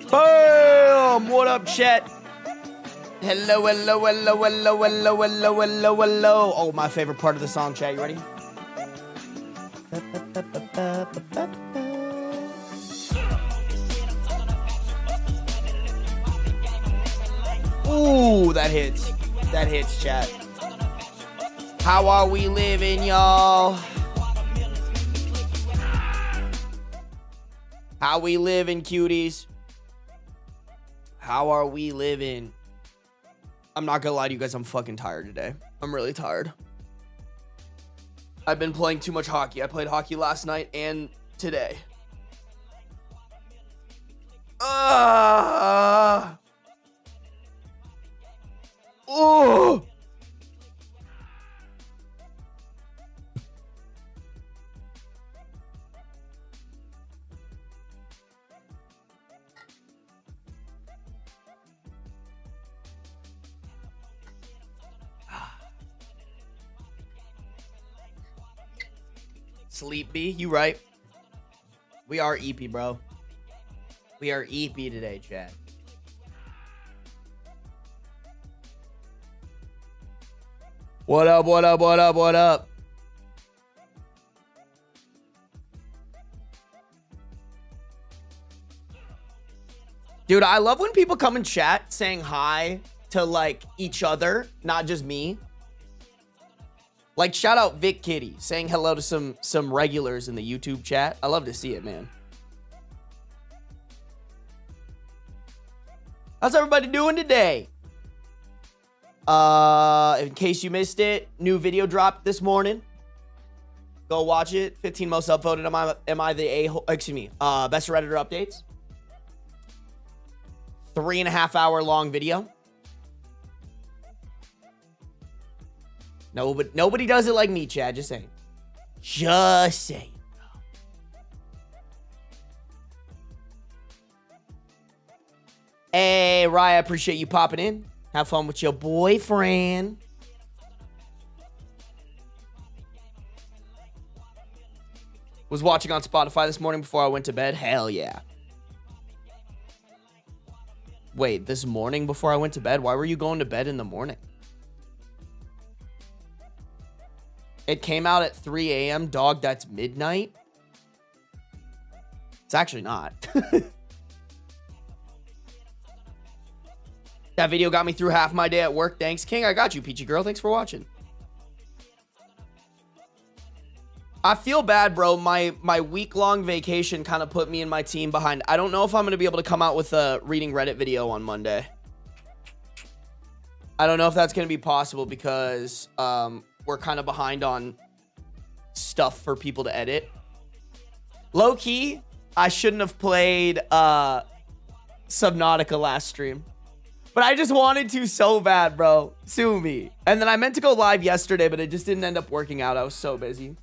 Boom! What up, chat? Hello, hello, hello, hello, hello, hello, hello, hello. Oh, my favorite part of the song, chat. You ready? Ooh, that hits. That hits, chat. How are we living, y'all? How we living, cuties? How are we living? I'm not gonna lie to you guys, I'm fucking tired today. I'm really tired. I've been playing too much hockey. I played hockey last night and today. Oh. Sleepy, you right. We are EP, bro. We are EP today, chat. What up, what up, what up, what up? Dude, I love when people come in chat saying hi to like each other, not just me. Like, shout out Vic Kitty saying hello to some regulars in the YouTube chat. I love to see it, man. How's everybody doing today? In case you missed it, new video dropped this morning. Go watch it. 15 most upvoted. Am I the a-hole? Excuse me. Best Redditor updates. 3.5 hour long video. No, but nobody does it like me, Chad. Just saying. Just saying. Hey, Ryan, I appreciate you popping in. Have fun with your boyfriend. Was watching on Spotify this morning before I went to bed. Hell yeah. Wait, this morning before I went to bed? Why were you going to bed in the morning? It came out at 3 a.m. Dog, that's midnight. It's actually not. That video got me through half my day at work. Thanks, King. I got you, Peachy Girl. Thanks for watching. I feel bad, bro. My week-long vacation kind of put me and my team behind. I don't know if I'm going to be able to come out with a reading Reddit video on Monday. I don't know if that's going to be possible because we're kind of behind on stuff for people to edit. Low-key, I shouldn't have played Subnautica last stream. But I just wanted to so bad, bro. Sue me. And then I meant to go live yesterday, but it just didn't end up working out. I was so busy.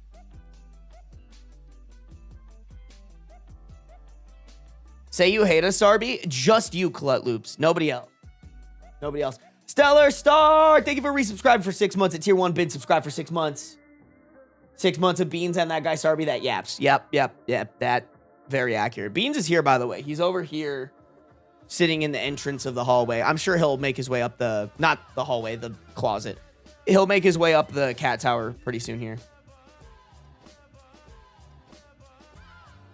Say you hate us, Sarby. Just you, Clut Loops. Nobody else. Nobody else. Stellar Star. Thank you for resubscribing for 6 months. A tier 1 bid subscribe for 6 months. 6 months of Beans and that guy Sarby that yaps. Yep. That very accurate. Beans is here, by the way. He's over here sitting in the entrance of the hallway. I'm sure he'll make his way up the, not the hallway, the closet. He'll make his way up the cat tower pretty soon here.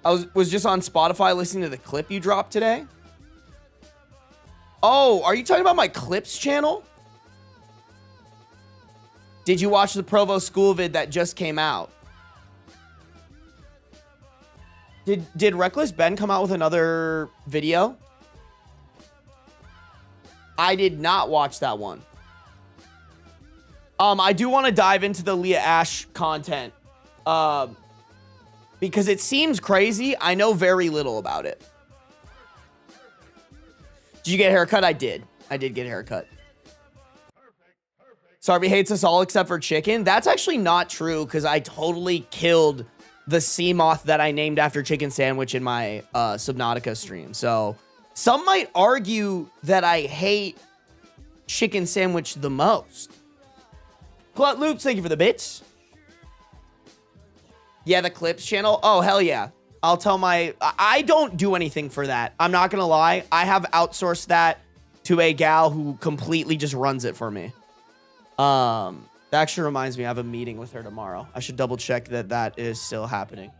I was just on Spotify listening to the clip you dropped today. Oh, are you talking about my clips channel? Did you watch the Provo school vid that just came out? Did Reckless Ben come out with another video? I did not watch that one. I do want to dive into the LEAH ASHE content. Because it seems crazy. I know very little about it. Did you get a haircut? I did. I did get a haircut. Sarby hates us all except for chicken. That's actually not true because I totally killed the sea moth that I named after Chicken Sandwich in my Subnautica stream. So some might argue that I hate Chicken Sandwich the most. Clut Loops, thank you for the bits. Yeah, the clips channel. Oh, hell yeah. I'll tell I don't do anything for that. I'm not gonna lie. I have outsourced that to a gal who completely just runs it for me. That actually reminds me, I have a meeting with her tomorrow. I should double check that that is still happening.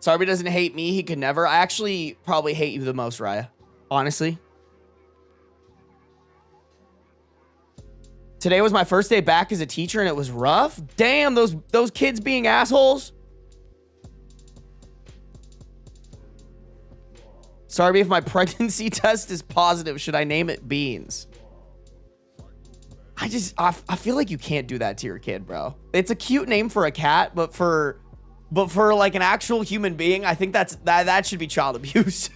Sarby doesn't hate me. He could never. I actually probably hate you the most, Raya. Honestly. Today was my first day back as a teacher, and it was rough. Damn, those kids being assholes. Sarby, if my pregnancy test is positive, should I name it Beans? I feel like you can't do that to your kid, bro. It's a cute name for a cat, but for like an actual human being, I think that should be child abuse.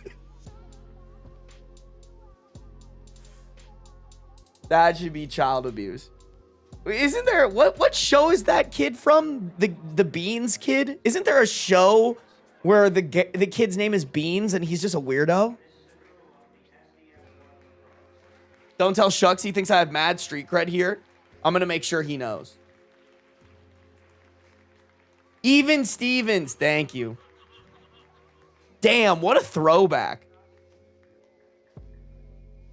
That should be child abuse. Isn't there what show is that kid from? The Beans kid? Isn't there a show where the kid's name is Beans and he's just a weirdo? Don't tell Shucks he thinks I have mad street cred here. I'm gonna make sure he knows. Even Stevens, thank you. Damn, what a throwback.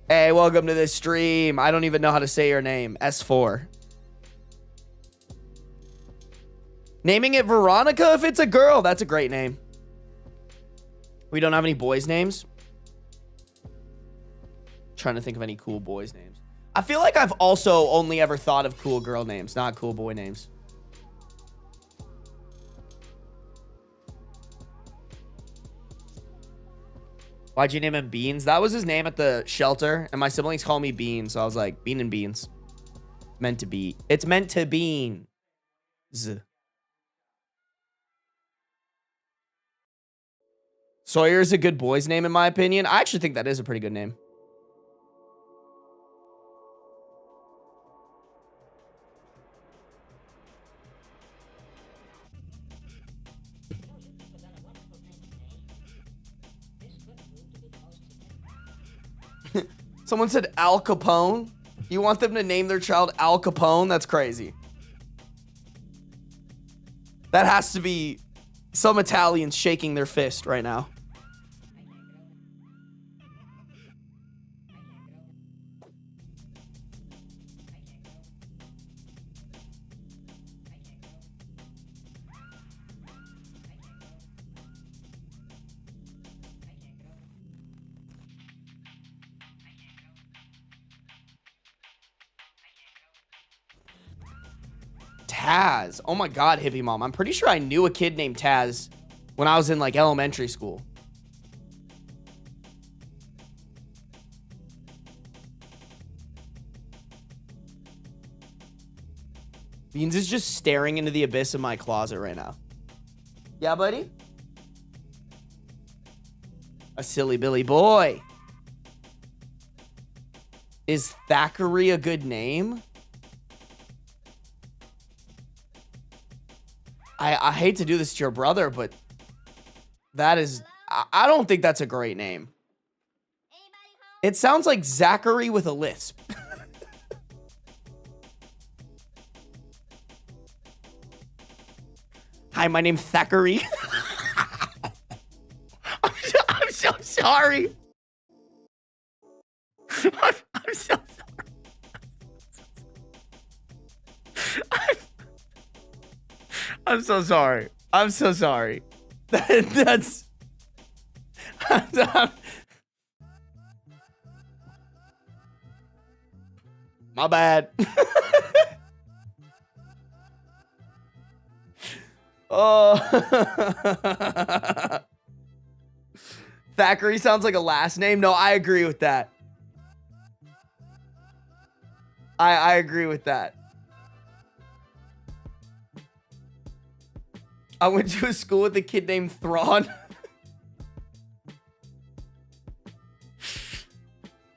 Hey, welcome to this stream. I don't even know how to say your name. S4. Naming it Veronica if it's a girl. That's a great name. We don't have any boys' names. Trying to think of any cool boys' names. I feel like I've also only ever thought of cool girl names, not cool boy names. Why'd you name him Beans? That was his name at the shelter, and my siblings call me Beans, so I was like, Bean and Beans. Meant to be. It's meant to bean. Sawyer's a good boy's name, in my opinion. I actually think that is a pretty good name. Someone said Al Capone. You want them to name their child Al Capone? That's crazy. That has to be some Italians shaking their fist right now. Taz. Oh my God, hippie mom. I'm pretty sure I knew a kid named Taz when I was in like elementary school. Beans is just staring into the abyss of my closet right now. Yeah, buddy? A silly Billy boy. Is Thackeray a good name? I hate to do this to your brother, but that is... I don't think that's a great name. It sounds like Zachary with a lisp. Hi, my name's Thackeray. I'm so sorry. I'm so sorry. I'm so sorry. I'm so sorry. That's... My bad. Oh. Thackeray sounds like a last name. No, I agree with that. I agree with that. I went to a school with a kid named Thrawn.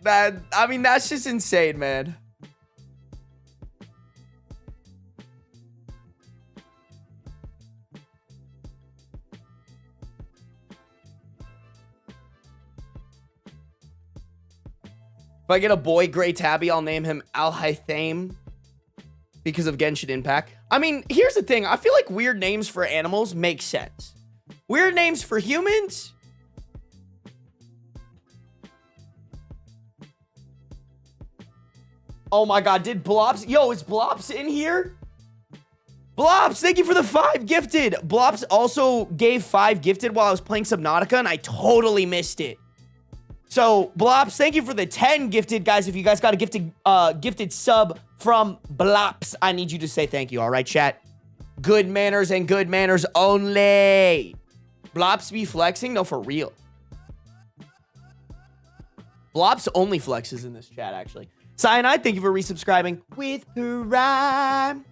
I mean, that's just insane, man. I get a boy gray tabby, I'll name him Al-Haytham because of Genshin Impact. I mean, here's the thing. I feel like weird names for animals make sense. Weird names for humans? Oh my god, did Blops... Yo, is Blops in here? Blops, thank you for the 5 gifted. Blops also gave 5 gifted while I was playing Subnautica, and I totally missed it. So, Blops, thank you for the 10 gifted. Guys, if you guys got a gifted sub from Blops, I need you to say thank you, all right, chat? Good manners and good manners only. Blops be flexing? No, for real. Blops only flexes in this chat, actually. Cyanide, thank you for resubscribing with Prime.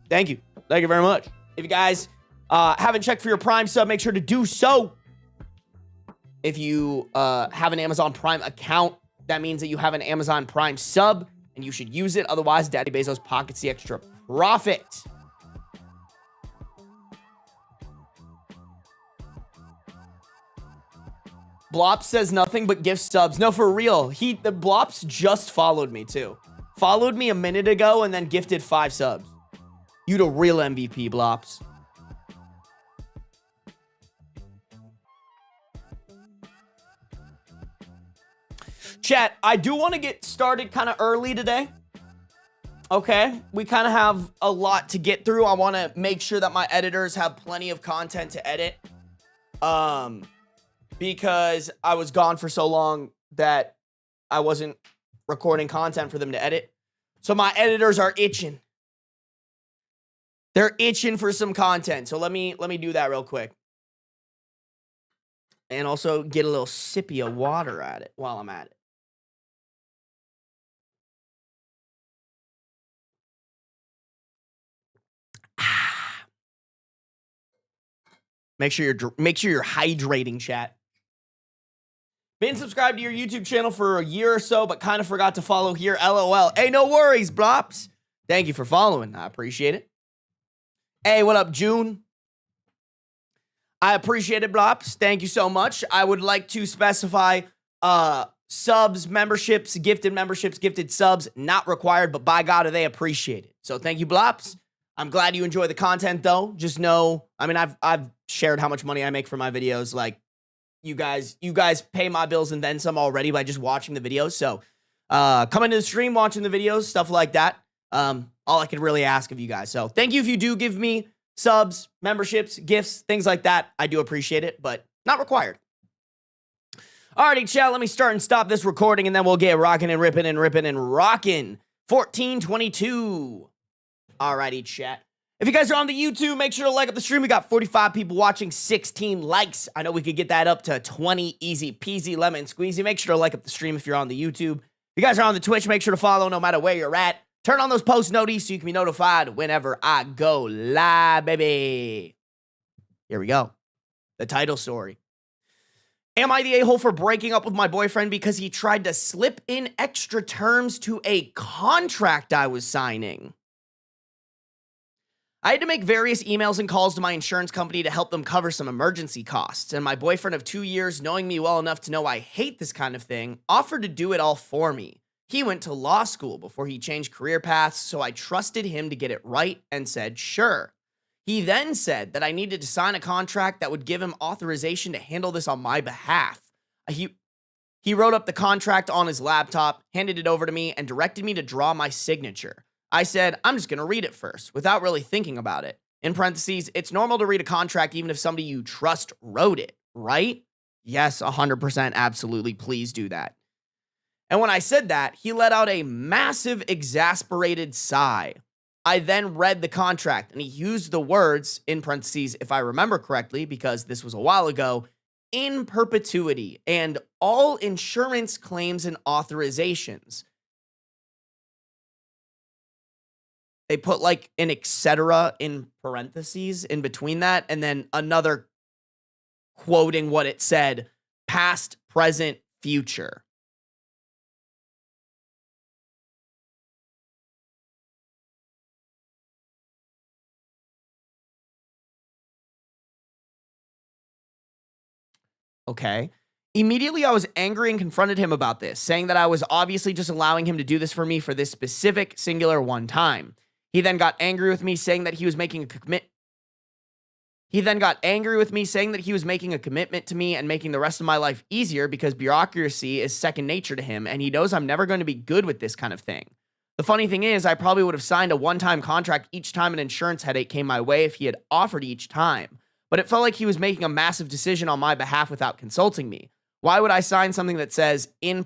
Thank you. Thank you very much. If you guys haven't checked for your Prime sub, make sure to do so. If you have an Amazon Prime account, that means that you have an Amazon Prime sub, and you should use it. Otherwise, Daddy Bezos pockets the extra profit. Blops says nothing but gift subs. No, for real. The Blops just followed me, too. Followed me a minute ago and then gifted 5 subs. You the real MVP, Blops. Chat, I do want to get started kind of early today. Okay? We kind of have a lot to get through. I want to make sure that my editors have plenty of content to edit. Because I was gone for so long that I wasn't recording content for them to edit. So my editors are itching. They're itching for some content. So let me do that real quick. And also get a little sippy of water at it while I'm at it. Make sure you're hydrating, chat. Been subscribed to your YouTube channel for a year or so, but kind of forgot to follow here. LOL. Hey, no worries, Blops. Thank you for following. I appreciate it. Hey, what up, June? I appreciate it, Blops. Thank you so much. I would like to specify subs, memberships, gifted subs, not required, but by God, are they appreciated. So thank you, Blops. I'm glad you enjoy the content, though. Just know, I mean, I've shared how much money I make from my videos. Like, you guys pay my bills and then some already by just watching the videos. So coming to the stream, watching the videos, stuff like that. All I could really ask of you guys. So thank you if you do give me subs, memberships, gifts, things like that. I do appreciate it, but not required. Alrighty, chat, let me start and stop this recording, and then we'll get rocking and ripping and ripping and rocking. 1422. Alrighty, chat. If you guys are on the YouTube, make sure to like up the stream. We got 45 people watching, 16 likes. I know we could get that up to 20, easy peasy, lemon squeezy. Make sure to like up the stream if you're on the YouTube. If you guys are on the Twitch, make sure to follow no matter where you're at. Turn on those post notices so you can be notified whenever I go live, baby. Here we go. The title story. Am I the a-hole for breaking up with my boyfriend because he tried to slip in extra terms to a contract I was signing? I had to make various emails and calls to my insurance company to help them cover some emergency costs, and my boyfriend of 2 years, knowing me well enough to know I hate this kind of thing, offered to do it all for me. He went to law school before he changed career paths, so I trusted him to get it right and said sure. He then said that I needed to sign a contract that would give him authorization to handle this on my behalf. He wrote up the contract on his laptop, handed it over to me, and directed me to draw my signature. I said, I'm just going to read it first, without really thinking about it. In parentheses, it's normal to read a contract even if somebody you trust wrote it, right? Yes, 100%, absolutely, please do that. And when I said that, he let out a massive, exasperated sigh. I then read the contract, and he used the words, in parentheses, if I remember correctly, because this was a while ago, in perpetuity, and all insurance claims and authorizations. They put like an etc. in parentheses in between that, and then another quoting what it said, past, present, future. Okay. Immediately, I was angry and confronted him about this, saying that I was obviously just allowing him to do this for me for this specific, singular one time. He then got angry with me, saying that he was making a commitment. He then got angry with me, saying that he was making a commitment to me and making the rest of my life easier because bureaucracy is second nature to him, and he knows I'm never going to be good with this kind of thing. The funny thing is, I probably would have signed a one-time contract each time an insurance headache came my way if he had offered each time. But it felt like he was making a massive decision on my behalf without consulting me. Why would I sign something that says in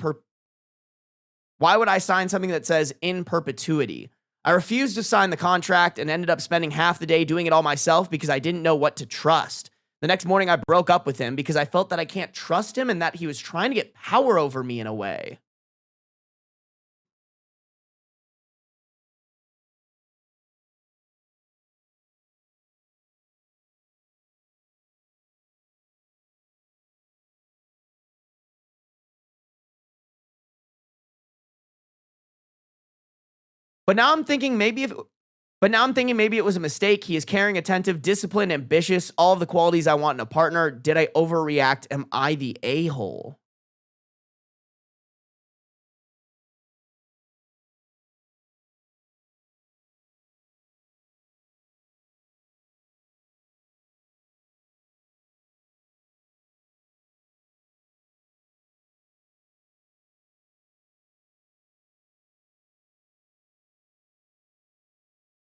perpetuity? I refused to sign the contract and ended up spending half the day doing it all myself because I didn't know what to trust. The next morning, I broke up with him because I felt that I can't trust him and that he was trying to get power over me in a way. But now I'm thinking maybe it was a mistake. He is caring, attentive, disciplined, ambitious, all of the qualities I want in a partner. Did I overreact? Am I the a-hole?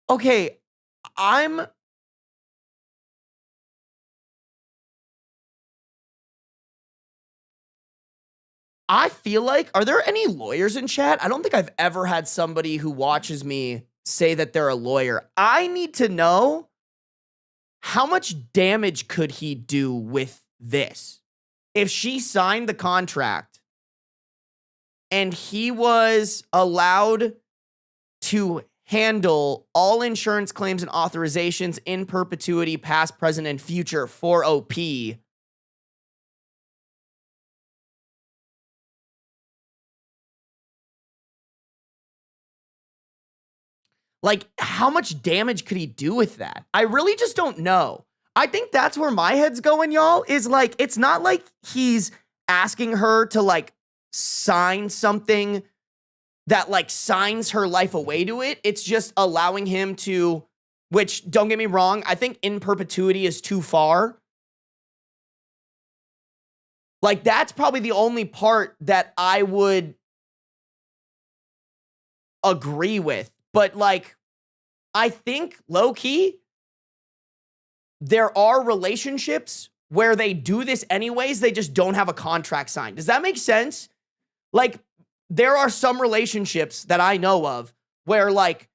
Okay, I'm I feel like, are there any lawyers in chat? I don't think I've ever had somebody who watches me say that they're a lawyer. I need to know, how much damage could he do with this? If she signed the contract and he was allowed to handle all insurance claims and authorizations in perpetuity, past, present, and future for OP, like, how much damage could he do with that? I really just don't know. I think that's where my head's going, y'all, is like, it's not like he's asking her to like sign something that like signs her life away to it. It's just allowing him to, which, don't get me wrong, I think in perpetuity is too far. Like, that's probably the only part that I would agree with. But like, I think low-key, there are relationships where they do this anyways, they just don't have a contract signed. Does that make sense? Like, there are some relationships that I know of where like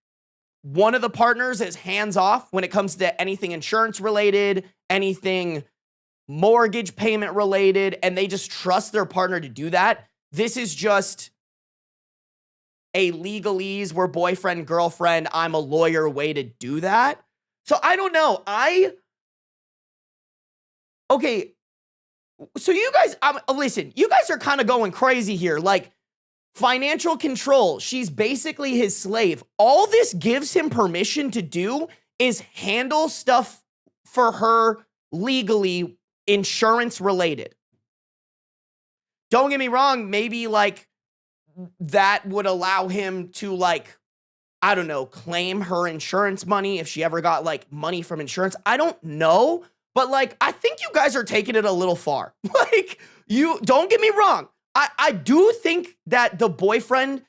one of the partners is hands off when it comes to anything insurance related, anything mortgage payment related, and they just trust their partner to do that. This is just a legalese, we're boyfriend, girlfriend, I'm a lawyer way to do that. So I don't know. Okay, so you guys, listen, you guys are kind of going crazy here. Like, financial control, she's basically his slave. All this gives him permission to do is handle stuff for her legally, insurance related. Don't get me wrong, maybe like that would allow him to like, I don't know, claim her insurance money if she ever got like money from insurance. I don't know, but like, I think you guys are taking it a little far. Like, you don't get me wrong. I do think that the boyfriend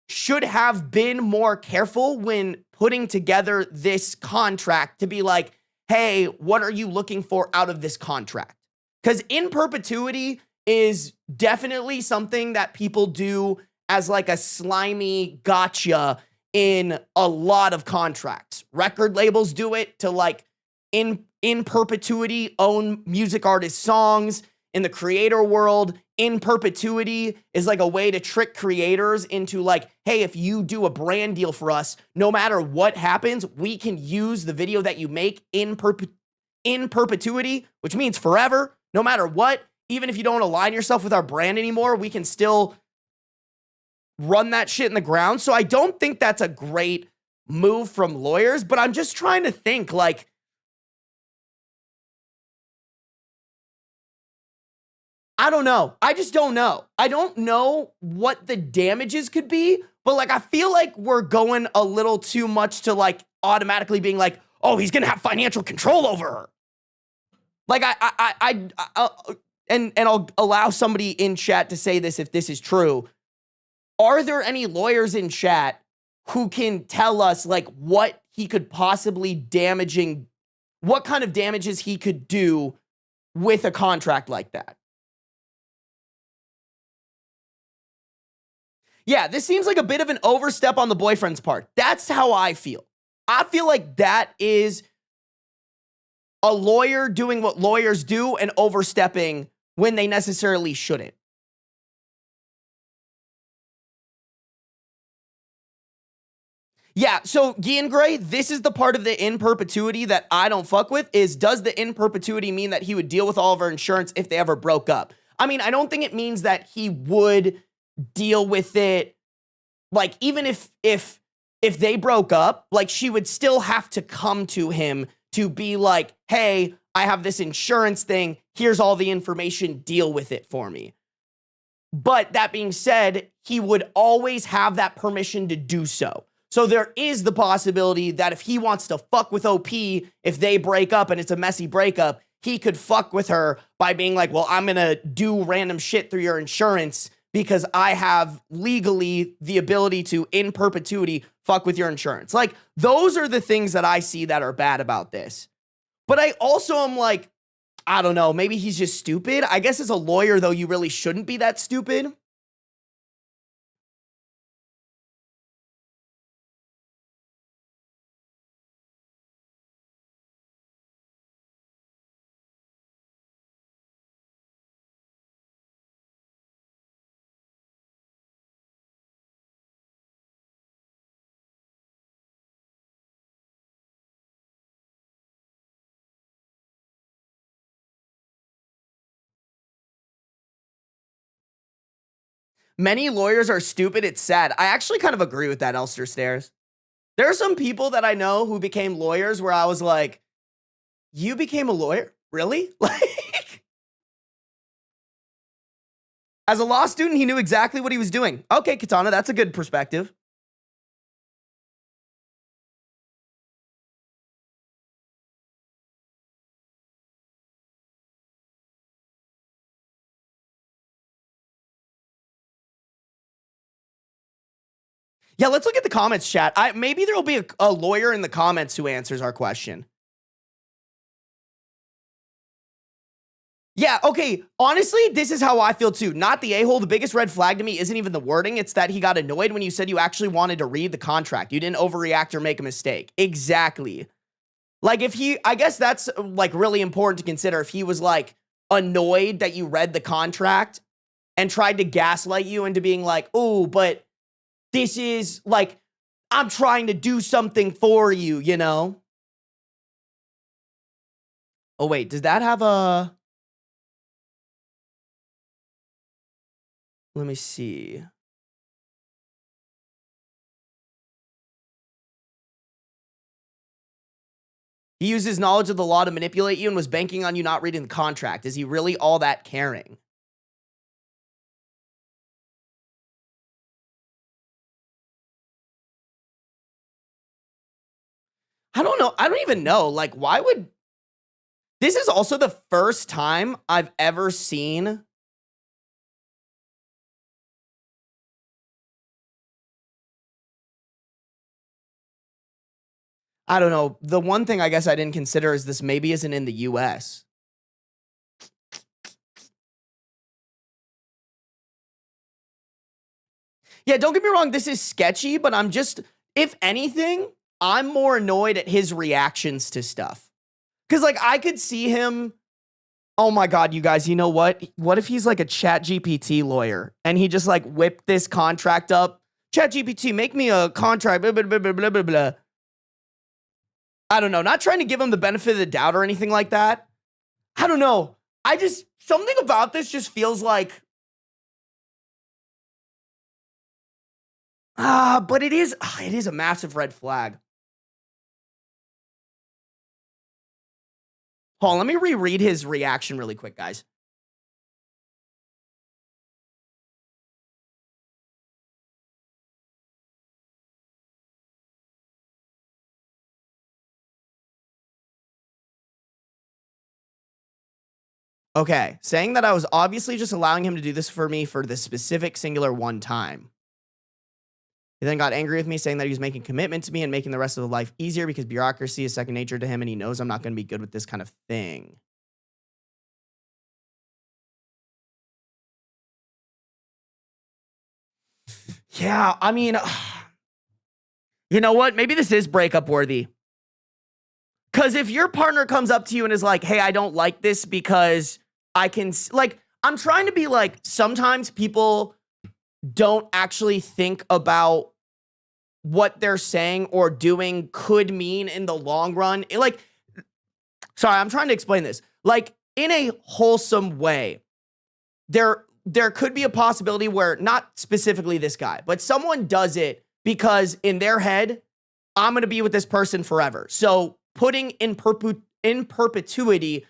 should have been more careful when putting together this contract to be like, hey, what are you looking for out of this contract? Because in perpetuity is definitely something that people do as like a slimy gotcha in a lot of contracts. Record labels do it to like in perpetuity own music artist songs. In the creator world, in perpetuity is like a way to trick creators into like, hey, if you do a brand deal for us, no matter what happens, we can use the video that you make in perpetuity, which means forever, no matter what. Even if you don't align yourself with our brand anymore, we can still run that shit in the ground. So I don't think that's a great move from lawyers, but I'm just trying to think like, I don't know. I just don't know. I don't know what the damages could be, but like I feel like we're going a little too much to like automatically being like, oh, he's gonna have financial control over her. Like and I'll allow somebody in chat to say this if this is true. Are there any lawyers in chat who can tell us like what he could possibly what kind of damages he could do with a contract like that? Yeah, this seems like a bit of an overstep on the boyfriend's part. That's how I feel. I feel like that is a lawyer doing what lawyers do and overstepping when they necessarily shouldn't. Yeah, so Gian Gray, this is the part of the in perpetuity that I don't fuck with is does the in perpetuity mean that he would deal with all of her insurance if they ever broke up? I mean, I don't think it means that he would deal with it. Like, even if they broke up, like she would still have to come to him to be like, hey, I have this insurance thing. Here's all the information. Deal with it for me. But that being said, he would always have that permission to do so. So there is the possibility that if he wants to fuck with OP, if they break up and it's a messy breakup, he could fuck with her by being like, well, I'm going to do random shit through your insurance because I have legally the ability to, in perpetuity, fuck with your insurance. Like, those are the things that I see that are bad about this. But I also am like, I don't know, maybe he's just stupid. I guess as a lawyer, though, you really shouldn't be that stupid. Many lawyers are stupid. It's sad. I actually kind of agree with that, Elster Stairs. There are some people that I know who became lawyers where I was like, you became a lawyer? Really? Like, as a law student, he knew exactly what he was doing. Okay, Katana, that's a good perspective. Yeah, let's look at the comments, chat. Maybe there'll be a lawyer in the comments who answers our question. Yeah, okay. Honestly, this is how I feel too. Not the a-hole. The biggest red flag to me isn't even the wording. It's that he got annoyed when you said you actually wanted to read the contract. You didn't overreact or make a mistake. Exactly. Like I guess that's like really important to consider. If he was like annoyed that you read the contract and tried to gaslight you into being like, oh, but this is like, I'm trying to do something for you, you know? Oh, wait, does that have a... Let me see. He used his knowledge of the law to manipulate you and was banking on you not reading the contract. Is he really all that caring? I don't know. I don't even know. Like, why would... This is also the first time I've ever seen... I don't know. The one thing I guess I didn't consider is this maybe isn't in the US. Yeah, don't get me wrong. This is sketchy, but I'm just... If anything, I'm more annoyed at his reactions to stuff. Because, like, I could see him... Oh my God, you guys, you know what? What if he's like a ChatGPT lawyer and he just like whipped this contract up? ChatGPT, make me a contract, blah, blah, blah, blah, blah, blah, blah. I don't know. Not trying to give him the benefit of the doubt or anything like that. I don't know. Something about this just feels like, but it is a massive red flag. Hold on, let me reread his reaction really quick, guys. Okay, saying that I was obviously just allowing him to do this for me for this specific singular one time. He then got angry with me, saying that he was making commitment to me and making the rest of the life easier because bureaucracy is second nature to him and he knows I'm not going to be good with this kind of thing. Yeah, I mean, you know what? Maybe this is breakup worthy. Because if your partner comes up to you and is like, hey, I don't like this because I can, like, I'm trying to be like, sometimes people don't actually think about what they're saying or doing could mean in the long run. Sorry, I'm trying to explain this. Like, in a wholesome way, there could be a possibility where, not specifically this guy, but someone does it because in their head, I'm going to be with this person forever. So putting in perpetuity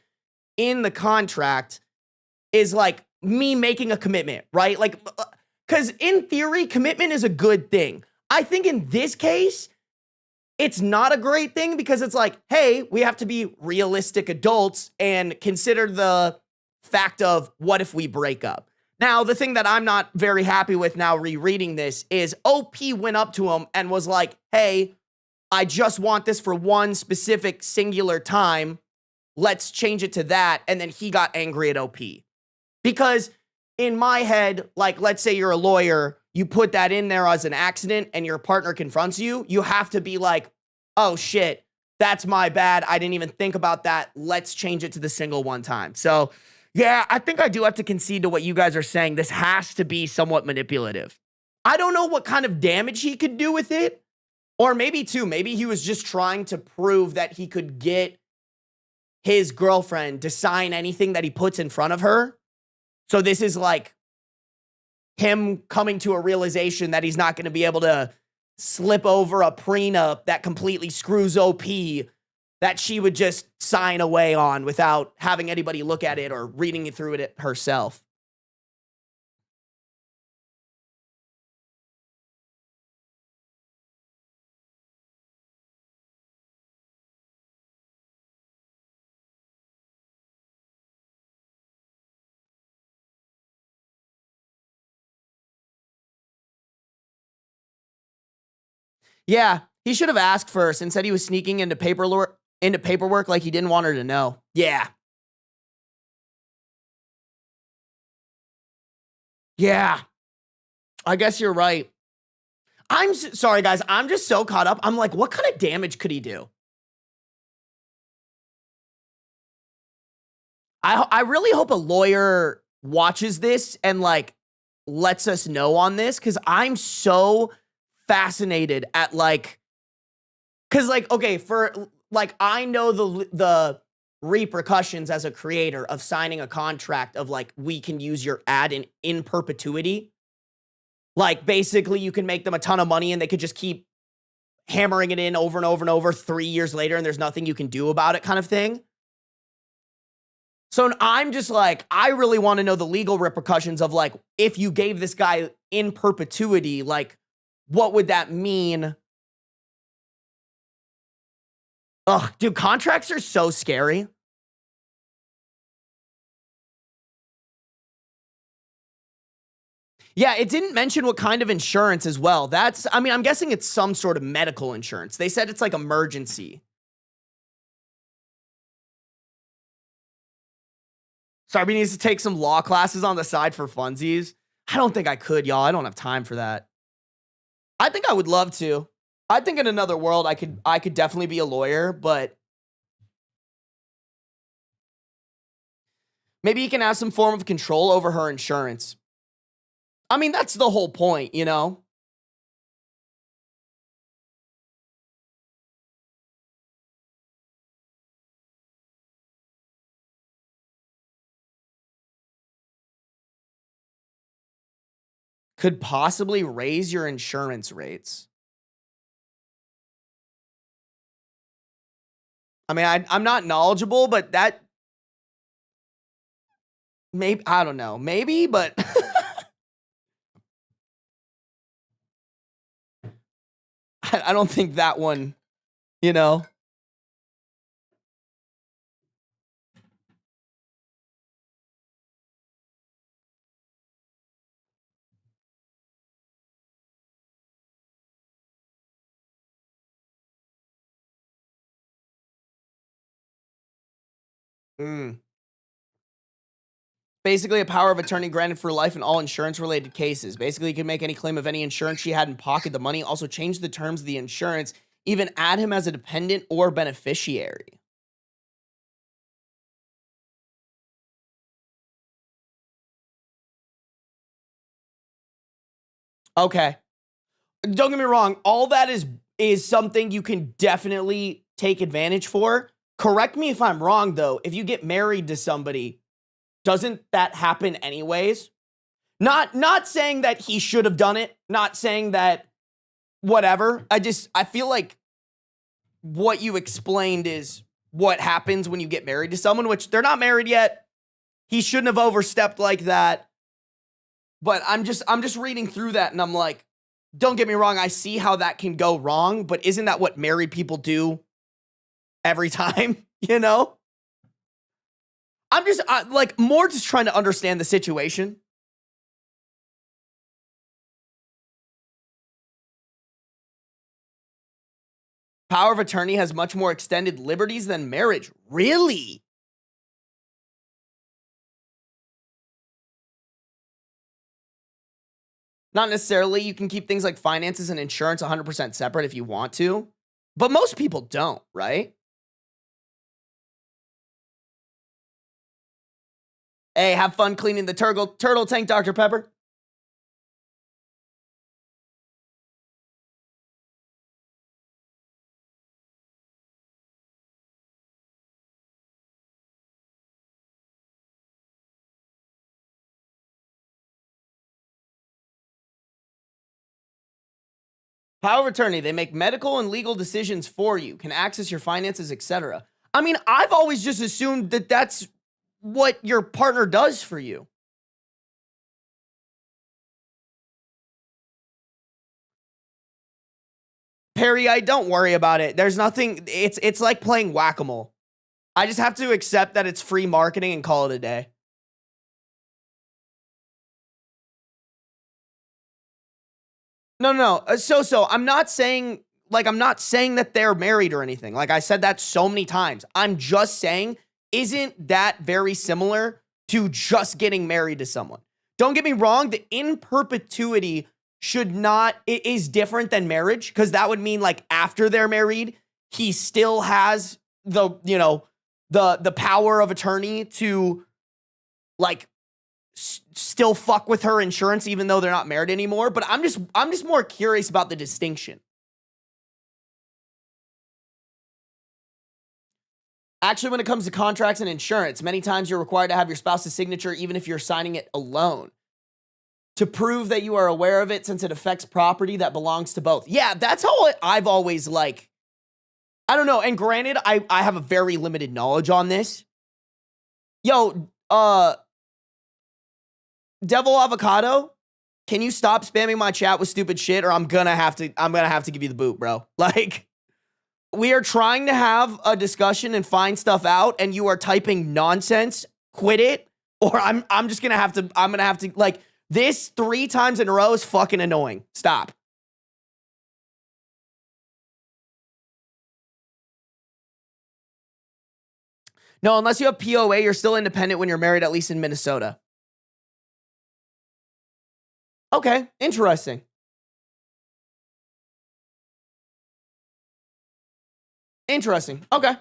in the contract is like me making a commitment, right? Like, because in theory, commitment is a good thing. I think in this case, it's not a great thing because it's like, hey, we have to be realistic adults and consider the fact of what if we break up. Now, the thing that I'm not very happy with now rereading this is OP went up to him and was like, hey, I just want this for one specific singular time. Let's change it to that. And then he got angry at OP. Because in my head, like, let's say you're a lawyer, you put that in there as an accident and your partner confronts you, you have to be like, oh shit, that's my bad. I didn't even think about that. Let's change it to the single one time. So yeah, I think I do have to concede to what you guys are saying. This has to be somewhat manipulative. I don't know what kind of damage he could do with it. Or maybe he was just trying to prove that he could get his girlfriend to sign anything that he puts in front of her. So this is like him coming to a realization that he's not going to be able to slip over a prenup that completely screws OP that she would just sign away on without having anybody look at it or reading through it herself. Yeah, he should have asked first and said he was sneaking into paperwork like he didn't want her to know. Yeah. Yeah. I guess you're right. I'm sorry, guys. I'm just so caught up. I'm like, what kind of damage could he do? I really hope a lawyer watches this and like lets us know on this because I'm so fascinated at like, because like, okay, for like, I know the repercussions as a creator of signing a contract of like, we can use your ad in perpetuity. Like, basically, you can make them a ton of money and they could just keep hammering it in over and over and over 3 years later and there's nothing you can do about it kind of thing. So I'm just like, I really want to know the legal repercussions of like, if you gave this guy in perpetuity, like, what would that mean? Ugh, dude, contracts are so scary. Yeah, it didn't mention what kind of insurance as well. I mean, I'm guessing it's some sort of medical insurance. They said it's like emergency. Sarby needs to take some law classes on the side for funsies. I don't think I could, y'all. I don't have time for that. I think I would love to. I think in another world, I could definitely be a lawyer, but maybe you can have some form of control over her insurance. I mean, that's the whole point, you know? Could possibly raise your insurance rates. I mean, I'm not knowledgeable, but that maybe, I don't know, maybe, but I don't think that one, you know? Basically, a power of attorney granted for life in all insurance-related cases. Basically, you can make any claim of any insurance she had and pocket the money. Also, change the terms of the insurance. Even add him as a dependent or beneficiary. Okay. Don't get me wrong. All that is something you can definitely take advantage for. Correct me if I'm wrong, though. If you get married to somebody, doesn't that happen anyways? Not saying that he should have done it. Not saying that whatever. I feel like what you explained is what happens when you get married to someone, which they're not married yet. He shouldn't have overstepped like that. But I'm just reading through that and I'm like, don't get me wrong, I see how that can go wrong, but isn't that what married people do every time, you know? I'm just like more just trying to understand the situation. Power of attorney has much more extended liberties than marriage. Really? Not necessarily. You can keep things like finances and insurance 100% separate if you want to, but most people don't, right? Hey, have fun cleaning the turtle tank, Dr. Pepper. Power of attorney, they make medical and legal decisions for you, can access your finances, etc. I mean, I've always just assumed that that's what your partner does for you. Perry, I don't worry about it. There's nothing, it's like playing whack-a-mole. I just have to accept that it's free marketing and call it a day. No. So I'm not saying that they're married or anything. Like I said that so many times. I'm just saying, isn't that very similar to just getting married to someone? Don't get me wrong, the in perpetuity it is different than marriage, because that would mean like after they're married, he still has the power of attorney to like still fuck with her insurance even though they're not married anymore. But I'm just more curious about the distinction. Actually, when it comes to contracts and insurance, many times you're required to have your spouse's signature even if you're signing it alone, to prove that you are aware of it since it affects property that belongs to both. Yeah, that's how I've always like, I don't know. And granted, I have a very limited knowledge on this. Yo, Devil Avocado, can you stop spamming my chat with stupid shit, or I'm gonna have to give you the boot, bro. Like, we are trying to have a discussion and find stuff out, and you are typing nonsense. Quit it, or I'm gonna have to like, this 3 times in a row is fucking annoying. Stop. No, unless you have POA, you're still independent when you're married, at least in Minnesota. Okay, interesting. Interesting. Okay.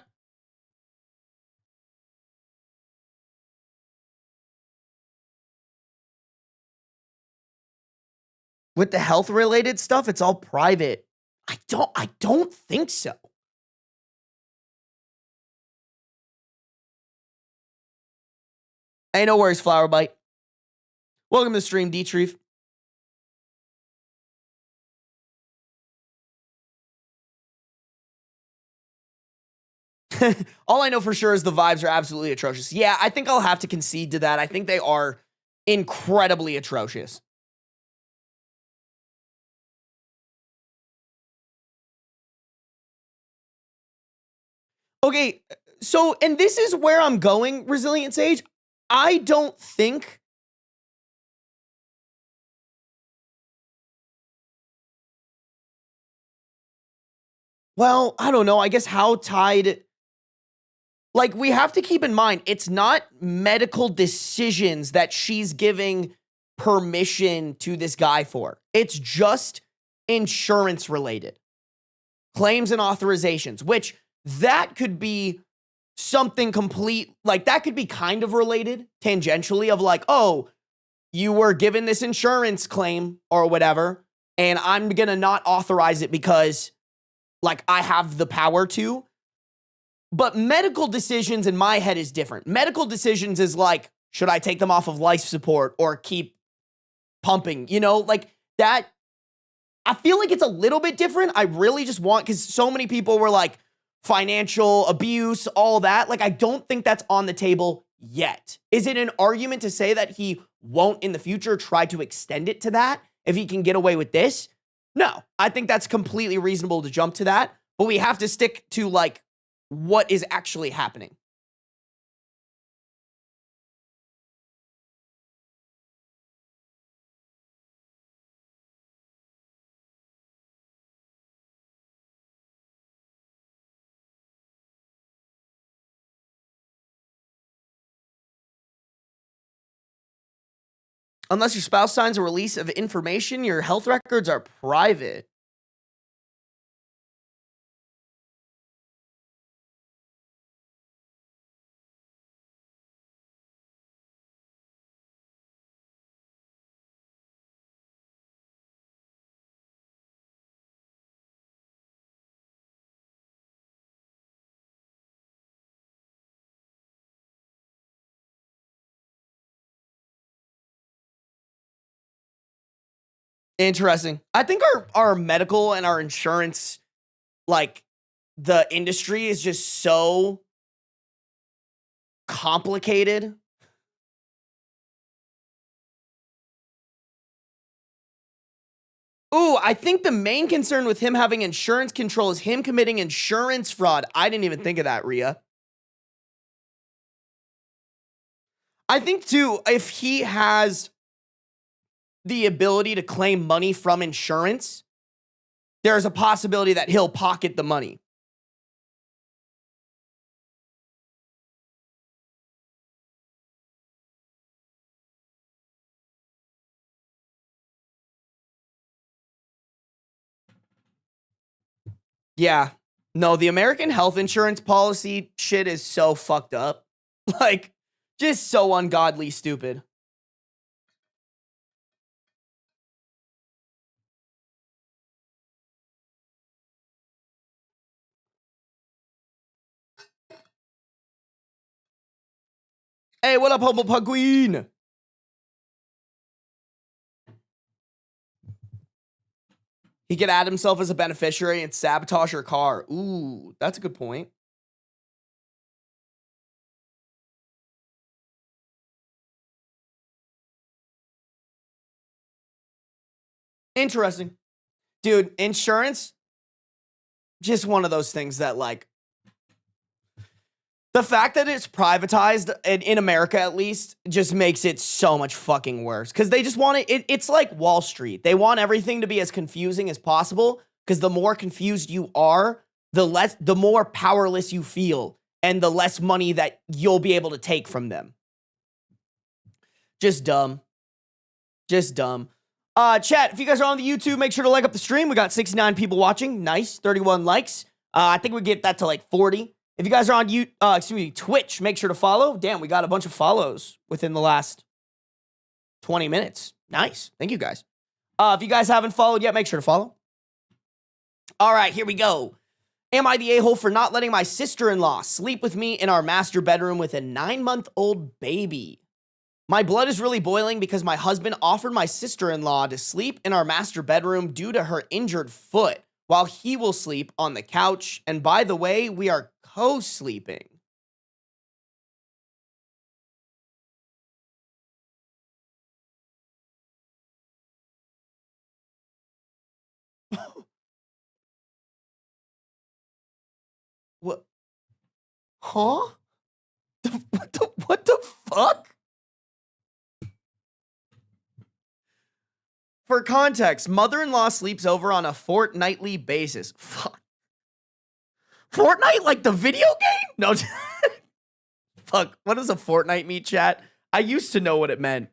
With the health related stuff, it's all private. I don't think so. Hey, no worries, Flower Bite. Welcome to the stream, D-Treef. All I know for sure is the vibes are absolutely atrocious. Yeah, I think I'll have to concede to that. I think they are incredibly atrocious. Okay, so, and this is where I'm going, Resilient Sage. I don't think... Well, I don't know. I guess how tied... like, we have to keep in mind, it's not medical decisions that she's giving permission to this guy for. It's just insurance related claims and authorizations, which that could be something complete, like that could be kind of related tangentially of like, oh, you were given this insurance claim or whatever, and I'm going to not authorize it because like I have the power to. But medical decisions in my head is different. Medical decisions is like, should I take them off of life support or keep pumping? You know, like that. I feel like it's a little bit different. I really just want, because so many people were like, financial abuse, all that. Like, I don't think that's on the table yet. Is it an argument to say that he won't in the future try to extend it to that if he can get away with this? No, I think that's completely reasonable to jump to that, but we have to stick to like what is actually happening. Unless your spouse signs a release of information, your health records are private. Interesting. I think our medical and our insurance, like the industry is just so complicated. Ooh, I think the main concern with him having insurance control is him committing insurance fraud. I didn't even think of that, Rhea. I think, too, if he has the ability to claim money from insurance, there's a possibility that he'll pocket the money. Yeah. No, the American health insurance policy shit is so fucked up. Like, just so ungodly stupid. Hey, what up, Humble Pug Queen? He could add himself as a beneficiary and sabotage your car. Ooh, that's a good point. Interesting. Dude, insurance, just one of those things that, like, the fact that it's privatized, in America at least, just makes it so much fucking worse. Because they just want it's like Wall Street. They want everything to be as confusing as possible, because the more confused you are, the more powerless you feel, and the less money that you'll be able to take from them. Just dumb. Just dumb. Chat, if you guys are on the YouTube, make sure to like up the stream. We got 69 people watching. Nice. 31 likes. I think we get that to like 40. If you guys are on Twitch, make sure to follow. Damn, we got a bunch of follows within the last 20 minutes. Nice. Thank you, guys. If you guys haven't followed yet, make sure to follow. All right, here we go. Am I the a-hole for not letting my sister-in-law sleep with me in our master bedroom with a 9-month-old baby? My blood is really boiling because my husband offered my sister-in-law to sleep in our master bedroom due to her injured foot, while he will sleep on the couch. And by the way, we are co-sleeping. What? Huh? What the fuck? For context, mother-in-law sleeps over on a fortnightly basis. Fuck. Fortnite, like the video game? No. fuck? What does a fortnight mean, chat? I used to know what it meant.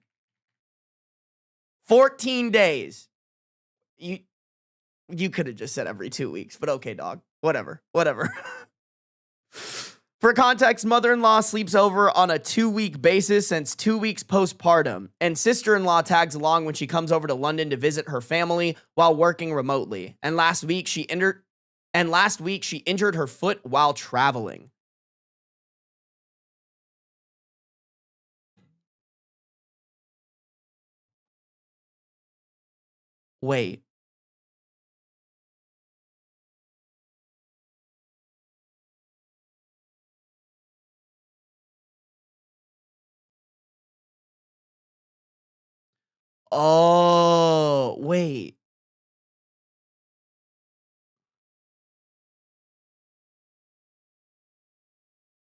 14 days. You could have just said every 2 weeks, but okay, dog. Whatever. For context, mother-in-law sleeps over on a 2-week basis since 2 weeks postpartum, and sister-in-law tags along when she comes over to London to visit her family while working remotely. And last week she injured her foot while traveling. Wait. Oh, wait.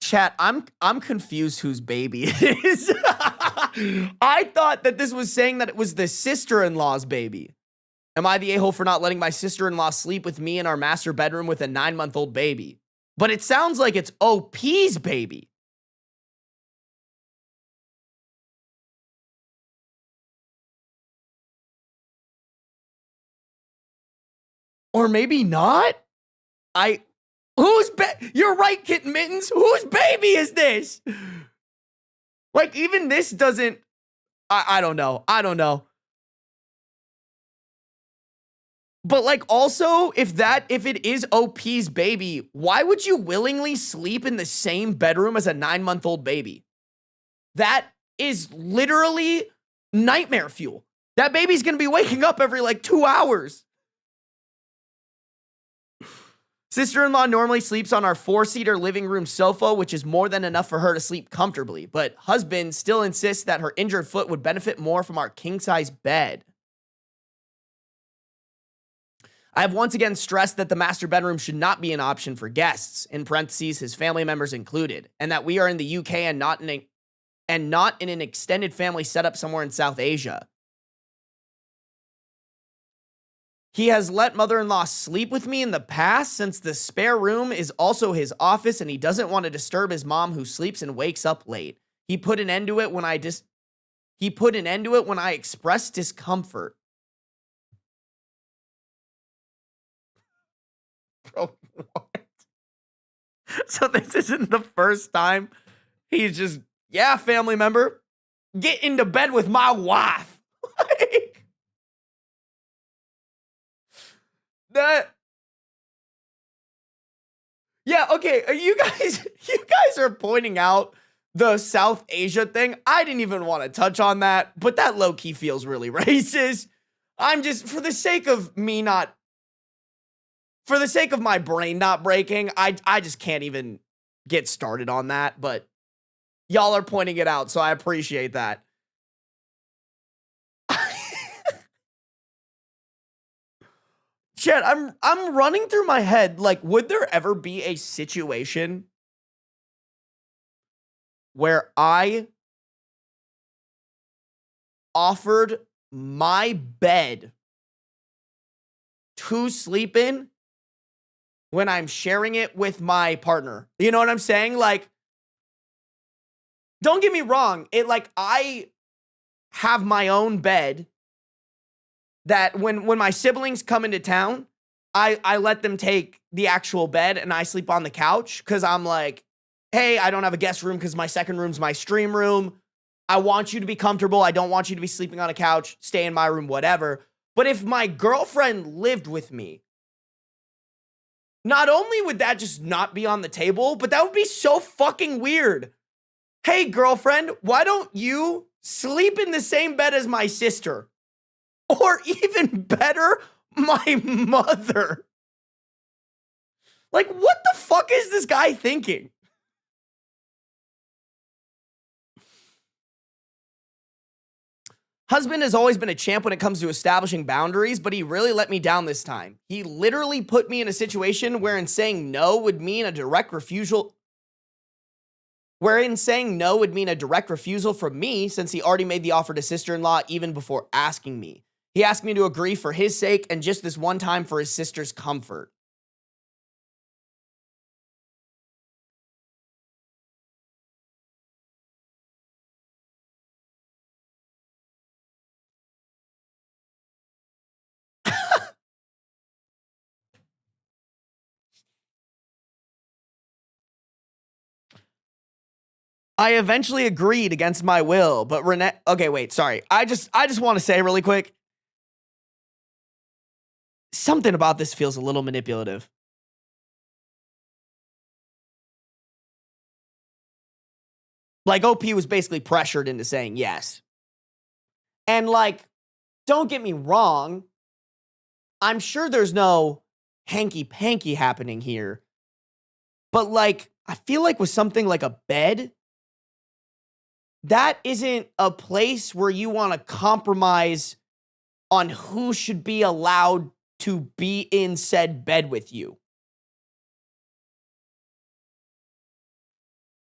Chat, I'm confused whose baby it is. I thought that this was saying that it was the sister-in-law's baby. Am I the a-hole for not letting my sister-in-law sleep with me in our master bedroom with a 9-month-old baby? But it sounds like it's OP's baby. Or maybe not? You're right, Kitten Mittens. Whose baby is this? Like, even this doesn't, I don't know. But like, also, if it is OP's baby, why would you willingly sleep in the same bedroom as a 9-month-old baby? That is literally nightmare fuel. That baby's gonna be waking up every like 2 hours. Sister-in-law normally sleeps on our 4-seater living room sofa, which is more than enough for her to sleep comfortably. But husband still insists that her injured foot would benefit more from our king-size bed. I have once again stressed that the master bedroom should not be an option for guests, in parentheses, his family members included, and that we are in the UK and not in an extended family setup somewhere in South Asia. He has let mother-in-law sleep with me in the past since the spare room is also his office and he doesn't want to disturb his mom who sleeps and wakes up late. He put an end to it when I expressed discomfort. Bro, what? So this isn't the first time he's just, yeah, family member, get into bed with my wife. Like, yeah, okay, you guys are pointing out the South Asia thing. I didn't even want to touch on that, but that low-key feels really racist. I'm just, for the sake of my brain not breaking, I just can't even get started on that, but y'all are pointing it out, so I appreciate that. Chet, I'm running through my head, like, would there ever be a situation where I offered my bed to sleep in when I'm sharing it with my partner? You know what I'm saying? Like, don't get me wrong. I have my own bed that when my siblings come into town, I let them take the actual bed and I sleep on the couch because I'm like, hey, I don't have a guest room because my second room's my stream room. I want you to be comfortable. I don't want you to be sleeping on a couch. Stay in my room, whatever. But if my girlfriend lived with me, not only would that just not be on the table, but that would be so fucking weird. Hey, girlfriend, why don't you sleep in the same bed as my sister? Or even better, my mother. Like, what the fuck is this guy thinking? Husband has always been a champ when it comes to establishing boundaries, but he really let me down this time. He literally put me in a situation wherein saying no would mean a direct refusal. Wherein saying no would mean a direct refusal from me since he already made the offer to sister-in-law even before asking me. He asked me to agree for his sake and just this one time for his sister's comfort. I eventually agreed against my will, but Renee. Okay, wait, sorry. I just want to say really quick. Something about this feels a little manipulative. Like OP was basically pressured into saying yes. And like, don't get me wrong. I'm sure there's no hanky-panky happening here. But like, I feel like with something like a bed, that isn't a place where you want to compromise on who should be allowed to be in said bed with you.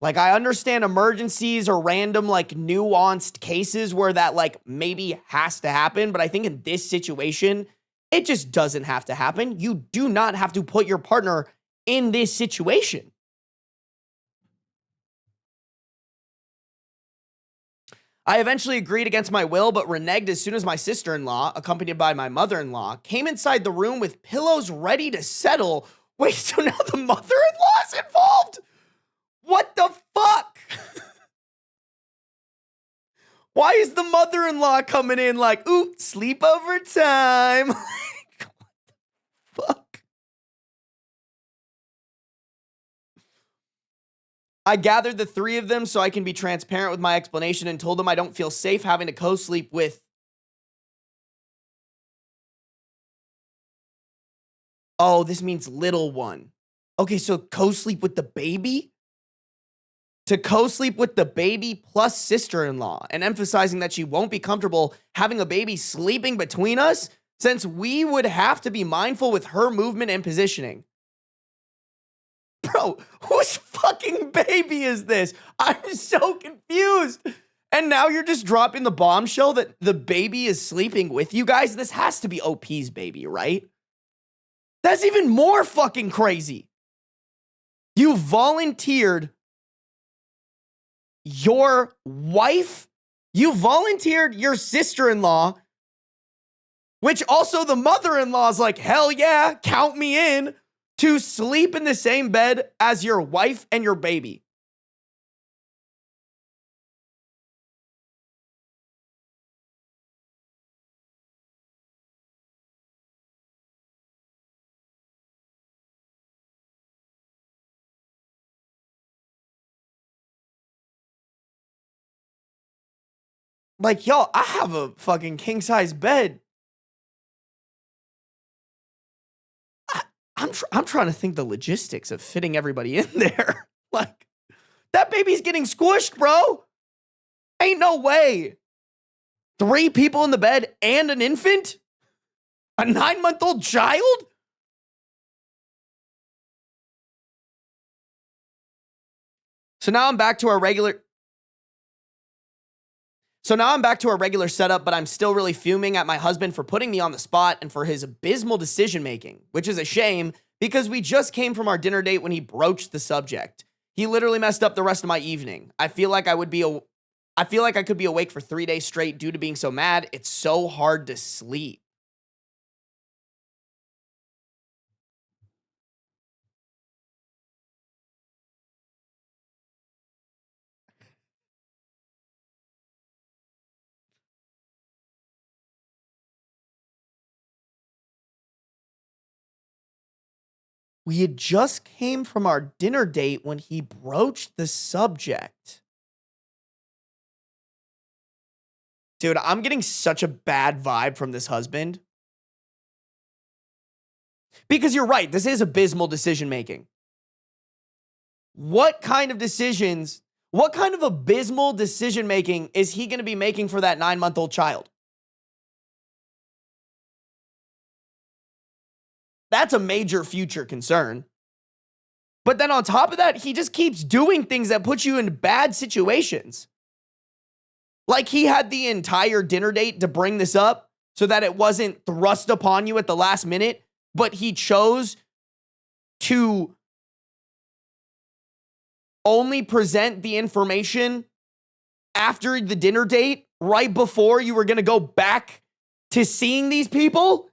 Like, I understand emergencies or random, like, nuanced cases where that, like, maybe has to happen. But I think in this situation, it just doesn't have to happen. You do not have to put your partner in this situation. I eventually agreed against my will, but reneged as soon as my sister-in-law, accompanied by my mother-in-law, came inside the room with pillows ready to settle. Wait, so now the mother-in-law is involved? What the fuck? Why is the mother-in-law coming in like, ooh, sleepover time? Like, what the fuck? I gathered the three of them so I can be transparent with my explanation and told them I don't feel safe having to co-sleep with. Oh, this means little one. Okay, so co-sleep with the baby? To co-sleep with the baby plus sister-in-law, and emphasizing that she won't be comfortable having a baby sleeping between us, since we would have to be mindful with her movement and positioning. Bro, whose fucking baby is this? I'm so confused. And now you're just dropping the bombshell that the baby is sleeping with you guys? This has to be OP's baby, right? That's even more fucking crazy. You volunteered your wife, you volunteered your sister-in-law, which also the mother-in-law is like, hell yeah, count me in, to sleep in the same bed as your wife and your baby. Like, y'all, I have a fucking king-size bed. I'm trying to think the logistics of fitting everybody in there. Like, that baby's getting squished, bro. Ain't no way. 3 people in the bed and an infant? A 9-month-old child? So now I'm back to our regular setup, but I'm still really fuming at my husband for putting me on the spot and for his abysmal decision making, which is a shame because we just came from our dinner date when he broached the subject. He literally messed up the rest of my evening. I feel like I could be awake for 3 days straight due to being so mad. It's so hard to sleep. We had just came from our dinner date when he broached the subject. Dude, I'm getting such a bad vibe from this husband. Because you're right, this is abysmal decision making. What kind of abysmal decision making is he going to be making for that 9-month-old child? That's a major future concern. But then on top of that, he just keeps doing things that put you in bad situations. Like he had the entire dinner date to bring this up so that it wasn't thrust upon you at the last minute, but he chose to only present the information after the dinner date, right before you were going to go back to seeing these people.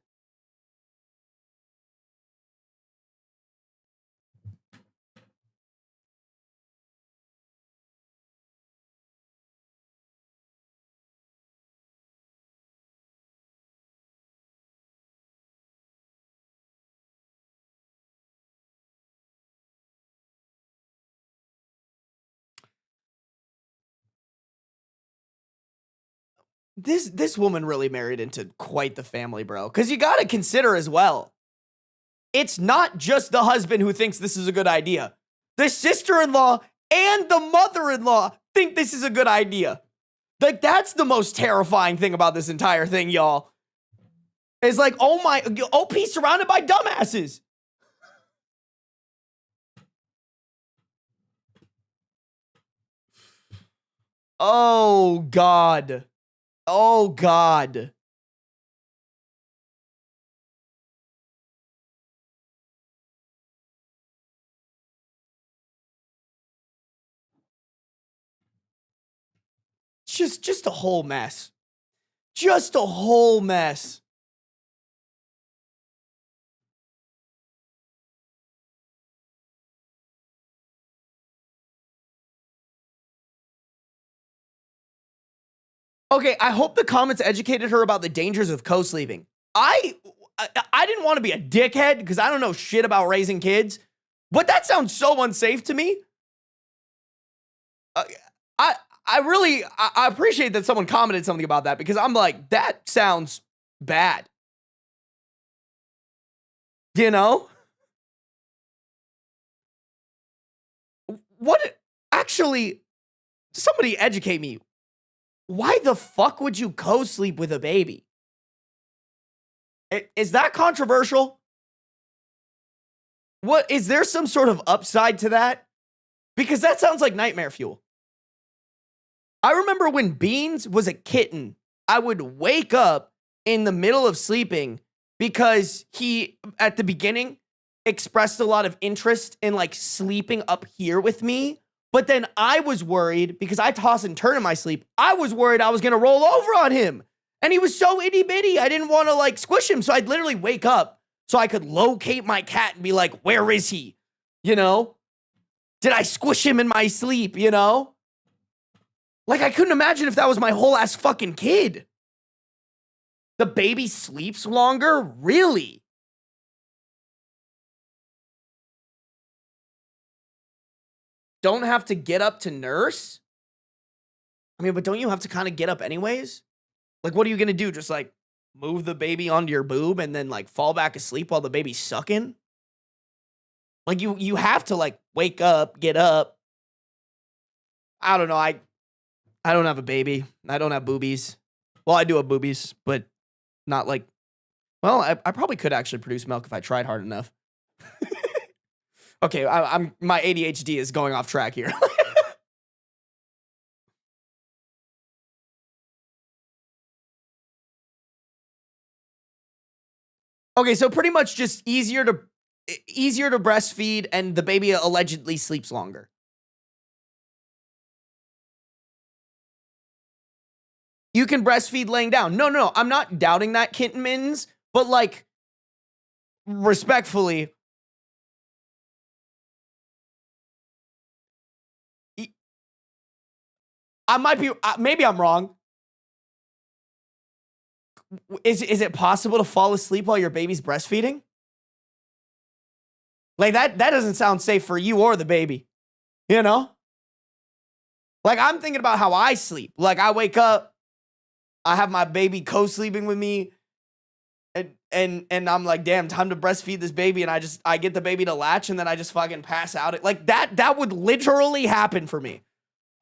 This woman really married into quite the family, bro. Because you got to consider as well, it's not just the husband who thinks this is a good idea. The sister-in-law and the mother-in-law think this is a good idea. Like, that's the most terrifying thing about this entire thing, y'all. It's like, oh my, OP surrounded by dumbasses. Oh, God. Oh, God. Just a whole mess. Just a whole mess. Okay, I hope the comments educated her about the dangers of co-sleeping. I didn't want to be a dickhead because I don't know shit about raising kids, but that sounds so unsafe to me. I really appreciate that someone commented something about that because I'm like, that sounds bad. You know? What? Actually, somebody educate me. Why the fuck would you co-sleep with a baby? Is that controversial? What, is there some sort of upside to that? Because that sounds like nightmare fuel. I remember when Beans was a kitten, I would wake up in the middle of sleeping because he, at the beginning, expressed a lot of interest in like sleeping up here with me. But then I was worried because I toss and turn in my sleep. I was worried I was going to roll over on him. And he was so itty bitty. I didn't want to like squish him. So I'd literally wake up so I could locate my cat and be like, where is he? You know? Did I squish him in my sleep? You know? Like, I couldn't imagine if that was my whole ass fucking kid. The baby sleeps longer? Really? Don't have to get up to nurse? I mean, but don't you have to kind of get up anyways? Like, what are you going to do? Just like move the baby onto your boob and then like fall back asleep while the baby's sucking? Like, you have to like wake up, get up. I don't know. I don't have a baby. I don't have boobies. Well, I do have boobies, but not like, well, I probably could actually produce milk if I tried hard enough. Okay, my ADHD is going off track here. Okay, so pretty much just easier to breastfeed and the baby allegedly sleeps longer. You can breastfeed laying down. No, I'm not doubting that, Kitten Mittens, but like, respectfully, I might be, maybe I'm wrong. Is it possible to fall asleep while your baby's breastfeeding? Like, that doesn't sound safe for you or the baby, you know? Like, I'm thinking about how I sleep. Like, I wake up, I have my baby co-sleeping with me, and I'm like, damn, time to breastfeed this baby, and I get the baby to latch, and then I just fucking pass out. Like, that would literally happen for me.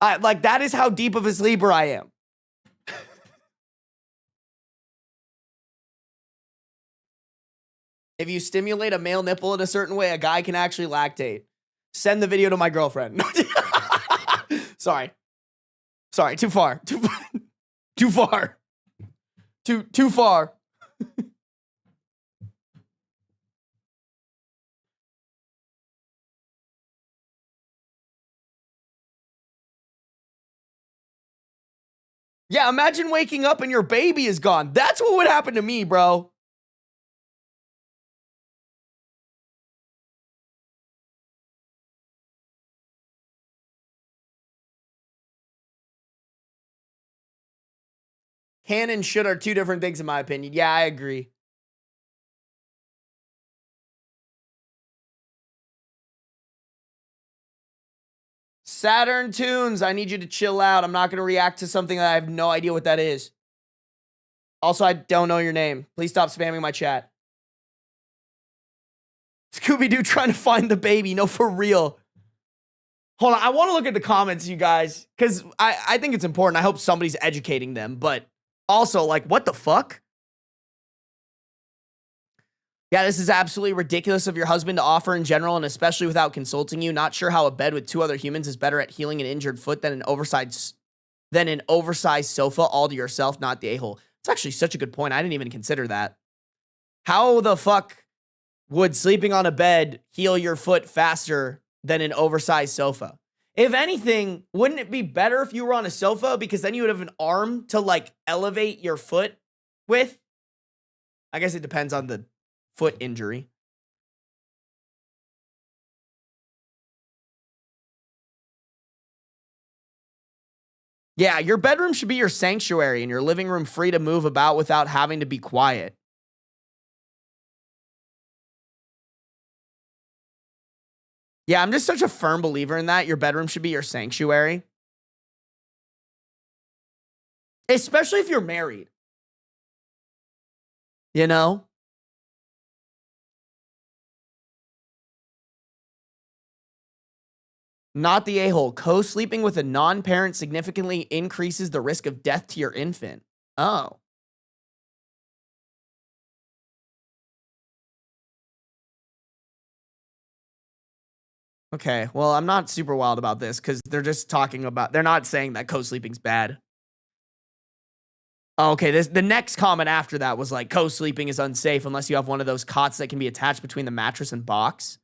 Like, that is how deep of a sleeper I am. If you stimulate a male nipple in a certain way, a guy can actually lactate. Send the video to my girlfriend. Sorry, too far. Too far. Too far. Yeah, imagine waking up and your baby is gone. That's what would happen to me, bro. Can and should are two different things in my opinion. Yeah, I agree. Saturn Tunes, I need you to chill out. I'm not going to react to something that I have no idea what that is. Also, I don't know your name. Please stop spamming my chat. Scooby-Doo trying to find the baby. No, for real. Hold on. I want to look at the comments, you guys, because I think it's important. I hope somebody's educating them, but also, like, what the fuck? Yeah, this is absolutely ridiculous of your husband to offer in general, and especially without consulting you. Not sure how a bed with 2 other humans is better at healing an injured foot than an oversized sofa all to yourself, not the a-hole. It's actually such a good point. I didn't even consider that. How the fuck would sleeping on a bed heal your foot faster than an oversized sofa? If anything, wouldn't it be better if you were on a sofa, because then you would have an arm to like elevate your foot with? I guess it depends on the foot injury. Yeah, your bedroom should be your sanctuary and your living room free to move about without having to be quiet. Yeah, I'm just such a firm believer in that. Your bedroom should be your sanctuary. Especially if you're married. You know? Not the a-hole. Co-sleeping with a non-parent significantly increases the risk of death to your infant. Oh. Okay, well, I'm not super wild about this because they're just talking about, they're not saying that co-sleeping's bad. Okay, the next comment after that was like, co-sleeping is unsafe unless you have one of those cots that can be attached between the mattress and box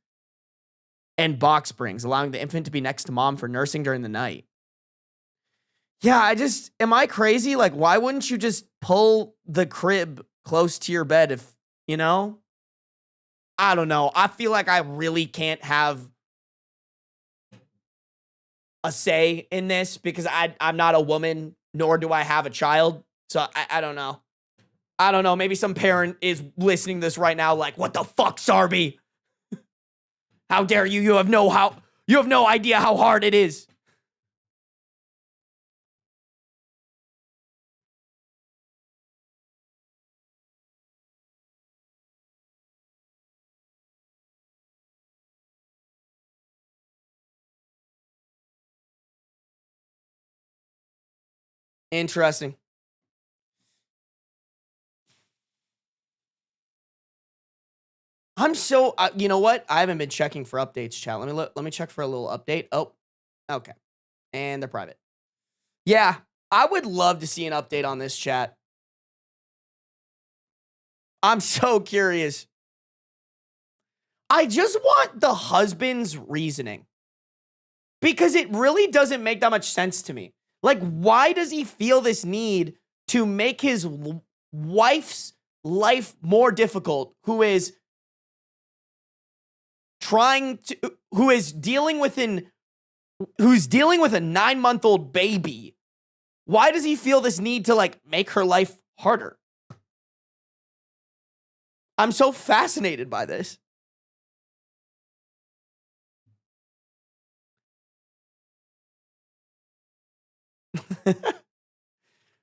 springs, allowing the infant to be next to mom for nursing during the night. Yeah, am I crazy? Like, why wouldn't you just pull the crib close to your bed if, you know? I don't know. I feel like I really can't have a say in this because I'm not a woman, nor do I have a child. So I don't know. I don't know. Maybe some parent is listening to this right now like, what the fuck, Sarby? How dare you? You have no idea how hard it is. Interesting. I'm so, you know what? I haven't been checking for updates, chat. Let me check for a little update. Oh, okay. And they're private. Yeah, I would love to see an update on this, chat. I'm so curious. I just want the husband's reasoning because it really doesn't make that much sense to me. Like, why does he feel this need to make his wife's life more difficult, who is dealing with a 9-month-old baby? Why does he feel this need to like make her life harder? I'm so fascinated by this.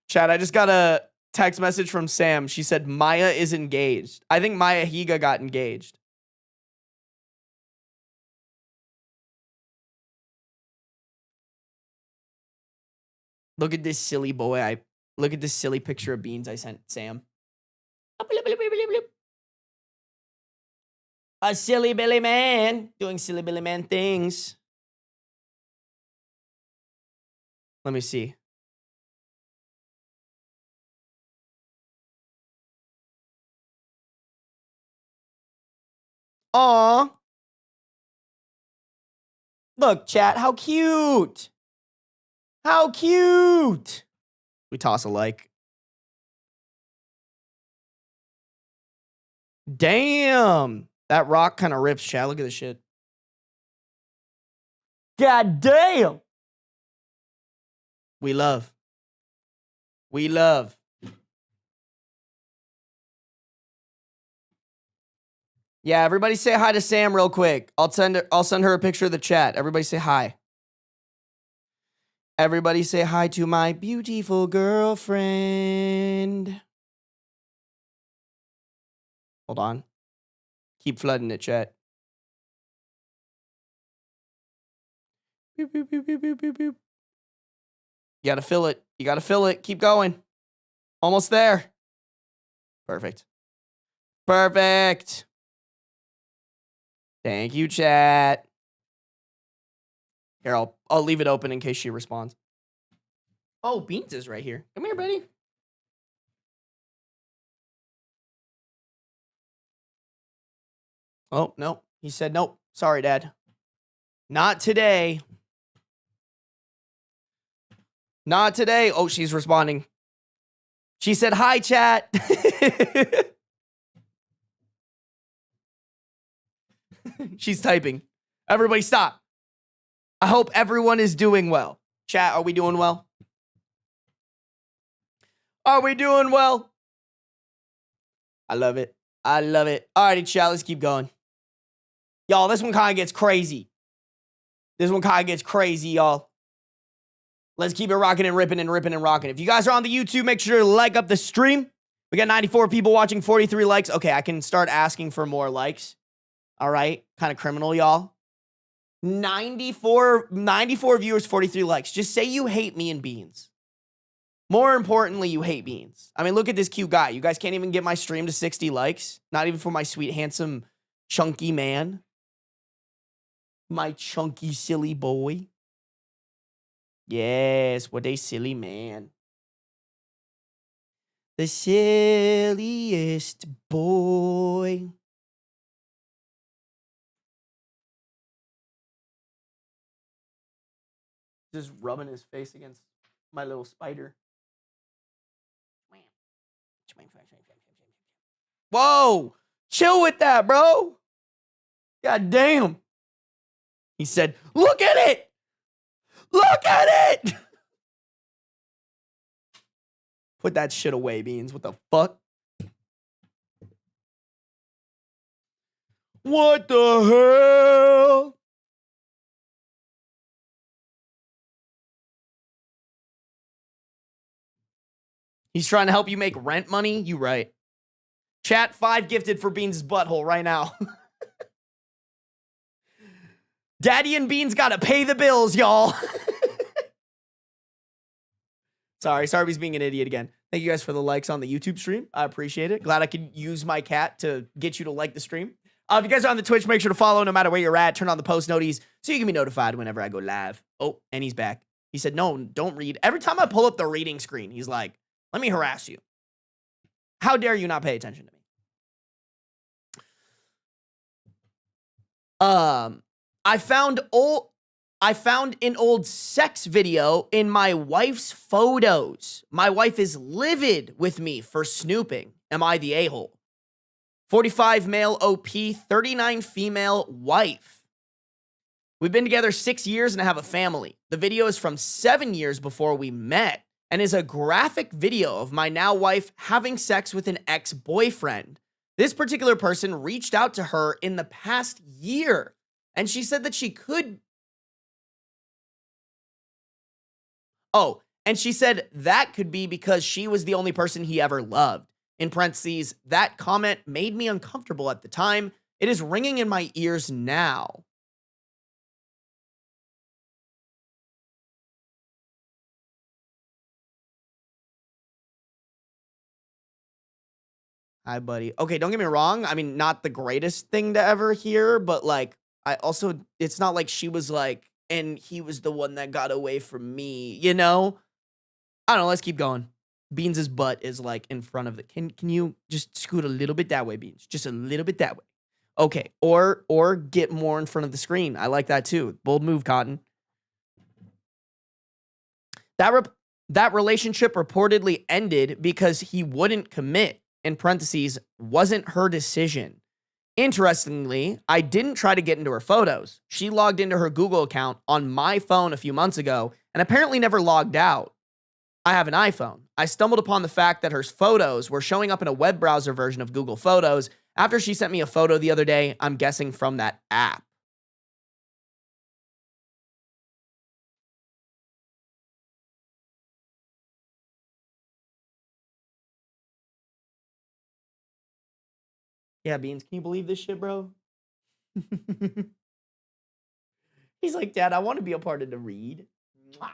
Chad, I just got a text message from Sam. She said Maya is engaged. I think Maya Higa got engaged. Look at this silly boy. Look at this silly picture of beans I sent Sam. A silly Billy man doing silly Billy man things. Let me see. Aw. Look, chat, how cute. How cute. We toss a like. Damn. That rock kind of rips, chat. Look at this shit. God damn. We love. We love. Yeah, everybody say hi to Sam real quick. I'll send her a picture of the chat. Everybody say hi. Everybody say hi to my beautiful girlfriend. Hold on. Keep flooding it, chat. Boop, boop, boop, boop, boop, boop, boop. You gotta fill it. You gotta fill it. Keep going. Almost there. Perfect. Perfect. Thank you, chat. Here, I'll leave it open in case she responds. Oh, Beans is right here. Come here, buddy. Oh, no. He said nope. Sorry, Dad. Not today. Not today. Oh, she's responding. She said, hi, chat. She's typing. Everybody stop. I hope everyone is doing well. Chat, are we doing well? Are we doing well? I love it. I love it. Alrighty, chat, let's keep going. Y'all, this one kind of gets crazy. This one kind of gets crazy, y'all. Let's keep it rocking and ripping and ripping and rocking. If you guys are on the YouTube, make sure to like up the stream. We got 94 people watching, 43 likes. Okay, I can start asking for more likes. All right, kind of criminal, y'all. 94 viewers, 43 likes. Just say you hate me and Beans. More importantly, you hate Beans. I mean, look at this cute guy. You guys can't even get my stream to 60 likes. Not even for my sweet, handsome, chunky man. My chunky, silly boy. Yes, what a silly man. The silliest boy. Just rubbing his face against my little spider. Whoa! Chill with that, bro. God damn. He said, look at it! Look at it! Put that shit away, Beans. What the fuck? What the hell? He's trying to help you make rent money? You right. Chat 5 gifted for Beans' butthole right now. Daddy and Beans gotta pay the bills, y'all. Sorry, Sarby's being an idiot again. Thank you guys for the likes on the YouTube stream. I appreciate it. Glad I could use my cat to get you to like the stream. If you guys are on the Twitch, make sure to follow no matter where you're at. Turn on the post noties so you can be notified whenever I go live. Oh, and he's back. He said, no, don't read. Every time I pull up the reading screen, he's like, let me harass you. How dare you not pay attention to me? I found an old sex video in my wife's photos. My wife is livid with me for snooping. Am I the a-hole? 45 male OP, 39 female wife. We've been together 6 years and have a family. The video is from 7 years before we met and is a graphic video of my now wife having sex with an ex-boyfriend. This particular person reached out to her in the past year, and she said that she could... Oh, and she said that could be because she was the only person he ever loved. In parentheses, that comment made me uncomfortable at the time. It is ringing in my ears now. Hi, buddy. Okay, don't get me wrong. I mean, not the greatest thing to ever hear, but like, I also, it's not like she was like, and he was the one that got away from me, you know? I don't know, let's keep going. Beans' butt is like in front of the, can you just scoot a little bit that way, Beans? Just a little bit that way. Okay, or get more in front of the screen. I like that too. Bold move, Cotton. That relationship reportedly ended because he wouldn't commit. In parentheses, wasn't her decision. Interestingly, I didn't try to get into her photos. She logged into her Google account on my phone a few months ago and apparently never logged out. I have an iPhone. I stumbled upon the fact that her photos were showing up in a web browser version of Google Photos after she sent me a photo the other day, I'm guessing from that app. Yeah, Beans, can you believe this shit, bro? He's like, Dad, I want to be a part of the read. Mwah.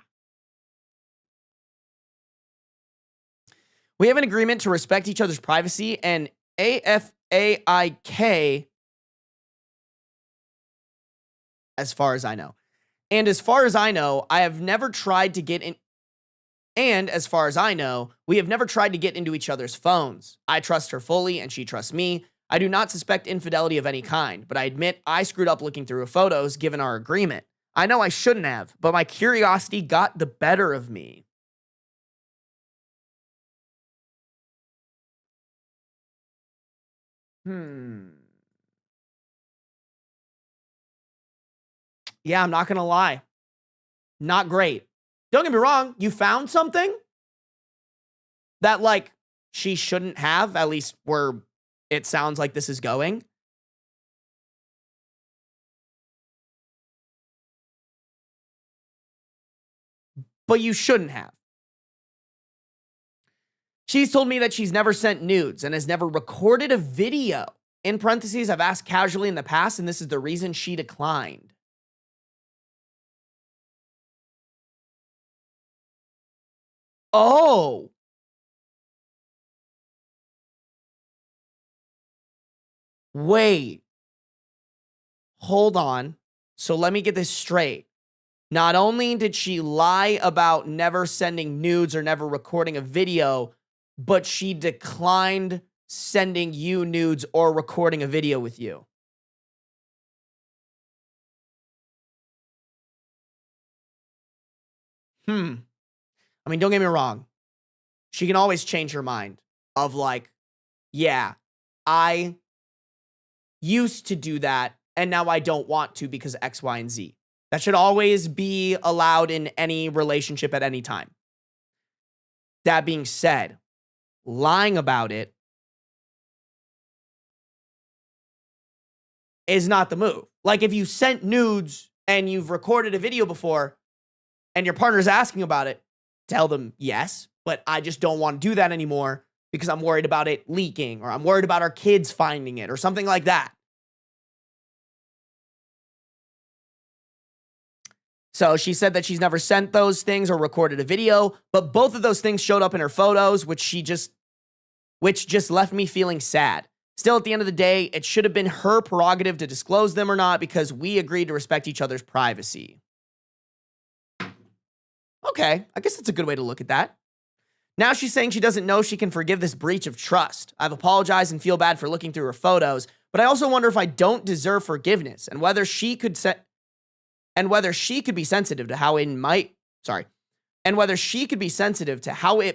We have an agreement to respect each other's privacy, and AFAIK, as far as I know. And as far as I know, I have never tried to get in. And as far as I know, we have never tried to get into each other's phones. I trust her fully, and she trusts me. I do not suspect infidelity of any kind, but I admit I screwed up looking through her photos given our agreement. I know I shouldn't have, but my curiosity got the better of me. Yeah, I'm not going to lie. Not great. Don't get me wrong. You found something that, like, she shouldn't have, at least where it sounds like this is going. But you shouldn't have. She's told me that she's never sent nudes and has never recorded a video. In parentheses, I've asked casually in the past, and this is the reason she declined. Oh. Wait. Hold on. So let me get this straight. Not only did she lie about never sending nudes or never recording a video, but she declined sending you nudes or recording a video with you. I mean, don't get me wrong. She can always change her mind of like, yeah, I used to do that and now I don't want to because X, Y, and Z. That should always be allowed in any relationship at any time. That being said, lying about it is not the move. Like if you sent nudes and you've recorded a video before and your partner's asking about it, tell them yes, but I just don't want to do that anymore because I'm worried about it leaking or I'm worried about our kids finding it or something like that. So she said that she's never sent those things or recorded a video, but both of those things showed up in her photos, which just left me feeling sad. Still, at the end of the day, it should have been her prerogative to disclose them or not because we agreed to respect each other's privacy. Okay, I guess that's a good way to look at that. Now she's saying she doesn't know she can forgive this breach of trust. I've apologized and feel bad for looking through her photos, but I also wonder if I don't deserve forgiveness and whether she could be sensitive to how it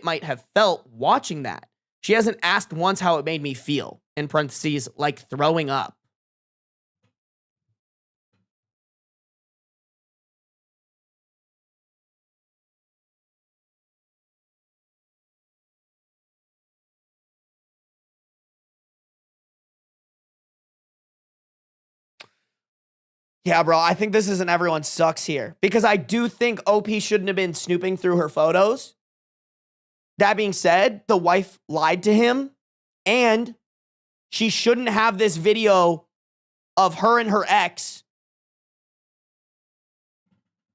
might have felt watching that. She hasn't asked once how it made me feel, in parentheses, like throwing up. Yeah, bro, I think this isn't everyone sucks here because I do think OP shouldn't have been snooping through her photos. That being said, the wife lied to him and she shouldn't have this video of her and her ex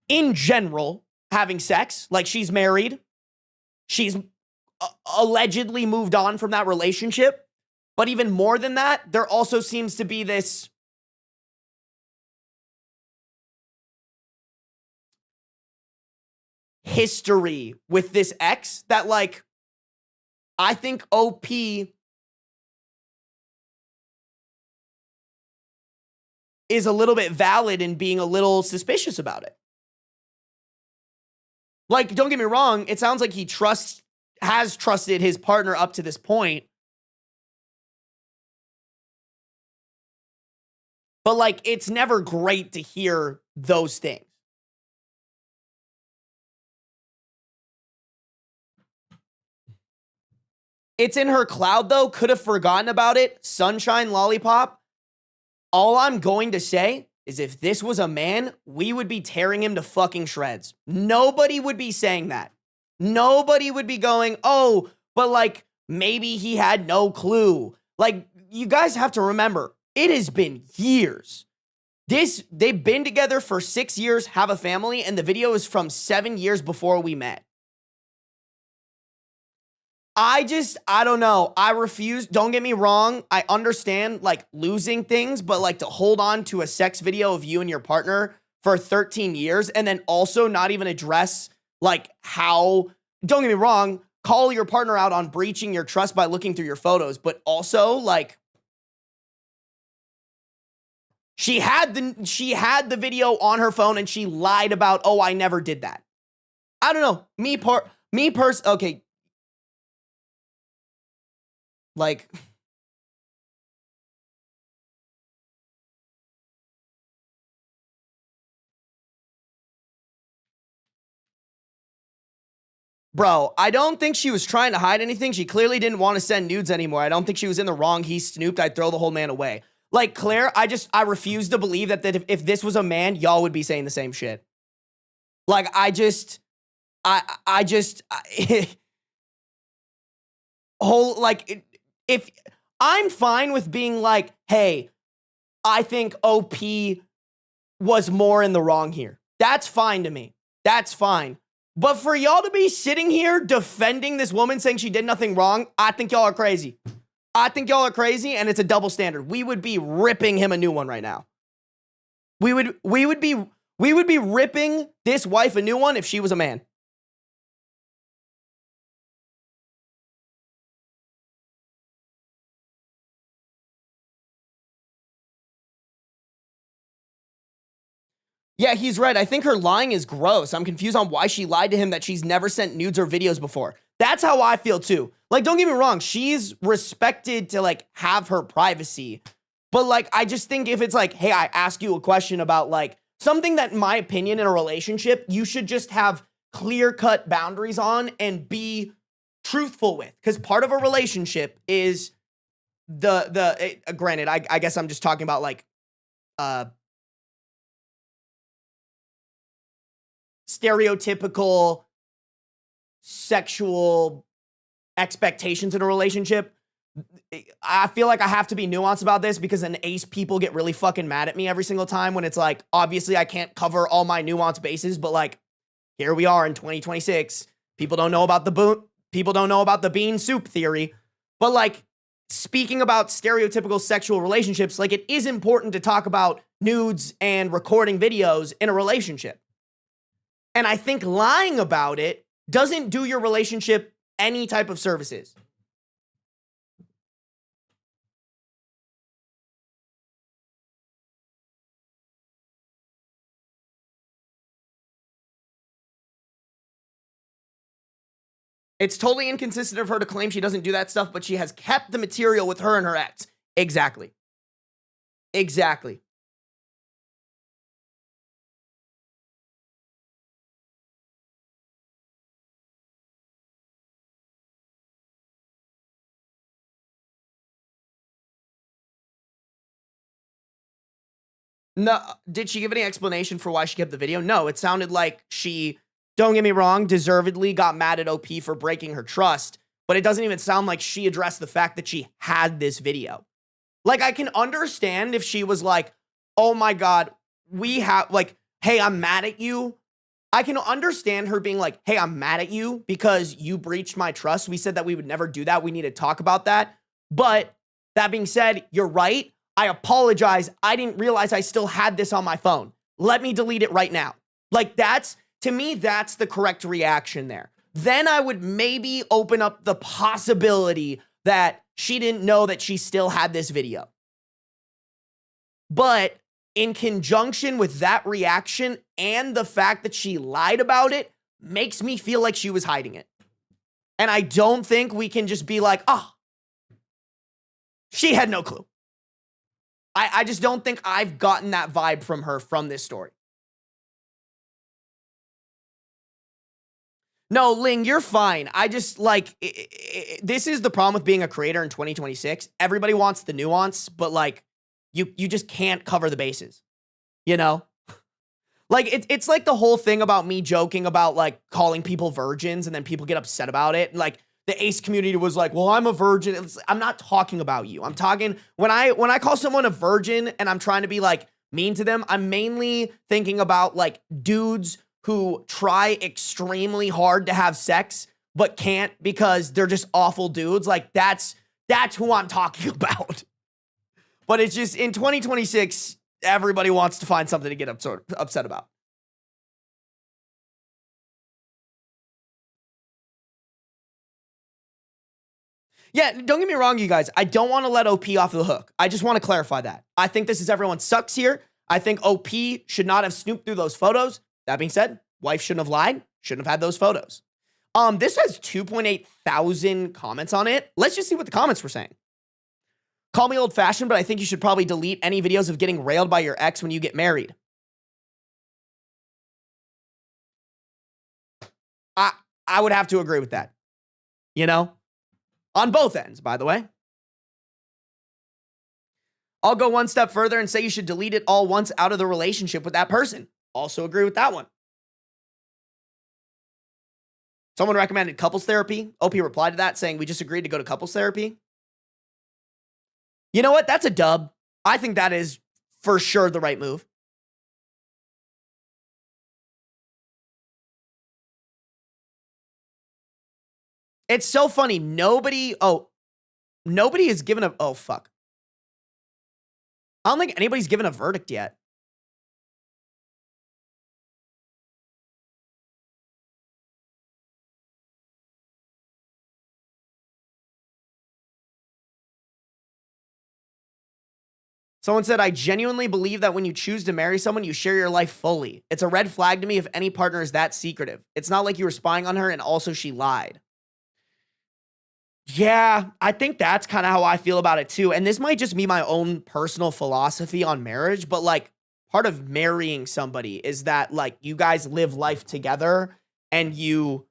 in general having sex. Like she's married. She's allegedly moved on from that relationship. But even more than that, there also seems to be this history with this ex that, like, I think OP is a little bit valid in being a little suspicious about it. Like, don't get me wrong, it sounds like he has trusted his partner up to this point. But, like, it's never great to hear those things. It's in her cloud, though. Could have forgotten about it. Sunshine Lollipop. All I'm going to say is if this was a man, we would be tearing him to fucking shreds. Nobody would be saying that. Nobody would be going, oh, but like maybe he had no clue. Like you guys have to remember, it has been years. They've been together for 6 years, have a family, and the video is from 7 years before we met. I don't know. I refuse. Don't get me wrong. I understand like losing things, but like to hold on to a sex video of you and your partner for 13 years and then also not even address like how, don't get me wrong, call your partner out on breaching your trust by looking through your photos, but also like she had the video on her phone and she lied about, oh, I never did that. I don't know. Okay. Like, bro, I don't think she was trying to hide anything. She clearly didn't want to send nudes anymore. I don't think she was in the wrong. He snooped. I'd throw the whole man away. Like, Claire, I refuse to believe that if this was a man, y'all would be saying the same shit. Like, if I'm fine with being like, hey, I think OP was more in the wrong here. That's fine to me. That's fine. But for y'all to be sitting here defending this woman saying she did nothing wrong, I think y'all are crazy. I think y'all are crazy, and it's a double standard. We would be ripping him a new one right now. We would be ripping this wife a new one if she was a man. Yeah, he's right. I think her lying is gross. I'm confused on why she lied to him that she's never sent nudes or videos before. That's how I feel too. Like, don't get me wrong. She's respected to like have her privacy. But like, I just think if it's like, hey, I ask you a question about like something that in my opinion in a relationship, you should just have clear-cut boundaries on and be truthful with. Because part of a relationship is granted, I guess I'm just talking about like, stereotypical sexual expectations in a relationship. I feel like I have to be nuanced about this because then ACE people get really fucking mad at me every single time when it's like, obviously I can't cover all my nuanced bases, but like, here we are in 2026. People don't know about the bean soup theory, but like, speaking about stereotypical sexual relationships, like it is important to talk about nudes and recording videos in a relationship. And I think lying about it doesn't do your relationship any type of services. It's totally inconsistent of her to claim she doesn't do that stuff, but she has kept the material with her and her ex. Exactly. Exactly. No, did she give any explanation for why she kept the video? No, it sounded like she, don't get me wrong, deservedly got mad at OP for breaking her trust, but it doesn't even sound like she addressed the fact that she had this video. Like, I can understand if she was like, oh my God, we have, like, hey, I'm mad at you. I can understand her being like, hey, I'm mad at you because you breached my trust. We said that we would never do that. We need to talk about that. But that being said, you're right. I apologize. I didn't realize I still had this on my phone. Let me delete it right now. Like to me, that's the correct reaction there. Then I would maybe open up the possibility that she didn't know that she still had this video. But in conjunction with that reaction and the fact that she lied about it makes me feel like she was hiding it. And I don't think we can just be like, oh, she had no clue. I just don't think I've gotten that vibe from her from this story. No, Ling, you're fine. I just like, this is the problem with being a creator in 2026. Everybody wants the nuance, but like, you just can't cover the bases, you know? Like, it's like the whole thing about me joking about like calling people virgins and then people get upset about it. Like, the ace community was like, well, I'm a virgin. I'm not talking about you. I'm talking when I call someone a virgin and I'm trying to be like mean to them, I'm mainly thinking about like dudes who try extremely hard to have sex but can't because they're just awful dudes. Like that's who I'm talking about. But it's just in 2026, everybody wants to find something to get upset about. Yeah, don't get me wrong, you guys. I don't want to let OP off the hook. I just want to clarify that. I think this is everyone sucks here. I think OP should not have snooped through those photos. That being said, wife shouldn't have lied, shouldn't have had those photos. This has 2.8 thousand comments on it. Let's just see what the comments were saying. Call me old-fashioned, but I think you should probably delete any videos of getting railed by your ex when you get married. I would have to agree with that. You know? On both ends, by the way. I'll go one step further and say you should delete it all once out of the relationship with that person. Also agree with that one. Someone recommended couples therapy. OP replied to that saying we just agreed to go to couples therapy. You know what? That's a dub. I think that is for sure the right move. It's so funny. Nobody has given a, oh, fuck. I don't think anybody's given a verdict yet. Someone said, I genuinely believe that when you choose to marry someone, you share your life fully. It's a red flag to me if any partner is that secretive. It's not like you were spying on her and also she lied. Yeah, I think that's kind of how I feel about it too. And this might just be my own personal philosophy on marriage, but like part of marrying somebody is that like you guys live life together and you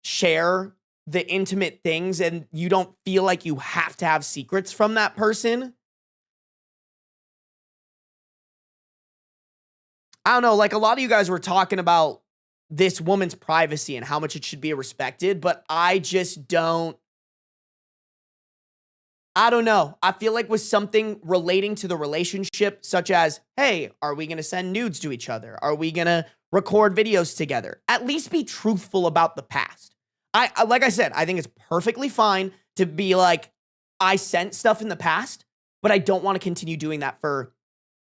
share the intimate things and you don't feel like you have to have secrets from that person. I don't know, like a lot of you guys were talking about this woman's privacy and how much it should be respected, but I just don't. I don't know. I feel like with something relating to the relationship, such as, hey, are we going to send nudes to each other? Are we going to record videos together? At least be truthful about the past. Like I said, I think it's perfectly fine to be like, I sent stuff in the past, but I don't want to continue doing that for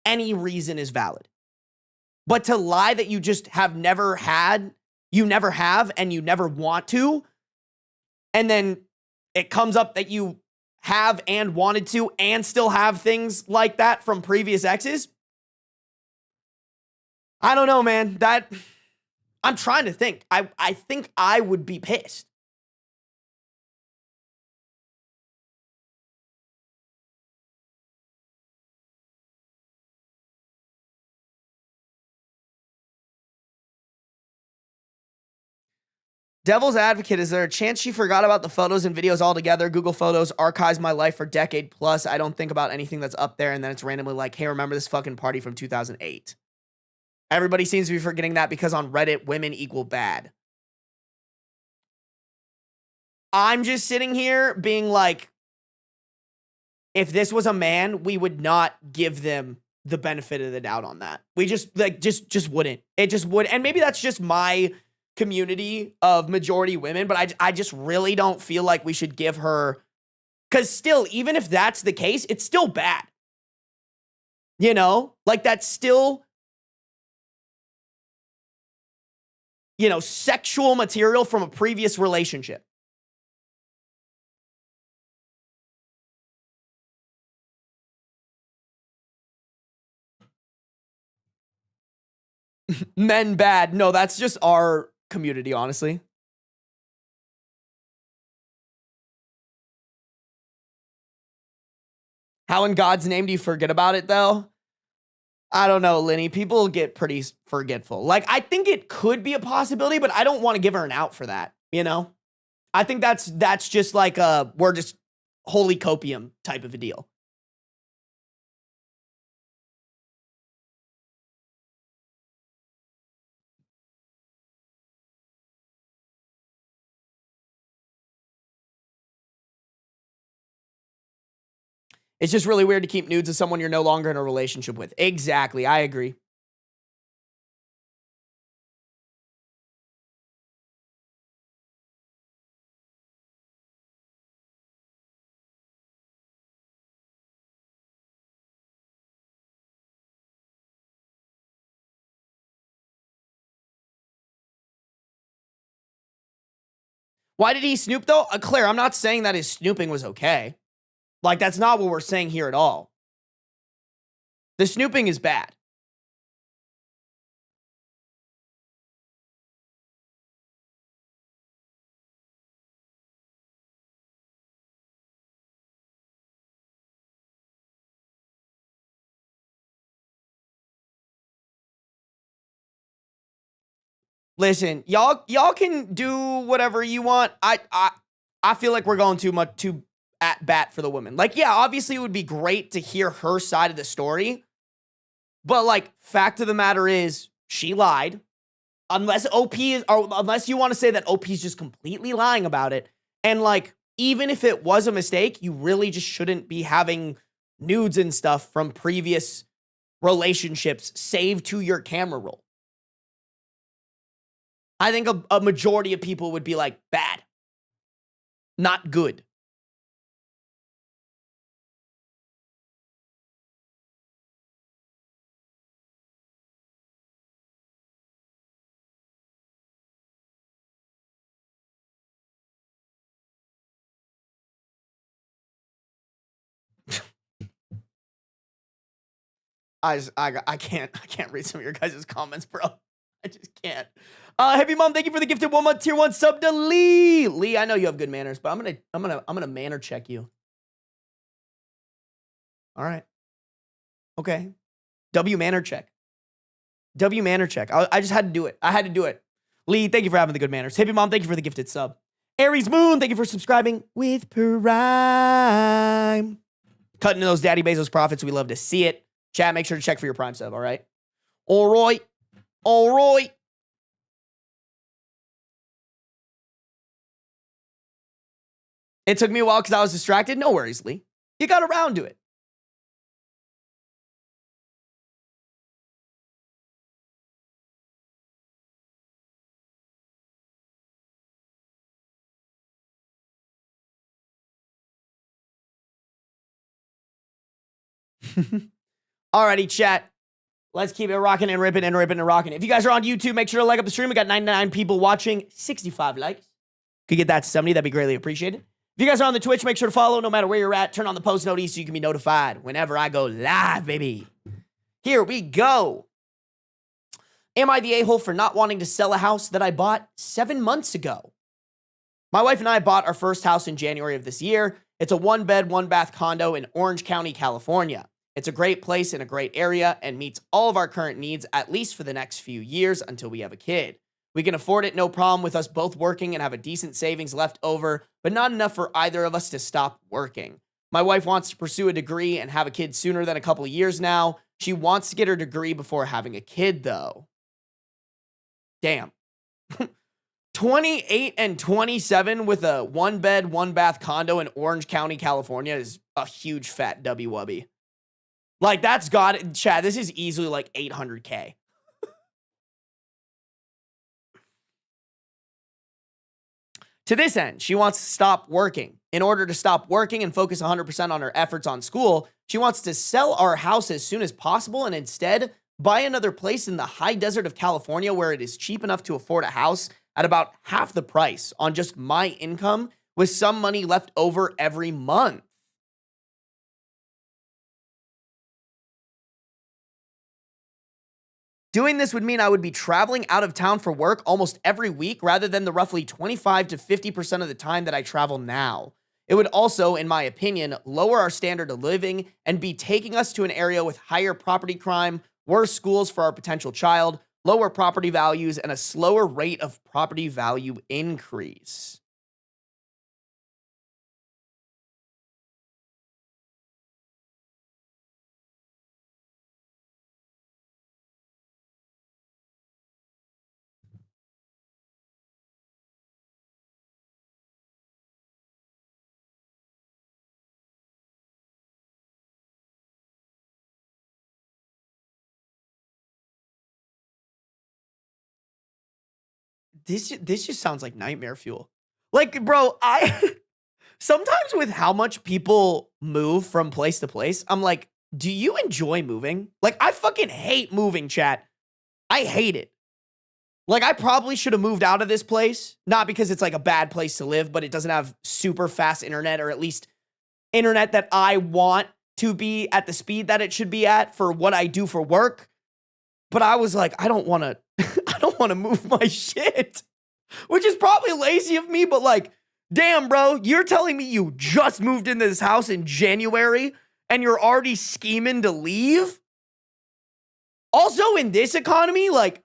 any reason is valid. But to lie that you just have never had, you never have, and you never want to, and then it comes up that you have and wanted to and still have things like that from previous exes. I don't know, man. That I'm trying to think. I think I would be pissed. Devil's advocate, is there a chance she forgot about the photos and videos altogether? Google Photos archives my life for decade plus. I don't think about anything that's up there, and then it's randomly like, hey, remember this fucking party from 2008? Everybody seems to be forgetting that because on Reddit, women equal bad. I'm just sitting here being like, if this was a man, we would not give them the benefit of the doubt on that. We just like just wouldn't. It just would. And maybe that's just my community of majority women, but I just really don't feel like we should give her, because still, even if that's the case, it's still bad. You know, like that's still, you know, sexual material from a previous relationship. Men bad. No, that's just our community, honestly. How in God's name do you forget about it, though? I don't know, Lenny. People get pretty forgetful. Like, I think it could be a possibility, but I don't want to give her an out for that, you know? I think that's just like we're just holy copium type of a deal. It's just really weird to keep nudes of someone you're no longer in a relationship with. Exactly. I agree. Why did he snoop, though? Claire, I'm not saying that his snooping was okay. Like, that's not what we're saying here at all. The snooping is bad. Listen, y'all can do whatever you want. I feel like we're going too at bat for the women. Like, yeah, obviously it would be great to hear her side of the story. But like, fact of the matter is, she lied. Unless OP is, or unless you want to say that OP is just completely lying about it. And like, even if it was a mistake, you really just shouldn't be having nudes and stuff from previous relationships saved to your camera roll. I think a majority of people would be like, bad. Not good. I can't read some of your guys' comments, bro. I just can't. Happy Mom, thank you for the gifted 1 month tier 1 sub to Lee. Lee, I know you have good manners, but I'm gonna manner check you. All right. Okay. W manner check. W manner check. I just had to do it. I had to do it. Lee, thank you for having the good manners. Happy Mom, thank you for the gifted sub. Aries Moon, thank you for subscribing with Prime. Cutting those Daddy Bezos profits. We love to see it. Chat, make sure to check for your Prime sub, all right? All right. All right. It took me a while because I was distracted. No worries, Lee. You got around to it. Alrighty, chat. Let's keep it rocking and ripping and ripping and rocking. If you guys are on YouTube, make sure to like up the stream. We got 99 people watching, 65 likes. Could get that to 70. That'd be greatly appreciated. If you guys are on the Twitch, make sure to follow no matter where you're at. Turn on the post notice so you can be notified whenever I go live, baby. Here we go. Am I the a-hole for not wanting to sell a house that I bought 7 months ago? My wife and I bought our first house in January of this year. It's a 1-bed, 1-bath condo in Orange County, California. It's a great place in a great area and meets all of our current needs, at least for the next few years until we have a kid. We can afford it, no problem, with us both working and have a decent savings left over, but not enough for either of us to stop working. My wife wants to pursue a degree and have a kid sooner than a couple of years now. She wants to get her degree before having a kid, though. Damn. 28 and 27 with a 1-bed, 1-bath condo in Orange County, California is a huge fat W-wubby. Like, that's got, Chad, this is easily like 800K. To this end, she wants to stop working. In order to stop working and focus 100% on her efforts on school, she wants to sell our house as soon as possible and instead buy another place in the high desert of California where it is cheap enough to afford a house at about half the price on just my income with some money left over every month. Doing this would mean I would be traveling out of town for work almost every week rather than the roughly 25 to 50% of the time that I travel now. It would also, in my opinion, lower our standard of living and be taking us to an area with higher property crime, worse schools for our potential child, lower property values, and a slower rate of property value increase. this just sounds like nightmare fuel. Like, bro, sometimes with how much people move from place to place, I'm like, do you enjoy moving? Like, I fucking hate moving, chat. I hate it. Like, I probably should have moved out of this place, not because it's like a bad place to live, but it doesn't have super fast internet, or at least internet that I want to be at the speed that it should be at for what I do for work. But I was like, I don't want to I don't want to move my shit, which is probably lazy of me, but like, damn, bro, you're telling me you just moved into this house in January and you're already scheming to leave? Also, in this economy, like,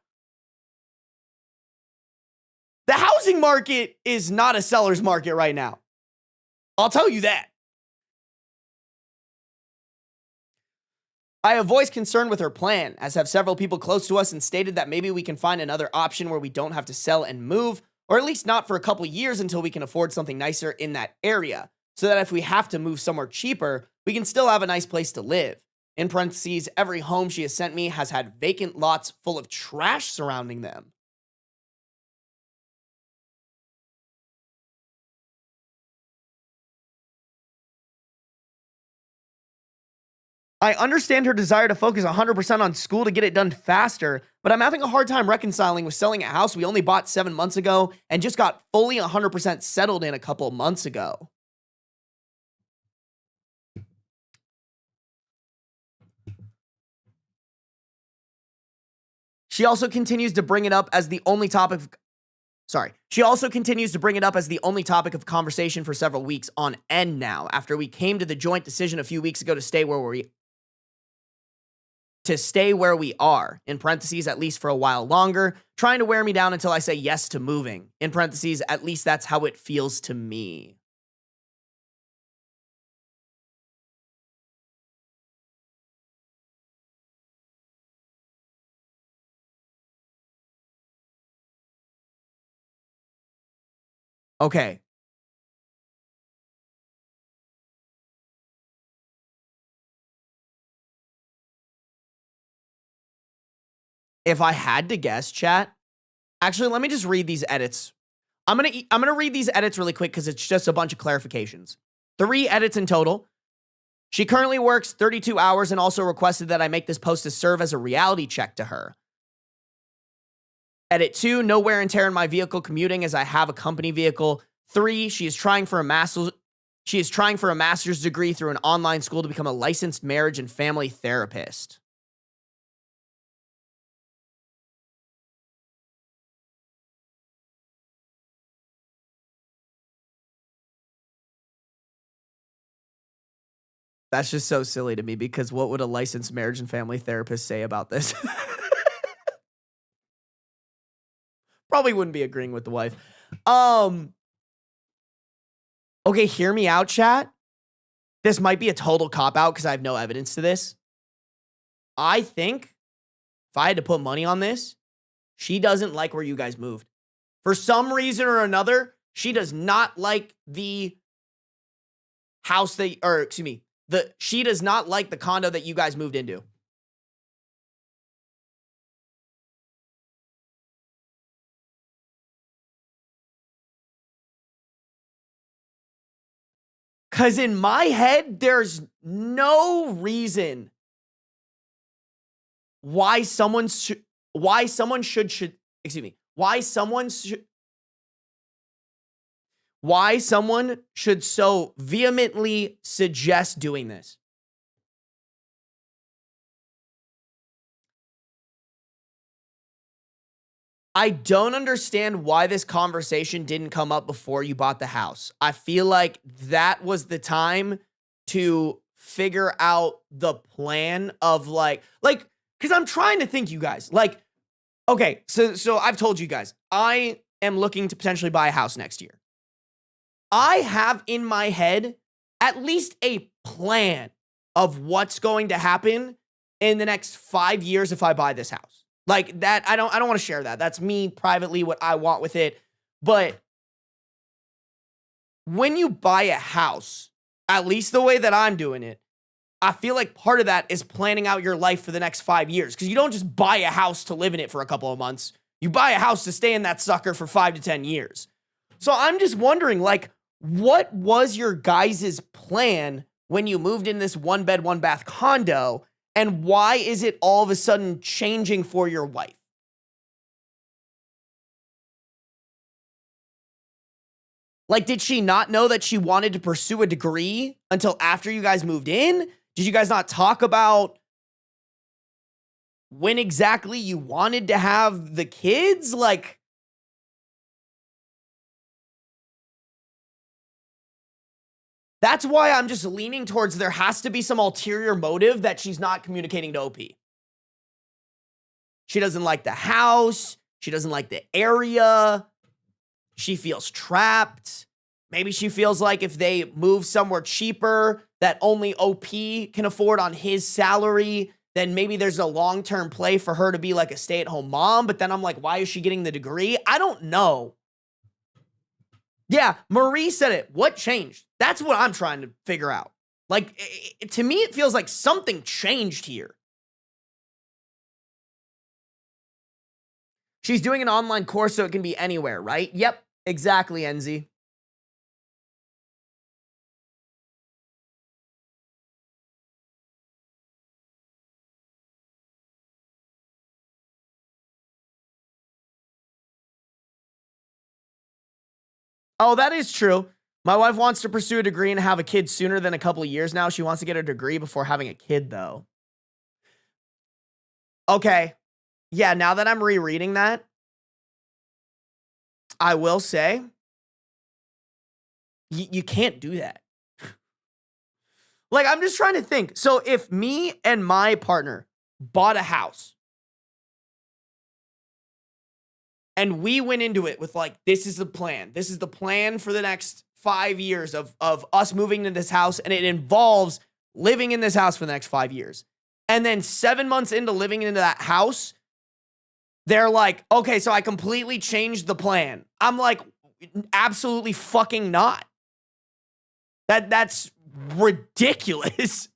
the housing market is not a seller's market right now. I'll tell you that. I have voiced concern with her plan, as have several people close to us, and stated that maybe we can find another option where we don't have to sell and move, or at least not for a couple years until we can afford something nicer in that area, so that if we have to move somewhere cheaper, we can still have a nice place to live. In parentheses, every home she has sent me has had vacant lots full of trash surrounding them. I understand her desire to focus 100% on school to get it done faster, but I'm having a hard time reconciling with selling a house we only bought 7 months ago and just got fully 100% settled in a couple months ago. She also continues to bring it up as the only topic of conversation for several weeks on end now, after we came to the joint decision a few weeks ago to stay where we are, in parentheses, at least for a while longer, trying to wear me down until I say yes to moving, in parentheses, at least that's how it feels to me. Okay. If I had to guess, chat, actually, let me just read these edits. I'm gonna read these edits really quick because it's just a bunch of clarifications. 3 edits in total. She currently works 32 hours and also requested that I make this post to serve as a reality check to her. Edit 2, no wear and tear in my vehicle commuting as I have a company vehicle. 3, she is trying for a master's degree through an online school to become a licensed marriage and family therapist. That's just so silly to me, because what would a licensed marriage and family therapist say about this? Probably wouldn't be agreeing with the wife. Okay, hear me out, chat. This might be a total cop-out because I have no evidence to this. I think if I had to put money on this, she doesn't like where you guys moved. For some reason or another, she does not like the house she does not like the condo that you guys moved into. Because in my head, there's no reason why someone should so vehemently suggest doing this. I don't understand why this conversation didn't come up before you bought the house. I feel like that was the time to figure out the plan of like, because I'm trying to think, you guys, like, okay, so I've told you guys, I am looking to potentially buy a house next year. I have in my head at least a plan of what's going to happen in the next 5 years if I buy this house. Like that, I don't want to share that. That's me privately, what I want with it. But when you buy a house, at least the way that I'm doing it, I feel like part of that is planning out your life for the next 5 years. Because you don't just buy a house to live in it for a couple of months. You buy a house to stay in that sucker for 5 to 10 years. So I'm just wondering, like, what was your guys' plan when you moved in this 1-bed, 1-bath condo? And why is it all of a sudden changing for your wife? Like, did she not know that she wanted to pursue a degree until after you guys moved in? Did you guys not talk about when exactly you wanted to have the kids? Like, that's why I'm just leaning towards there has to be some ulterior motive that she's not communicating to OP. She doesn't like the house. She doesn't like the area. She feels trapped. Maybe she feels like if they move somewhere cheaper that only OP can afford on his salary, then maybe there's a long-term play for her to be like a stay-at-home mom. But then I'm like, why is she getting the degree? I don't know. Yeah, Marie said it. What changed? That's what I'm trying to figure out. Like, to me, it feels like something changed here. She's doing an online course so it can be anywhere, right? Yep, exactly, Enzy. Oh, that is true. My wife wants to pursue a degree and have a kid sooner than a couple of years now. She wants to get a degree before having a kid, though. Okay. Yeah, now that I'm rereading that, I will say, you can't do that. Like, I'm just trying to think. So if me and my partner bought a house and we went into it with like, this is the plan. This is the plan for the next 5 years of us moving to this house, and it involves living in this house for the next 5 years. And then 7 months into living into that house, they're like, okay, so I completely changed the plan. I'm like, absolutely fucking not. That's ridiculous.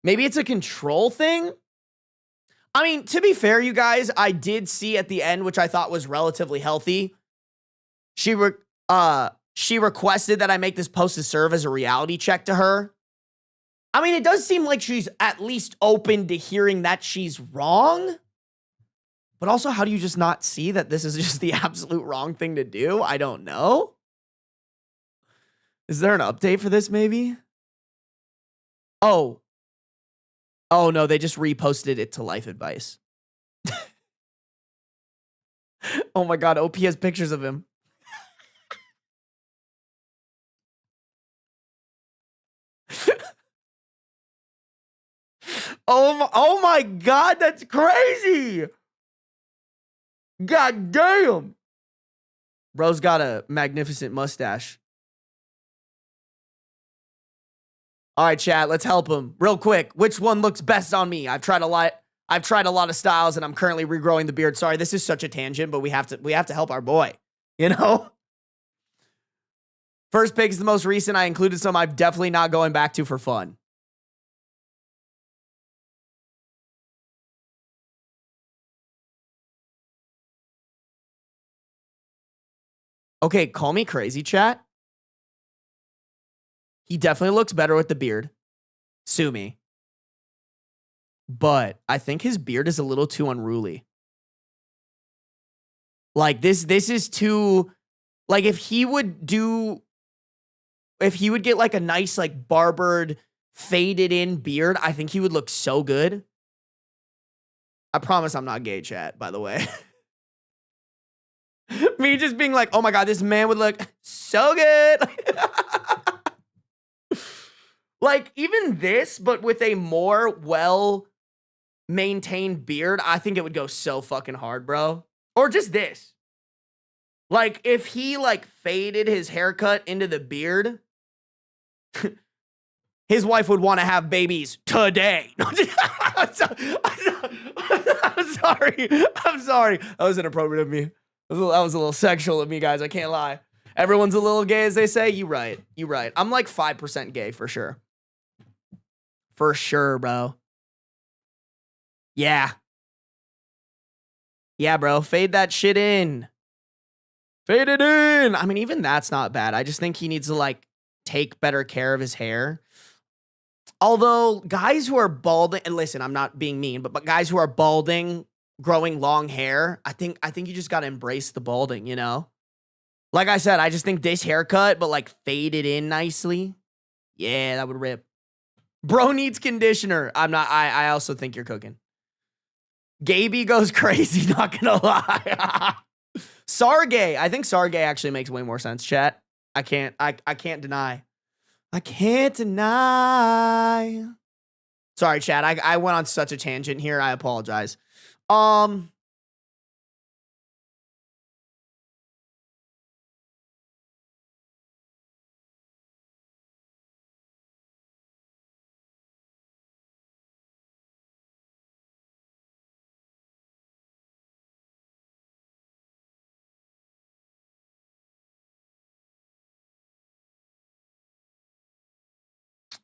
Maybe it's a control thing. I mean, to be fair, you guys, I did see at the end, which I thought was relatively healthy. She requested that I make this post to serve as a reality check to her. I mean, it does seem like she's at least open to hearing that she's wrong. But also, how do you just not see that this is just the absolute wrong thing to do? I don't know. Is there an update for this, maybe? Oh. Oh, no, they just reposted it to Life Advice. Oh, my God. OP has pictures of him. Oh my God, that's crazy. God damn. Bro's got a magnificent mustache. All right, chat, let's help him real quick. Which one looks best on me? I've tried a lot of styles, and I'm currently regrowing the beard. Sorry, this is such a tangent, but we have to help our boy, you know? First pick is the most recent. I included some I'm definitely not going back to for fun. Okay, call me crazy, chat. He definitely looks better with the beard. Sue me. But I think his beard is a little too unruly. Like, this is too... Like, if he would get, like, a nice, like, barbered, faded-in beard, I think he would look so good. I promise I'm not gay, chat, by the way. Me just being like, oh my God, this man would look so good. Like, even this, but with a more well-maintained beard, I think it would go so fucking hard, bro. Or just this. Like, if he, like, faded his haircut into the beard, his wife would want to have babies today. I'm sorry. That was inappropriate of me. That was a little sexual of me, guys. I can't lie. Everyone's a little gay, as they say. You right. I'm like 5% gay for sure. For sure, bro. Yeah. Yeah, bro. Fade that shit in. Fade it in. I mean, even that's not bad. I just think he needs to, like, take better care of his hair. Although guys who are balding, and listen, I'm not being mean, but guys who are balding, growing long hair, I think you just got to embrace the balding, you know? Like I said, I just think this haircut, but like fade it in nicely. Yeah, that would rip. Bro needs conditioner. I also think you're cooking. Gaby goes crazy, not gonna lie. Sargay. I think Sargay actually makes way more sense, chat. I can't deny. I can't deny. Sorry, chat. I went on such a tangent here. I apologize.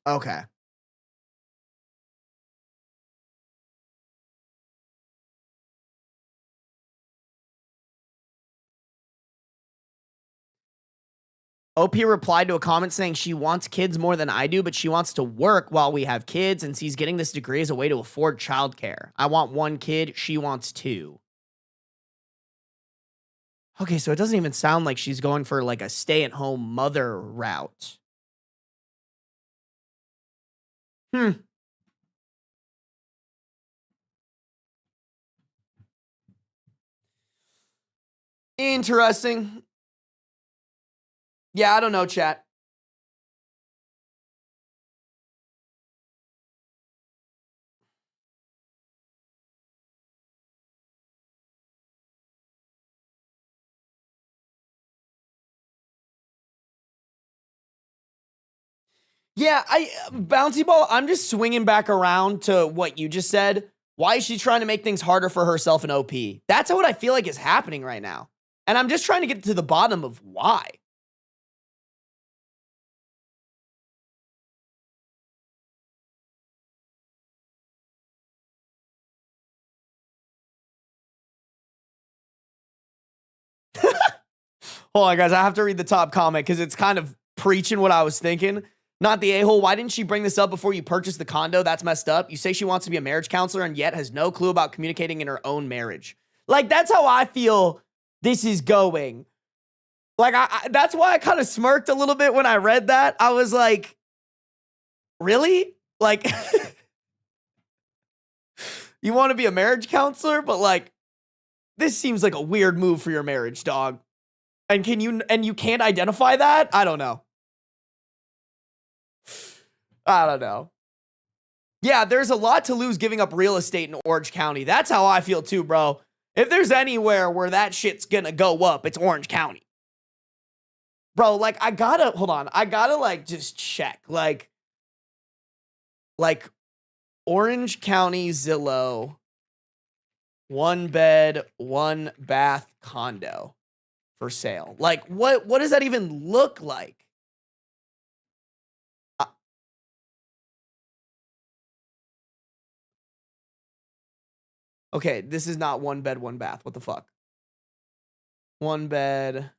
Okay. OP replied to a comment saying she wants kids more than I do, but she wants to work while we have kids and sees getting this degree as a way to afford childcare. I want 1 kid. She wants 2. Okay, so it doesn't even sound like she's going for like a stay-at-home mother route. Interesting. Yeah, I don't know, chat. Yeah, Bouncy Ball, I'm just swinging back around to what you just said. Why is she trying to make things harder for herself and OP? That's what I feel like is happening right now. And I'm just trying to get to the bottom of why. Hold on, guys. I have to read the top comment because it's kind of preaching what I was thinking. Not the a-hole. Why didn't she bring this up before you purchased the condo? That's messed up. You say she wants to be a marriage counselor and yet has no clue about communicating in her own marriage. Like, that's how I feel this is going. Like, that's why I kind of smirked a little bit when I read that. I was like, really? Like, you want to be a marriage counselor? But, like, this seems like a weird move for your marriage, dog. And you can't identify that? I don't know. I don't know. Yeah, there's a lot to lose giving up real estate in Orange County. That's how I feel too, bro. If there's anywhere where that shit's gonna go up, it's Orange County. Bro, like, hold on. I gotta, like, just check. Like, Orange County Zillow, 1 bed, 1 bath condo for sale. Like, what does that even look like? Okay, this is not 1 bed, 1 bath. What the fuck? 1 bed.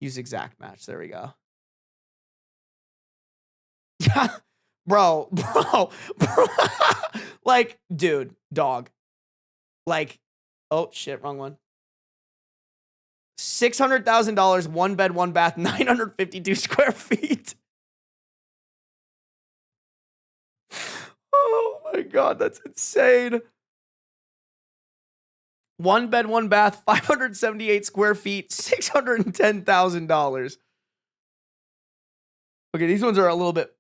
Use exact match. There we go. bro. Like, dude, dog. Like, oh shit, wrong one. $600,000, 1 bed, 1 bath, 952 square feet. Oh my God, that's insane. 1 bed, 1 bath, 578 square feet, $610,000. Okay, these ones are a little bit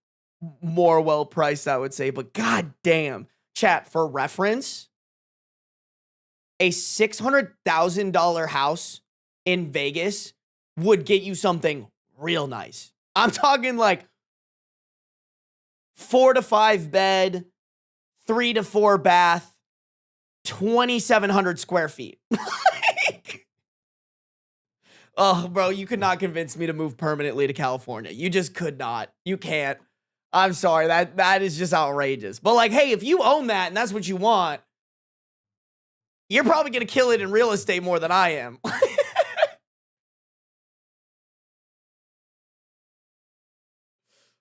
more well priced, I would say, but god damn. Chat, for reference, a $600,000 house in Vegas would get you something real nice. I'm talking like 4 to 5 bed, 3 to 4 bath, 2,700 square feet. Oh, bro, you could not convince me to move permanently to California. You just could not. You can't. I'm sorry. That is just outrageous. But like, hey, if you own that and that's what you want, you're probably going to kill it in real estate more than I am.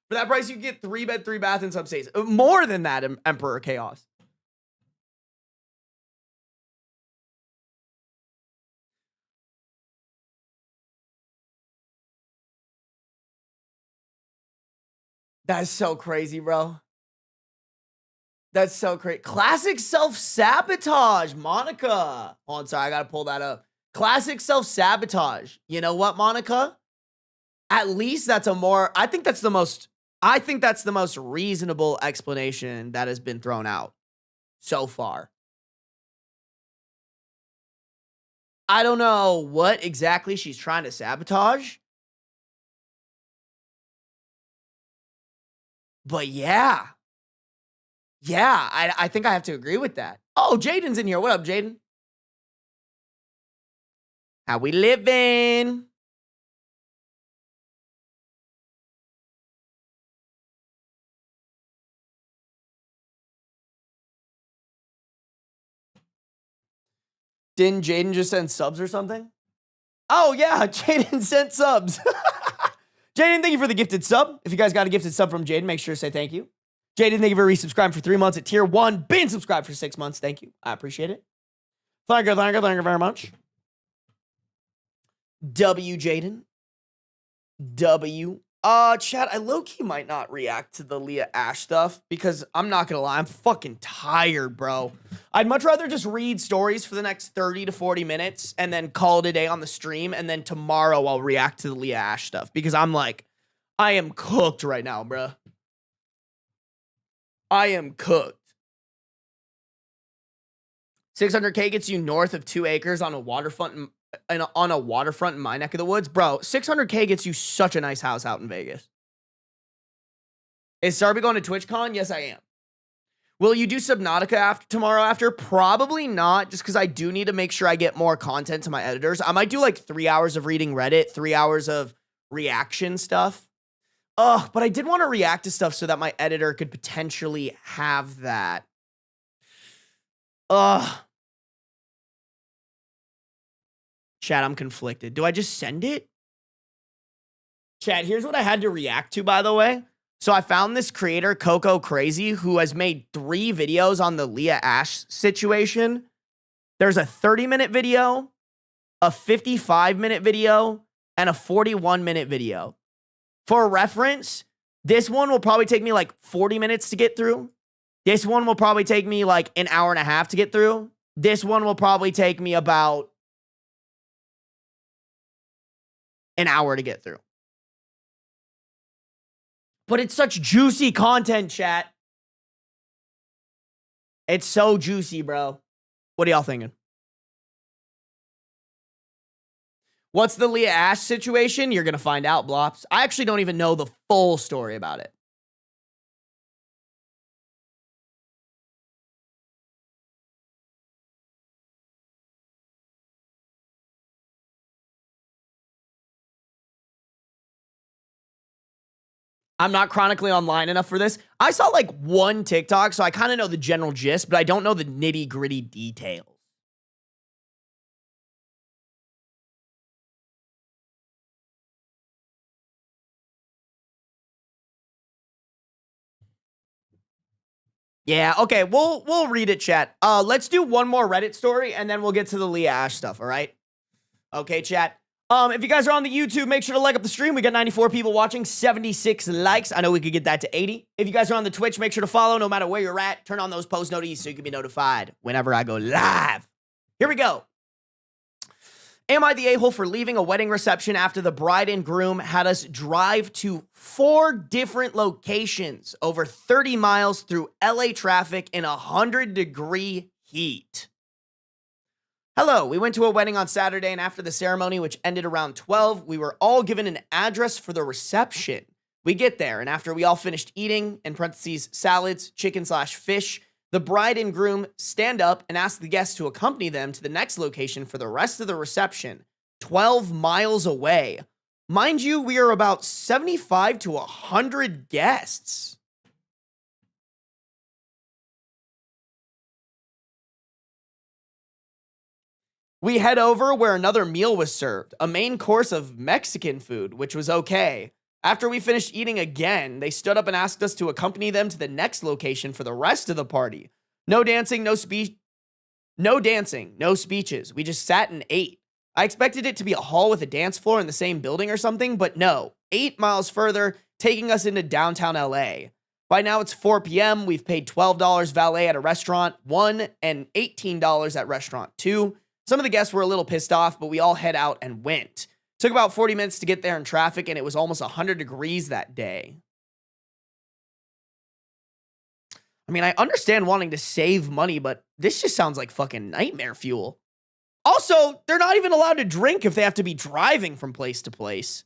For that price, you get 3-bed, 3-bath, and some stays. More than that, Emperor Chaos. That's so crazy, bro. That's so crazy. Classic self-sabotage, Monica. Hold on, sorry, I gotta pull that up. Classic self-sabotage. You know what, Monica? At least that's I think that's the most reasonable explanation that has been thrown out so far. I don't know what exactly she's trying to sabotage. But yeah. Yeah, I think I have to agree with that. Oh, Jaden's in here. What up, Jaden? How we living? Didn't Jaden just send subs or something? Oh, yeah, Jaden sent subs. Jaden, thank you for the gifted sub. If you guys got a gifted sub from Jaden, make sure to say thank you. Jaden, thank you for resubscribing for 3 months at tier 1. Been subscribed for 6 months. Thank you. I appreciate it. Thank you very much. W, Jaden. W. Chat, I low-key might not react to the LEAH ASHE stuff because I'm not gonna lie, I'm fucking tired, bro. I'd much rather just read stories for the next 30 to 40 minutes and then call it a day on the stream, and then tomorrow I'll react to the LEAH ASHE stuff because I'm like, I am cooked right now, bro. I am cooked. 600K gets you north of 2 acres on a waterfront in my neck of the woods. Bro, 600K gets you such a nice house out in Vegas. Is Sarby going to TwitchCon? Yes, I am. Will you do Subnautica tomorrow after? Probably not, just because I do need to make sure I get more content to my editors. I might do like 3 hours of reading Reddit, 3 hours of reaction stuff. But I did want to react to stuff so that my editor could potentially have that. Chat, I'm conflicted. Do I just send it? Chat, here's what I had to react to, by the way. So I found this creator, Coco Crazy, who has made 3 videos on the LEAH ASHE situation. There's a 30-minute video, a 55-minute video, and a 41-minute video. For reference, this one will probably take me like 40 minutes to get through. This one will probably take me like an hour and a half to get through. This one will probably take me about an hour to get through. But it's such juicy content, chat. It's so juicy, bro. What are y'all thinking? What's the LEAH ASHE situation? You're going to find out, Blops. I actually don't even know the full story about it. I'm not chronically online enough for this. I saw like one TikTok, so I kind of know the general gist, but I don't know the nitty-gritty details. Yeah, okay, we'll read it, chat. Let's do one more Reddit story, and then we'll get to the LEAH ASHE stuff, all right? Okay, chat. If you guys are on the YouTube, make sure to like up the stream. We got 94 people watching, 76 likes. I know we could get that to 80. If you guys are on the Twitch, make sure to follow no matter where you're at. Turn on those post notifications so you can be notified whenever I go live. Here we go. Am I the a-hole for leaving a wedding reception after the bride and groom had us drive to 4 different locations over 30 miles through LA traffic in 100-degree heat? Hello, we went to a wedding on Saturday, and after the ceremony, which ended around 12, we were all given an address for the reception. We get there, and after we all finished eating, in parentheses, salads, chicken/fish, the bride and groom stand up and ask the guests to accompany them to the next location for the rest of the reception, 12 miles away. Mind you, we are about 75 to 100 guests. We head over where another meal was served, a main course of Mexican food, which was okay. After we finished eating again, they stood up and asked us to accompany them to the next location for the rest of the party. No dancing, no speeches. We just sat and ate. I expected it to be a hall with a dance floor in the same building or something, but no. 8 miles further, taking us into downtown LA. By now it's 4 p.m. We've paid $12 valet at a restaurant 1 and $18 at restaurant 2. Some of the guests were a little pissed off, but we all head out and went. Took about 40 minutes to get there in traffic, and it was almost 100 degrees that day. I mean, I understand wanting to save money, but this just sounds like fucking nightmare fuel. Also, they're not even allowed to drink if they have to be driving from place to place.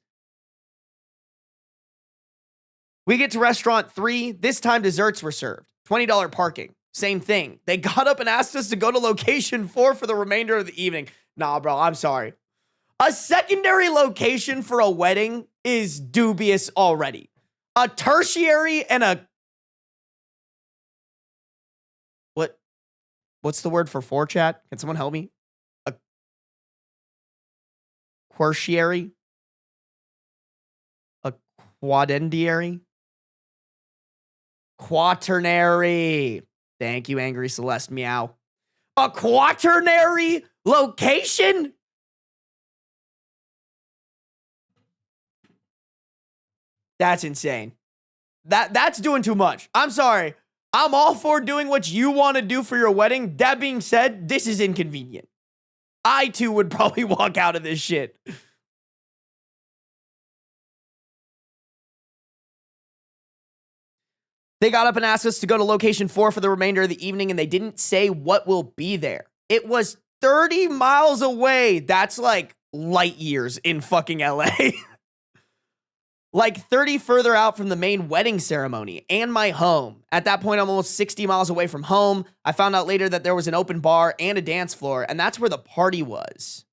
We get to restaurant 3. This time desserts were served. $20 parking. Same thing. They got up and asked us to go to location 4 for the remainder of the evening. Nah, bro, I'm sorry. A secondary location for a wedding is dubious already. A tertiary and a... What's the word for 4, chat? Can someone help me? A quaternary? A quaternary? Quaternary. Thank you, Angry Celeste. Meow. A quaternary location? That's insane. That's doing too much. I'm sorry. I'm all for doing what you want to do for your wedding. That being said, this is inconvenient. I, too, would probably walk out of this shit. They got up and asked us to go to location 4 for the remainder of the evening, and they didn't say what will be there. It was 30 miles away. That's like light years in fucking LA. Like 30 further out from the main wedding ceremony and my home. At that point, I'm almost 60 miles away from home. I found out later that there was an open bar and a dance floor, and that's where the party was.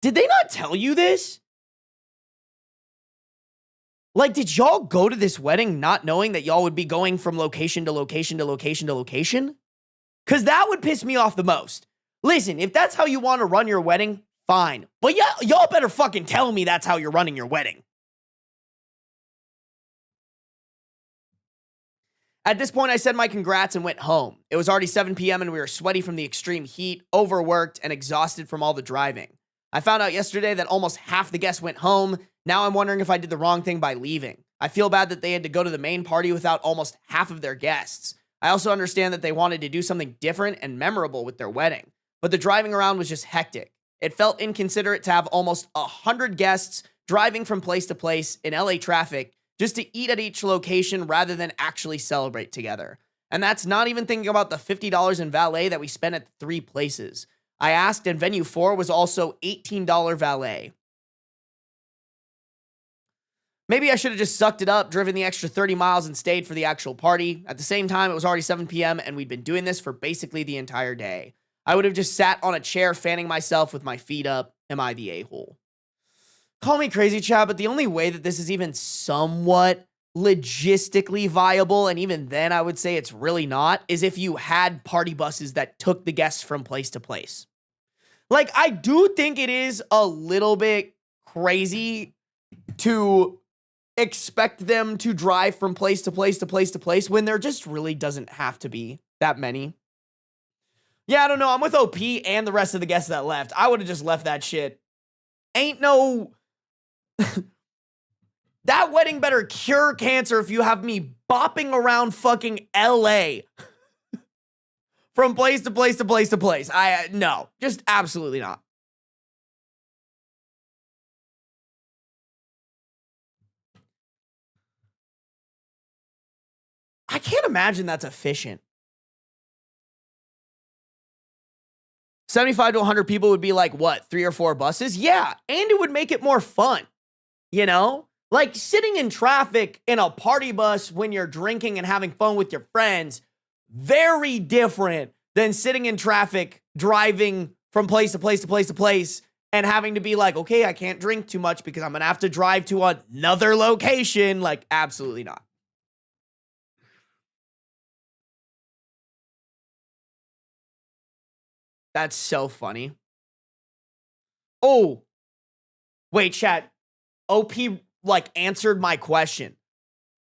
Did they not tell you this? Like, did y'all go to this wedding not knowing that y'all would be going from location to location to location to location? Because that would piss me off the most. Listen, if that's how you want to run your wedding, fine. But y'all better fucking tell me that's how you're running your wedding. At this point, I said my congrats and went home. It was already 7 p.m. and we were sweaty from the extreme heat, overworked, and exhausted from all the driving. I found out yesterday that almost half the guests went home. Now I'm wondering if I did the wrong thing by leaving. I feel bad that they had to go to the main party without almost half of their guests. I also understand that they wanted to do something different and memorable with their wedding. But the driving around was just hectic. It felt inconsiderate to have almost 100 guests driving from place to place in LA traffic just to eat at each location rather than actually celebrate together. And that's not even thinking about the $50 in valet that we spent at 3 places. I asked, and venue 4 was also $18 valet. Maybe I should have just sucked it up, driven the extra 30 miles, and stayed for the actual party. At the same time, it was already 7 p.m., and we'd been doing this for basically the entire day. I would have just sat on a chair fanning myself with my feet up. Am I the a-hole? Call me crazy, Chad, but the only way that this is even somewhat logistically viable, and even then I would say it's really not, is if you had party buses that took the guests from place to place. Like, I do think it is a little bit crazy to expect them to drive from place to place to place to place when there just really doesn't have to be that many. Yeah, I don't know. I'm with OP and the rest of the guests that left. I would have just left that shit. Ain't no... That wedding better cure cancer if you have me bopping around fucking LA from place to place to place to place. No, just absolutely not. I can't imagine that's efficient. 75 to 100 people would be like, what, 3 or 4 buses? Yeah, and it would make it more fun, you know? Like, sitting in traffic in a party bus when you're drinking and having fun with your friends, very different than sitting in traffic, driving from place to place to place to place, and having to be like, okay, I can't drink too much because I'm going to have to drive to another location. Like, absolutely not. That's so funny. Oh, wait, chat. OP like answered my question.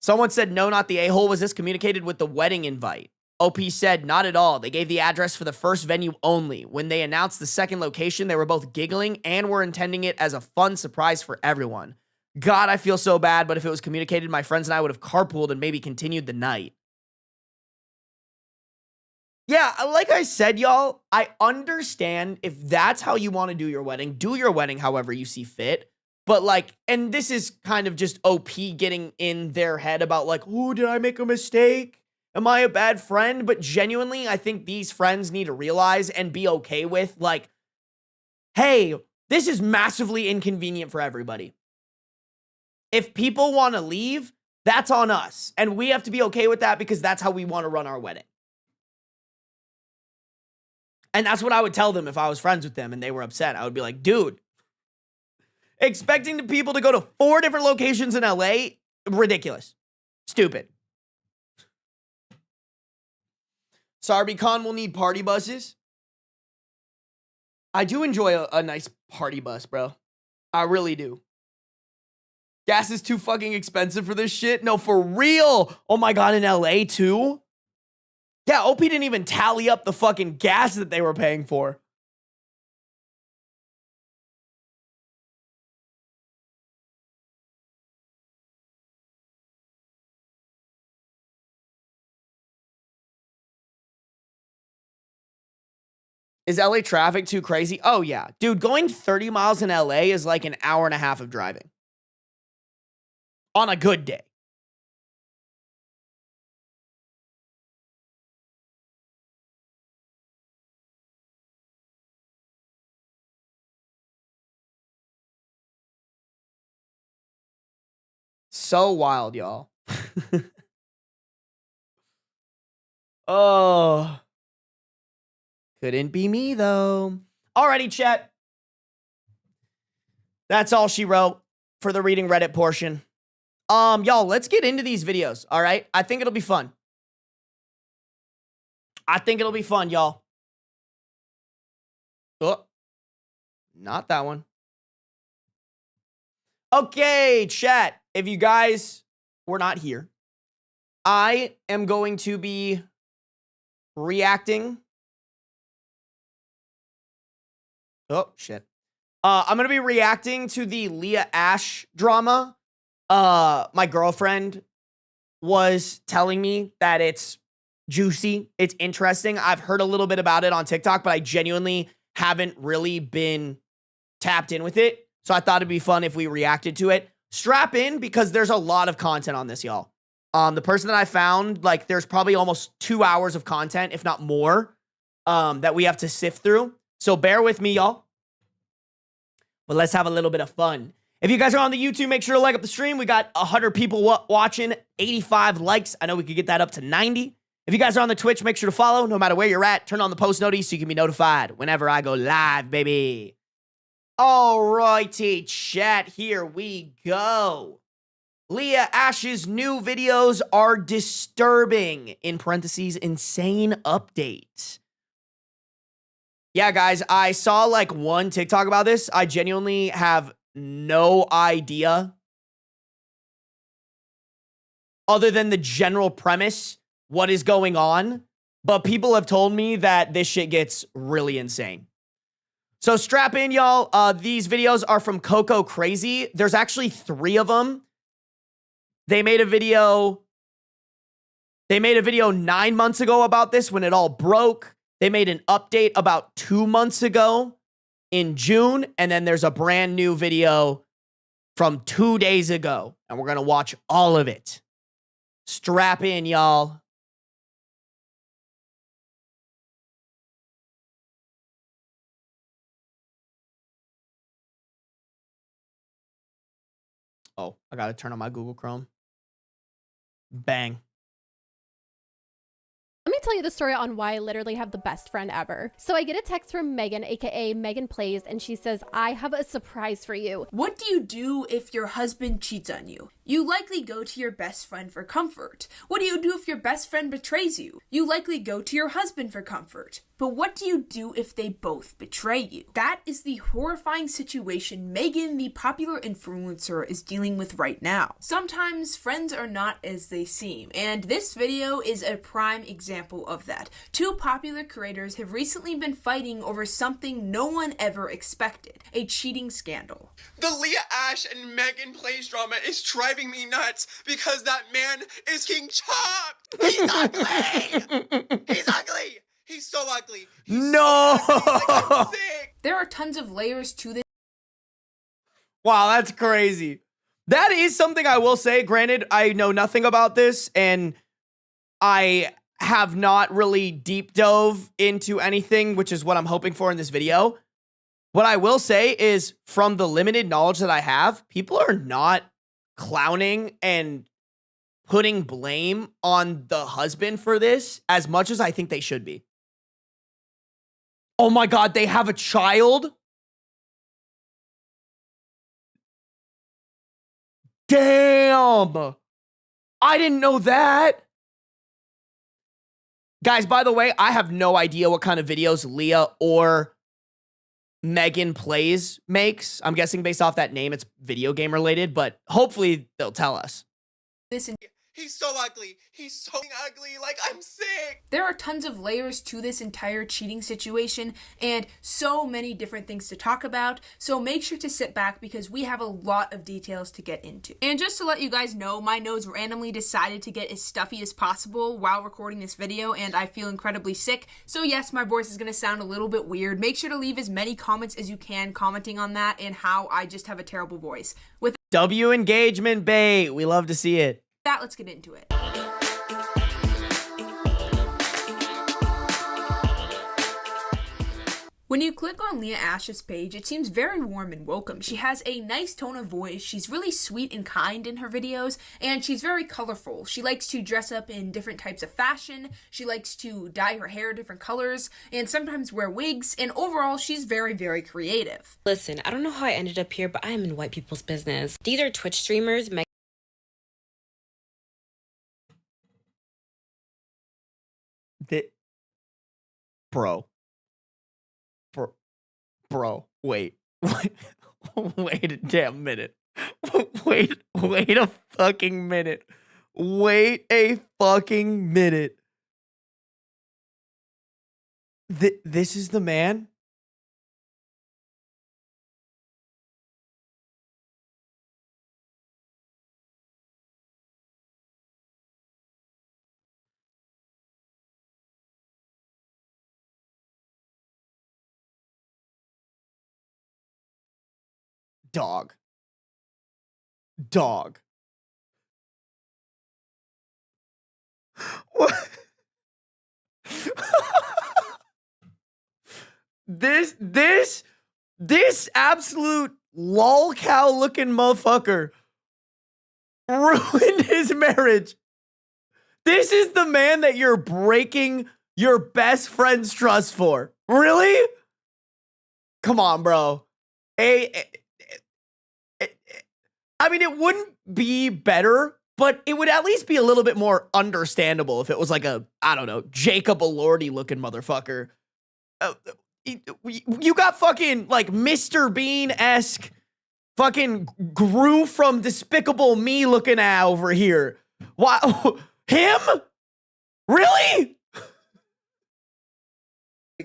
Someone said, no, not the a-hole. Was this communicated with the wedding invite? OP said, not at all. They gave the address for the first venue only. When they announced the second location, they were both giggling and were intending it as a fun surprise for everyone. God, I feel so bad, but if it was communicated, my friends and I would have carpooled and maybe continued the night. Yeah, like I said, y'all, I understand if that's how you want to do your wedding however you see fit. But like, and this is kind of just OP getting in their head about like, oh, did I make a mistake? Am I a bad friend? But genuinely, I think these friends need to realize and be okay with like, hey, this is massively inconvenient for everybody. If people want to leave, that's on us. And we have to be okay with that because that's how we want to run our wedding. And that's what I would tell them if I was friends with them and they were upset. I would be like, dude, expecting the people to go to 4 different locations in LA, ridiculous. Stupid. SarbyCon will need party buses. I do enjoy a nice party bus, bro. I really do. Gas is too fucking expensive for this shit. No, for real. Oh my God, in LA too? Yeah, OP didn't even tally up the fucking gas that they were paying for. Is LA traffic too crazy? Oh, yeah. Dude, going 30 miles in LA is like an hour and a half of driving. On a good day. So wild, y'all. Oh. Couldn't be me, though. Alrighty, chat. That's all she wrote for the reading Reddit portion. Y'all, let's get into these videos, all right? I think it'll be fun. Y'all. Oh, not that one. Okay, chat. If you guys were not here, I am going to be reacting. Oh, shit. I'm going to be reacting to the LEAH ASHE drama. My girlfriend was telling me that it's juicy. It's interesting. I've heard a little bit about it on TikTok, but I genuinely haven't really been tapped in with it. So I thought it'd be fun if we reacted to it. Strap in because there's a lot of content on this, y'all. The person that I found, like, there's probably almost 2 hours of content, if not more, that we have to sift through. So bear with me, y'all. But let's have a little bit of fun. If you guys are on the YouTube, make sure to like up the stream. We got 100 people watching, 85 likes. I know we could get that up to 90. If you guys are on the Twitch, make sure to follow no matter where you're at. Turn on the post notice so you can be notified whenever I go live, baby. Alrighty, chat, here we go. LEAH ASHE's new videos are disturbing, in parentheses, insane update. Yeah, guys, I saw like one TikTok about this. I genuinely have no idea other than the general premise, what is going on. But people have told me that this shit gets really insane. So strap in, y'all. These videos are from Coco Crazy. There's actually 3 of them. They made a video 9 months ago about this when it all broke. They made an update about 2 months ago in June. And then there's a brand new video from 2 days ago. And we're going to watch all of it. Strap in, y'all. Oh, I got to turn on my Google Chrome. Bang. Let me tell you the story on why I literally have the best friend ever. So I get a text from Megan, aka Megan Plays, and she says, I have a surprise for you. What do you do if your husband cheats on you? You likely go to your best friend for comfort. What do you do if your best friend betrays you? You likely go to your husband for comfort. But what do you do if they both betray you? That is the horrifying situation Megan, the popular influencer, is dealing with right now. Sometimes friends are not as they seem, and this video is a prime example of that. Two popular creators have recently been fighting over something no one ever expected, a cheating scandal. The LEAH, ASHE, and Megan Plays drama is driving me nuts because that man is King Chopped. He's ugly. He's ugly. He's so ugly. He's No. so ugly. Like, I'm sick. There are tons of layers to this. Wow, that's crazy. That is something I will say. Granted, I know nothing about this, and I have not really deep dove into anything, which is what I'm hoping for in this video. What I will say is, from the limited knowledge that I have, people are not clowning and putting blame on the husband for this as much as I think they should be. Oh my God, they have a child? Damn. I didn't know that. Guys, by the way, I have no idea what kind of videos Leah or Megan Plays makes. I'm guessing based off that name, it's video game related, but hopefully they'll tell us. He's so ugly. He's so ugly. Like, I'm sick. There are tons of layers to this entire cheating situation and so many different things to talk about, so make sure to sit back because we have a lot of details to get into. And just to let you guys know, my nose randomly decided to get as stuffy as possible while recording this video, and I feel incredibly sick. So yes, my voice is going to sound a little bit weird. Make sure to leave as many comments as you can commenting on that and how I just have a terrible voice. With W engagement bait. We love to see it. that, let's get into it. When you click on LEAH ASHE's page, it seems very warm and welcome. She has a nice tone of voice, she's really sweet and kind in her videos, and she's very colorful. She likes to dress up in different types of fashion, she likes to dye her hair different colors, and sometimes wear wigs, and overall, she's very, very creative. Listen, I don't know how I ended up here, but I am in white people's business. These are Twitch streamers. Bro, wait a damn minute. Wait a fucking minute. Wait a fucking minute. This is the man? Dog. What? This absolute lolcow looking motherfucker ruined his marriage. This is the man that you're breaking your best friend's trust for. Really? Come on, bro. I mean, it wouldn't be better, but it would at least be a little bit more understandable if it was like a, I don't know, Jacob Elordi looking motherfucker. You got fucking like Mr. Bean-esque fucking Gru from Despicable Me looking at over here. Why? Him? Really?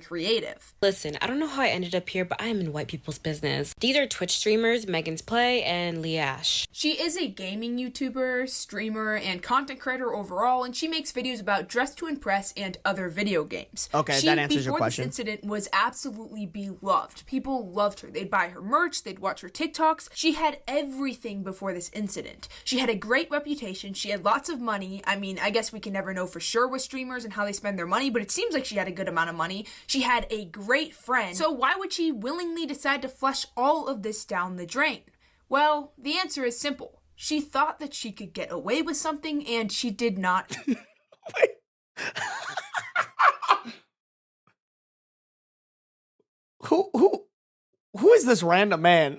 Creative. Listen, I don't know how I ended up here, but I am in white people's business. These are Twitch streamers, Megan's Play, and LEAH ASHE. She is a gaming YouTuber, streamer, and content creator overall, and she makes videos about Dress to Impress and other video games. Okay, that answers your question. Before this incident was absolutely beloved. People loved her. They'd buy her merch, they'd watch her TikToks. She had everything before this incident. She had a great reputation, she had lots of money. I mean, I guess we can never know for sure with streamers and how they spend their money, but it seems like she had a good amount of money. She had a great friend, so why would she willingly decide to flush all of this down the drain? Well, the answer is simple. She thought that she could get away with something, and she did not. Wait. Who is this random man?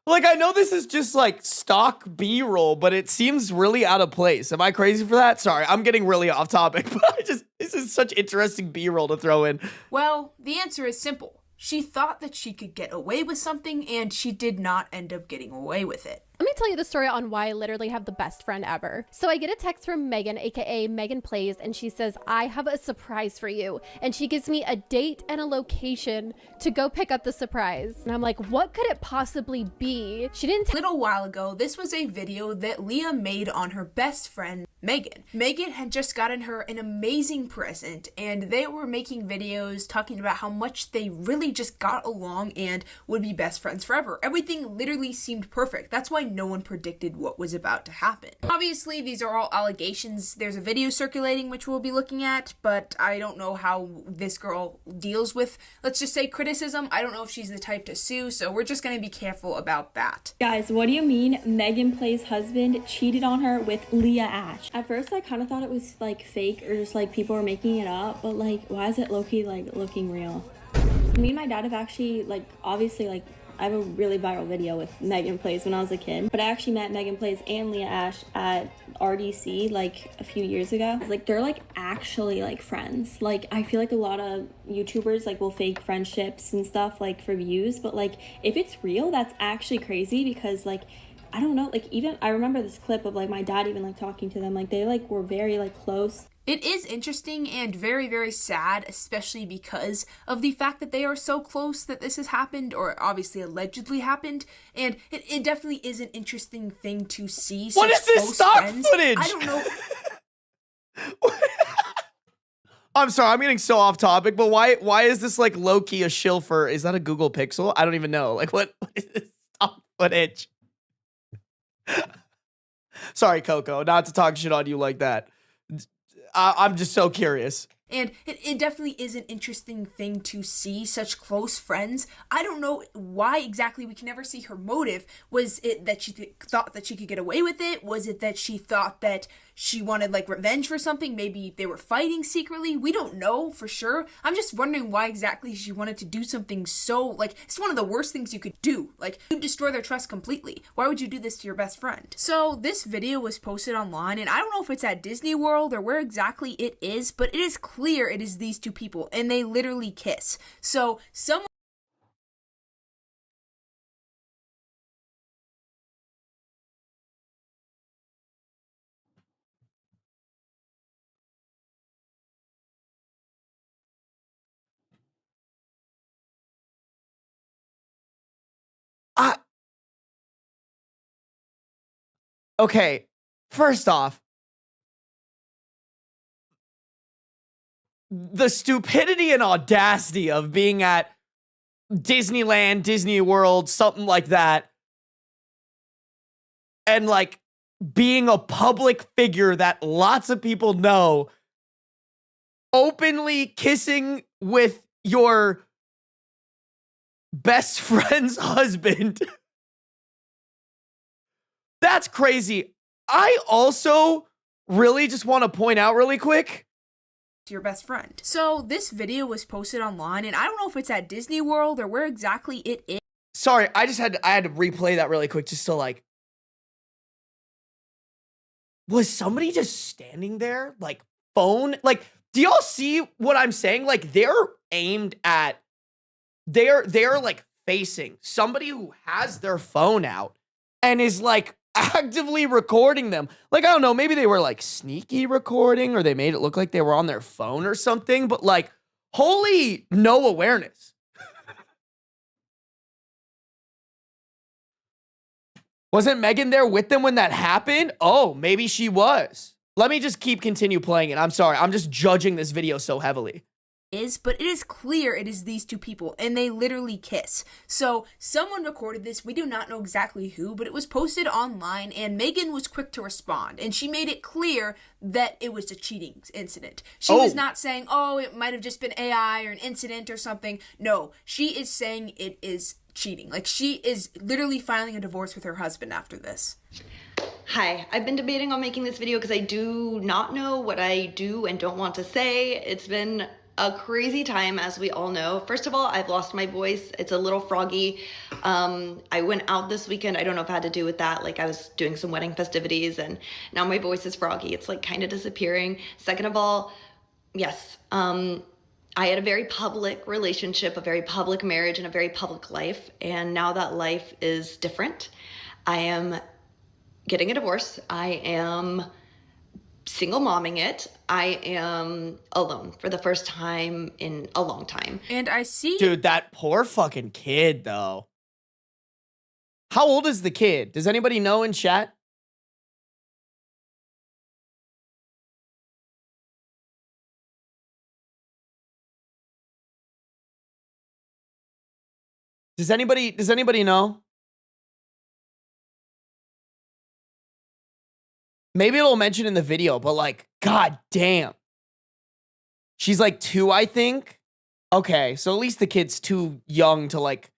Like, I know this is just like stock B-roll, but it seems really out of place. Am I crazy for that? Sorry, I'm getting really off topic, but this is such interesting B-roll to throw in. Well, the answer is simple. She thought that she could get away with something, and she did not end up getting away with it. Let me tell you the story on why I literally have the best friend ever. So I get a text from Megan, aka Megan Plays, and she says, I have a surprise for you. And she gives me a date and a location to go pick up the surprise. And I'm like, what could it possibly be? She didn't A little while ago, this was a video that Leah made on her best friend, Megan. Megan had just gotten her an amazing present, and they were making videos talking about how much they really just got along and would be best friends forever. Everything literally seemed perfect. That's why no one predicted what was about to happen. Obviously, these are all allegations. There's a video circulating which we'll be looking at, but I don't know how this girl deals with, let's just say, criticism. I don't know if she's the type to sue, so we're just going to be careful about that. Guys, what do you mean Megan Play's husband cheated on her with LEAH ASHE? At first, I kind of thought it was like fake or just like people were making it up, but like, why is it low-key like looking real? Me and my dad have actually like, obviously like, I have a really viral video with Megan Plays when I was a kid, but I actually met Megan Plays and LEAH ASHE at RDC like a few years ago. Like they're like actually like friends. Like I feel like a lot of YouTubers like will fake friendships and stuff like for views, but like if it's real, that's actually crazy because like I don't know, like even I remember this clip of like my dad even like talking to them, like they like were very like close. It is interesting and very, very sad, especially because of the fact that they are so close that this has happened, or obviously allegedly happened, and it definitely is an interesting thing to see. What is this stock footage? I don't know. I'm sorry, I'm getting so off topic, but why is this like low-key a shill for, is that a Google Pixel? I don't even know. Like what is this stock footage? Sorry, Coco, not to talk shit on you like that. I'm just so curious. And it definitely is an interesting thing to see such close friends. I don't know why exactly we can never see her motive. Was it that she thought that she could get away with it? Was it that she thought that she wanted like revenge for something? Maybe they were fighting secretly. We don't know for sure. I'm just wondering why exactly she wanted to do something so, like, it's one of the worst things you could do. Like, you destroy their trust completely. Why would you do this to your best friend? So this video was posted online, and I don't know if it's at Disney World or where exactly it is, but it is clear it is these two people, and they literally kiss. So someone Okay, first off, the stupidity and audacity of being at Disneyland, Disney World, something like that, and like being a public figure that lots of people know, openly kissing with your best friend's husband. That's crazy. I also really just want to point out really quick, to your best friend. So this video was posted online, and I don't know if it's at Disney World or where exactly it is. sorry, I had to replay that really quick just to like, was somebody just standing there like phone? Like, do y'all see what I'm saying? Like they're aimed at, they're like facing somebody who has their phone out and is like actively recording them. Like, I don't know, maybe they were like sneaky recording or they made it look like they were on their phone or something, but like, holy no awareness. Wasn't Megan there with them when that happened? Oh, maybe she was. Let me just continue playing it. I'm sorry. I'm just judging this video so heavily. But it is clear it is these two people, and they literally kiss. So someone recorded this. We do not know exactly who, but it was posted online, and Megan was quick to respond, and she made it clear that it was a cheating incident. She was not saying, oh, it might have just been AI or an incident or something. No, she is saying it is cheating. Like, she is literally filing a divorce with her husband after this. Hi, I've been debating on making this video because I do not know what I do and don't want to say. It's been a crazy time, as we all know. First of all, I've lost my voice. It's a little froggy. I went out this weekend. I don't know if it had to do with that. Like, I was doing some wedding festivities and now my voice is froggy. It's like kind of disappearing. Second of all, yes, I had a very public relationship, a very public marriage, and a very public life. And now that life is different. I am getting a divorce. I am single momming it. I am alone for the first time in a long time. And I see... Dude, that poor fucking kid, though. How old is the kid? Does anybody know in chat? Does anybody know? Maybe it'll mention in the video, but like, god damn. She's like 2, I think. Okay, so at least the kid's too young to like,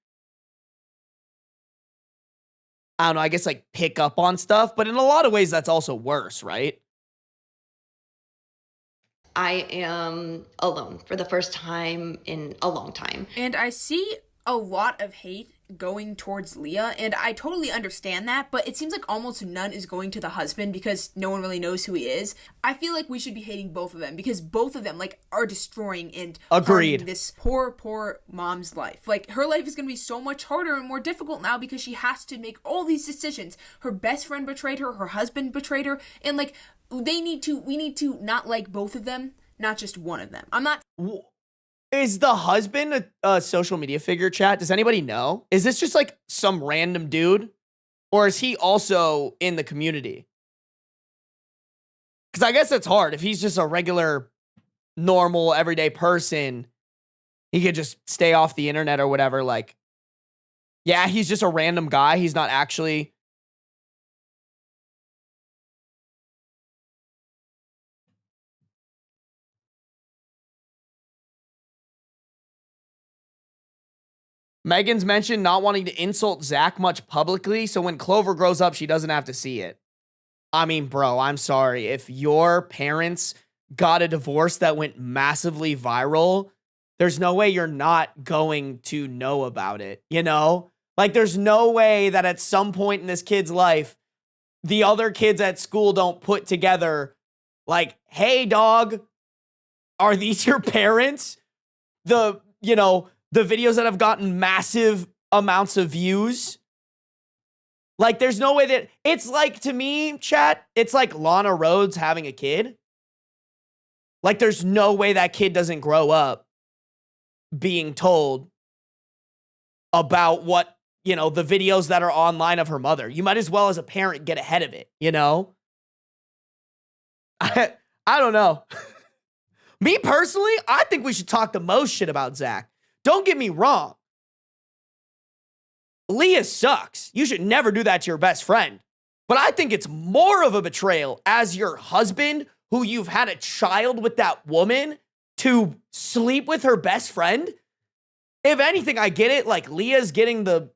I don't know, I guess like pick up on stuff, but in a lot of ways that's also worse, right? I am alone for the first time in a long time. And I see a lot of hate going towards Leah, and I totally understand that, but it seems like almost none is going to the husband because no one really knows who he is. I feel like we should be hating both of them because both of them like are destroying and harming this poor mom's life. Like, her life is going to be so much harder and more difficult now because she has to make all these decisions. Her best friend betrayed her, her husband betrayed her, and like we need to not like both of them, not just one of them. I'm not... Is the husband a social media figure, chat? Does anybody know? Is this just like some random dude? Or is he also in the community? Because I guess it's hard. If he's just a regular, normal, everyday person, he could just stay off the internet or whatever. Like, yeah, he's just a random guy. He's not actually... Megan's mentioned not wanting to insult Zach much publicly, so when Clover grows up, she doesn't have to see it. I mean, bro, I'm sorry. If your parents got a divorce that went massively viral, there's no way you're not going to know about it, you know? Like, there's no way that at some point in this kid's life, the other kids at school don't put together, like, hey, dog, are these your parents? The videos that have gotten massive amounts of views. Like, there's no way that... It's like, to me, chat, it's like Lana Rhoades having a kid. Like, there's no way that kid doesn't grow up being told about what, the videos that are online of her mother. You might as well, as a parent, get ahead of it, you know? I don't know. Me, personally, I think we should talk the most shit about Zach. Don't get me wrong. Leah sucks. You should never do that to your best friend. But I think it's more of a betrayal as your husband, who you've had a child with that woman, to sleep with her best friend. If anything, I get it. Like, Leah's getting the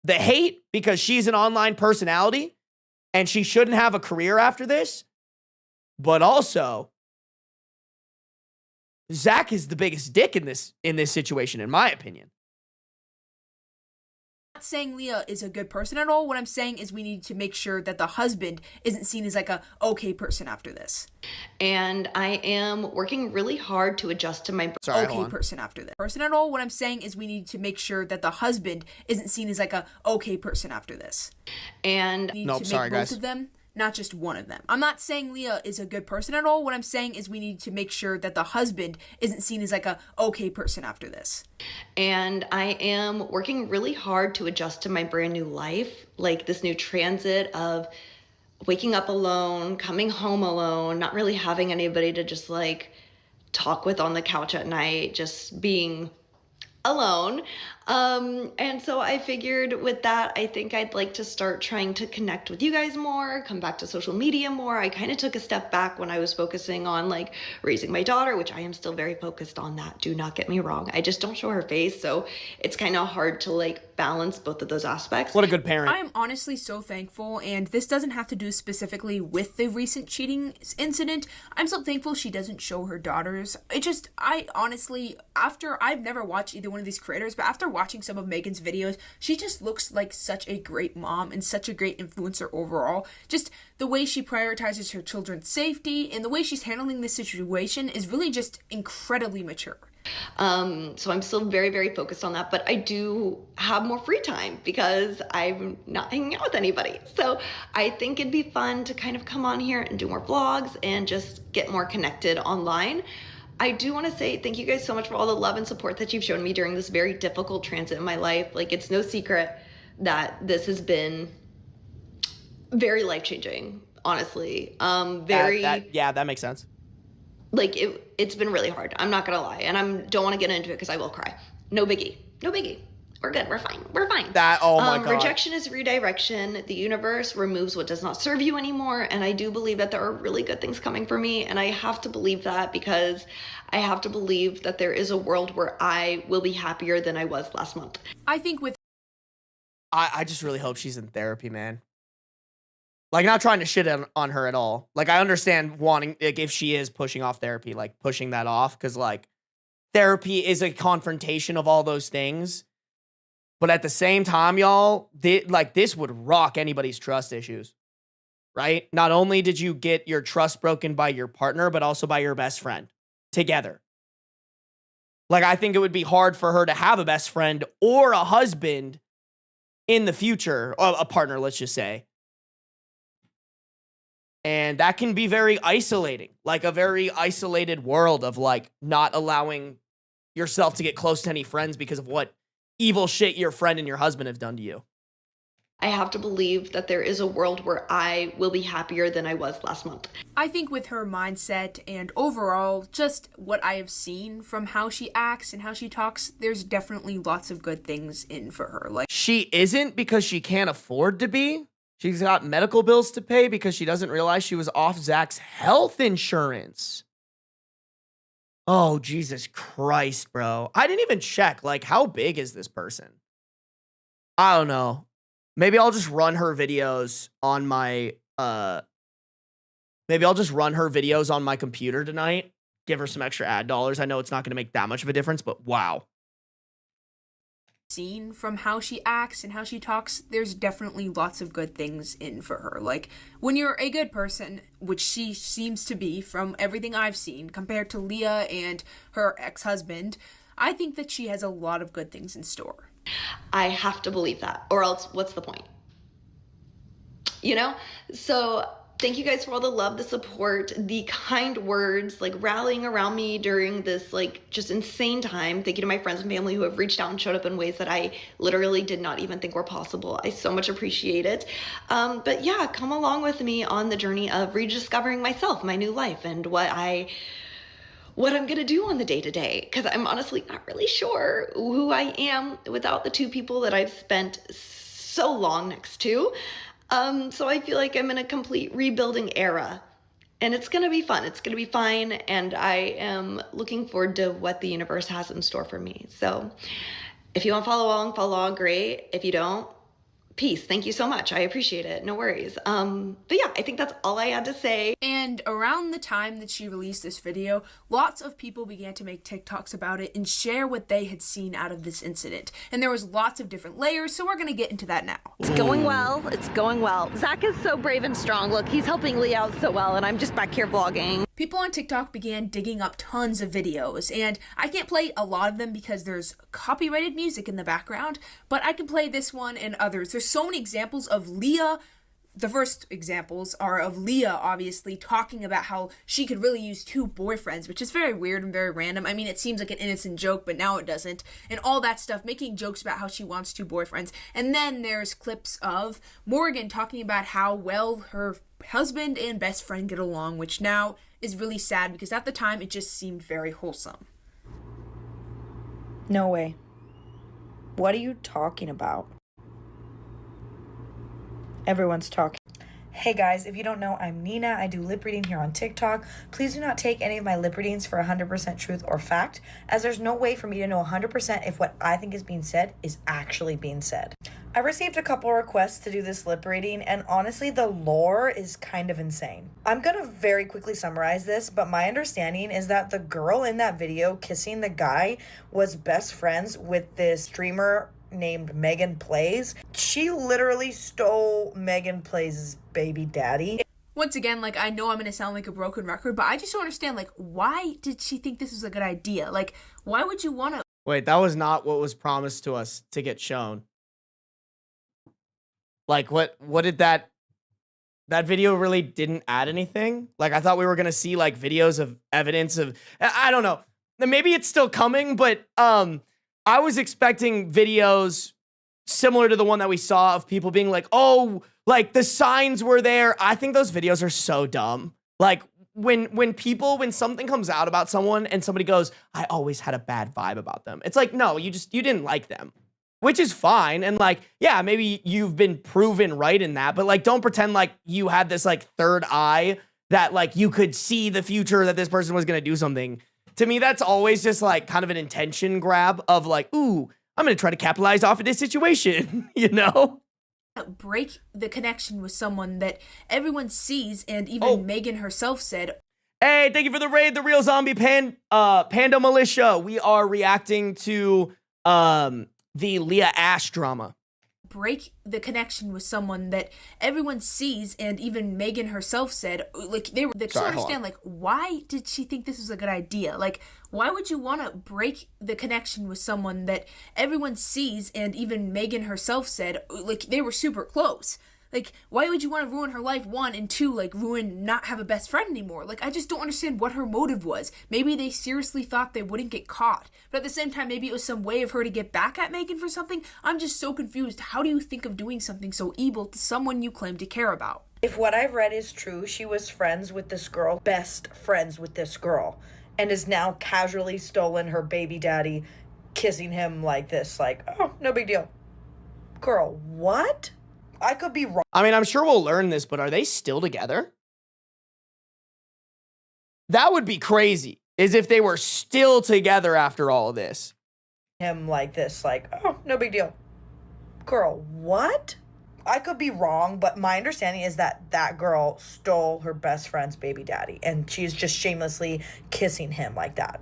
hate because she's an online personality and she shouldn't have a career after this. But also, Zach is the biggest dick in this situation, in my opinion. I'm not saying Leah is a good person at all. What I'm saying is we need to make sure that the husband isn't seen as like a okay person after this. And I am working really hard to adjust to my okay person after this. Person at all. What I'm saying is we need to make sure that the husband isn't seen as like a okay person after this. And we need to make both of them, not just one of them. I'm not saying Leah is a good person at all. What I'm saying is we need to make sure that the husband isn't seen as like a okay person after this. And I am working really hard to adjust to my brand new life, like this new transit of waking up alone, coming home alone, not really having anybody to just like talk with on the couch at night, just being alone. And so I figured with that, I think I'd like to start trying to connect with you guys more, come back to social media more. I kind of took a step back when I was focusing on like raising my daughter, which I am still very focused on that. Do not get me wrong. I just don't show her face. So it's kind of hard to like balance both of those aspects. What a good parent. I am honestly so thankful, and this doesn't have to do specifically with the recent cheating incident. I'm so thankful she doesn't show her daughters. I honestly, I've never watched either one of these creators, but after watching some of Megan's videos, she just looks like such a great mom and such a great influencer overall. Just the way she prioritizes her children's safety and the way she's handling this situation is really just incredibly mature. So I'm still very, very focused on that, but I do have more free time because I'm not hanging out with anybody. So I think it'd be fun to kind of come on here and do more vlogs and just get more connected online. I do want to say thank you guys so much for all the love and support that you've shown me during this very difficult transit in my life. Like, it's no secret that this has been very life-changing, honestly. That makes sense. Like, it's been really hard. I'm not gonna lie, and don't want to get into it because I will cry. No biggie. We're good. We're fine. Oh my God. Rejection is redirection. The universe removes what does not serve you anymore, and I do believe that there are really good things coming for me, and I have to believe that because I have to believe that there is a world where I will be happier than I was last month. I think with I just really hope she's in therapy, man. Like, not trying to shit on her at all. Like, I understand wanting, like, if she is pushing off therapy, like, pushing that off, because, like, therapy is a confrontation of all those things. But at the same time, y'all, this would rock anybody's trust issues, right? Not only did you get your trust broken by your partner, but also by your best friend together. Like, I think it would be hard for her to have a best friend or a husband in the future, or a partner, let's just say. And that can be very isolating, like a very isolated world of like not allowing yourself to get close to any friends because of what evil shit your friend and your husband have done to you. I have to believe that there is a world where I will be happier than I was last month. I think with her mindset and overall just what I have seen from how she acts and how she talks, there's definitely lots of good things in for her. Like, she isn't because she can't afford to be. She's got medical bills to pay because she doesn't realize she was off Zach's health insurance. Oh, Jesus Christ, bro. I didn't even check. Like, how big is this person? I don't know. Maybe I'll just run her videos on my, computer tonight. Give her some extra ad dollars. I know it's not going to make that much of a difference, but wow. Seen from how she acts and how she talks, there's definitely lots of good things in for her. Like, when you're a good person, which she seems to be from everything I've seen, compared to LEAH and her ex-husband, I think that she has a lot of good things in store. I have to believe that, or else what's the point? You know? So thank you guys for all the love, the support, the kind words, like rallying around me during this like just insane time. Thank you to my friends and family who have reached out and showed up in ways that I literally did not even think were possible. I so much appreciate it. But yeah, come along with me on the journey of rediscovering myself, my new life, and what I'm gonna do on the day-to-day, because I'm honestly not really sure who I am without the two people that I've spent so long next to. So I feel like I'm in a complete rebuilding era, and it's gonna be fun. It's gonna be fine, and I am looking forward to what the universe has in store for me. So if you want to follow along, great. If you don't, peace. Thank you so much. I appreciate it. No worries. But yeah, I think that's all I had to say. And around the time that she released this video, lots of people began to make TikToks about it and share what they had seen out of this incident. And there was lots of different layers, so we're going to get into that now. It's going well. It's going well. Zach is so brave and strong. Look, he's helping Leah out so well, and I'm just back here vlogging. People on TikTok began digging up tons of videos, and I can't play a lot of them because there's copyrighted music in the background, but I can play this one and others. There's so many examples of LEAH. The first examples are of LEAH, obviously, talking about how she could really use 2 boyfriends, which is very weird and very random. I mean, it seems like an innocent joke, but now it doesn't. And all that stuff, making jokes about how she wants 2 boyfriends. And then there's clips of Morgan talking about how well her husband and best friend get along, which now is really sad because at the time it just seemed very wholesome. No way. What are you talking about? Everyone's talking. Hey guys, if you don't know, I'm Nina. I do lip reading here on TikTok. Please do not take any of my lip readings for 100% truth or fact, as there's no way for me to know 100% if what I think is being said is actually being said. I received a couple requests to do this lip reading, and honestly, the lore is kind of insane. I'm gonna very quickly summarize this, but my understanding is that the girl in that video kissing the guy was best friends with this streamer named Megan Plays. She literally stole Megan Plays' baby daddy. Once again, like, I know I'm gonna sound like a broken record, but I just don't understand, like, why did she think this was a good idea? Like, why would you want to... Wait, that was not what was promised to us to get shown. Like, what did that video really didn't add anything? Like, I thought we were gonna see, like, videos of evidence of... I don't know. Maybe it's still coming, but, I was expecting videos similar to the one that we saw of people being like, oh, like the signs were there. I think those videos are so dumb. Like when something comes out about someone and somebody goes, I always had a bad vibe about them. It's like, no, you didn't like them, which is fine. And like, yeah, maybe you've been proven right in that, but like, don't pretend like you had this like third eye that like you could see the future that this person was going to do something. To me, that's always just like kind of an intention grab of like, ooh, I'm going to try to capitalize off of this situation, you know? break the connection with someone that everyone sees, and even Megan herself said, hey, thank you for the raid, the Real Zombie Panda Militia. We are reacting to the LEAH ASHE drama. Break the connection with someone that everyone sees, and even Megan herself said, like, they couldn't understand, like, why did she think this was a good idea? Like, why would you want to break the connection with someone that everyone sees, and even Megan herself said, like, they were super close? Like, why would you want to ruin her life, one, and two, like, not have a best friend anymore? Like, I just don't understand what her motive was. Maybe they seriously thought they wouldn't get caught. But at the same time, maybe it was some way of her to get back at Megan for something. I'm just so confused. How do you think of doing something so evil to someone you claim to care about? If what I've read is true, she was friends with this girl, best friends with this girl, and is now casually stolen her baby daddy, kissing him like this, like, oh, no big deal. Girl, what? I could be wrong. I mean, I'm sure we'll learn this, but are they still together? That would be crazy, is if they were still together after all of this. Him like this, like, oh, no big deal. Girl, what? I could be wrong, but my understanding is that that girl stole her best friend's baby daddy, and she's just shamelessly kissing him like that.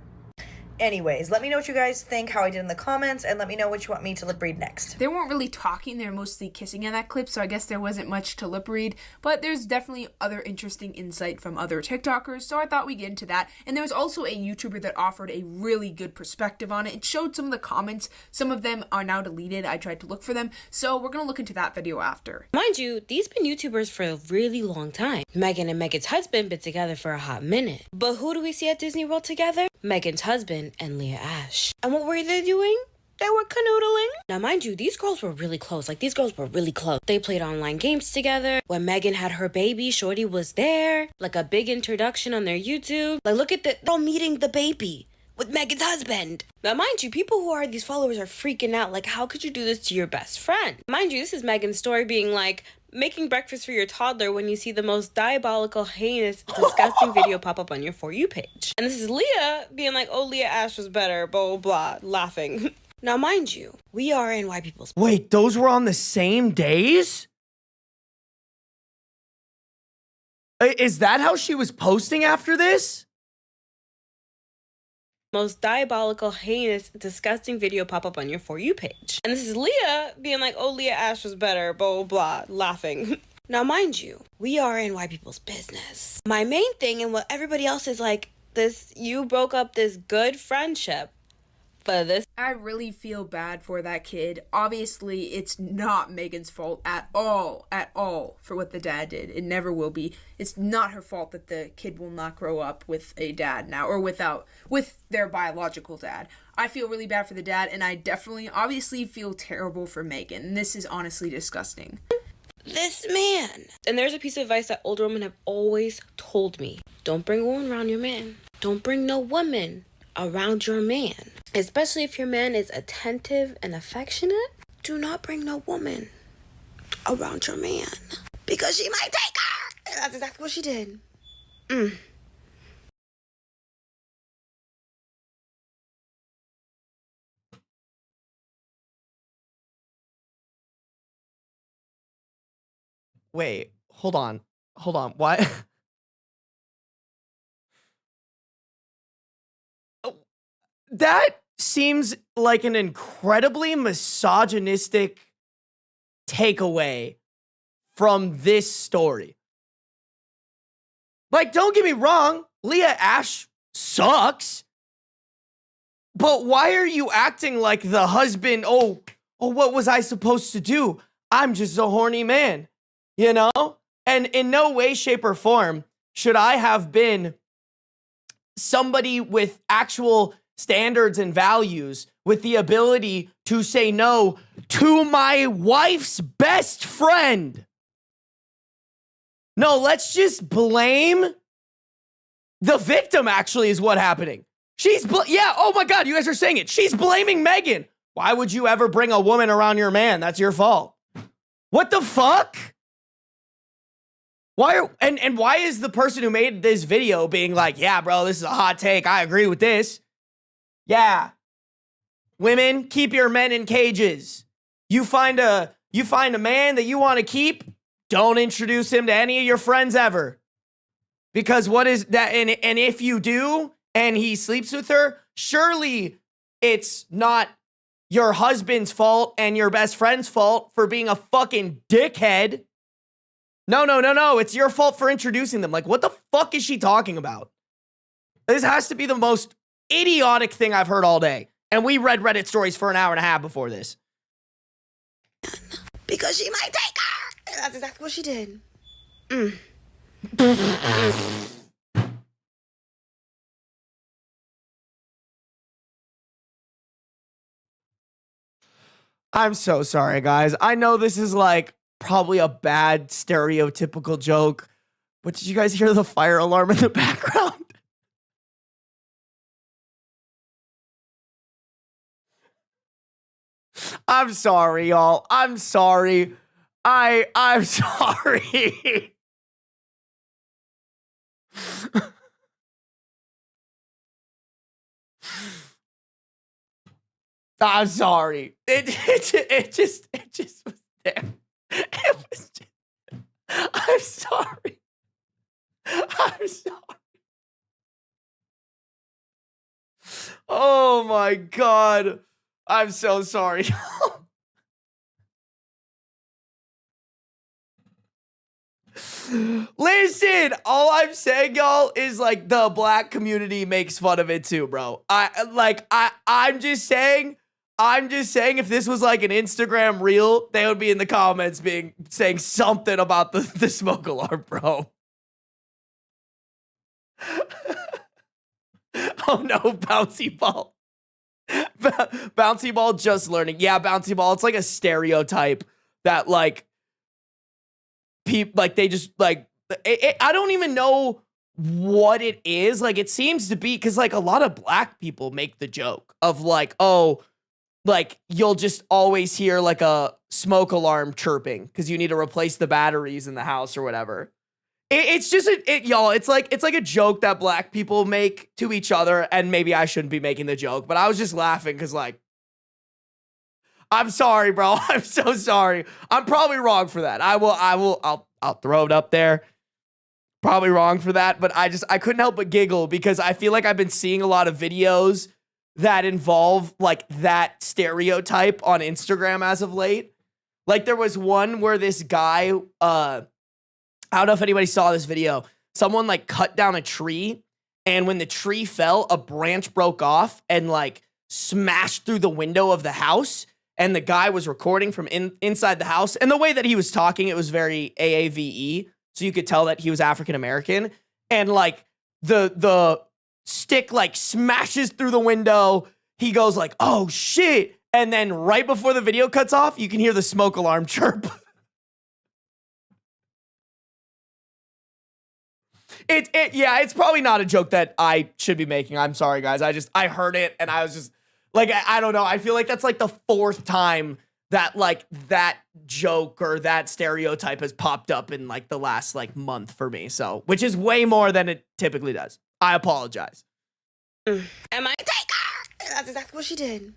Anyways, let me know what you guys think, how I did in the comments, and let me know what you want me to lip read next. They weren't really talking, they were mostly kissing in that clip, so I guess there wasn't much to lip read, but there's definitely other interesting insight from other TikTokers, so I thought we'd get into that. And there was also a YouTuber that offered a really good perspective on it. It showed some of the comments. Some of them are now deleted. I tried to look for them, so we're gonna look into that video after. Mind you, these been YouTubers for a really long time. Megan and Megan's husband been together for a hot minute. But who do we see at Disney World together? Megan's husband and LEAH ASHE. And what were they doing? They were canoodling. Now, mind you, these girls were really close. Like, these girls were really close. They played online games together. When Megan had her baby, Shorty was there. Like, a big introduction on their YouTube. Like, look at they're all meeting the baby with Megan's husband. Now, mind you, people who are these followers are freaking out. Like, how could you do this to your best friend? Mind you, this is Megan's story being like, making breakfast for your toddler when you see the most diabolical, heinous, disgusting video pop up on your For You page. And this is Leah being like, oh, LEAH ASHE was better, blah, blah, blah, laughing. Now, mind you, we are in white people's... Wait, those were on the same days? Is that how she was posting after this? Most diabolical, heinous, disgusting video pop up on your For You page. And this is Leah being like, oh, LEAH ASHE was better, blah, blah, blah, laughing. Now, mind you, we are in white people's business. My main thing and what everybody else is like, this, you broke up this good friendship for this. I really feel bad for that kid. Obviously, it's not Megan's fault at all, for what the dad did. It never will be. It's not her fault that the kid will not grow up with a dad now, or with their biological dad. I feel really bad for the dad, and I definitely, obviously feel terrible for Megan. This is honestly disgusting. This man. And there's a piece of advice that older women have always told me. Don't bring a woman around your man. Don't bring no woman around your man. Especially if your man is attentive and affectionate. Do not bring no woman around your man. Because she might take her. And that's exactly what she did. Wait, hold on. Hold on. Why? That seems like an incredibly misogynistic takeaway from this story. Like, don't get me wrong, LEAH ASHE sucks. But why are you acting like the husband? Oh, what was I supposed to do? I'm just a horny man, you know? And in no way, shape, or form should I have been somebody with actual standards and values with the ability to say no to my wife's best friend. No, let's just blame the victim, actually, is what happening. Yeah, oh my God, you guys are saying it. She's blaming Megan. Why would you ever bring a woman around your man? That's your fault. What the fuck? Why is the person who made this video being like, yeah, bro, this is a hot take. I agree with this. Yeah. Women, keep your men in cages. You find a man that you want to keep, don't introduce him to any of your friends ever. Because what is that? And if you do, and he sleeps with her, surely it's not your husband's fault and your best friend's fault for being a fucking dickhead. No. It's your fault for introducing them. Like, what the fuck is she talking about? This has to be the most idiotic thing I've heard all day. And we read Reddit stories for an hour and a half before this. Because she might take her. And that's exactly what she did. I'm so sorry, guys. I know this is like probably a bad stereotypical joke, but did you guys hear the fire alarm in the background? I'm sorry, y'all. I'm sorry. I'm sorry. I'm sorry. It just was there. It was just, I'm sorry. I'm sorry. Oh my God. I'm so sorry. Listen, all I'm saying, y'all, is like the black community makes fun of it too, bro. I'm just saying if this was like an Instagram reel, they would be in the comments saying something about the smoke alarm, bro. Oh no, bouncy ball. Bouncy ball just learning. Yeah, bouncy ball. It's like a stereotype that like people like they just like I don't even know what it is. Like it seems to be because like a lot of black people make the joke of like, oh, like you'll just always hear like a smoke alarm chirping because you need to replace the batteries in the house or whatever. It's just y'all. It's like a joke that black people make to each other, and maybe I shouldn't be making the joke, but I was just laughing because like, I'm sorry, bro. I'm so sorry. I'm probably wrong for that. I'll throw it up there. Probably wrong for that, but I couldn't help but giggle because I feel like I've been seeing a lot of videos that involve like that stereotype on Instagram as of late. Like there was one where this guy, I don't know if anybody saw this video. Someone like cut down a tree, and when the tree fell, a branch broke off and like smashed through the window of the house. And the guy was recording from inside the house. And the way that he was talking, it was very AAVE. So you could tell that he was African American. And like the stick like smashes through the window. He goes like, oh shit. And then right before the video cuts off, you can hear the smoke alarm chirp. Yeah, it's probably not a joke that I should be making. I'm sorry, guys. I heard it and I was just like, I don't know. I feel like that's like the fourth time that like that joke or that stereotype has popped up in like the last like month for me. So, which is way more than it typically does. I apologize. Am I taker? That's exactly what she did.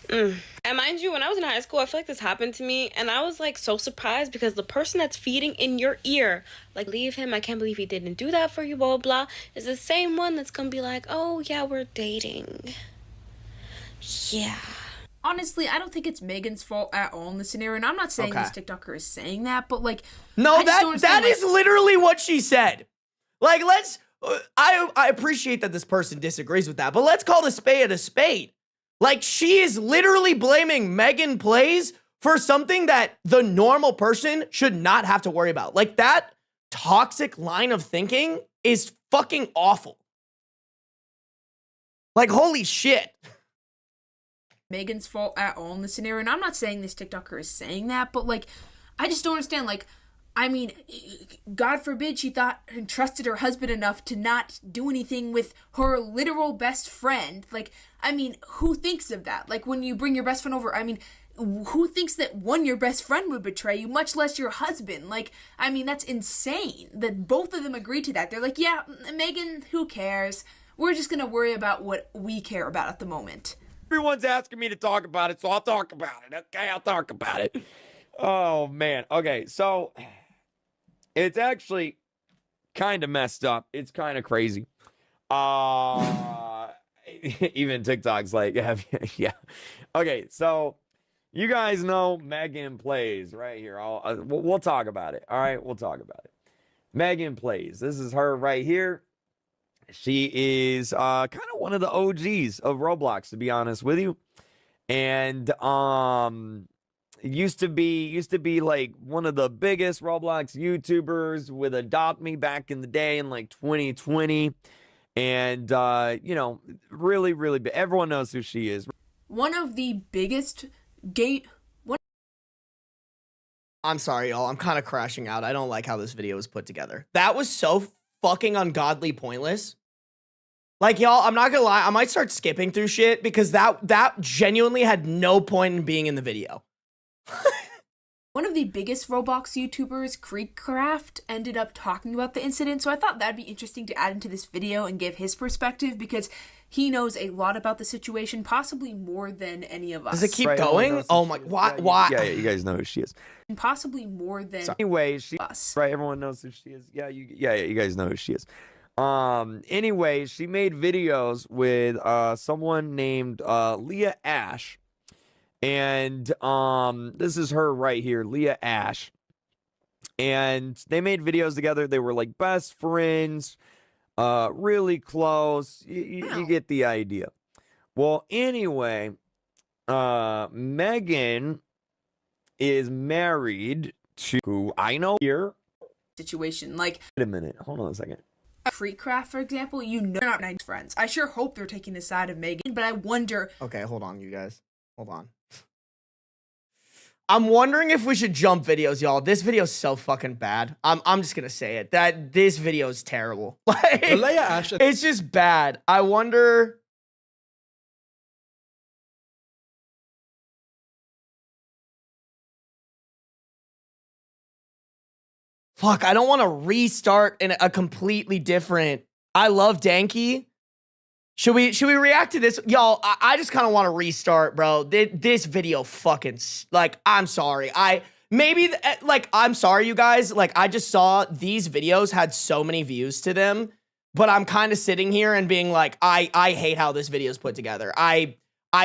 And mind you, when I was in high school, I feel like this happened to me, and I was like so surprised because the person that's feeding in your ear, like, leave him, I can't believe he didn't do that for you, blah, blah, blah, is the same one that's gonna be like, oh yeah, we're dating. Yeah. Honestly, I don't think it's Megan's fault at all in this scenario, and I'm not saying this TikToker is saying that, but like, no, that is literally what she said. Like, I appreciate that this person disagrees with that, but let's call the spade a spade. Like, she is literally blaming Megan Plays for something that the normal person should not have to worry about. Like, that toxic line of thinking is fucking awful. Like, holy shit. Megan's fault at all in this scenario, and I'm not saying this TikToker is saying that, but like, I just don't understand. Like, I mean, God forbid she thought and trusted her husband enough to not do anything with her literal best friend. Like, I mean, who thinks of that? Like, when you bring your best friend over, I mean, who thinks that your best friend would betray you, much less your husband? Like, I mean, that's insane that both of them agreed to that. They're like, yeah, Megan, who cares? We're just gonna worry about what we care about at the moment. Everyone's asking me to talk about it, so I'll talk about it. Okay, I'll talk about it. Oh, man. Okay, so it's actually kind of messed up. It's kind of crazy. Even TikTok's like, yeah. Okay, so you guys know Megan Plays right here. We'll talk about it. All right, we'll talk about it. Megan Plays. This is her right here. She is kind of one of the OGs of Roblox, to be honest with you. And used to be like one of the biggest Roblox YouTubers with Adopt Me back in the day in like 2020. And you know, really, really big. Everyone knows who she is. One of the biggest I'm sorry, y'all. I'm kind of crashing out. I don't like how this video was put together. That was so fucking ungodly pointless. Like, y'all, I'm not gonna lie. I might start skipping through shit because that genuinely had no point in being in the video. One of the biggest Roblox YouTubers, Creekcraft, ended up talking about the incident, so I thought that'd be interesting to add into this video and give his perspective because he knows a lot about the situation, possibly more than any of us. Does it keep going? Oh my, why? Yeah, you guys know who she is. Possibly more than anyway, us. Right, everyone knows who she is. Yeah, you guys know who she is. Anyway, she made videos with someone named LEAH ASHE. And this is her right here, LEAH ASHE. And they made videos together. They were like best friends, really close. You get the idea. Well, anyway, Megan is married to who I know here. Situation like. Wait a minute. Hold on a second. Creekcraft, for example, you know they're not nice friends. I sure hope they're taking the side of Megan, but I wonder. Okay, hold on, you guys. Hold on. I'm wondering if we should jump videos, y'all. This video is so fucking bad. I'm just gonna say it. That this video is terrible. Like, it's just bad. I wonder. Fuck, I don't want to restart in a completely different. I love Danky. Should we react to this? Y'all, I just kind of want to restart, bro. This video fucking, like, I'm sorry. I'm sorry, you guys. Like, I just saw these videos had so many views to them, but I'm kind of sitting here and being like, I hate how this video is put together. I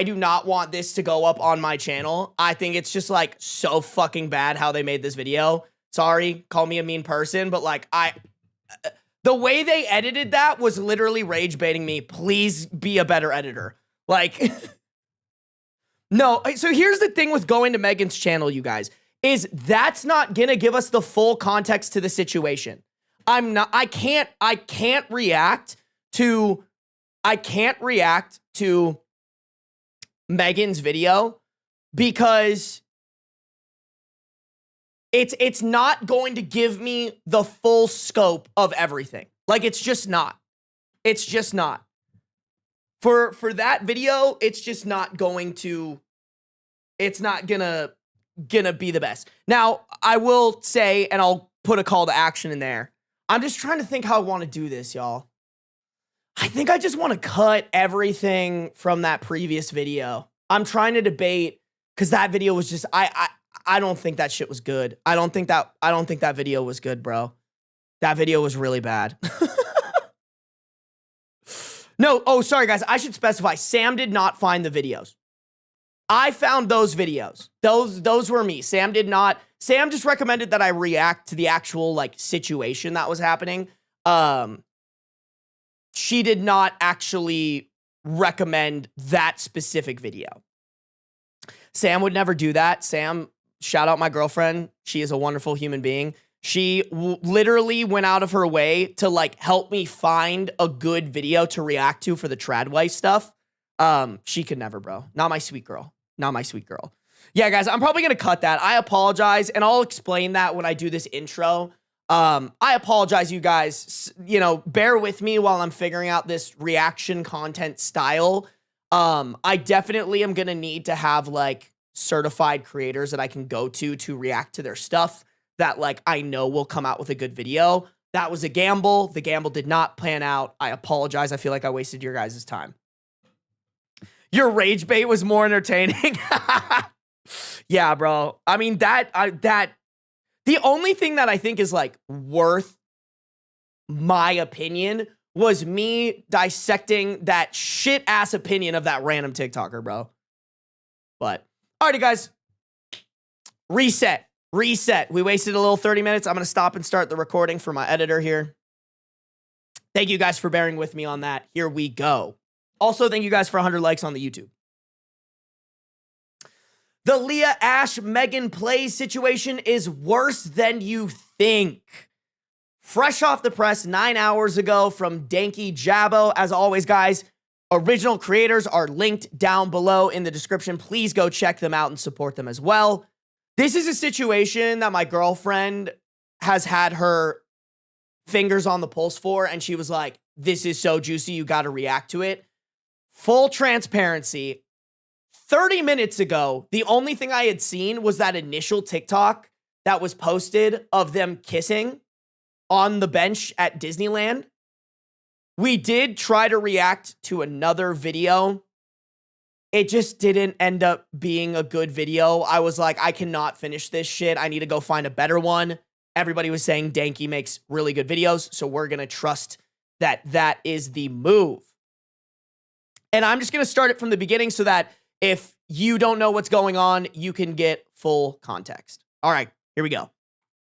do not want this to go up on my channel. I think it's just, like, so fucking bad how they made this video. Sorry, call me a mean person, but, like, the way they edited that was literally rage baiting me. Please be a better editor. Like, no. So here's the thing with going to Megan's channel, you guys, is that's not gonna give us the full context to the situation. I can't react to Megan's video because It's not going to give me the full scope of everything. Like, it's just not. It's just not. For that video, it's just not going to, it's not gonna be the best. Now, I will say, and I'll put a call to action in there. I'm just trying to think how I want to do this, y'all. I think I just want to cut everything from that previous video. I'm trying to debate, because that video was just, I don't think that shit was good. I don't think that video was good, bro. That video was really bad. No, oh, sorry, guys. I should specify. Sam did not find the videos. I found those videos. Those were me. Sam did not. Sam just recommended that I react to the actual, like, situation that was happening. She did not actually recommend that specific video. Sam would never do that. Sam, shout out my girlfriend. She is a wonderful human being. She literally went out of her way to, like, help me find a good video to react to for the Tradwife stuff. She could never, bro. Not my sweet girl. Not my sweet girl. Yeah, guys, I'm probably going to cut that. I apologize, and I'll explain that when I do this intro. I apologize, you guys. You know, bear with me while I'm figuring out this reaction content style. I definitely am going to need to have, like, certified creators that I can go to react to their stuff that, like, I know will come out with a good video. That was a gamble. The gamble did not pan out. I apologize. I feel like I wasted your guys' time. Your rage bait was more entertaining. Yeah, bro. I mean, the only thing that I think is, like, worth my opinion was me dissecting that shit-ass opinion of that random TikToker, bro. But, alrighty, guys. Reset. We wasted a little 30 minutes. I'm going to stop and start the recording for my editor here. Thank you guys for bearing with me on that. Here we go. Also, thank you guys for 100 likes on the YouTube. The LEAH ASHE Megan Plays situation is worse than you think. Fresh off the press 9 hours ago from Danky Jabbo. As always, guys, original creators are linked down below in the description. Please go check them out and support them as well. This is a situation that my girlfriend has had her fingers on the pulse for, and she was like, this is so juicy, you got to react to it. Full transparency, 30 minutes ago, the only thing I had seen was that initial TikTok that was posted of them kissing on the bench at Disneyland. We did try to react to another video. It just didn't end up being a good video. I was like, I cannot finish this shit. I need to go find a better one. Everybody was saying Danky makes really good videos, so we're going to trust that that is the move. And I'm just going to start it from the beginning so that if you don't know what's going on, you can get full context. All right, here we go.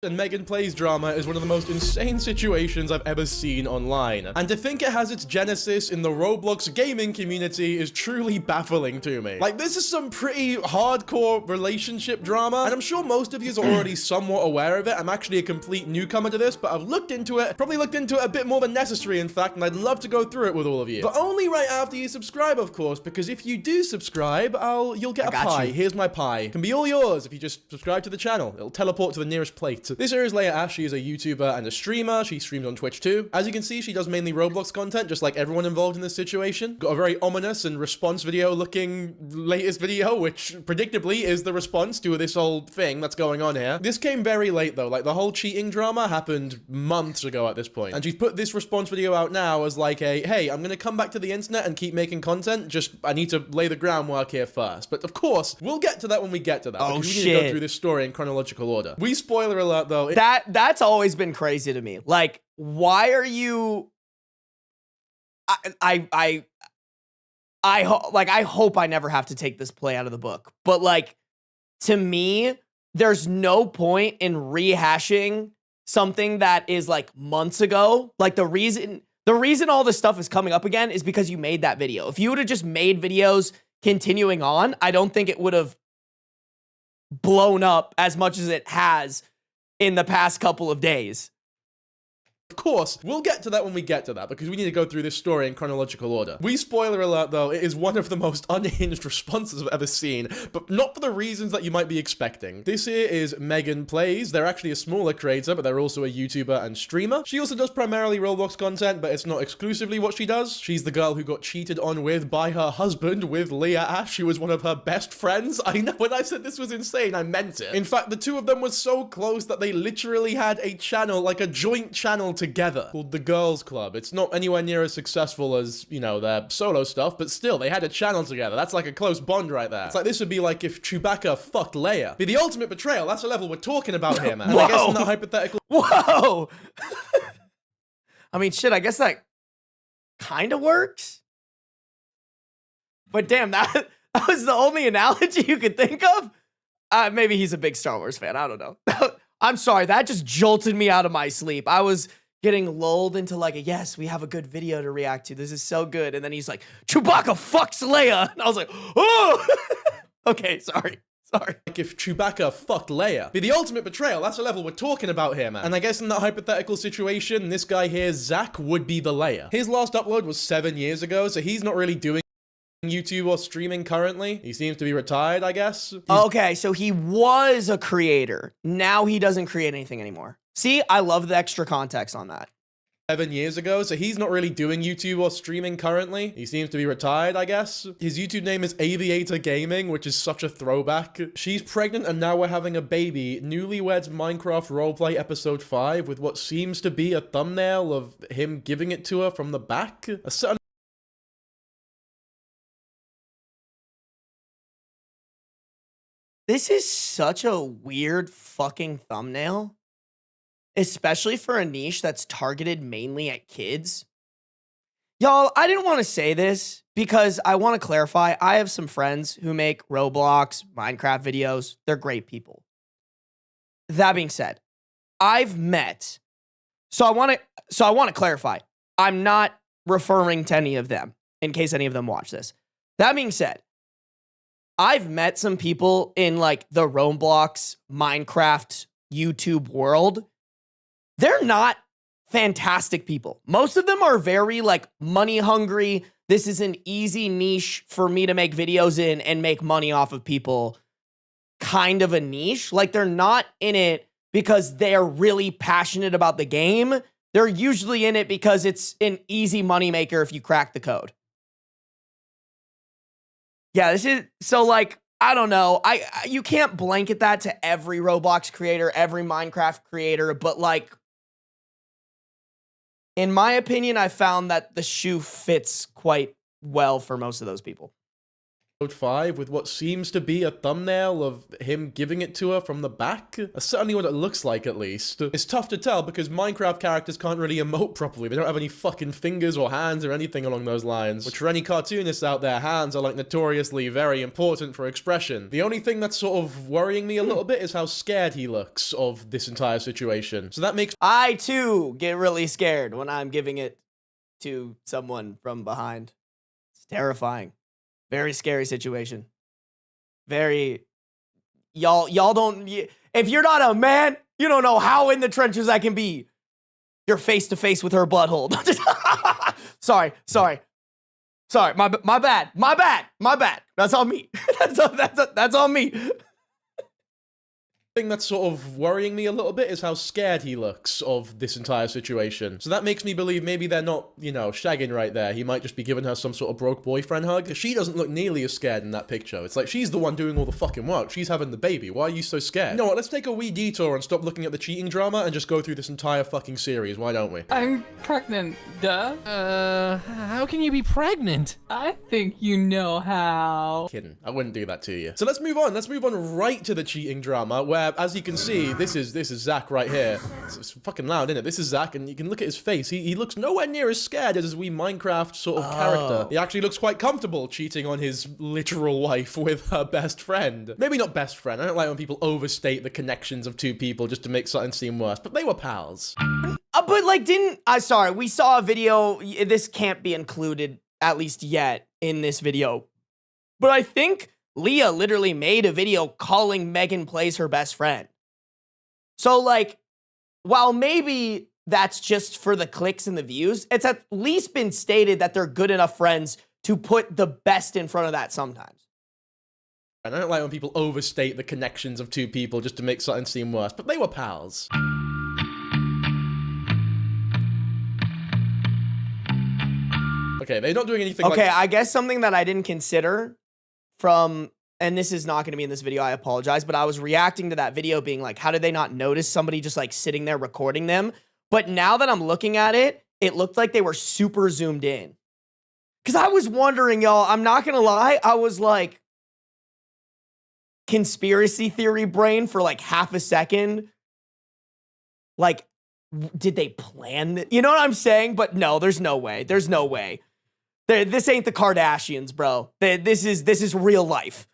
And Megan Plays drama is one of the most insane situations I've ever seen online. And to think it has its genesis in the Roblox gaming community is truly baffling to me. Like, this is some pretty hardcore relationship drama, and I'm sure most of you are already somewhat aware of it. I'm actually a complete newcomer to this, but I've looked into it, probably looked into it a bit more than necessary, in fact, and I'd love to go through it with all of you. But only right after you subscribe, of course, because if you do subscribe, you'll get a pie. Here's my pie. It can be all yours if you just subscribe to the channel. It'll teleport to the nearest plate. This here is LEAH ASHE. She is a YouTuber and a streamer. She streams on Twitch too. As you can see, she does mainly Roblox content, just like everyone involved in this situation. Got a very ominous and response video looking latest video, which predictably is the response to this whole thing that's going on here. This came very late though. Like, the whole cheating drama happened months ago at this point. And she's put this response video out now as like a, hey, I'm gonna come back to the internet and keep making content. Just, I need to lay the groundwork here first. But of course, we'll get to that when we get to that. Oh, shit. We need to go through this story in chronological order. Spoiler alert though. That's always been crazy to me. Like, why are you... I hope I never have to take this play out of the book. But, like, to me, there's no point in rehashing something that is, like, months ago. Like, the reason all this stuff is coming up again is because you made that video. If you would have just made videos continuing on, I don't think it would have blown up as much as it has in the past couple of days. Of course, we'll get to that when we get to that, because we need to go through this story in chronological order. Spoiler alert though, it is one of the most unhinged responses I've ever seen, but not for the reasons that you might be expecting. This here is Megan Plays. They're actually a smaller creator, but they're also a YouTuber and streamer. She also does primarily Roblox content, but it's not exclusively what she does. She's the girl who got cheated on with by her husband, with LEAH ASHE, who was one of her best friends. I know, when I said this was insane, I meant it. In fact, the two of them were so close that they literally had a channel, like a joint channel together, called The Girls Club. It's not anywhere near as successful as, you know, their solo stuff, but still, they had a channel together. That's like a close bond right there. It's like, this would be like if Chewbacca fucked Leia. Be the ultimate betrayal. That's the level we're talking about here, man. And I guess in that hypothetical... Whoa! I mean, shit, I guess that kind of works. But damn, that was the only analogy you could think of? Maybe he's a big Star Wars fan. I don't know. I'm sorry, that just jolted me out of my sleep. I was getting lulled into like a, yes, we have a good video to react to. This is so good. And then he's like, Chewbacca fucks Leia. And I was like, oh! Okay, sorry. Like if Chewbacca fucked Leia. Be the ultimate betrayal. That's the level we're talking about here, man. And I guess in that hypothetical situation, this guy here, Zach, would be the Leia. His last upload was 7 years ago, so he's not really doing YouTube or streaming currently. He seems to be retired, I guess. Okay, so he was a creator. Now he doesn't create anything anymore. See, I love the extra context on that. 7 years ago, so he's not really doing YouTube or streaming currently. He seems to be retired, I guess. His YouTube name is AITA Gaming, which is such a throwback. She's pregnant and now we're having a baby. Newlyweds Minecraft Roleplay Episode 5 with what seems to be a thumbnail of him giving it to her from the back. A certain This is such a weird fucking thumbnail, especially for a niche that's targeted mainly at kids. Y'all, I didn't want to say this because I want to clarify. I have some friends who make Roblox, Minecraft videos. They're great people. That being said, I've met, so I want to clarify. I'm not referring to any of them in case any of them watch this. That being said, I've met some people in like the Roblox, Minecraft, YouTube world. They're not fantastic people. Most of them are very like money hungry. This is an easy niche for me to make videos in and make money off of people. Kind of a niche. Like they're not in it because they're really passionate about the game. They're usually in it because it's an easy moneymaker if you crack the code. Yeah, this is, so like, I don't know. You can't blanket that to every Roblox creator, every Minecraft creator, but like, in my opinion, I found that the shoe fits quite well for most of those people. 5 with what seems to be a thumbnail of him giving it to her from the back. That's certainly what it looks like, at least. It's tough to tell because Minecraft characters can't really emote properly. They don't have any fucking fingers or hands or anything along those lines. Which for any cartoonists out there, hands are like notoriously very important for expression. The only thing that's sort of worrying me a little bit is how scared he looks of this entire situation. So that makes I too get really scared when I'm giving it to someone from behind. It's terrifying. Very scary situation. Very, y'all don't, if you're not a man, you don't know how in the trenches I can be. You're face to face with her butthole. Sorry. My bad. That's on me. That's on me. thing that's sort of worrying me a little bit is how scared he looks of this entire situation. So that makes me believe maybe they're not, you know, shagging right there. He might just be giving her some sort of broke boyfriend hug. She doesn't look nearly as scared in that picture. It's like she's the one doing all the fucking work. She's having the baby. Why are you so scared? You know what? Let's take a wee detour and stop looking at the cheating drama and just go through this entire fucking series. Why don't we? I'm pregnant, duh. How can you be pregnant? I think you know how. Kidding. I wouldn't do that to you. So let's move on. Let's move on right to the cheating drama where, as you can see, this is Zach right here. It's fucking loud, isn't it? This is Zach, and you can look at his face. He looks nowhere near as scared as his wee Minecraft sort of character. He actually looks quite comfortable cheating on his literal wife with her best friend. Maybe not best friend. I don't like when people overstate the connections of two people just to make something seem worse, but they were pals. But like, sorry, we saw a video. This can't be included, at least yet, in this video. But I think Leah literally made a video calling Megan Plays her best friend. So like, while maybe that's just for the clicks and the views. It's at least been stated that they're good enough friends to put the best in front of that sometimes. And I don't like when people overstate the connections of two people just to make something seem worse, but they were pals. Okay, they're not doing anything Okay, like... I guess something that I didn't consider from, and this is not going to be in this video, I apologize, but I was reacting to that video being like, how did they not notice somebody just like sitting there recording them? But now that I'm looking at it, it looked like they were super zoomed in. Because I was wondering, y'all, I'm not going to lie, I was like, conspiracy theory brain for like half a second. Like, did they plan it? You know what I'm saying? But no, there's no way. There's no way. This ain't the Kardashians, bro. This is real life.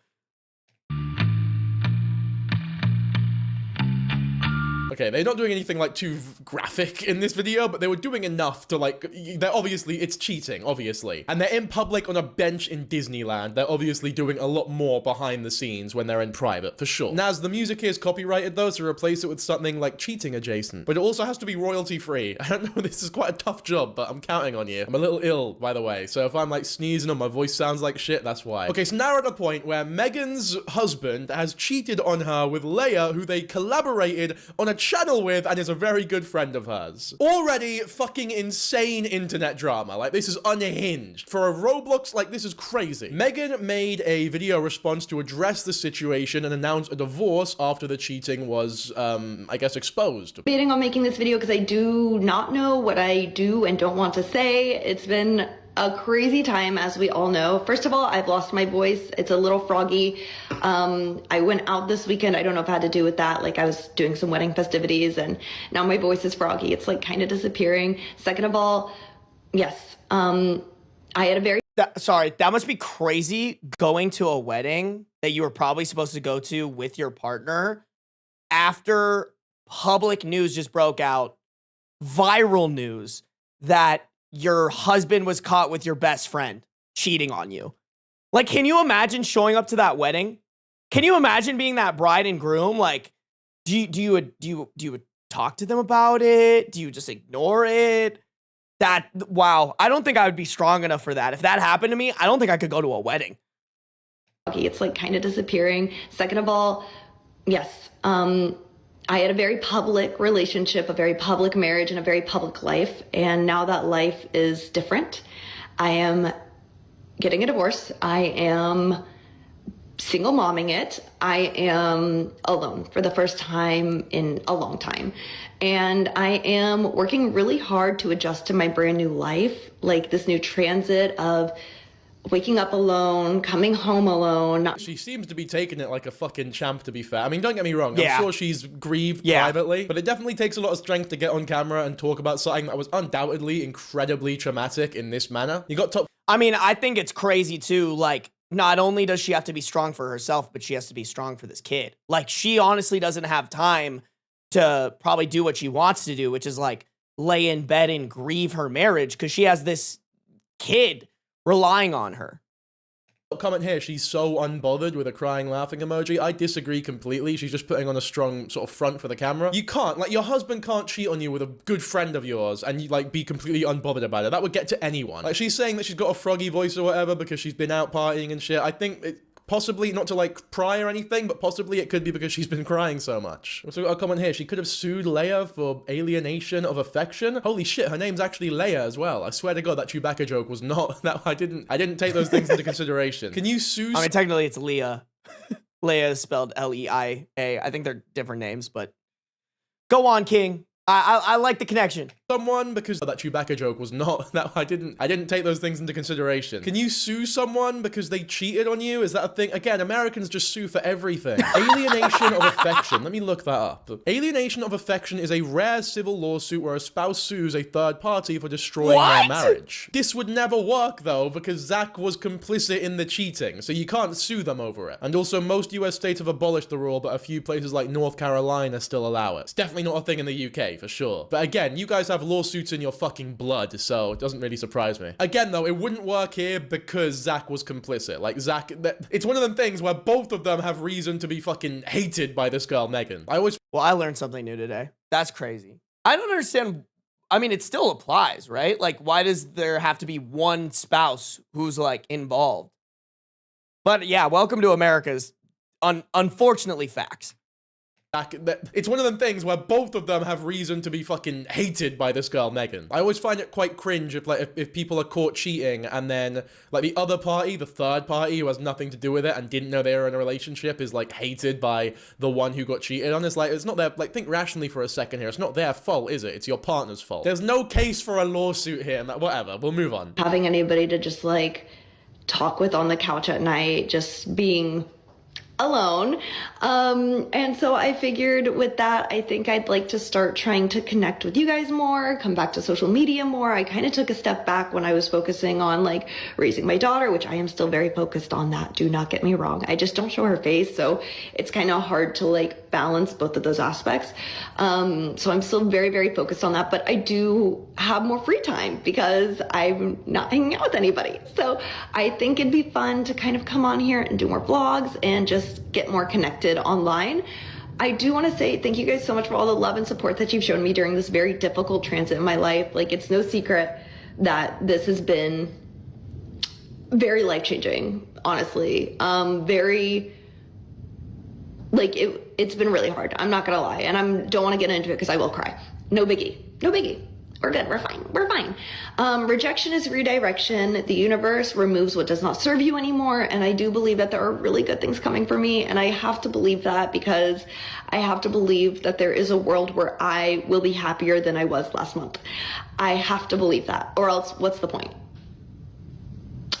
Okay, they're not doing anything like too graphic in this video, but they were doing enough to like, they're obviously, it's cheating, obviously. And they're in public on a bench in Disneyland. They're obviously doing a lot more behind the scenes when they're in private, for sure. Naz, the music here is copyrighted though, so replace it with something like cheating adjacent. But it also has to be royalty free. I don't know, this is quite a tough job, but I'm counting on you. I'm a little ill, by the way, so if I'm like sneezing or my voice sounds like shit, that's why. Okay, so now we're at a point where Megan's husband has cheated on her with LEAH, who they collaborated on a channel with and is a very good friend of hers. Already fucking insane internet drama. Like, this is unhinged. For a Roblox, like, this is crazy. Megan made a video response to address the situation and announce a divorce after the cheating was, I guess, exposed. Debating on making this video because I do not know what I do and don't want to say. It's been a crazy time, as we all know. First of all, I've lost my voice. It's a little froggy. I went out this weekend. I don't know if it had to do with that. Like, I was doing some wedding festivities and now my voice is froggy. It's like kind of disappearing. Second of all, yes, I had a very... Sorry, that must be crazy going to a wedding that you were probably supposed to go to with your partner after public news just broke out, viral news, that your husband was caught with your best friend cheating on you. Like, can you imagine showing up to that wedding? Can you imagine being that bride and groom? Like, do you talk to them about it? Do you just ignore it? Wow, I don't think I would be strong enough for that. If that happened to me, I don't think I could go to a wedding. It's like kind of disappearing. Second of all, yes, I had a very public relationship, a very public marriage, and a very public life. And now that life is different. I am getting a divorce. I am single momming it. I am alone for the first time in a long time. And I am working really hard to adjust to my brand new life, like this new transit of waking up alone, coming home alone. She seems to be taking it like a fucking champ, to be fair. I mean, don't get me wrong. Yeah. I'm sure she's grieved privately, but it definitely takes a lot of strength to get on camera and talk about something that was undoubtedly incredibly traumatic in this manner. You got top... I mean, I think it's crazy too. Like, not only does she have to be strong for herself, but she has to be strong for this kid. Like, she honestly doesn't have time to probably do what she wants to do, which is like lay in bed and grieve her marriage because she has this kid relying on her. Comment here, she's so unbothered with a crying laughing emoji. I disagree completely. She's just putting on a strong sort of front for the camera. You can't, like, your husband can't cheat on you with a good friend of yours and you like be completely unbothered about it. That would get to anyone. Like, she's saying that she's got a froggy voice or whatever because she's been out partying and shit. I think it possibly, not to like pry or anything, but possibly it could be because she's been crying so much. Also got a comment here, she could have sued LEAH for alienation of affection. Holy shit, her name's actually LEAH as well. I swear to God, that Chewbacca joke was not that. I didn't take those things into consideration. Can you sue? I mean, technically it's LEAH. LEAH is spelled L-E-I-A. I think they're different names, but go on, King. I like the connection. Someone, because that Chewbacca joke was not that. I didn't take those things into consideration. Can you sue someone because they cheated on you? Is that a thing? Again, Americans just sue for everything. Alienation of affection. Let me look that up. Alienation of affection is a rare civil lawsuit where a spouse sues a third party for destroying their marriage. This would never work though because Zach was complicit in the cheating, so you can't sue them over it. And also, most US states have abolished the rule, but a few places like North Carolina still allow it. It's definitely not a thing in the UK. For sure. But again, you guys have lawsuits in your fucking blood, so it doesn't really surprise me. Again, though, it wouldn't work here because Zach was complicit. Like, Zach, it's one of them things where both of them have reason to be fucking hated by this girl, Megan. Well, I learned something new today. That's crazy. I don't understand I mean, it still applies, right? Like, why does there have to be one spouse who's like involved? But yeah, welcome to America's unfortunately facts. It's one of them things where both of them have reason to be fucking hated by this girl, Megan. I always find it quite cringe if people are caught cheating and then like the other party, the third party who has nothing to do with it and didn't know they were in a relationship is like hated by the one who got cheated on. It's like, it's not their, like, think rationally for a second here. It's not their fault, is it? It's your partner's fault. There's no case for a lawsuit here. Whatever, we'll move on. Having anybody to just like talk with on the couch at night, just being alone. And so I figured with that, I think I'd like to start trying to connect with you guys more, come back to social media more. I kind of took a step back when I was focusing on like raising my daughter, which I am still very focused on that. Do not get me wrong. I just don't show her face. So it's kind of hard to like balance both of those aspects. So I'm still very, very focused on that, but I do have more free time because I'm not hanging out with anybody. So I think it'd be fun to kind of come on here and do more vlogs and just get more connected online. I do want to say thank you guys so much for all the love and support that you've shown me during this very difficult transit in my life. Like, it's no secret that this has been very life-changing, honestly. It's been really hard. I'm not gonna lie, and I don't want to get into it because I will cry. No biggie. No biggie. We're good. We're fine. We're fine. Rejection is redirection. The universe removes what does not serve you anymore. And I do believe that there are really good things coming for me. And I have to believe that because I have to believe that there is a world where I will be happier than I was last month. I have to believe that, or else what's the point?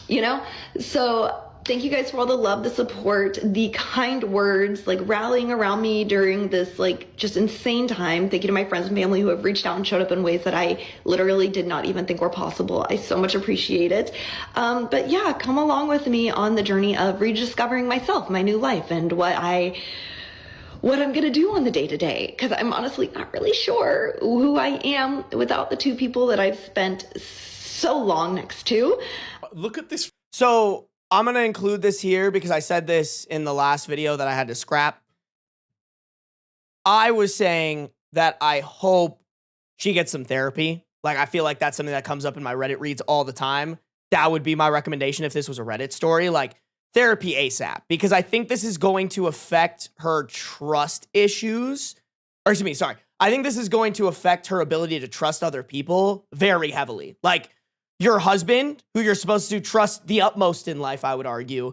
You know? So thank you guys for all the love, the support, the kind words, like rallying around me during this like just insane time. Thank you to my friends and family who have reached out and showed up in ways that I literally did not even think were possible. I so much appreciate it. But yeah, come along with me on the journey of rediscovering myself, my new life, and what I'm gonna do on the day-to-day, because I'm honestly not really sure who I am without the two people that I've spent so long next to. Look at this. So I'm going to include this here because I said this in the last video that I had to scrap. I was saying that I hope she gets some therapy. Like, I feel like that's something that comes up in my Reddit reads all the time. That would be my recommendation if this was a Reddit story. Like, therapy ASAP. Because I think this is going to affect her trust issues. Or excuse me, sorry. I think this is going to affect her ability to trust other people very heavily. Like, your husband, who you're supposed to trust the utmost in life, I would argue,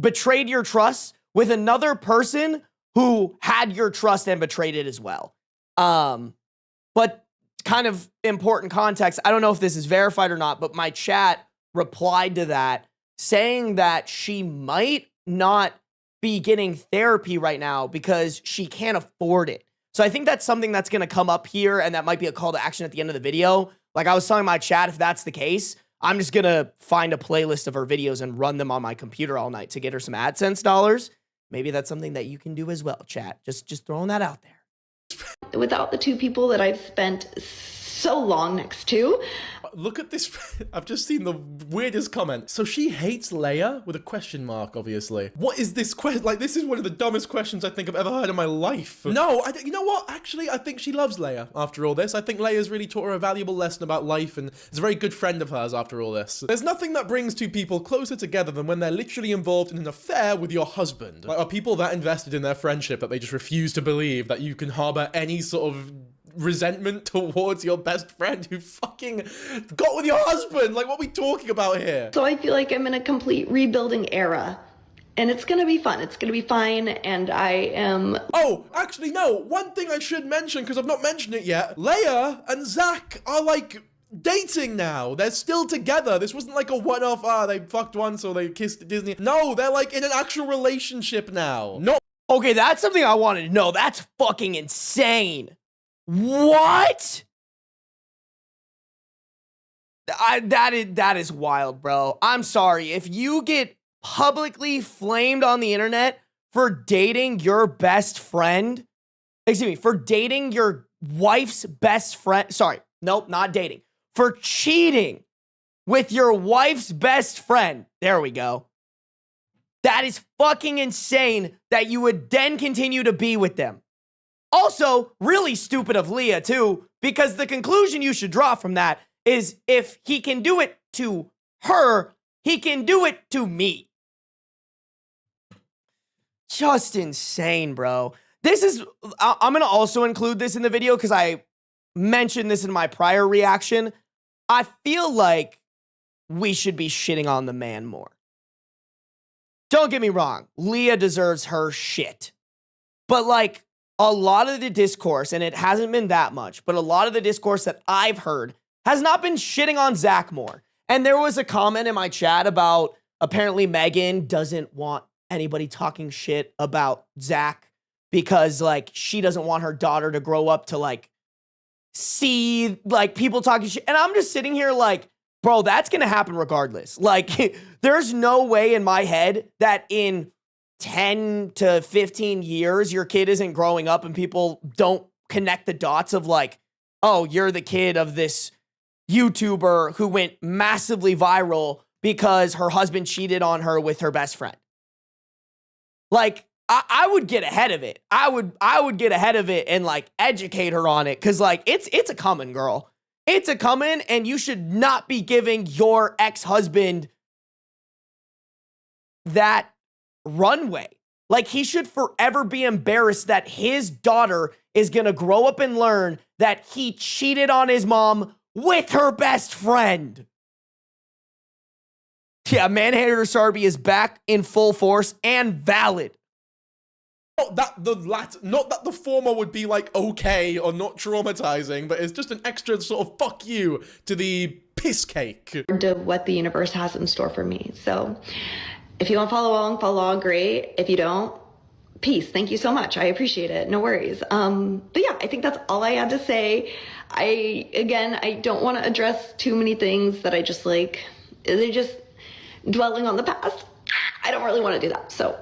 betrayed your trust with another person who had your trust and betrayed it as well. But kind of important context, I don't know if this is verified or not, but my chat replied to that saying that she might not be getting therapy right now because she can't afford it. So I think that's something that's going to come up here, and that might be a call to action at the end of the video. Like I was telling my chat, if that's the case, I'm just going to find a playlist of her videos and run them on my computer all night to get her some AdSense dollars. Maybe that's something that you can do as well, chat. Just throwing that out there. Without the two people that I've spent so long next to. Look at this. I've just seen the weirdest comment. So she hates LEAH with a question mark, obviously. What is this question? Like, this is one of the dumbest questions I think I've ever heard in my life. No, you know what? Actually, I think she loves LEAH after all this. I think LEAH's really taught her a valuable lesson about life and is a very good friend of hers after all this. There's nothing that brings two people closer together than when they're literally involved in an affair with your husband. Like, are people that invested in their friendship that they just refuse to believe that you can harbor any sort of resentment towards your best friend who fucking got with your husband? Like, what are we talking about here? So I feel like I'm in a complete rebuilding era, and it's gonna be fun. It's gonna be fine, and I am... Oh, actually, no. One thing I should mention, because I've not mentioned it yet. LEAH and Zach are, like, dating now. They're still together. This wasn't like a one-off, they fucked once or they kissed at Disney. No, they're, like, in an actual relationship now. No. Okay, that's something I wanted to know. That's fucking insane. What? That is wild, bro. I'm sorry. If you get publicly flamed on the internet for dating your best friend, excuse me, for dating your wife's best friend, sorry, nope, not dating, for cheating with your wife's best friend, there we go. That is fucking insane that you would then continue to be with them. Also, really stupid of LEAH, too, Because the conclusion you should draw from that is if he can do it to her, he can do it to me. Just insane, bro. I'm going to also include this in the video because I mentioned this in my prior reaction. I feel like we should be shitting on the man more. Don't get me wrong. Leah deserves her shit. But like a lot of the discourse, and it hasn't been that much, but a lot of the discourse that I've heard has not been shitting on Zach more. And there was a comment in my chat about apparently Megan doesn't want anybody talking shit about Zach because like she doesn't want her daughter to grow up to like see like people talking shit. And I'm just sitting here like, bro, that's going to happen regardless. Like there's no way in my head that in 10 to 15 years, your kid isn't growing up and people don't connect the dots of like, oh, you're the kid of this YouTuber who went massively viral because her husband cheated on her with her best friend. Like, I would get ahead of it. I would get ahead of it and like educate her on it. Cause like it's a coming, girl. It's a coming, and you should not be giving your ex-husband that runway. Like he should forever be embarrassed that his daughter is gonna grow up and learn that he cheated on his mom with her best friend. Yeah, man-hater Sarby is back in full force and valid. Not that the former would be like okay or not traumatizing, but it's just an extra sort of fuck you to the piss cake. To what the universe has in store for me. So if you want to follow along, great. If you don't, peace. Thank you so much. I appreciate it. No worries. But yeah, I think that's all I had to say. I don't want to address too many things that I just like, they're just dwelling on the past. I don't really want to do that. So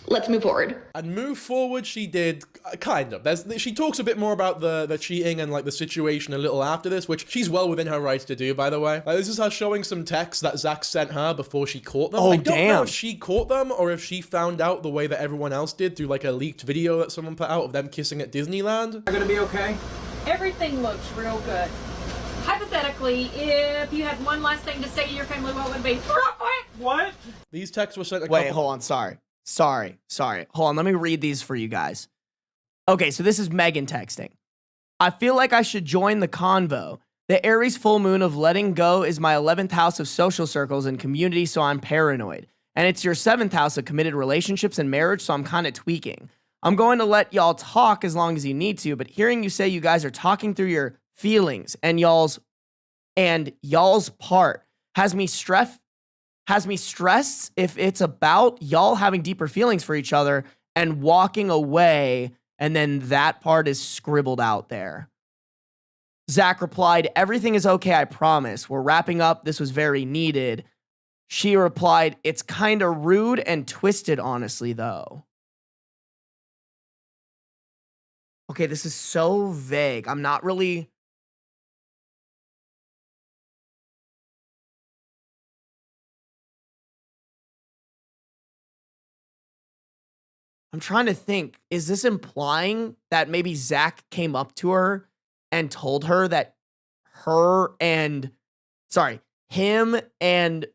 let's move forward. And move forward she did, kind of. She talks a bit more about the cheating and like the situation a little after this, which she's well within her rights to do, by the way. Like, this is her showing some texts that Zach sent her before she caught them. Oh, I don't know damn. if she caught them or if she found out the way that everyone else did through like a leaked video that someone put out of them kissing at Disneyland. Are gonna be okay? Everything looks real good. Hypothetically, if you had one last thing to say to your family, what would it be? What? These texts were sent Wait, hold on. Sorry. Hold on. Let me read these for you guys. Okay, so this is Megan texting. I feel like I should join the convo. The Aries full moon of letting go is my 11th house of social circles and community, so I'm paranoid. And it's your 7th house of committed relationships and marriage, so I'm kind of tweaking. I'm going to let y'all talk as long as you need to, but hearing you say you guys are talking through your feelings and y'all's part has me stressed if it's about y'all having deeper feelings for each other and walking away, and then that part is scribbled out there. Zach replied, everything is okay, I promise. We're wrapping up. This was very needed. She replied, it's kind of rude and twisted, honestly, though. Okay, this is so vague. I'm not really... I'm trying to think, is this implying that maybe Zach came up to her and told her that him and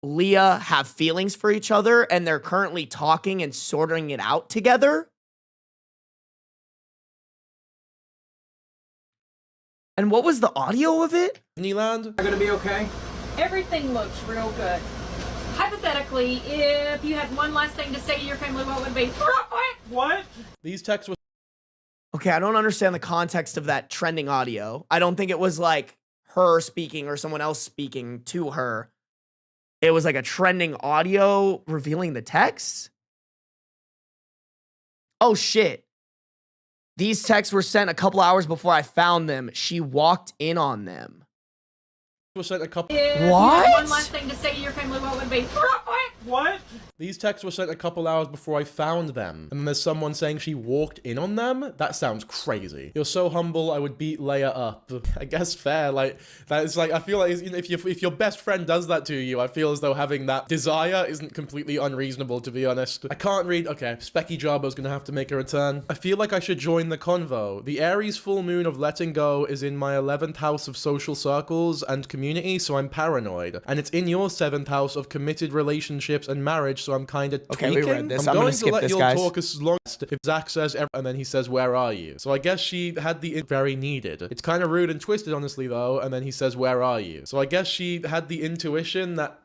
Leah have feelings for each other and they're currently talking and sorting it out together? And what was the audio of it? Disneyland? Are gonna be okay? Everything looks real good. Hypothetically, if you had one last thing to say to your family, what would it be? What? These texts were... Okay, I don't understand the context of that trending audio. I don't think it was like her speaking or someone else speaking to her. It was like a trending audio revealing the text. Oh shit. These texts were sent a couple hours before I found them. She walked in on them. Was sent a couple... If you had one last thing to say to your family, what would it be? What? These texts were sent a couple hours before I found them. And then there's someone saying she walked in on them? That sounds crazy. You're so humble, I would beat Leia up. I guess fair, like, that is like, I feel like, you know, if your best friend does that to you, I feel as though having that desire isn't completely unreasonable, to be honest. I can't read, okay, Specky Jabba's gonna have to make a return. I feel like I should join the convo. The Aries full moon of letting go is in my 11th house of social circles and community, so I'm paranoid. And it's in your 7th house of committed relationships and marriage, so I'm kind of tweaking. Okay, we read this. I'm gonna going skip to let this, you guys. talk as long as if Zach says and then he says, where are you? So I guess she had the very needed. It's kind of rude and twisted, honestly, though, and then he says, where are you? So I guess she had the intuition that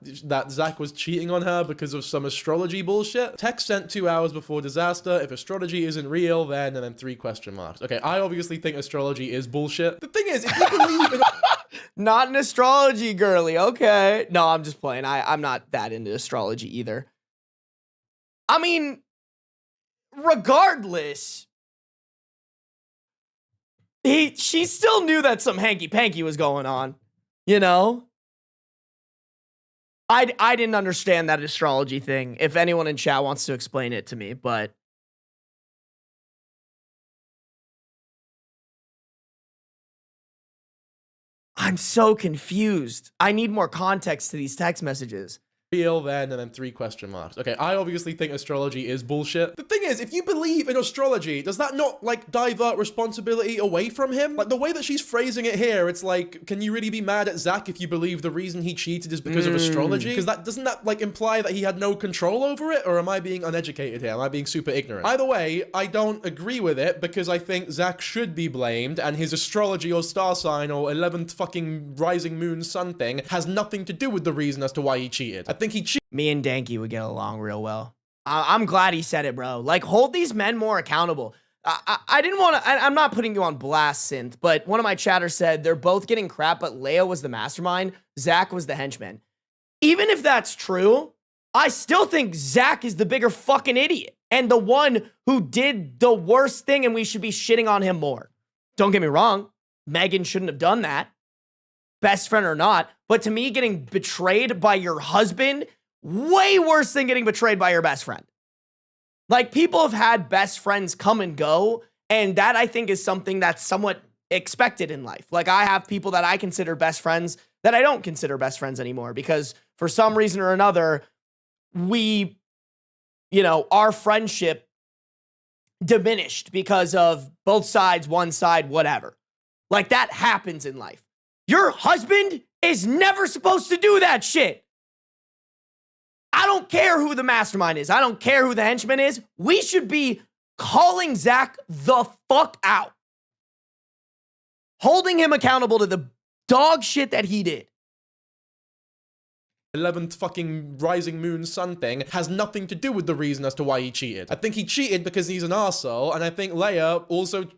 Zach was cheating on her because of some astrology bullshit. Text sent 2 hours before disaster. If astrology isn't real, then, and then 3 question marks. Okay, I obviously think astrology is bullshit. The thing is, if you believe in Not an astrology girly, okay. No, I'm just playing. I'm not that into astrology either. I mean, regardless, she still knew that some hanky-panky was going on, you know? I didn't understand that astrology thing. If anyone in chat wants to explain it to me, but I'm so confused. I need more context to these text messages. real then, and then 3 question marks. Okay, I obviously think astrology is bullshit. The thing is, if you believe in astrology, does that not, like, divert responsibility away from him? Like, the way that she's phrasing it here, it's like, can you really be mad at Zach if you believe the reason he cheated is because of astrology? Because doesn't that, like, imply that he had no control over it? Or am I being uneducated here? Am I being super ignorant? Either way, I don't agree with it, because I think Zach should be blamed, and his astrology or star sign or 11th fucking rising moon sun thing has nothing to do with the reason as to why he cheated. I think he cheated. Me and Danky would get along real well. I'm glad he said it, bro. Like, hold these men more accountable. I didn't want to, I'm not putting you on blast, Synth, but one of my chatters said they're both getting crap, but Leia was the mastermind. Zach was the henchman. Even if that's true, I still think Zach is the bigger fucking idiot and the one who did the worst thing, and we should be shitting on him more. Don't get me wrong. Megan shouldn't have done that. Best friend or not. But to me, getting betrayed by your husband, way worse than getting betrayed by your best friend. Like, people have had best friends come and go, and that, I think, is something that's somewhat expected in life. Like, I have people that I consider best friends that I don't consider best friends anymore because for some reason or another, we, you know, our friendship diminished because of both sides, one side, whatever. Like, that happens in life. Your husband is never supposed to do that shit. I don't care who the mastermind is. I don't care who the henchman is. We should be calling Zach the fuck out. Holding him accountable to the dog shit that he did. 11th fucking rising moon sun thing has nothing to do with the reason as to why he cheated. I think he cheated because he's an arsehole, and I think Leia also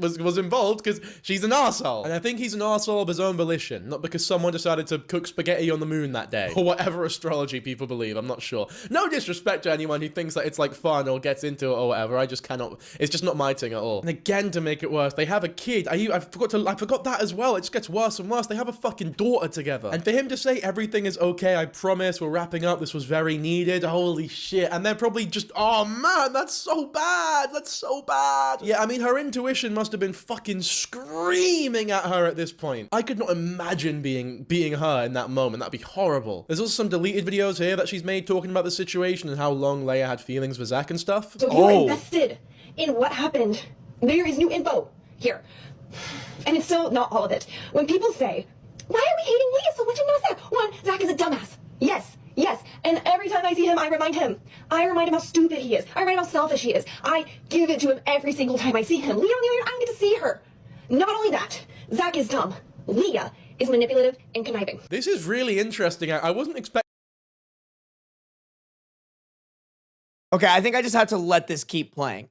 was involved because she's an arsehole. And I think he's an arsehole of his own volition, not because someone decided to cook spaghetti on the moon that day. Or whatever astrology people believe, I'm not sure. No disrespect to anyone who thinks that it's like fun or gets into it or whatever, I just cannot, it's just not my thing at all. And again, to make it worse, they have a kid. I forgot that as well. It just gets worse and worse. They have a fucking daughter together. And for him to say everything is okay, I promise, we're wrapping up, this was very needed, holy shit, and they're probably just, oh man, that's so bad, that's so bad. Yeah, I mean, her intuition must have been fucking screaming at her at this point. I could not imagine being her in that moment. That'd be horrible. There's also some deleted videos here that she's made talking about the situation and how long Leia had feelings for Zach and stuff. So you're invested in what happened. There is new info here. And it's still not all of it. When people say, why are we hating Leah so much and not Zach? One, Zach is a dumbass. Yes, yes. And every time I see him, I remind him. I remind him how stupid he is. I remind him how selfish he is. I give it to him every single time I see him. Leah, on the other hand, I don't get to see her. Not only that, Zach is dumb. Leah is manipulative and conniving. This is really interesting. I wasn't expecting. Okay, I think I just have to let this keep playing.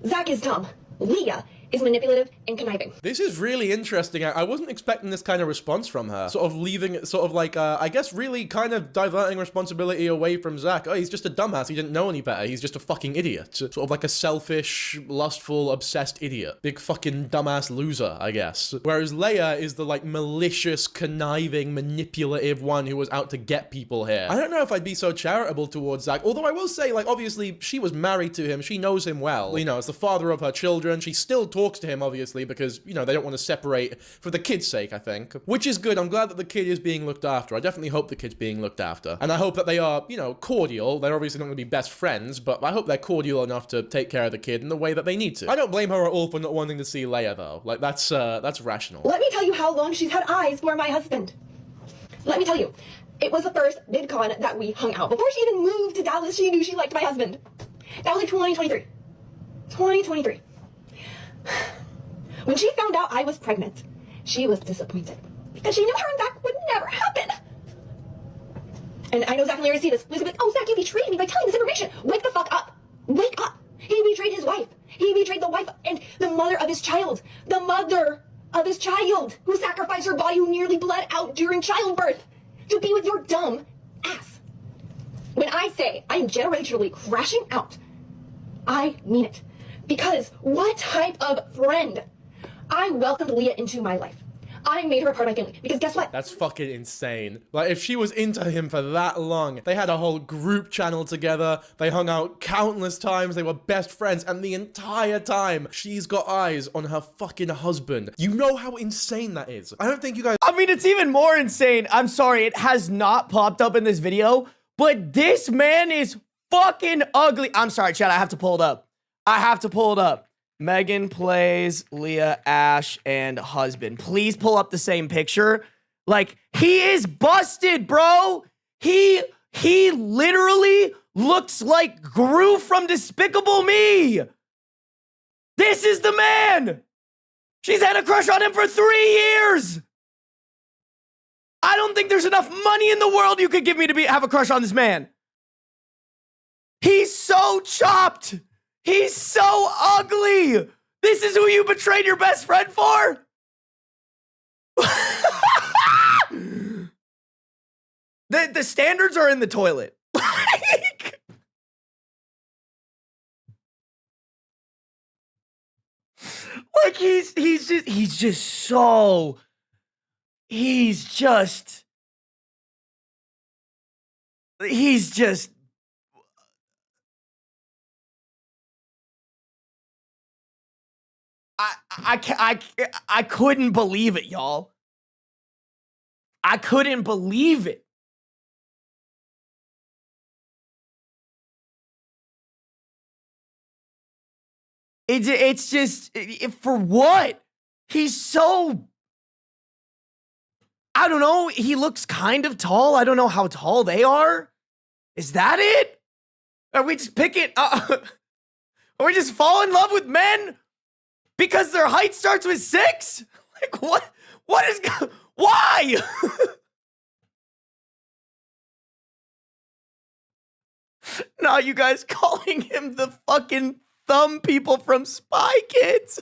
Zach is dumb. Leah is manipulative and conniving. This is really interesting. I wasn't expecting this kind of response from her. Sort of leaving, sort of like, I guess really kind of diverting responsibility away from Zach. Oh, he's just a dumbass. He didn't know any better. He's just a fucking idiot. Sort of like a selfish, lustful, obsessed idiot. Big fucking dumbass loser, I guess. Whereas Leah is the like malicious, conniving, manipulative one who was out to get people here. I don't know if I'd be so charitable towards Zach, although I will say, like, obviously she was married to him. She knows him well. You know, as the father of her children, she still talks to him, obviously, because, you know, they don't want to separate for the kid's sake, I think. Which is good. I'm glad that the kid is being looked after. I definitely hope the kid's being looked after. And I hope that they are, you know, cordial. They're obviously not going to be best friends, but I hope they're cordial enough to take care of the kid in the way that they need to. I don't blame her at all for not wanting to see Leah, though. Like, that's rational. Let me tell you how long she's had eyes for my husband. Let me tell you, it was the first VidCon that we hung out. Before she even moved to Dallas, she knew she liked my husband. That was like 2023. 2023. When she found out I was pregnant, she was disappointed because she knew her and Zach would never happen. And I know Zach and Larry see this. He's like, oh, Zach, you betrayed me by telling this information. Wake the fuck up. Wake up. He betrayed his wife. He betrayed the wife and the mother of his child. The mother of his child who sacrificed her body, who nearly bled out during childbirth to be with your dumb ass. When I say I'm generationally crashing out, I mean it. Because what type of friend? I welcomed Leah into my life. I made her a part of my family. Because guess what? That's fucking insane. Like, if she was into him for that long, they had a whole group channel together, they hung out countless times, they were best friends, and the entire time, she's got eyes on her fucking husband. You know how insane that is. I don't think you guys— I mean, it's even more insane. I'm sorry, it has not popped up in this video, but this man is fucking ugly. I'm sorry, chat, I have to pull it up. Megan Plays, Leah, Ash, and husband. Please pull up the same picture. Like, he is busted, bro. He literally looks like Gru from Despicable Me. This is the man. She's had a crush on him for 3 years. I don't think there's enough money in the world you could give me to have a crush on this man. He's so chopped. He's so ugly. This is who you betrayed your best friend for? The standards are in the toilet. Like he's just I couldn't believe it, y'all. I couldn't believe it. It's just, for what? He's so, I don't know. He looks kind of tall. I don't know how tall they are. Is that it? Are we just picking, are we just fall in love with men because their height starts with 6? Like, what is, why? Now you guys calling him the fucking thumb people from Spy Kids.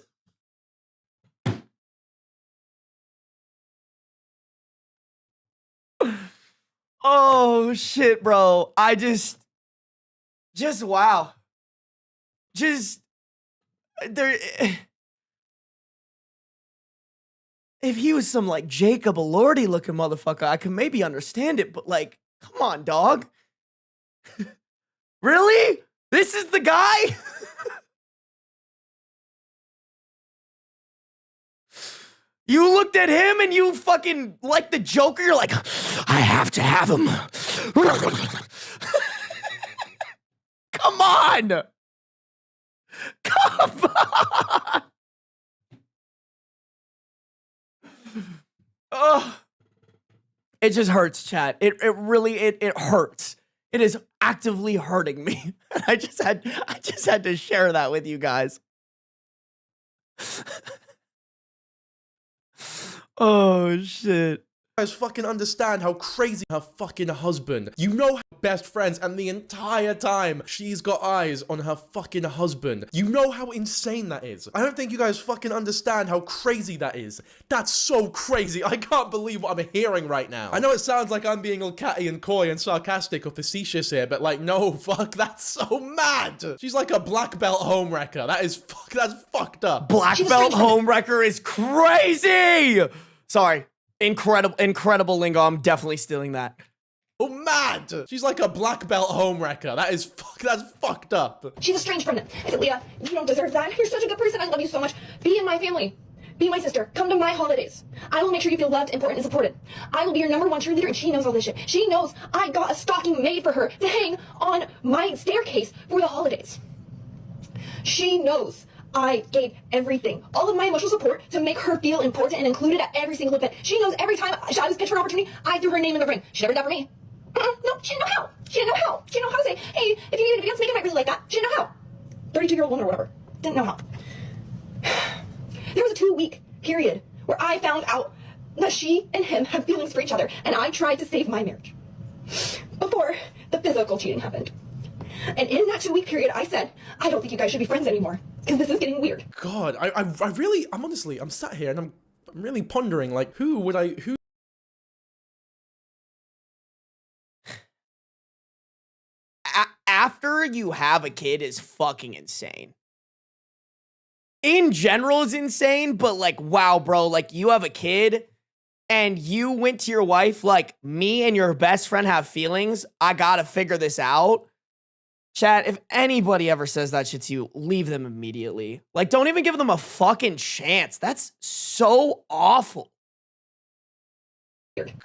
Oh shit, bro. I just wow. Just there. If he was some like Jacob Elordi looking motherfucker, I could maybe understand it, but like, come on, dog. Really? This is the guy? You looked at him and you fucking like the Joker. You're like, I have to have him. Come on. Come on. Oh, it just hurts, chat. It really hurts. It is actively hurting me. I just had to share that with you guys. Oh shit. guys fucking understand how crazy her fucking husband. You know how best friends, and the entire time she's got eyes on her fucking husband. You know how insane that is. I don't think you guys fucking understand how crazy that is. That's so crazy. I can't believe what I'm hearing right now. I know it sounds like I'm being all catty and coy and sarcastic or facetious here, but like, no, fuck, that's so mad. She's like a black belt homewrecker. That's fucked up. Black belt homewrecker is crazy. Sorry. Incredible lingo. I'm definitely stealing that. Oh, mad! She's like a black belt homewrecker. That's fucked up. She's a strange friend. I said, Leah, you don't deserve that. You're such a good person. I love you so much. Be in my family. Be my sister. Come to my holidays. I will make sure you feel loved, important, and supported. I will be your #1 cheerleader, and she knows all this shit. She knows I got a stocking made for her to hang on my staircase for the holidays. She knows I gave everything, all of my emotional support to make her feel important and included at every single event. She knows every time I was pitched for an opportunity, I threw her name in the ring. She never did that for me. No, she didn't know how. She didn't know how. She didn't know how to say, hey, if you need to dance, Megan might really like that. She didn't know how. 32-year-old woman or whatever. Didn't know how. There was a 2-week period where I found out that she and him had feelings for each other, and I tried to save my marriage before the physical cheating happened. And in that 2-week period, I said, I don't think you guys should be friends anymore, because this is getting weird. God, I'm sat here and I'm really pondering, like, who After you have a kid is fucking insane. In general is insane, but like, wow, bro, like you have a kid and you went to your wife like, me and your best friend have feelings. I gotta figure this out. Chat, if anybody ever says that shit to you, leave them immediately. Like, don't even give them a fucking chance. That's so awful.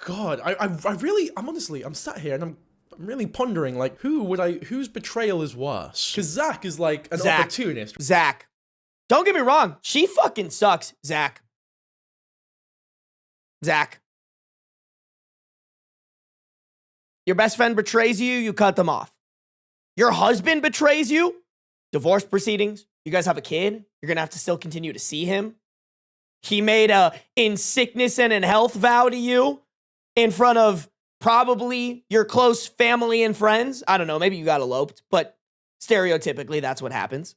God, I'm sat here and I'm really pondering, like, whose betrayal is worse? Because Zach is like an opportunist. Zach. Don't get me wrong. She fucking sucks, Zach. Zach. Your best friend betrays you, you cut them off. Your husband betrays you, divorce proceedings. You guys have a kid. You're going to have to still continue to see him. He made a in sickness and in health vow to you in front of probably your close family and friends. I don't know. Maybe you got eloped, but stereotypically that's what happens.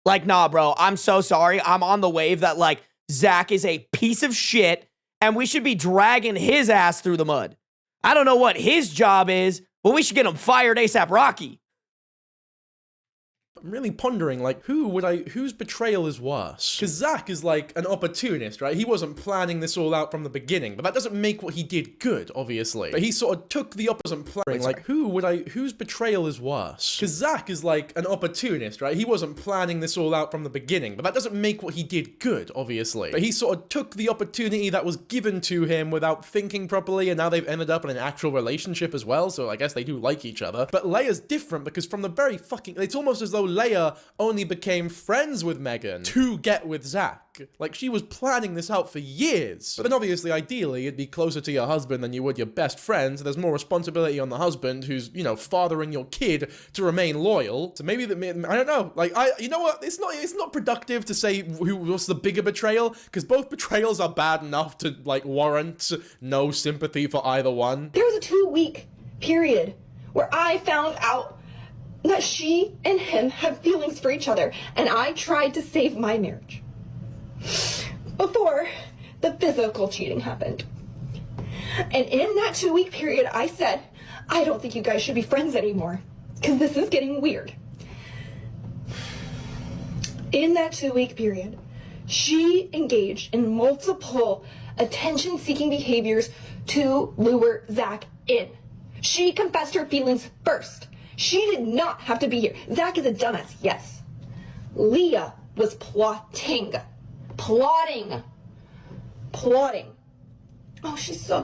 Like, nah, bro, I'm so sorry. I'm on the wave that, like, Zach is a piece of shit and we should be dragging his ass through the mud. I don't know what his job is, but we should get him fired ASAP Rocky. I'm really pondering, like, whose betrayal is worse? Because Zach is like an opportunist, right? He wasn't planning this all out from the beginning, but that doesn't make what he did good, obviously. But he sort of took the opposite plan. Like, whose betrayal is worse? Because Zach is like an opportunist, right? He wasn't planning this all out from the beginning, but that doesn't make what he did good, obviously. But he sort of took the opportunity that was given to him without thinking properly, and now they've ended up in an actual relationship as well, so I guess they do like each other. But Leah's different because from the very fucking... It's almost as though Leah only became friends with Megan to get with Zach. Like, she was planning this out for years. But then obviously, ideally, you'd be closer to your husband than you would your best friend, so there's more responsibility on the husband who's, you know, fathering your kid to remain loyal. So maybe I don't know. Like, you know what? It's not productive to say what's the bigger betrayal, because both betrayals are bad enough to, like, warrant no sympathy for either one. There was a 2-week period where I found out that she and him had feelings for each other, and I tried to save my marriage before the physical cheating happened. And in that 2-week period, I said, I don't think you guys should be friends anymore, because this is getting weird. In that 2-week period, she engaged in multiple attention-seeking behaviors to lure Zach in. She confessed her feelings first. She did not have to be here. Zach is a dumbass, yes. Leah was plotting. Plotting. Oh, she's so...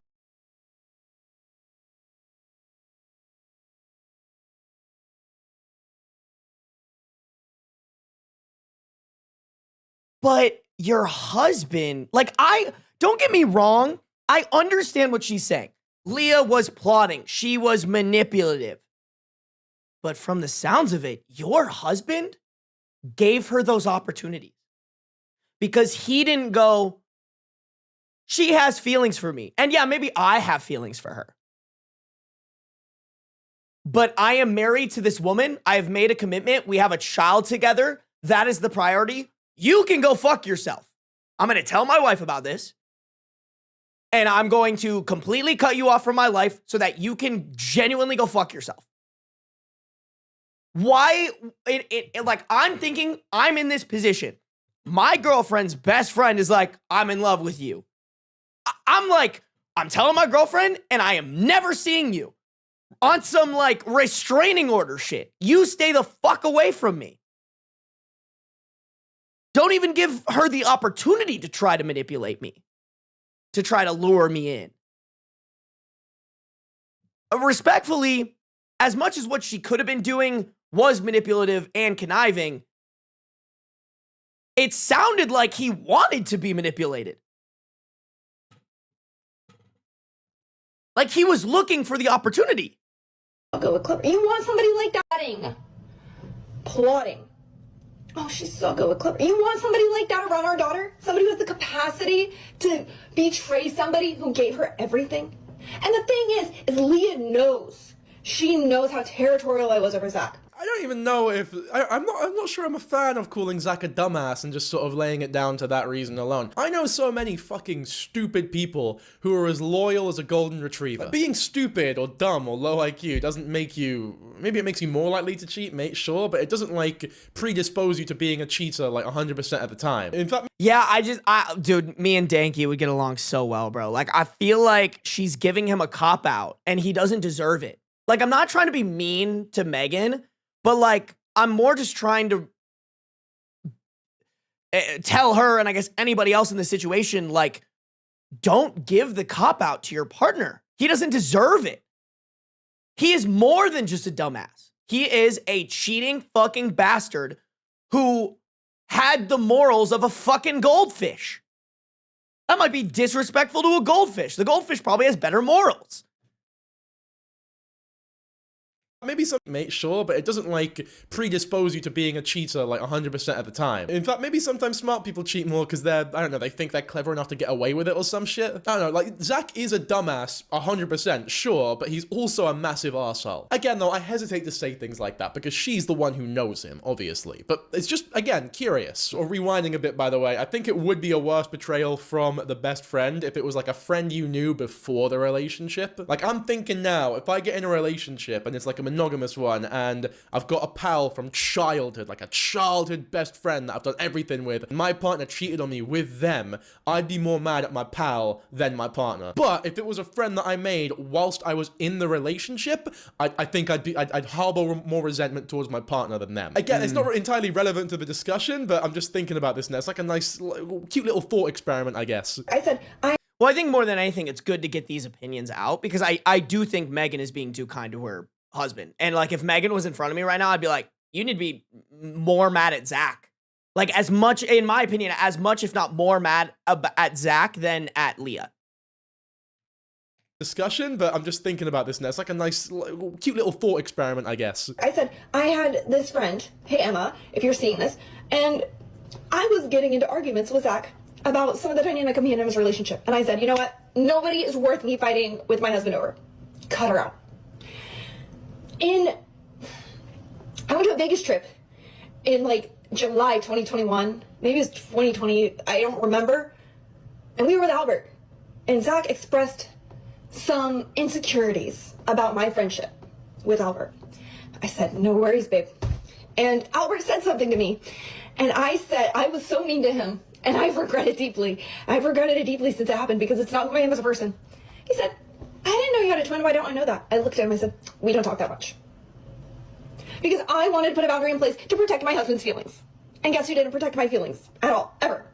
But your husband, like, don't get me wrong. I understand what she's saying. Leah was plotting. She was manipulative. But from the sounds of it, your husband gave her those opportunities because he didn't go, she has feelings for me. And yeah, maybe I have feelings for her. But I am married to this woman. I have made a commitment. We have a child together. That is the priority. You can go fuck yourself. I'm going to tell my wife about this. And I'm going to completely cut you off from my life so that you can genuinely go fuck yourself. Why? Like, I'm thinking I'm in this position. My girlfriend's best friend is like, I'm in love with you. I'm like, I'm telling my girlfriend, and I am never seeing you on some like restraining order shit. You stay the fuck away from me. Don't even give her the opportunity to try to manipulate me, to try to lure me in. Respectfully, as much as what she could have been doing was manipulative and conniving, it sounded like he wanted to be manipulated. Like he was looking for the opportunity. I'll go with Clipper. You want somebody like that? Plotting. Oh, she's so good with Clipper. You want somebody like that around our daughter? Somebody who has the capacity to betray somebody who gave her everything? And the thing is Leah knows. She knows how territorial I was over Zach. I don't even know if I'm not sure I'm a fan of calling Zach a dumbass and just sort of laying it down to that reason alone. I know so many fucking stupid people who are as loyal as a golden retriever. Like, being stupid or dumb or low IQ doesn't make you, maybe it makes you more likely to cheat, mate, sure, but it doesn't like predispose you to being a cheater like 100% of the time. In fact, yeah, dude, me and Danky would get along so well, bro. Like, I feel like she's giving him a cop out and he doesn't deserve it. Like, I'm not trying to be mean to Megan, but like, I'm more just trying to tell her, and I guess anybody else in the situation, like, don't give the cop out to your partner. He doesn't deserve it. He is more than just a dumbass. He is a cheating fucking bastard who had the morals of a fucking goldfish. That might be disrespectful to a goldfish. The goldfish probably has better morals. maybe some, mate, sure, but it doesn't, like, predispose you to being a cheater, like, 100% of the time. In fact, maybe sometimes smart people cheat more because they're, I don't know, they think they're clever enough to get away with it or some shit. I don't know, like, Zach is a dumbass, 100%, sure, but he's also a massive arsehole. Again, though, I hesitate to say things like that because she's the one who knows him, obviously. But it's just, again, curious. Or rewinding a bit, by the way, I think it would be a worse betrayal from the best friend if it was, like, a friend you knew before the relationship. Like, I'm thinking now, if I get in a relationship and it's, like, a monogamous one, and I've got a pal from childhood, like a childhood best friend that I've done everything with, and my partner cheated on me with them, I'd be more mad at my pal than my partner. But if it was a friend that I made whilst I was in the relationship, I think I'd harbor more resentment towards my partner than them. Again, it's not entirely relevant to the discussion, but I'm just thinking about this now. It's like a nice, cute little thought experiment, I guess. Well, I think more than anything, it's good to get these opinions out because I do think Megan is being too kind to her husband. And like, if Megan was in front of me right now, I'd be like, you need to be more mad at Zach. Like, as much, in my opinion, as much, if not more mad at Zach than at Leah. Discussion, but I'm just thinking about this now. It's like a nice, cute little thought experiment, I guess. I said, I had this friend, hey Emma, if you're seeing this, and I was getting into arguments with Zach about some of the dynamic of me and Emma's relationship. And I said, you know what? Nobody is worth me fighting with my husband over. Cut her out. I went to a Vegas trip in like July 2021. Maybe it was 2020. I don't remember. And we were with Albert. And Zach expressed some insecurities about my friendship with Albert. I said, no worries, babe. And Albert said something to me. And I said, I was so mean to him. And I regret it deeply. I've regretted it deeply since it happened because it's not who I am as a person. He said, I didn't know you had a twin. Why don't I know that? I looked at him and I said, we don't talk that much. Because I wanted to put a boundary in place to protect my husband's feelings. And guess who didn't protect my feelings at all, ever?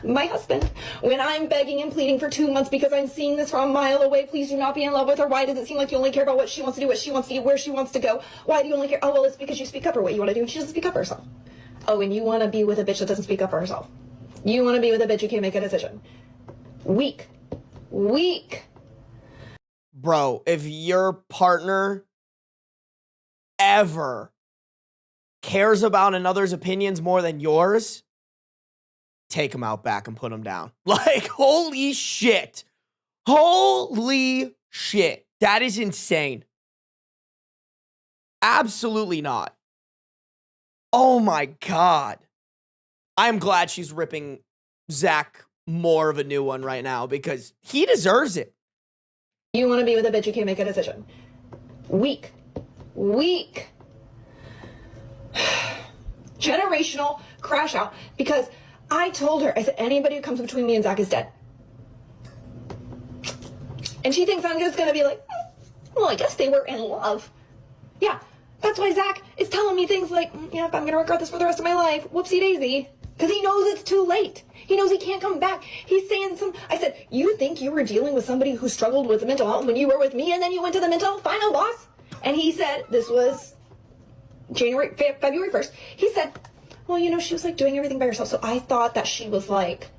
My husband. When I'm begging and pleading for 2 months because I'm seeing this from a mile away, please do not be in love with her. Why does it seem like you only care about what she wants to do, what she wants to do, where she wants to go? Why do you only care? Oh, well, it's because you speak up for what you want to do and she doesn't speak up for herself. Oh, and you want to be with a bitch that doesn't speak up for herself. You want to be with a bitch who can't make a decision. Weak. Weak. Bro, if your partner ever cares about another's opinions more than yours, take him out back and put him down. Like, holy shit. Holy shit. That is insane. Absolutely not. Oh my God. I'm glad she's ripping Zach more of a new one right now because he deserves it. You want to be with a bitch, you can't make a decision. Weak. Weak. Generational crash out because I told her, I said, anybody who comes between me and Zach is dead. And she thinks I'm just going to be like, well, I guess they were in love. Yeah, that's why Zach is telling me things like, yeah, I'm going to regret this for the rest of my life. Whoopsie daisy. Because he knows it's too late. He knows he can't come back. He's saying I said, you think you were dealing with somebody who struggled with mental health when you were with me and then you went to the mental health final boss? And he said, this was February 1st. He said, well, you know, she was like doing everything by herself. So I thought that she was like,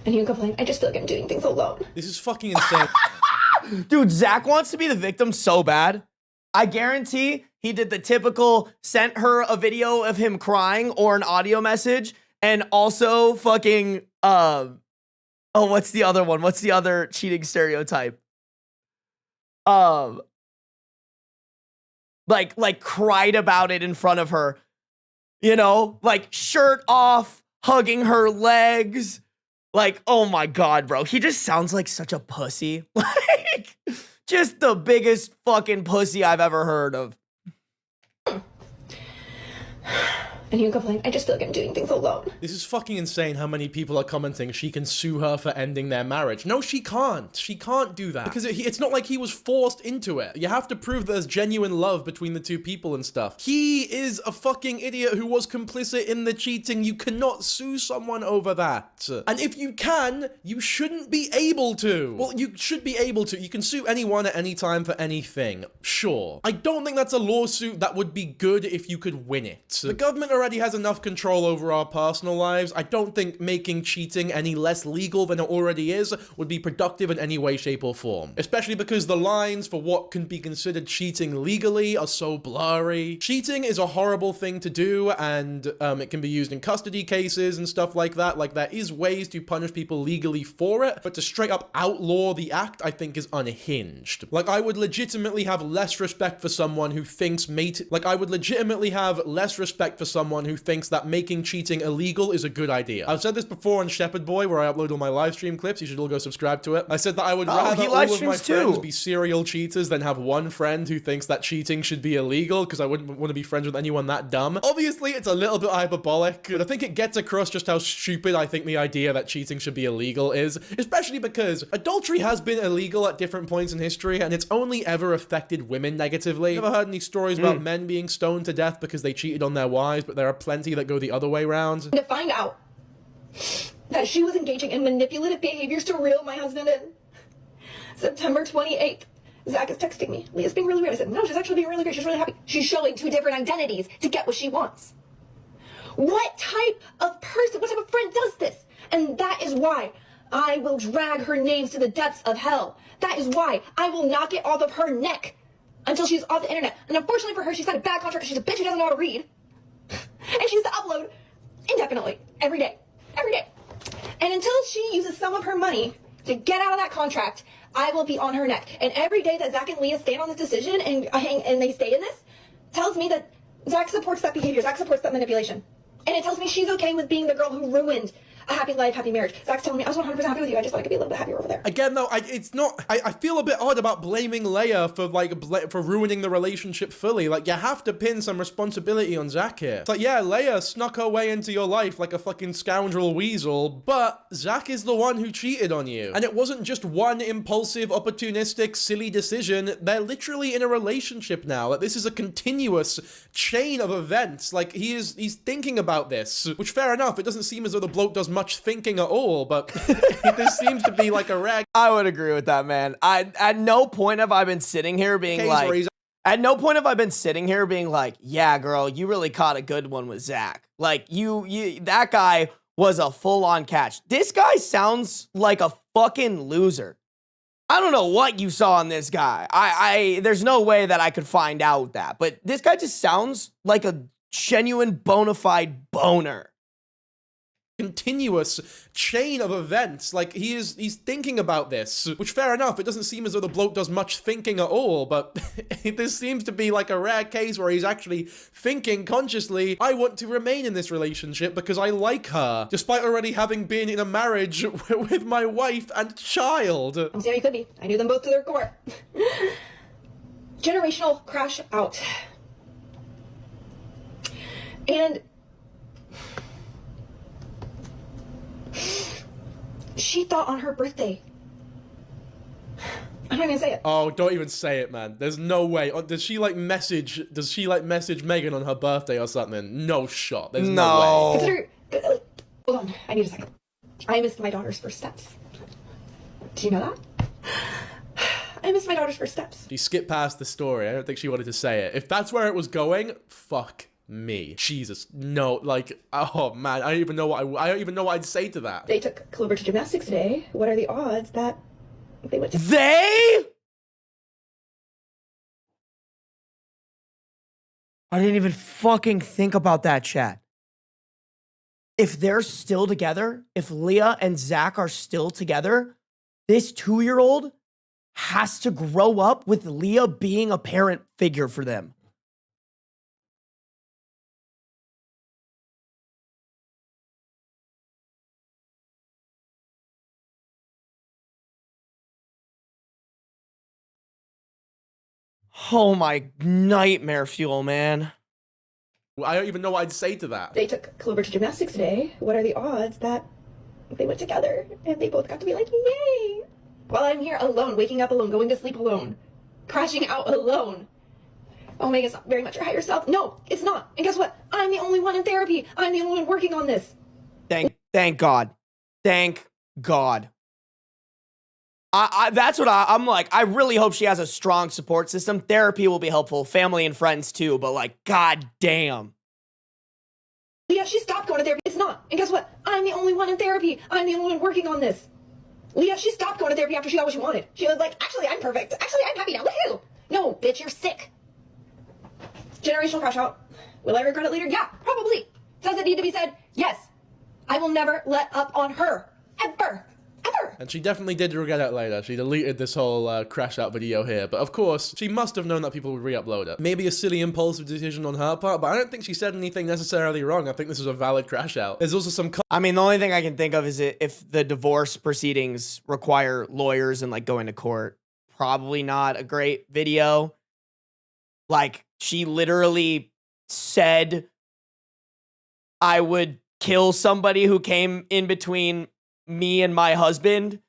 And he would complain, I just feel like I'm doing things alone. This is fucking insane. Dude, Zach wants to be the victim so bad. I guarantee he did the typical sent her a video of him crying or an audio message and also fucking, oh, what's the other one? What's the other cheating stereotype? Like cried about it in front of her, you know, like shirt off, hugging her legs. Like, oh my God, bro. He just sounds like such a pussy. Like, just the biggest fucking pussy I've ever heard of. And he would complain, I just feel like I'm doing things alone. This is fucking insane how many people are commenting she can sue her for ending their marriage. No, she can't. She can't do that. Because it's not like he was forced into it. You have to prove that there's genuine love between the two people and stuff. He is a fucking idiot who was complicit in the cheating. You cannot sue someone over that. And if you can, you shouldn't be able to. Well, you should be able to. You can sue anyone at any time for anything. Sure. I don't think that's a lawsuit that would be good if you could win it. The government already has enough control over our personal lives. I don't think making cheating any less legal than it already is would be productive in any way, shape, or form. Especially because the lines for what can be considered cheating legally are so blurry. Cheating is a horrible thing to do, and it can be used in custody cases and stuff like that. Like, there is ways to punish people legally for it, but to straight up outlaw the act, I think, is unhinged. Like, I would legitimately have less respect for someone who thinks who thinks that making cheating illegal is a good idea. I've said this before on Shepherd Boy, where I upload all my live stream clips. You should all go subscribe to it. I said that I would rather all of my friends be serial cheaters than have one friend who thinks that cheating should be illegal, because I wouldn't want to be friends with anyone that dumb. Obviously, it's a little bit hyperbolic, but I think it gets across just how stupid I think the idea that cheating should be illegal is, especially because adultery has been illegal at different points in history, and it's only ever affected women negatively. Never heard any stories about men being stoned to death because they cheated on their wives, but there are plenty that go the other way around. To find out that she was engaging in manipulative behaviors to reel my husband in. September 28th, Zach is texting me. Leah's being really weird. I said, no, she's actually being really great. She's really happy. She's showing two different identities to get what she wants. What type of person, what type of friend does this? And that is why I will drag her names to the depths of hell. That is why I will knock it off of her neck until she's off the internet. And unfortunately for her, she signed a bad contract because she's a bitch who doesn't know how to read. And she has to upload indefinitely, every day. And until she uses some of her money to get out of that contract, I will be on her neck. And every day that Zach and Leah stand on this decision and they stay in this, tells me that Zach supports that behavior, Zach supports that manipulation. And it tells me she's okay with being the girl who ruined a happy life, happy marriage. Zach's telling me I was 100% happy with you. I just thought I could be a little bit happier over there. Again, though, I feel a bit odd about blaming LEAH for ruining the relationship fully. Like, you have to pin some responsibility on Zach here. It's like, yeah, LEAH snuck her way into your life like a fucking scoundrel weasel, but Zach is the one who cheated on you. And it wasn't just one impulsive, opportunistic, silly decision. They're literally in a relationship now. Like, this is a continuous chain of events. Like, he's thinking about this, which, fair enough, it doesn't seem as though the bloke does much thinking at all, but this seems to be like a rag. I would agree with that, man. At no point have I been sitting here being like, yeah, girl, you really caught a good one with Zach. Like, that guy was a full-on catch. This guy sounds like a fucking loser. I don't know what you saw in this guy. There's no way that I could find out that, but this guy just sounds like a genuine bona fide boner. Continuous chain of events. Like, he's thinking about this, which fair enough, it doesn't seem as though the bloke does much thinking at all, but this seems to be like a rare case where he's actually thinking consciously, I want to remain in this relationship because I like her, despite already having been in a marriage with my wife and child. I'm sorry, you could be. I knew them both to their core. Generational crash out. And she thought on her birthday. I'm not gonna say it. Oh, don't even say it, man. There's no way. Does she like message Megan on her birthday or something? No shot. There's no way. Consider, hold on, I need a second. I missed my daughter's first steps. Did you know that? I missed my daughter's first steps. She skipped past the story. I don't think she wanted to say it. If that's where it was going, fuck me. Jesus, no. Like, oh man, I don't even know what I'd say to that. They took Clover to gymnastics today. What are the odds that they went to... They? I didn't even fucking think about that, chat. If they're still together, if Leah and Zach are still together, this 2-year-old has to grow up with Leah being a parent figure for them. Oh my nightmare fuel, man. I don't even know what I'd say to that. They took Clover to gymnastics today. What are the odds that they went together and they both got to be like, yay! While I'm here alone, waking up alone, going to sleep alone, crashing out alone. Oh, Megan's not very much your higher self. No, it's not. And guess what? I'm the only one in therapy. I'm the only one working on this. Thank God. Thank God. That's what I'm like. I really hope she has a strong support system. Therapy will be helpful. Family and friends too. But like, God damn. Yeah, she stopped going to therapy. It's not. And guess what? I'm the only one in therapy. I'm the only one working on this. Leah, she stopped going to therapy after she got what she wanted. She was like, actually, I'm perfect. Actually, I'm happy now. Woohoo! No, bitch, you're sick. Generational crash out. Will I regret it later? Yeah, probably. Does it need to be said? Yes. I will never let up on her. Ever. Ever. And she definitely did regret it later. She deleted this whole crash out video here. But of course, she must have known that people would re-upload it. Maybe a silly impulsive decision on her part, but I don't think she said anything necessarily wrong. I think this is a valid crash out. There's also some... I mean, the only thing I can think of is if the divorce proceedings require lawyers and like going to court. Probably not a great video. Like, she literally said, I would kill somebody who came in between me and my husband.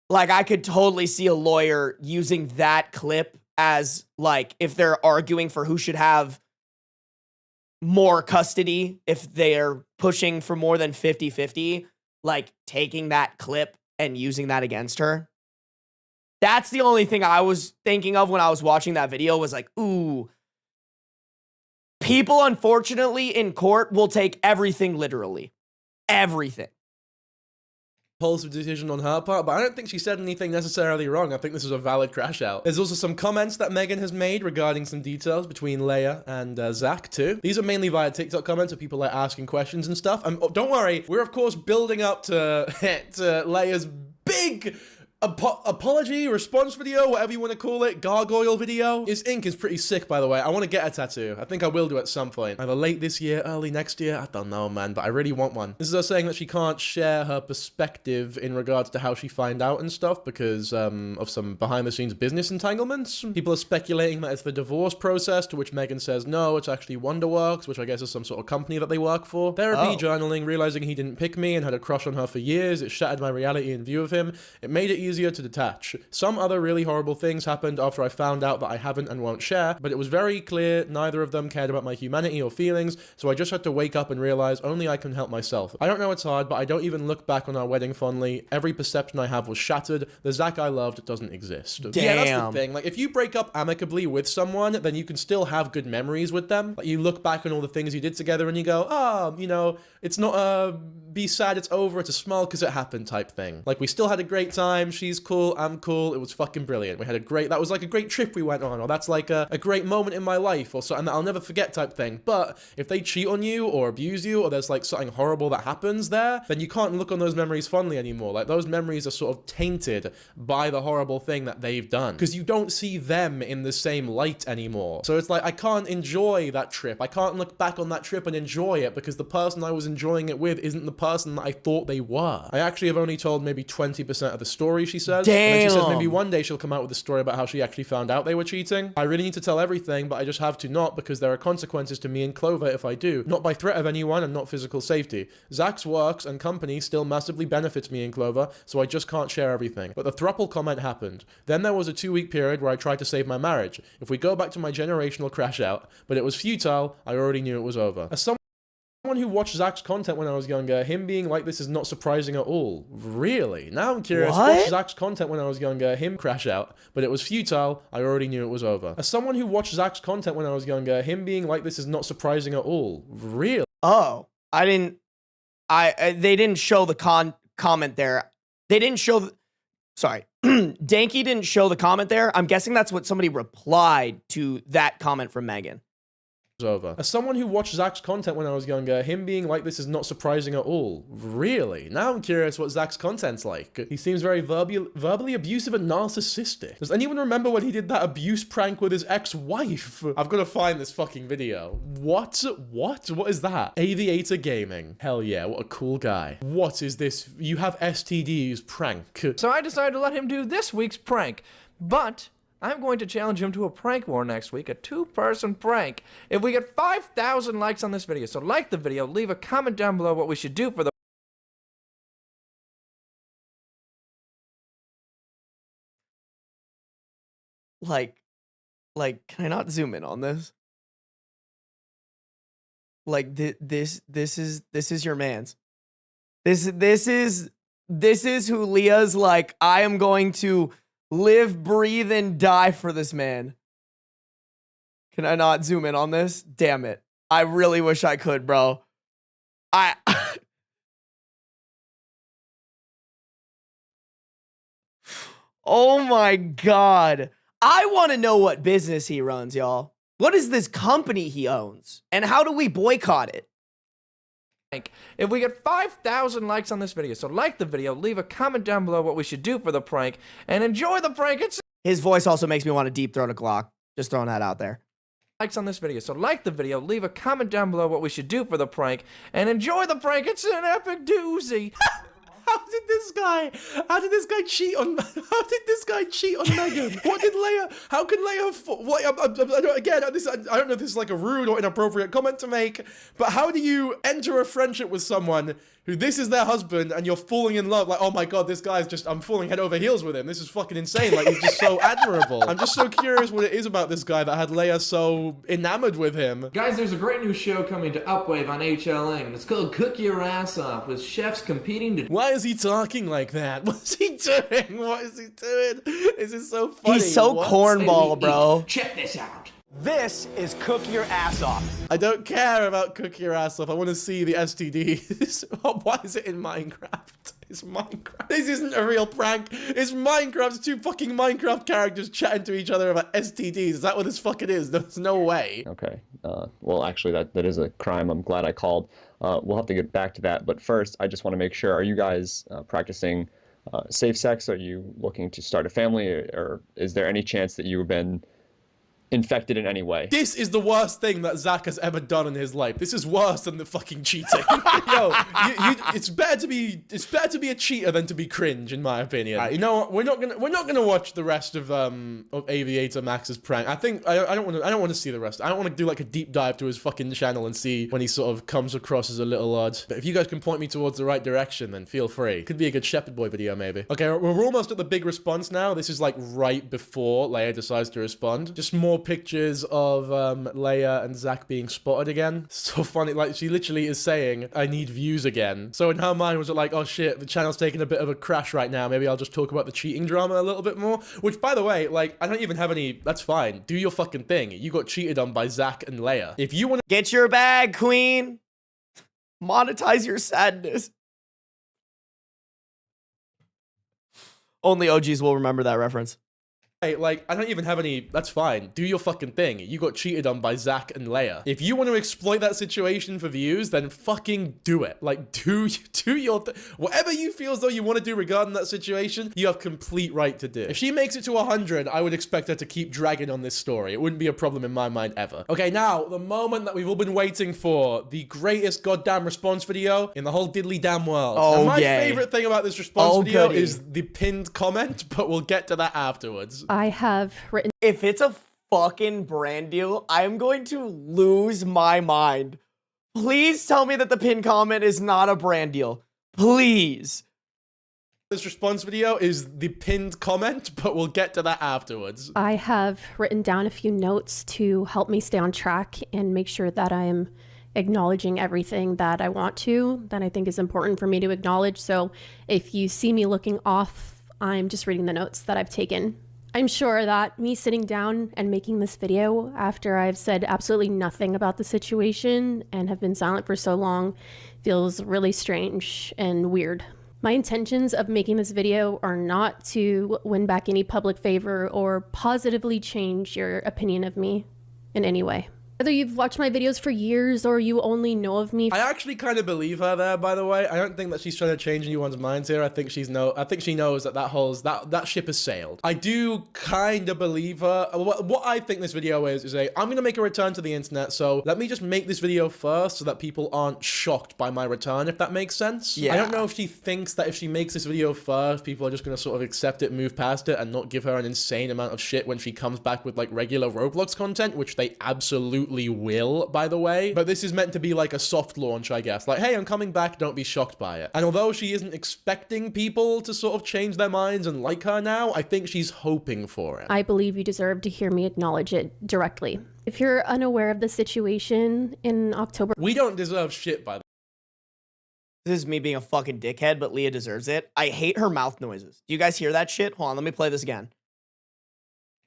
Like, I could totally see a lawyer using that clip as, like, if they're arguing for who should have more custody, if they're pushing for more than 50-50, like, taking that clip and using that against her. That's the only thing I was thinking of when I was watching that video, was like, ooh. People, unfortunately, in court will take everything literally. Everything. Impulsive decision on her part, but I don't think she said anything necessarily wrong. I think this is a valid crash out. There's also some comments that Megan has made regarding some details between Leah and Zach too. These are mainly via TikTok comments of people like asking questions and stuff. Don't worry, we're of course building up to, to Leah's big apology, response video, whatever you want to call it, gargoyle video. His ink is pretty sick, by the way. I want to get a tattoo. I think I will do at some point. Either late this year, early next year. I don't know, man, but I really want one. This is her saying that she can't share her perspective in regards to how she found out and stuff because of some behind-the-scenes business entanglements. People are speculating that it's the divorce process, to which Megan says no, it's actually Wonderworks, which I guess is some sort of company that they work for. Therapy, journaling, realizing he didn't pick me and had a crush on her for years. It shattered my reality in view of him. It made it easier to detach. Some other really horrible things happened after I found out that I haven't and won't share, but it was very clear neither of them cared about my humanity or feelings, so I just had to wake up and realize only I can help myself. I don't know it's hard, but I don't even look back on our wedding fondly. Every perception I have was shattered. The Zach I loved doesn't exist. Damn. Yeah, that's the thing. Like, if you break up amicably with someone, then you can still have good memories with them. Like, you look back on all the things you did together and you go, oh, you know, it's not a be sad it's over, it's a smile because it happened type thing. Like, we still had a great time. she's cool, I'm cool. It was fucking brilliant. We had that was like a great trip we went on, or that's like a great moment in my life, or something that I'll never forget type thing. But if they cheat on you or abuse you, or there's like something horrible that happens there, then you can't look on those memories fondly anymore. Like those memories are sort of tainted by the horrible thing that they've done, because you don't see them in the same light anymore. So it's like, I can't enjoy that trip. I can't look back on that trip and enjoy it, because the person I was enjoying it with isn't the person that I thought they were. I actually have only told maybe 20% of the story, she says. Damn. And then she says maybe one day she'll come out with a story about how she actually found out they were cheating. I really need to tell everything, but I just have to not, because there are consequences to me and Clover if I do. Not by threat of anyone and not physical safety. Zach's works and company still massively benefits me and Clover, so I just can't share everything. But the throuple comment happened. Then there was a 2-week period where I tried to save my marriage. If we go back to my generational crash out, but it was futile, I already knew it was over. As someone who watched Zach's content when I was younger, him being like this is not surprising at all. Really? Now I'm curious. Watched Zach's content when I was younger, him crash out, but it was futile, I already knew it was over. As someone who watched Zach's content when I was younger, him being like this is not surprising at all. Really? Oh, they didn't show the comment there. They didn't show sorry. Danky didn't show the comment there. I'm guessing that's what somebody replied to that comment from Megan. Over. As someone who watched Zach's content when I was younger, him being like this is not surprising at all. Really? Now I'm curious what Zach's content's like. He seems very verbally abusive and narcissistic. Does anyone remember when he did that abuse prank with his ex-wife? I've got to find this fucking video. What? What is that? AITA Gaming. Hell yeah, what a cool guy. What is this? You have STDs prank. So I decided to let him do this week's prank, but I'm going to challenge him to a prank war next week, a 2-person prank. If we get 5,000 likes on this video, so like the video, leave a comment down below what we should do for the Like, can I not zoom in on this? Like, this is your man's. This is who Leah's like, I am going to live, breathe, and die for this man. Can I not zoom in on this? Damn it. I really wish I could, bro. Oh my God. I want to know what business he runs, y'all. What is this company he owns? And how do we boycott it? If we get 5,000 likes on this video, so like the video, leave a comment down below what we should do for the prank, and enjoy the prank. His voice also makes me want to deep throat a Glock. Just throwing that out there. Likes on this video, so like the video, leave a comment down below what we should do for the prank, and enjoy the prank. It's an epic doozy. How did this guy cheat on Megan? What did Leah, how can Leah, again, I don't know if this is like a rude or inappropriate comment to make, but how do you enter a friendship with someone who this is their husband and you're falling in love? Like, oh my God, this guy's just, I'm falling head over heels with him. This is fucking insane. Like, he's just so admirable. I'm just so curious what it is about this guy that had Leah so enamored with him. Guys, there's a great new show coming to Upwave on HLN, and it's called Cook Your Ass Off, with chefs competing to... Why is he talking like that? What's he doing? What is he doing? This is so funny. He's so cornball, bro. Check this out. This is Cook Your Ass Off. I don't care about Cook Your Ass Off. I want to see the STDs. Why is it in Minecraft? It's Minecraft. This isn't a real prank. It's Minecraft. It's 2 fucking Minecraft characters chatting to each other about STDs. Is that what this fucking is? There's no way. Okay. Well, actually, that is a crime. I'm glad I called. We'll have to get back to that. But first, I just want to make sure, are you guys practicing safe sex? Are you looking to start a family? Or is there any chance that you've been infected in any way? This is the worst thing that Zach has ever done in his life. This is worse than the fucking cheating. Yo, it's better to be a cheater than to be cringe, in my opinion. Right, you know what? We're not gonna watch the rest of Aviator Max's prank. I think I don't want to see the rest. I don't want to do like a deep dive to his fucking channel and see when he sort of comes across as a little odd. But if you guys can point me towards the right direction, then feel free. Could be a good Shepherd Boy video, maybe. Okay, we're almost at the big response now. This is like right before Leah decides to respond. Just more pictures of Leah and Zach being spotted again. So funny, like she literally is saying, I need views again. So in her mind was it like, oh shit, the channel's taking a bit of a crash right now. Maybe I'll just talk about the cheating drama a little bit more. Which, by the way, like, I don't even have any, that's fine. Do your fucking thing. You got cheated on by Zach and Leah. If you want to get your bag, queen. Monetize your sadness. Only OGs will remember that reference. Hey, like, I don't even have any, that's fine. Do your fucking thing. You got cheated on by Zach and Leah. If you want to exploit that situation for views, then fucking do it. Like, do your whatever you feel as though you want to do regarding that situation, you have complete right to do. If she makes it to 100, I would expect her to keep dragging on this story. It wouldn't be a problem in my mind ever. Okay, now, the moment that we've all been waiting for, the greatest goddamn response video in the whole diddly damn world. Oh, and my yay. favorite thing about this response video goody. is the pinned comment, but we'll get to that afterwards. I have written. If it's a fucking brand deal, I'm going to lose my mind. Please tell me that the pin comment is not a brand deal. Please. This response video is the pinned comment, but we'll get to that afterwards. I have written down a few notes to help me stay on track and make sure that I am acknowledging everything that I want to, that I think is important for me to acknowledge. So if you see me looking off, I'm just reading the notes that I've taken. I'm sure that me sitting down and making this video after I've said absolutely nothing about the situation and have been silent for so long feels really strange and weird. My intentions of making this video are not to win back any public favor or positively change your opinion of me in any way. Whether you've watched my videos for years or you only know of me. I actually kind of believe her there, by the way. I don't think that she's trying to change anyone's minds here. I think she knows that that ship has sailed. I do kind of believe her. What I think this video is I'm going to make a return to the internet, so let me just make this video first so that people aren't shocked by my return, if that makes sense. Yeah. I don't know if she thinks that if she makes this video first, people are just going to sort of accept it, move past it, and not give her an insane amount of shit when she comes back with like regular Roblox content, which they absolutely will, by the way. But this is meant to be like a soft launch, I guess. Like, hey, I'm coming back, don't be shocked by it. And although she isn't expecting people to sort of change their minds and like her now, I think she's hoping for it. I believe you deserve to hear me acknowledge it directly. If you're unaware of the situation in October... We don't deserve shit, by the way. This is me being a fucking dickhead, but Leah deserves it. I hate her mouth noises. Do you guys hear that shit? Hold on, let me play this again.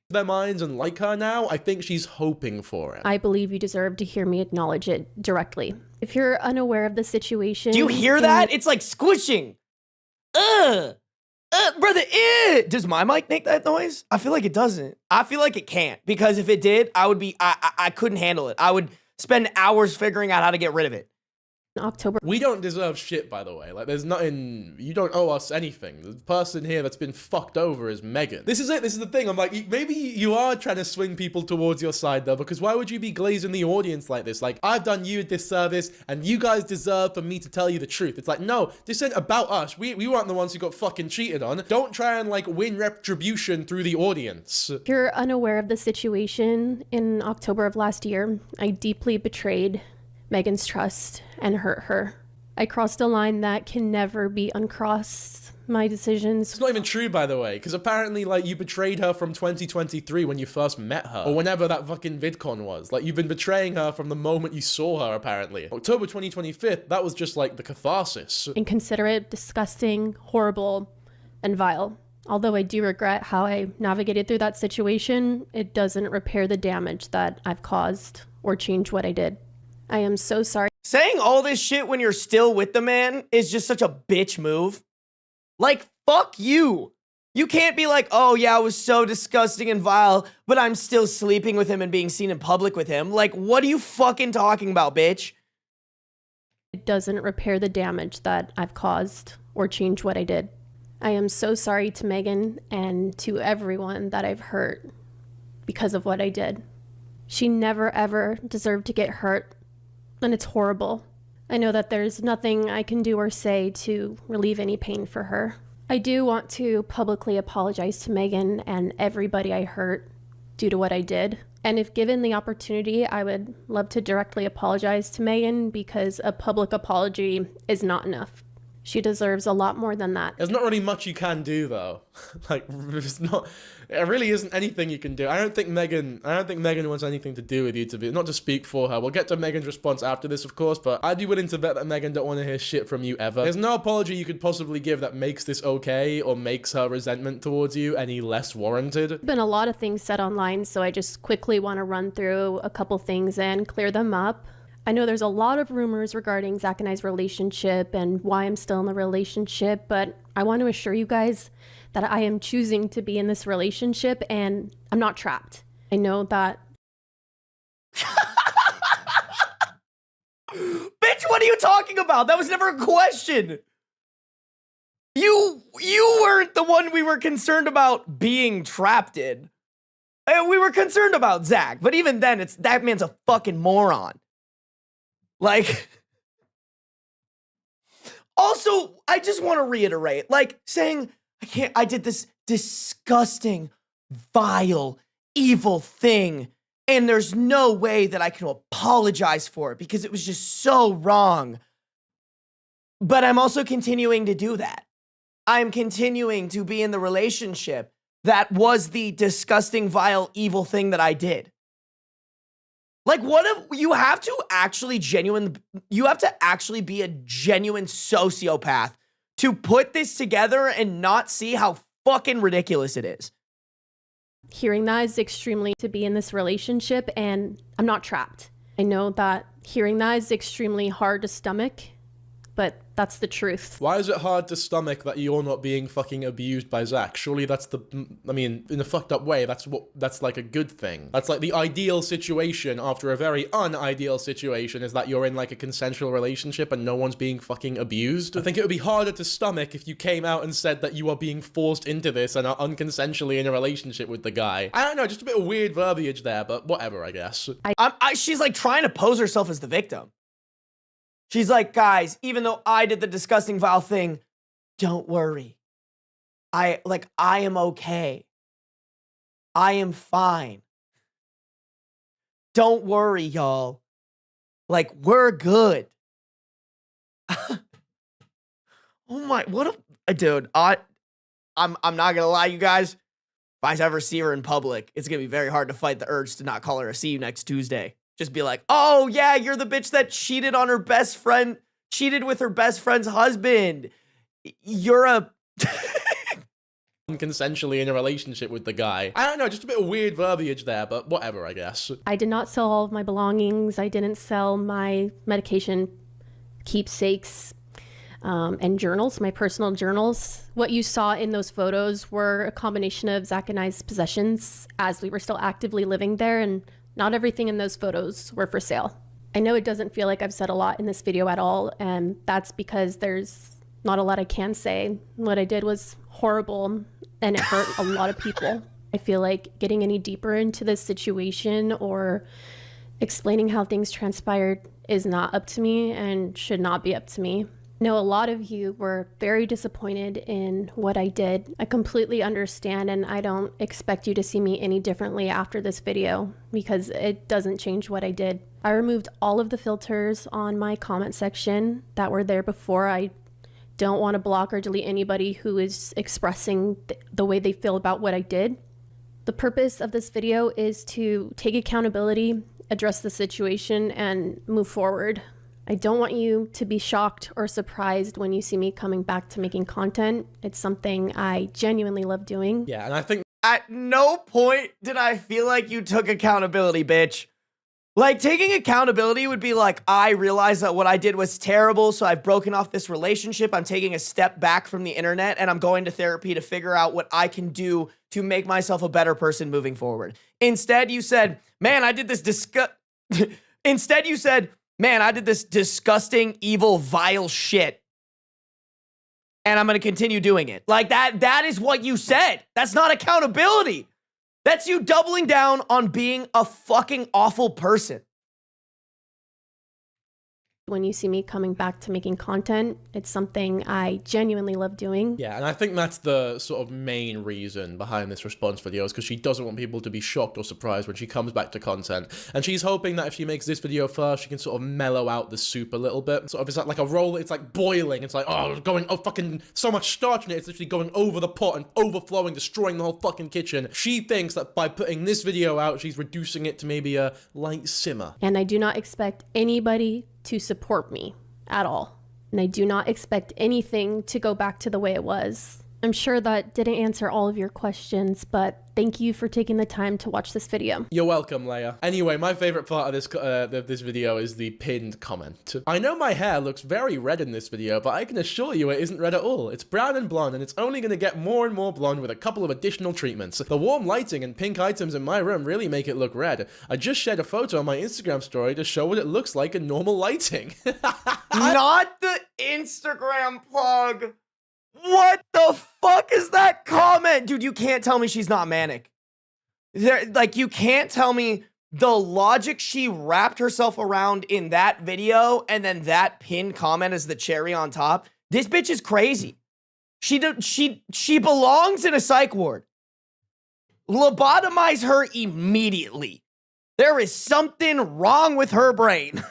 Their minds and like her now, I think she's hoping for it. I believe you deserve to hear me acknowledge it directly. If you're unaware of the situation... Do you hear that? It's like squishing. Brother, Does my mic make that noise? I feel like it doesn't. I feel like it can't, because if it did, I couldn't handle it. I would spend hours figuring out how to get rid of it. October. We don't deserve shit, by the way. Like, there's nothing, you don't owe us anything. The person here that's been fucked over is Megan. This is it, this is the thing. I'm like, maybe you are trying to swing people towards your side though, because why would you be glazing the audience like this? Like, I've done you a disservice and you guys deserve for me to tell you the truth. It's like, no, this isn't about us. We weren't the ones who got fucking cheated on. Don't try and like win retribution through the audience. If you're unaware of the situation, in October of last year, I deeply betrayed Megan's trust and hurt her. I crossed a line that can never be uncrossed. My decisions... It's not even true, by the way, because apparently, like, you betrayed her from 2023 when you first met her, or whenever that fucking VidCon was. Like, you've been betraying her from the moment you saw her, apparently. October 2025, that was just, like, the catharsis. Inconsiderate, disgusting, horrible, and vile. Although I do regret how I navigated through that situation, it doesn't repair the damage that I've caused or change what I did. I am so sorry. Saying all this shit when you're still with the man is just such a bitch move. Like, fuck you. You can't be like, oh yeah, it was so disgusting and vile, but I'm still sleeping with him and being seen in public with him. Like, what are you fucking talking about, bitch? It doesn't repair the damage that I've caused or change what I did. I am so sorry to Megan and to everyone that I've hurt because of what I did. She never ever deserved to get hurt. And it's horrible. I know that there's nothing I can do or say to relieve any pain for her. I do want to publicly apologize to Megan and everybody I hurt due to what I did. And if given the opportunity, I would love to directly apologize to Megan, because a public apology is not enough. She deserves a lot more than that. There's not really much you can do, though. Like, there really isn't anything you can do. I don't think Megan wants anything to do with you, not to speak for her. We'll get to Megan's response after this, of course, but I'd be willing to bet that Megan don't want to hear shit from you ever. There's no apology you could possibly give that makes this okay or makes her resentment towards you any less warranted. There's been a lot of things said online, so I just quickly want to run through a couple things and clear them up. I know there's a lot of rumors regarding Zach and I's relationship and why I'm still in the relationship, but I want to assure you guys that I am choosing to be in this relationship and I'm not trapped. I know that. Bitch, what are you talking about? That was never a question. You weren't the one we were concerned about being trapped in. We were concerned about Zach, but even then, that man's a fucking moron. Like, also, I just want to reiterate, like, saying, I did this disgusting, vile, evil thing, and there's no way that I can apologize for it because it was just so wrong. But I'm also continuing to do that. I'm continuing to be in the relationship that was the disgusting, vile, evil thing that I did. Like, what if you have to actually be a genuine sociopath to put this together and not see how fucking ridiculous it is. Hearing that is extremely to be in this relationship and I'm not trapped. I know that hearing that is extremely hard to stomach, but that's the truth. Why is it hard to stomach that you're not being fucking abused by Zach? Surely that's I mean, in a fucked up way, that's like a good thing. That's like the ideal situation after a very unideal situation is that you're in like a consensual relationship and no one's being fucking abused. I think it would be harder to stomach if you came out and said that you are being forced into this and are unconsensually in a relationship with the guy. I don't know, just a bit of weird verbiage there, but whatever, I guess. She's like trying to pose herself as the victim. She's like, guys, even though I did the disgusting, vile thing, don't worry. I am okay. I am fine. Don't worry, y'all. Like, we're good. Oh my, what a dude. I'm not gonna lie, you guys. If I ever see her in public, it's gonna be very hard to fight the urge to not call her a see you next Tuesday. Just be like, oh yeah, you're the bitch that cheated on her best friend, cheated with her best friend's husband. You're a... Consensually in a relationship with the guy. I don't know, just a bit of weird verbiage there, but whatever, I guess. I did not sell all of my belongings. I didn't sell my medication keepsakes and journals, my personal journals. What you saw in those photos were a combination of Zach and I's possessions as we were still actively living there, and not everything in those photos were for sale. I know it doesn't feel like I've said a lot in this video at all, and that's because there's not a lot I can say. What I did was horrible, and it hurt a lot of people. I feel like getting any deeper into this situation or explaining how things transpired is not up to me and should not be up to me. I know a lot of you were very disappointed in what I did. I completely understand, and I don't expect you to see me any differently after this video because it doesn't change what I did. I removed all of the filters on my comment section that were there before. I don't want to block or delete anybody who is expressing the way they feel about what I did. The purpose of this video is to take accountability, address the situation, and move forward. I don't want you to be shocked or surprised when you see me coming back to making content. It's something I genuinely love doing. Yeah, and I think at no point did I feel like you took accountability, bitch. Like, taking accountability would be like, I realized that what I did was terrible, so I've broken off this relationship. I'm taking a step back from the internet, and I'm going to therapy to figure out what I can do to make myself a better person moving forward. Instead, you said, man, I did this disgusting, evil, vile shit. And I'm going to continue doing it. Like, that is what you said. That's not accountability. That's you doubling down on being a fucking awful person. When you see me coming back to making content, it's something I genuinely love doing. Yeah, and I think that's the sort of main reason behind this response video is because she doesn't want people to be shocked or surprised when she comes back to content. And she's hoping that if she makes this video first, she can sort of mellow out the soup a little bit. Sort of, it's like a roll, it's like boiling. It's like, oh, fucking so much starch in it. It's literally going over the pot and overflowing, destroying the whole fucking kitchen. She thinks that by putting this video out, she's reducing it to maybe a light simmer. And I do not expect anybody to support me at all. And I do not expect anything to go back to the way it was. I'm sure that didn't answer all of your questions, but thank you for taking the time to watch this video. You're welcome, Leah. Anyway, my favorite part of this video is the pinned comment. I know my hair looks very red in this video, but I can assure you it isn't red at all. It's brown and blonde, and it's only going to get more and more blonde with a couple of additional treatments. The warm lighting and pink items in my room really make it look red. I just shared a photo on my Instagram story to show what it looks like in normal lighting. Not the Instagram plug. What the fuck is that comment? Dude, you can't tell me she's not manic. You can't tell me the logic she wrapped herself around in that video and then that pinned comment is the cherry on top. This bitch is crazy. She belongs in a psych ward. Lobotomize her immediately. There is something wrong with her brain.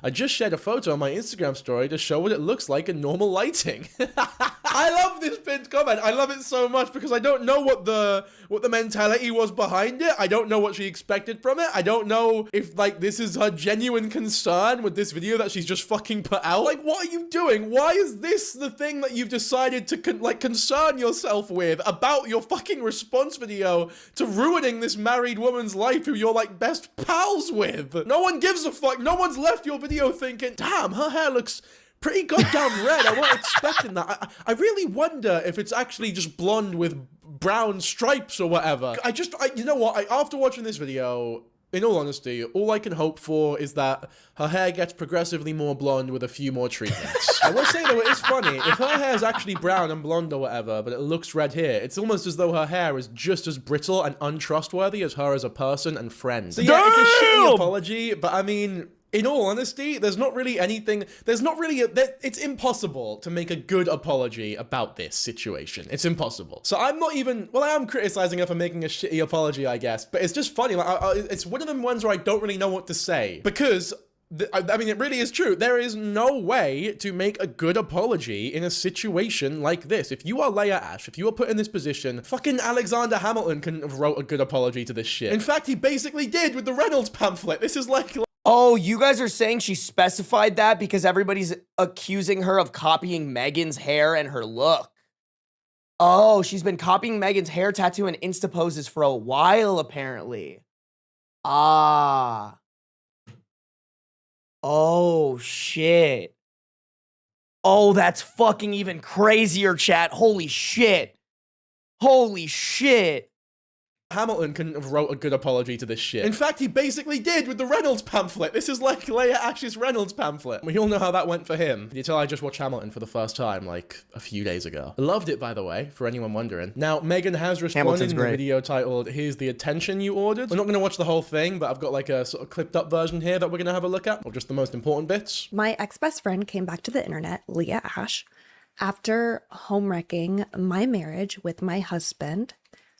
I just shared a photo on my Instagram story to show what it looks like in normal lighting. I love this pinned comment. I love it so much because I don't know what the mentality was behind it. I don't know what she expected from it. I don't know if this is her genuine concern with this video that she's just fucking put out. What are you doing? Why is this the thing that you've decided to concern yourself with about your fucking response video to ruining this married woman's life who you're best pals with? No one gives a fuck. No one's left your video thinking, damn, her hair looks pretty goddamn red. I wasn't expecting that. I really wonder if it's actually just blonde with brown stripes or whatever. You know what? After watching this video, in all honesty, all I can hope for is that her hair gets progressively more blonde with a few more treatments. I will say though, it is funny. If her hair is actually brown and blonde or whatever, but it looks red here, it's almost as though her hair is just as brittle and untrustworthy as her as a person and friend. So yeah, it's a shitty apology, but I mean, in all honesty, it's impossible to make a good apology about this situation. It's impossible. So I'm not even, I am criticizing her for making a shitty apology, I guess, but it's just funny. It's one of them ones where I don't really know what to say because I mean, it really is true. There is no way to make a good apology in a situation like this. If you are LEAH ASHE, if you are put in this position, fucking Alexander Hamilton couldn't have wrote a good apology to this shit. In fact, he basically did with the Reynolds pamphlet. This is Oh, you guys are saying she specified that because everybody's accusing her of copying Megan's hair and her look. Oh, she's been copying Megan's hair tattoo and Insta poses for a while, apparently. Ah. Oh, shit. Oh, that's fucking even crazier, chat. Holy shit. Holy shit. Hamilton couldn't have wrote a good apology to this shit. In fact, he basically did with the Reynolds pamphlet. This is like LEAH ASHE's Reynolds pamphlet. We all know how that went for him. Until I just watched Hamilton for the first time, a few days ago. I loved it, by the way, for anyone wondering. Now, Megan has responded in the video titled, "Here's the attention you ordered." We're not going to watch the whole thing, but I've got a sort of clipped up version here that we're going to have a look at, or just the most important bits. My ex-best friend came back to the internet, LEAH ASHE, after home wrecking my marriage with my husband,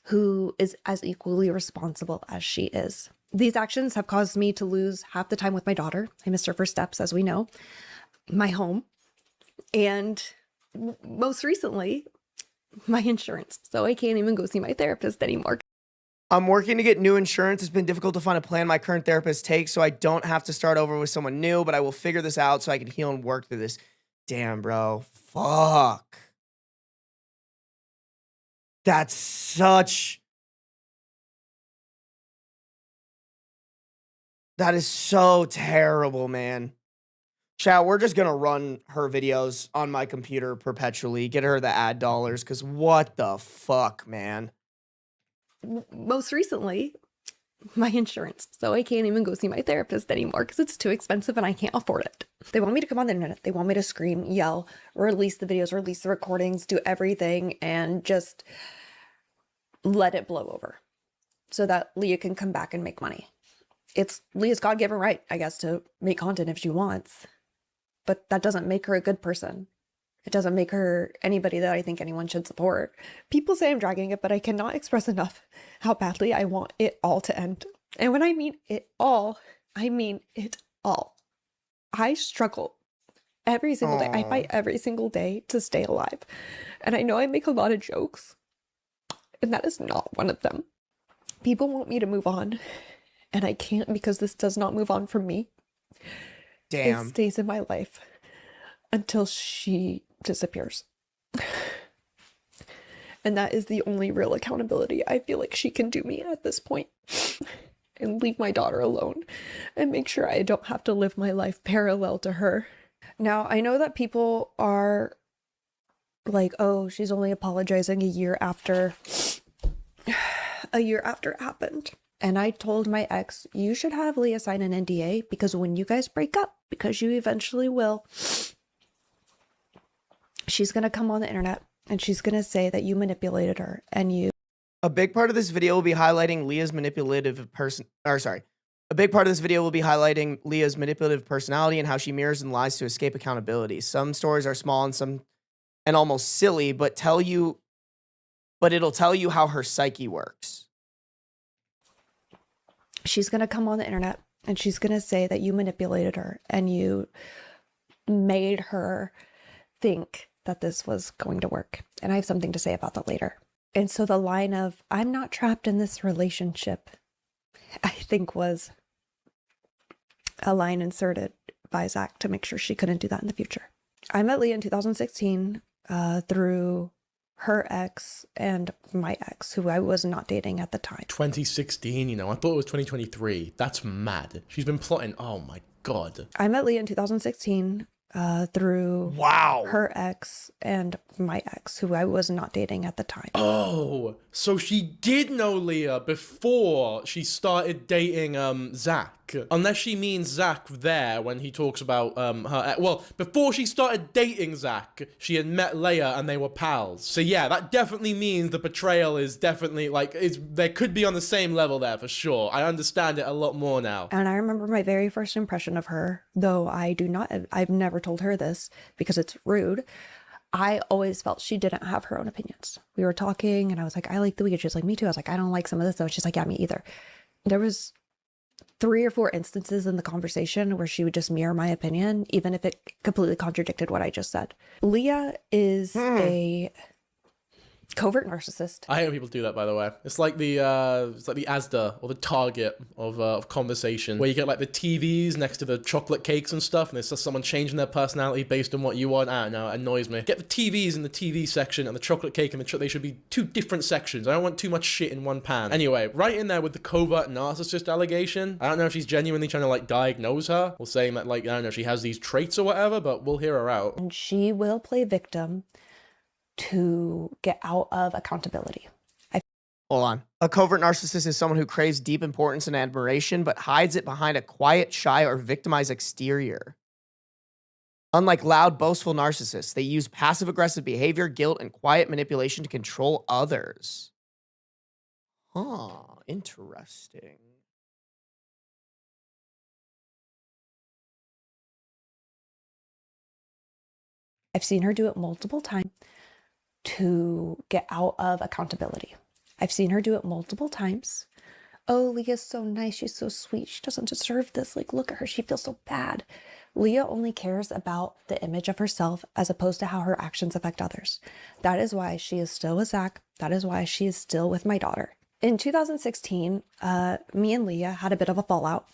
who is as equally responsible as she is. These actions have caused me to lose half the time with my daughter. I missed her first steps, as we know, my home, and most recently, my insurance. So I can't even go see my therapist anymore. I'm working to get new insurance. It's been difficult to find a plan my current therapist takes, so I don't have to start over with someone new, but I will figure this out so I can heal and work through this. Damn, bro. Fuck. That's such... That is so terrible, man. Chat, we're just gonna run her videos on my computer perpetually. Get her the ad dollars, because what the fuck, man? Most recently, my insurance. So I can't even go see my therapist anymore because it's too expensive and I can't afford it. They want me to come on the internet. They want me to scream, yell, release the videos, release the recordings, do everything, and just let it blow over so that Leah can come back and make money. It's Leah's God-given right, I guess, to make content if she wants. But that doesn't make her a good person. It doesn't make her anybody that I think anyone should support. People say I'm dragging it, but I cannot express enough how badly I want it all to end. And when I mean it all, I mean it all. I struggle every single day. I fight every single day to stay alive. And I know I make a lot of jokes, and that is not one of them. People want me to move on, and I can't because this does not move on from me. Damn. It stays in my life until she disappears. And that is the only real accountability I feel like she can do me at this point. And leave my daughter alone and make sure I don't have to live my life parallel to her. Now, I know that people are like, oh, she's only apologizing a year after it happened. And I told my ex, you should have Leah sign an NDA because when you guys break up, because you eventually will, she's going to come on the internet and she's going to say that you manipulated her and you. A big part of this video will be highlighting Leah's manipulative A big part of this video will be highlighting Leah's manipulative personality and how she mirrors and lies to escape accountability. Some stories are small and almost silly, but it'll tell you how her psyche works. She's going to come on the internet and she's going to say that you manipulated her and you made her think that this was going to work. And I have something to say about that later. And so the line of, I'm not trapped in this relationship, I think was a line inserted by Zach to make sure she couldn't do that in the future. I met Leah in 2016 through her ex and my ex, who I was not dating at the time. 2016, you know, I thought it was 2023. That's mad. She's been plotting. Oh my God. I met Leah in 2016 through her ex and my ex, who I was not dating at the time. Oh, so she did know Leah before she started dating Zach. Unless she means Zach there when he talks about her. Well, before she started dating Zach, she had met Leah and they were pals. So yeah, that definitely means the betrayal is definitely they could be on the same level there for sure. I understand it a lot more now. And I remember my very first impression of her, though I've never told her this because it's rude. I always felt she didn't have her own opinions. We were talking and I was like, I like the weekend. She's like, me too. I was like, I don't like some of this though. She's like, yeah, me either. There was 3 or 4 instances in the conversation where she would just mirror my opinion, even if it completely contradicted what I just said. Leah is a covert narcissist. I hate when people do that, by the way. It's like the Asda or the Target of conversation, where you get like the TVs next to the chocolate cakes and stuff, and it's just someone changing their personality based on what you want. I don't know, it annoys me. Get the TVs in the TV section and the chocolate cake in they should be 2 different sections. I don't want too much shit in one pan. Anyway, right in there with the covert narcissist allegation. I don't know if she's genuinely trying to like diagnose her or saying that like, I don't know, she has these traits or whatever, but we'll hear her out. And she will play victim to get out of accountability. Hold on. A covert narcissist is someone who craves deep importance and admiration, but hides it behind a quiet, shy, or victimized exterior. Unlike loud, boastful narcissists, they use passive-aggressive behavior, guilt, and quiet manipulation to control others. Huh, interesting. I've seen her do it multiple times to get out of accountability. I've seen her do it multiple times. Oh, Leah's so nice. She's so sweet. She doesn't deserve this. Like, look at her. She feels so bad. Leah only cares about the image of herself as opposed to how her actions affect others. That is why she is still with Zach. That is why she is still with my daughter. In 2016, me and Leah had a bit of a fallout,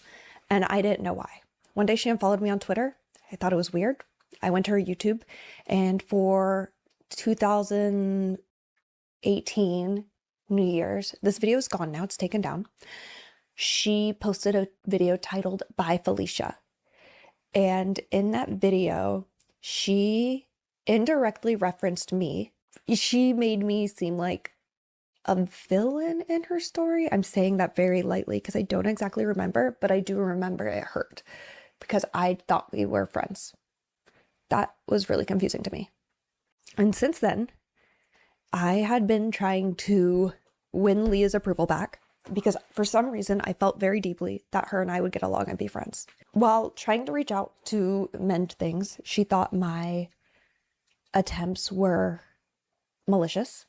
and I didn't know why. One day she unfollowed me on Twitter. I thought it was weird. I went to her YouTube, and for 2018 New Year's, this video is gone now, it's taken down. She posted a video titled Bye Felicia. And in that video, she indirectly referenced me. She made me seem like a villain in her story. I'm saying that very lightly because I don't exactly remember, but I do remember it hurt because I thought we were friends. That was really confusing to me. And since then, I had been trying to win Leah's approval back because for some reason I felt very deeply that her and I would get along and be friends. While trying to reach out to mend things, she thought my attempts were malicious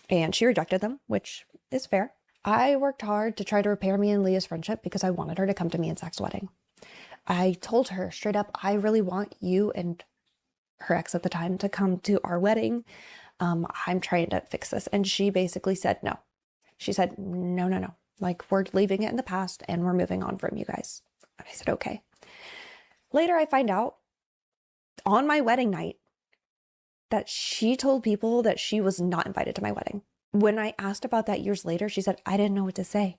and she rejected them, which is fair. I worked hard to try to repair me and Leah's friendship because I wanted her to come to me and Zach's wedding. I told her straight up, I really want you and her ex at the time to come to our wedding. I'm trying to fix this. And she basically said no. She said, no. Like, we're leaving it in the past and we're moving on from you guys. And I said, okay. Later, I find out on my wedding night, that she told people that she was not invited to my wedding. When I asked about that years later, she said, I didn't know what to say.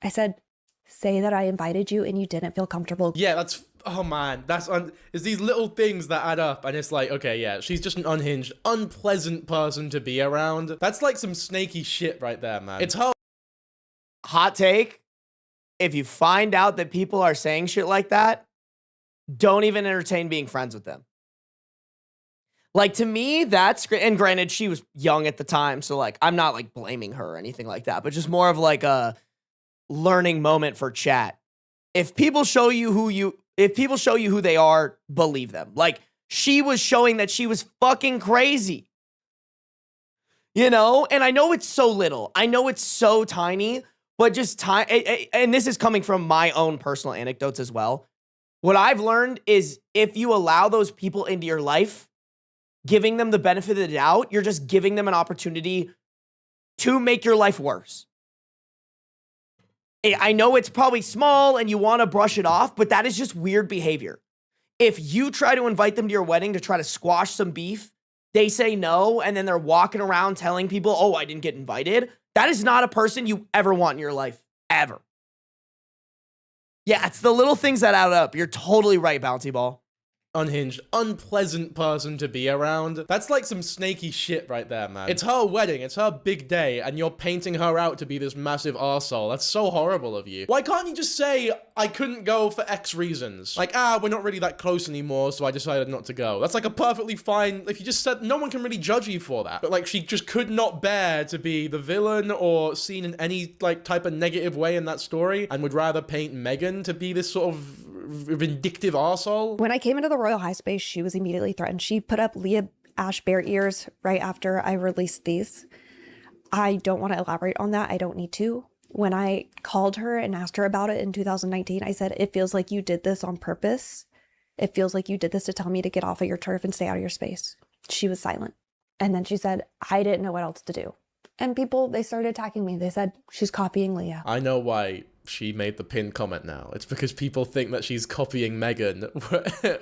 I said, say that I invited you and you didn't feel comfortable. Yeah, that's, oh man, it's these little things that add up, and it's like, okay, yeah, she's just an unhinged, unpleasant person to be around. That's like some snaky shit right there, man. It's her. Hot take. If you find out that people are saying shit like that, don't even entertain being friends with them. Like, to me, that's great. And granted, she was young at the time, so like, I'm not like blaming her or anything like that, but just more of like a learning moment for chat. If people show you who they are, believe them. Like, she was showing that she was fucking crazy. You know? And I know it's so little. I know it's so tiny, but just time. And this is coming from my own personal anecdotes as well. What I've learned is if you allow those people into your life, giving them the benefit of the doubt, you're just giving them an opportunity to make your life worse. I know it's probably small and you want to brush it off, but that is just weird behavior. If you try to invite them to your wedding to try to squash some beef, they say no, and then they're walking around telling people, oh, I didn't get invited. That is not a person you ever want in your life, ever. Yeah, it's the little things that add up. You're totally right, Bouncy Ball. Unhinged, unpleasant person to be around. That's like some snaky shit right there, man. It's her wedding, it's her big day, and you're painting her out to be this massive arsehole. That's so horrible of you. Why can't you just say, I couldn't go for X reasons? Like, we're not really that close anymore, so I decided not to go. That's like a perfectly fine, if you just said, no one can really judge you for that. But like, she just could not bear to be the villain or seen in any like type of negative way in that story, and would rather paint Megan to be this sort of vindictive arsehole. When I came into the Royal High Space, she was immediately threatened. She put up LEAH ASHE bear ears right after I released these. I don't want to elaborate on that. I don't need to. When I called her and asked her about it in 2019, I said, it feels like you did this on purpose. It feels like you did this to tell me to get off of your turf and stay out of your space. She was silent. And then she said, I didn't know what else to do. And people, they started attacking me. They said, she's copying LEAH. I know why she made the pinned comment now. It's because people think that she's copying Megan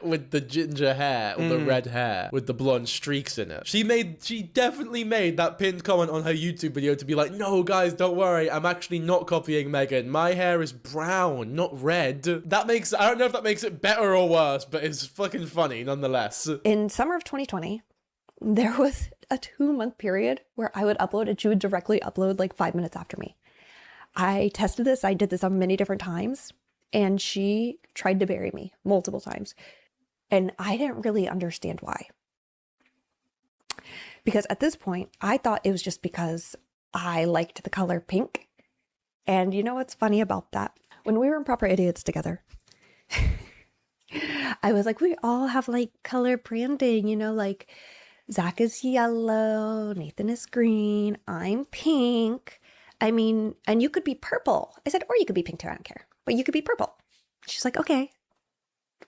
with the ginger hair, or the red hair, with the blonde streaks in it. She definitely made that pinned comment on her YouTube video to be like, no guys, don't worry, I'm actually not copying Megan. My hair is brown, not red. That makes, I don't know if that makes it better or worse, but it's fucking funny nonetheless. In summer of 2020, there was a 2-month period where I would upload and she would directly upload like 5 minutes after me. I tested this. I did this on many different times, and she tried to bury me multiple times. And I didn't really understand why. Because at this point, I thought it was just because I liked the color pink. And you know what's funny about that? When we were in Proper Idiots together, I was like, we all have like color branding, you know, like Zach is yellow, Nathan is green, I'm pink. I mean, and you could be purple. I said, or you could be pink too, I don't care. But you could be purple. She's like, okay.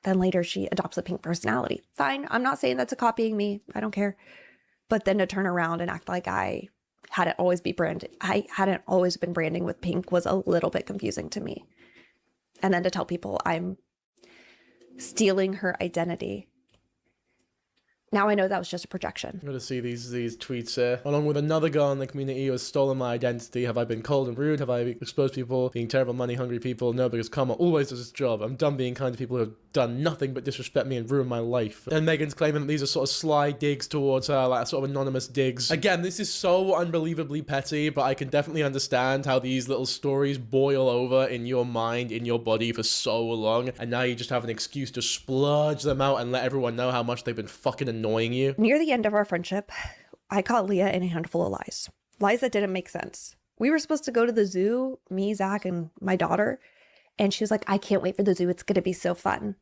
Then later she adopts a pink personality. Fine, I'm not saying that's a copying me. I don't care. But then to turn around and act like I hadn't always been branding with pink was a little bit confusing to me. And then to tell people I'm stealing her identity. Now I know that was just a projection. I'm gonna see these tweets here. Along with another girl in the community who has stolen my identity. Have I been cold and rude? Have I exposed people being terrible, money-hungry people? No, because karma always does its job. I'm done being kind to people who have done nothing but disrespect me and ruin my life. And Megan's claiming that these are sort of sly digs towards her, like sort of anonymous digs. Again, this is so unbelievably petty, but I can definitely understand how these little stories boil over in your mind, in your body for so long, and now you just have an excuse to splurge them out and let everyone know how much they've been fucking annoying you. Near the end of our friendship, I caught LEAH in a handful of lies. Lies that didn't make sense. We were supposed to go to the zoo, me, Zach, and my daughter, and she was like, I can't wait for the zoo. It's going to be so fun.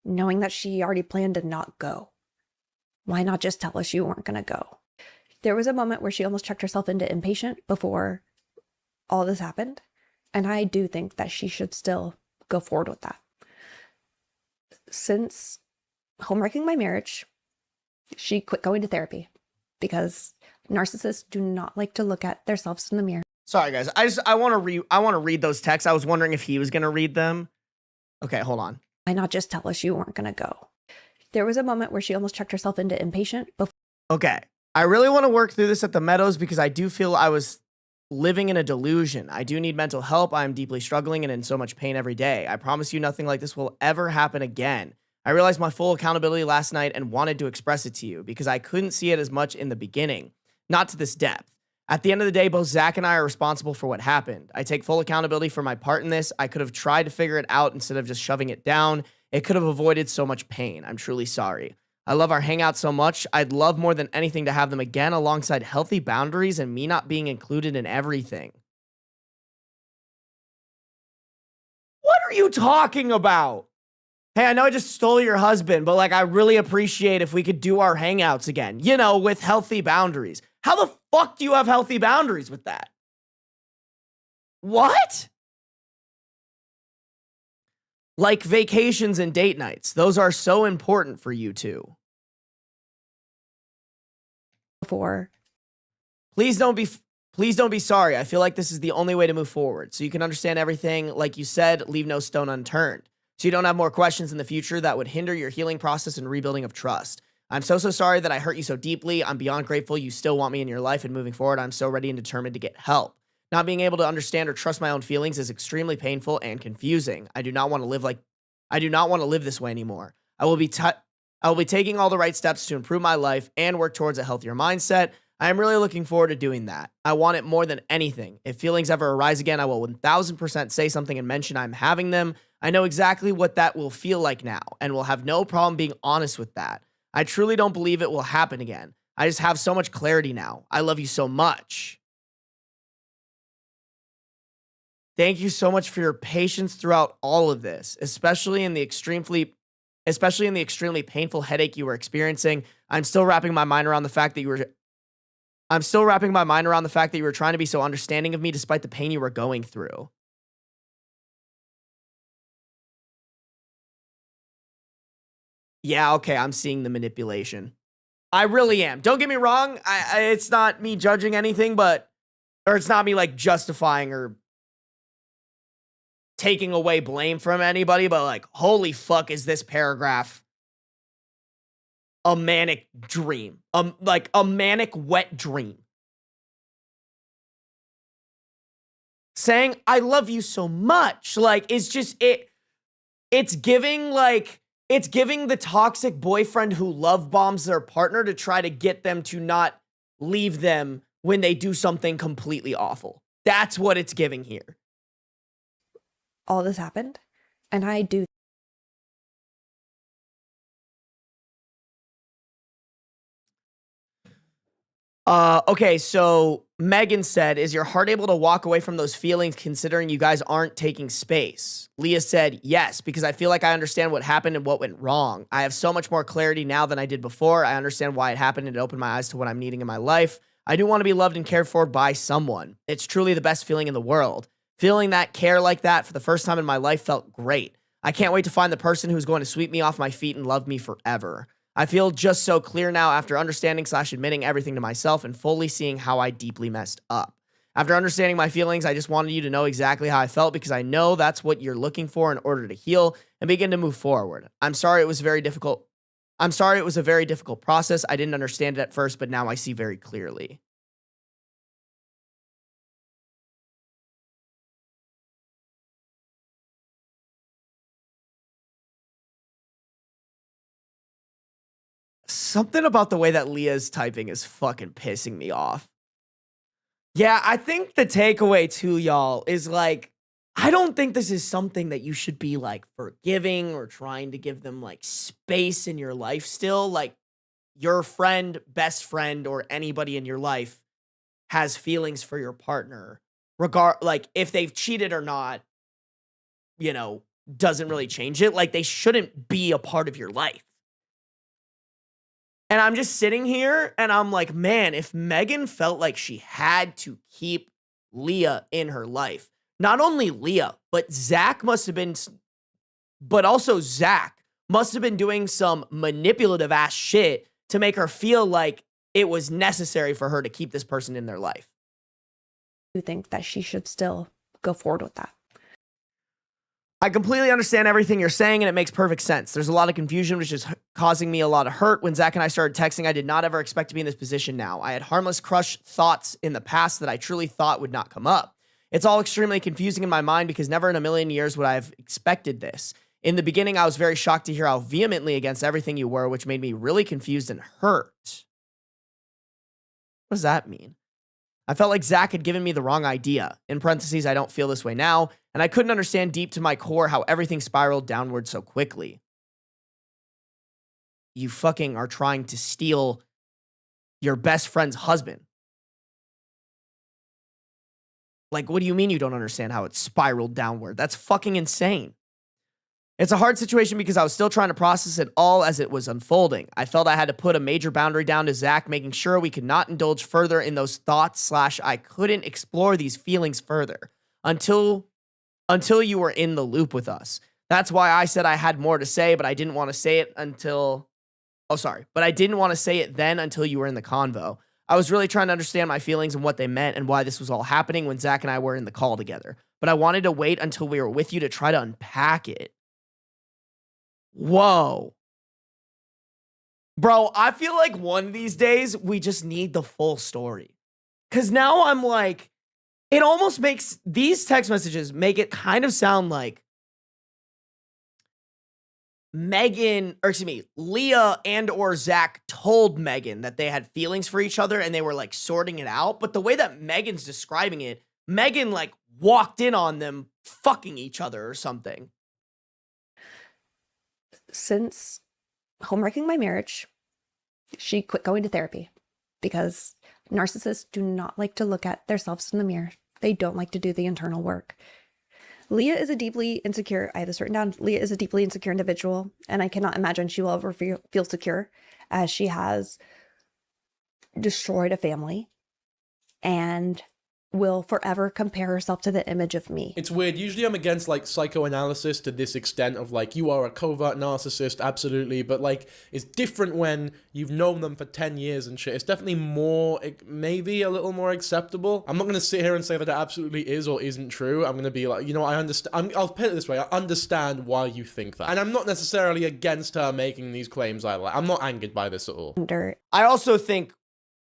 Knowing that she already planned to not go. Why not just tell us you weren't going to go? There was a moment where she almost checked herself into inpatient before all this happened. And I do think that she should still go forward with that. Since homewrecking my marriage, she quit going to therapy because narcissists do not like to look at themselves in the mirror. Sorry guys, I want to read those texts. I was wondering if he was going to read them. Okay, hold on. Why not just tell us you weren't going to go? There was a moment where she almost checked herself into inpatient before Okay. I really want to work through this at the Meadows because I do feel I was living in a delusion. I do need mental help. I am deeply struggling and in so much pain every day. I promise you nothing like this will ever happen again. I realized my full accountability last night and wanted to express it to you because I couldn't see it as much in the beginning, not to this depth. At the end of the day, both Zach and I are responsible for what happened. I take full accountability for my part in this. I could have tried to figure it out instead of just shoving it down. It could have avoided so much pain. I'm truly sorry. I love our hangout so much. I'd love more than anything to have them again alongside healthy boundaries and me not being included in everything. What are you talking about? Hey, I know I just stole your husband, but like, I really appreciate if we could do our hangouts again, you know, with healthy boundaries. How the fuck do you have healthy boundaries with that? What? Like vacations and date nights. Those are so important for you two. Please don't be sorry. I feel like this is the only way to move forward. So you can understand everything. Like you said, leave no stone unturned. So you don't have more questions in the future that would hinder your healing process and rebuilding of trust. I'm so sorry that I hurt you so deeply. I'm beyond grateful you still want me in your life, and moving forward, I'm so ready and determined to get help. Not being able to understand or trust my own feelings is extremely painful and confusing. I do not want to live this way anymore. I will be taking all the right steps to improve my life and work towards a healthier mindset. I am really looking forward to doing that. I want it more than anything. If feelings ever arise again, I will 1000% say something and mention I'm having them. I know exactly what that will feel like now and will have no problem being honest with that. I truly don't believe it will happen again. I just have so much clarity now. I love you so much. Thank you so much for your patience throughout all of this, especially in the extremely painful headache you were experiencing. I'm still wrapping my mind around the fact that you were trying to be so understanding of me despite the pain you were going through. Yeah, okay, I'm seeing the manipulation. I really am. Don't get me wrong. It's not me judging anything, or it's not me like justifying or taking away blame from anybody, but like, holy fuck, is this paragraph a manic dream? Like a manic wet dream. Saying, I love you so much. Like, it's just, it's giving the toxic boyfriend who love bombs their partner to try to get them to not leave them when they do something completely awful. That's what it's giving here. All this happened, and I do. Okay, so Megan said, is your heart able to walk away from those feelings considering you guys aren't taking space? Leah said, yes, because I feel like I understand what happened and what went wrong. I have so much more clarity now than I did before. I understand why it happened and it opened my eyes to what I'm needing in my life. I do want to be loved and cared for by someone. It's truly the best feeling in the world. Feeling that care like that for the first time in my life felt great. I can't wait to find the person who's going to sweep me off my feet and love me forever. I feel just so clear now after understanding/admitting everything to myself and fully seeing how I deeply messed up. After understanding my feelings, I just wanted you to know exactly how I felt because I know that's what you're looking for in order to heal and begin to move forward. I'm sorry it was very difficult. I'm sorry it was a very difficult process. I didn't understand it at first, but now I see very clearly. Something about the way that Leah's typing is fucking pissing me off. Yeah, I think the takeaway too, y'all, is like, I don't think this is something that you should be like forgiving or trying to give them like space in your life still. Like your friend, best friend, or anybody in your life has feelings for your partner. Like if they've cheated or not, you know, doesn't really change it. Like they shouldn't be a part of your life. And I'm just sitting here and I'm like, man, if Megan felt like she had to keep Leah in her life, not only Leah, but Zach must have been doing some manipulative ass shit to make her feel like it was necessary for her to keep this person in their life. You think that she should still go forward with that? I completely understand everything you're saying, and it makes perfect sense. There's a lot of confusion, which is causing me a lot of hurt. When Zach and I started texting, I did not ever expect to be in this position now. I had harmless crush thoughts in the past that I truly thought would not come up. It's all extremely confusing in my mind because never in a million years would I have expected this. In the beginning, I was very shocked to hear how vehemently against everything you were, which made me really confused and hurt. What does that mean? I felt like Zach had given me the wrong idea. In parentheses, I don't feel this way now, and I couldn't understand deep to my core how everything spiraled downward so quickly. You fucking are trying to steal your best friend's husband. Like, what do you mean you don't understand how it spiraled downward? That's fucking insane. It's a hard situation because I was still trying to process it all as it was unfolding. I felt I had to put a major boundary down to Zach, making sure we could not indulge further in those thoughts / I couldn't explore these feelings further until you were in the loop with us. That's why I said I had more to say, but I didn't want to say it until... But I didn't want to say it then until you were in the convo. I was really trying to understand my feelings and what they meant and why this was all happening when Zach and I were in the call together. But I wanted to wait until we were with you to try to unpack it. Whoa. Bro, I feel like one of these days we just need the full story. Because now I'm like, it almost makes these text messages make it kind of sound like Leah and or Zach told Megan that they had feelings for each other and they were like sorting it out. But the way that Megan's describing it, Megan like walked in on them fucking each other or something. Since homewrecking my marriage, she quit going to therapy because narcissists do not like to look at themselves in the mirror. They don't like to do the internal work. Leah is a deeply insecure, I have this written down, Leah is a deeply insecure individual, and I cannot imagine she will ever feel secure as she has destroyed a family and will forever compare herself to the image of me. It's weird. Usually I'm against like psychoanalysis to this extent of like, you are a covert narcissist, absolutely. But like, it's different when you've known them for 10 years and shit. It's definitely more, maybe a little more acceptable. I'm not going to sit here and say that it absolutely is or isn't true. I'm going to be like, you know, I understand. I'll put it this way. I understand why you think that. And I'm not necessarily against her making these claims either. Like, I'm not angered by this at all. I also think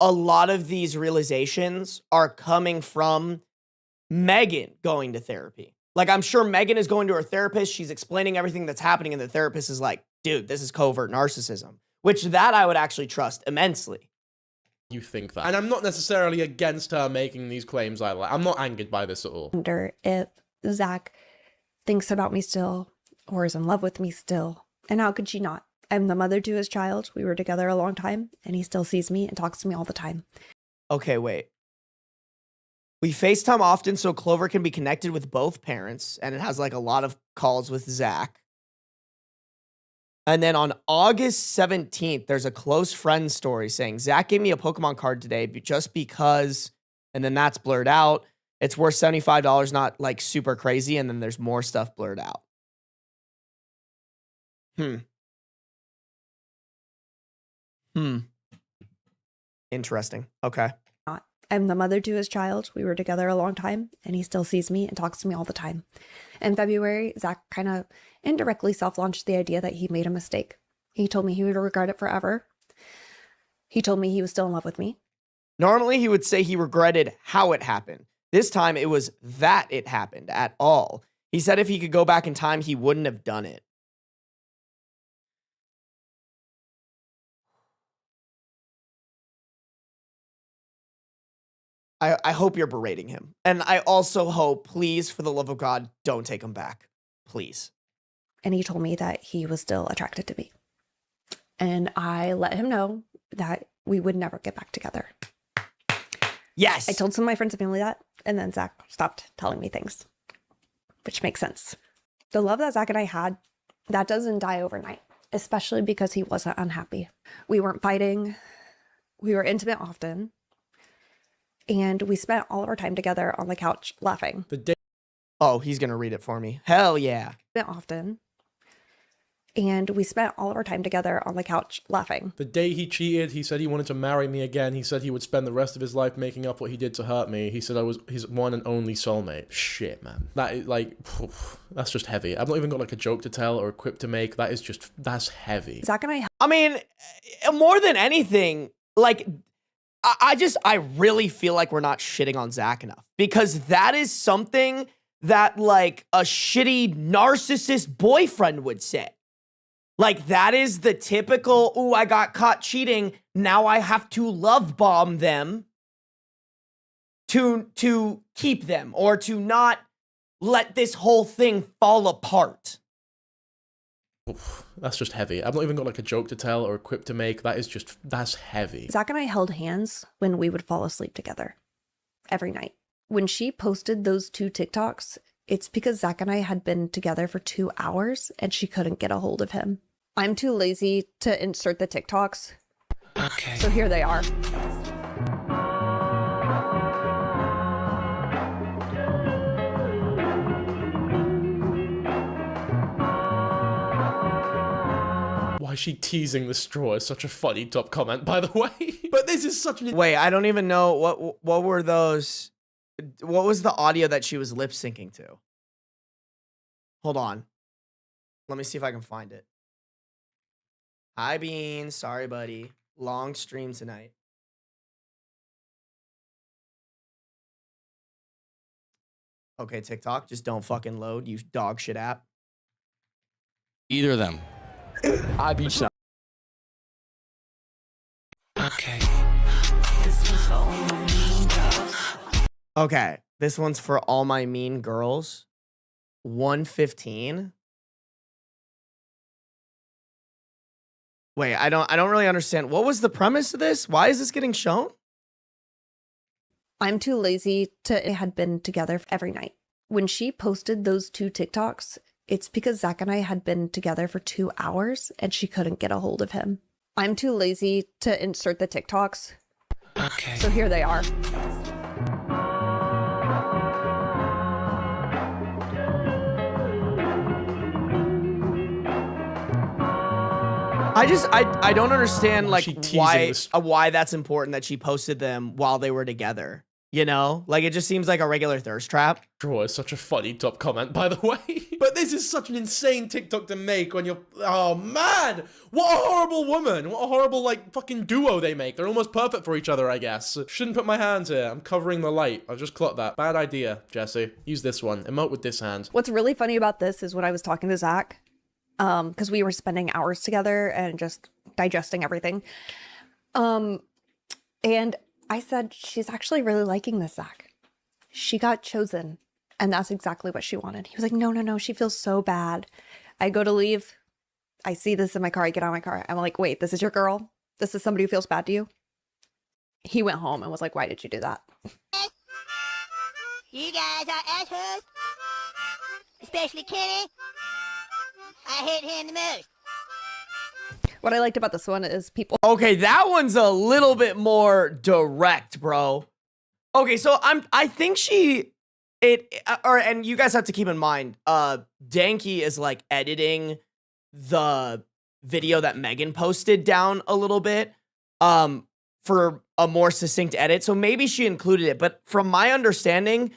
a lot of these realizations are coming from Megan going to therapy. Like, I'm sure Megan is going to her therapist. She's explaining everything that's happening. And the therapist is like, dude, this is covert narcissism, which that I would actually trust immensely. You think that. And I'm not necessarily against her making these claims either. Like, I'm not angered by this at all. I wonder if Zach thinks about me still or is in love with me still. And how could she not? I'm the mother to his child. We were together a long time, and he still sees me and talks to me all the time. Okay, wait. We FaceTime often so Clover can be connected with both parents, and it has like a lot of calls with Zach. And then on August 17th, there's a close friend story saying, Zach gave me a Pokemon card today just because, and then that's blurred out. It's worth $75, not like super crazy, and then there's more stuff blurred out. Interesting. Okay. I'm the mother to his child. We were together a long time, and he still sees me and talks to me all the time. In February, Zach kind of indirectly self-launched the idea that he made a mistake. He told me he would regret it forever. He told me he was still in love with me. Normally, he would say he regretted how it happened. This time, it was that it happened at all. He said if he could go back in time, he wouldn't have done it. I hope you're berating him. And I also hope, please, for the love of God, don't take him back. Please. And he told me that he was still attracted to me. And I let him know that we would never get back together. Yes. I told some of my friends and family that, and then Zach stopped telling me things, which makes sense. The love that Zach and I had, that doesn't die overnight, especially because he wasn't unhappy. We weren't fighting. We were intimate often. And we spent all of our time together on the couch laughing. Oh, he's going to read it for me. Hell yeah. Often. and we spent all of our time together on the couch laughing. The day he cheated, he said he wanted to marry me again. He said he would spend the rest of his life making up what he did to hurt me. He said I was his one and only soulmate. Shit, man. That is like, that's just heavy. I've not even got like a joke to tell or a quip to make. That is just, that's heavy. Zach and I mean, more than anything, like, I really feel like we're not shitting on Zach enough, because that is something that like a shitty narcissist boyfriend would say. Like, that is the typical, ooh, I got caught cheating, now I have to love bomb them to keep them, or to not let this whole thing fall apart. Oof, that's just heavy. I've not even got like a joke to tell or a quip to make. That is just, that's heavy. Zach and I held hands when we would fall asleep together every night. When she posted those 2 TikToks, it's because Zach and I had been together for 2 hours and she couldn't get a hold of him. I'm too lazy to insert the TikToks. Okay. So here they are. Why is she teasing the straw is such a funny top comment, by the way. But this is such an... Wait, I don't even know what were those. What was the audio that she was lip syncing to? Hold on. Let me see if I can find it. Hi, Bean. Sorry, buddy. Long stream tonight. Okay, TikTok, just don't fucking load, you dog shit app. Either of them. I beat shot. Okay. Okay, this one's for all my mean girls. 115. Wait, I don't really understand. What was the premise of this? Why is this getting shown? I'm too lazy to had been together every night. When she posted those 2 TikToks, it's because Zach and I had been together for 2 hours and she couldn't get a hold of him. I'm too lazy to insert the TikToks. Okay. So here they are. I don't understand like why that's important that she posted them while they were together. You know, like it just seems like a regular thirst trap. Draw is such a funny top comment, by the way. But this is such an insane TikTok to make when you're... Oh, man! What a horrible woman! What a horrible, like, fucking duo they make. They're almost perfect for each other, I guess. Shouldn't put my hands here. I'm covering the light. I just clocked that. Bad idea, Jesse. Use this one. Emote with this hand. What's really funny about this is when I was talking to Zach, because we were spending hours together and just digesting everything. And I said, she's actually really liking this, Zach. She got chosen, and that's exactly what she wanted. He was like, no, she feels so bad. I go to leave. I see this in my car. I get out of my car. I'm like, wait, this is your girl? This is somebody who feels bad to you? He went home and was like, why did you do that? You guys are assholes, especially Kenny. I hate him the most. What I liked about this one is people... Okay, that one's a little bit more direct, bro. Okay, so I think and you guys have to keep in mind, Danky is like editing the video that Megan posted down a little bit, for a more succinct edit. So maybe she included it, but from my understanding,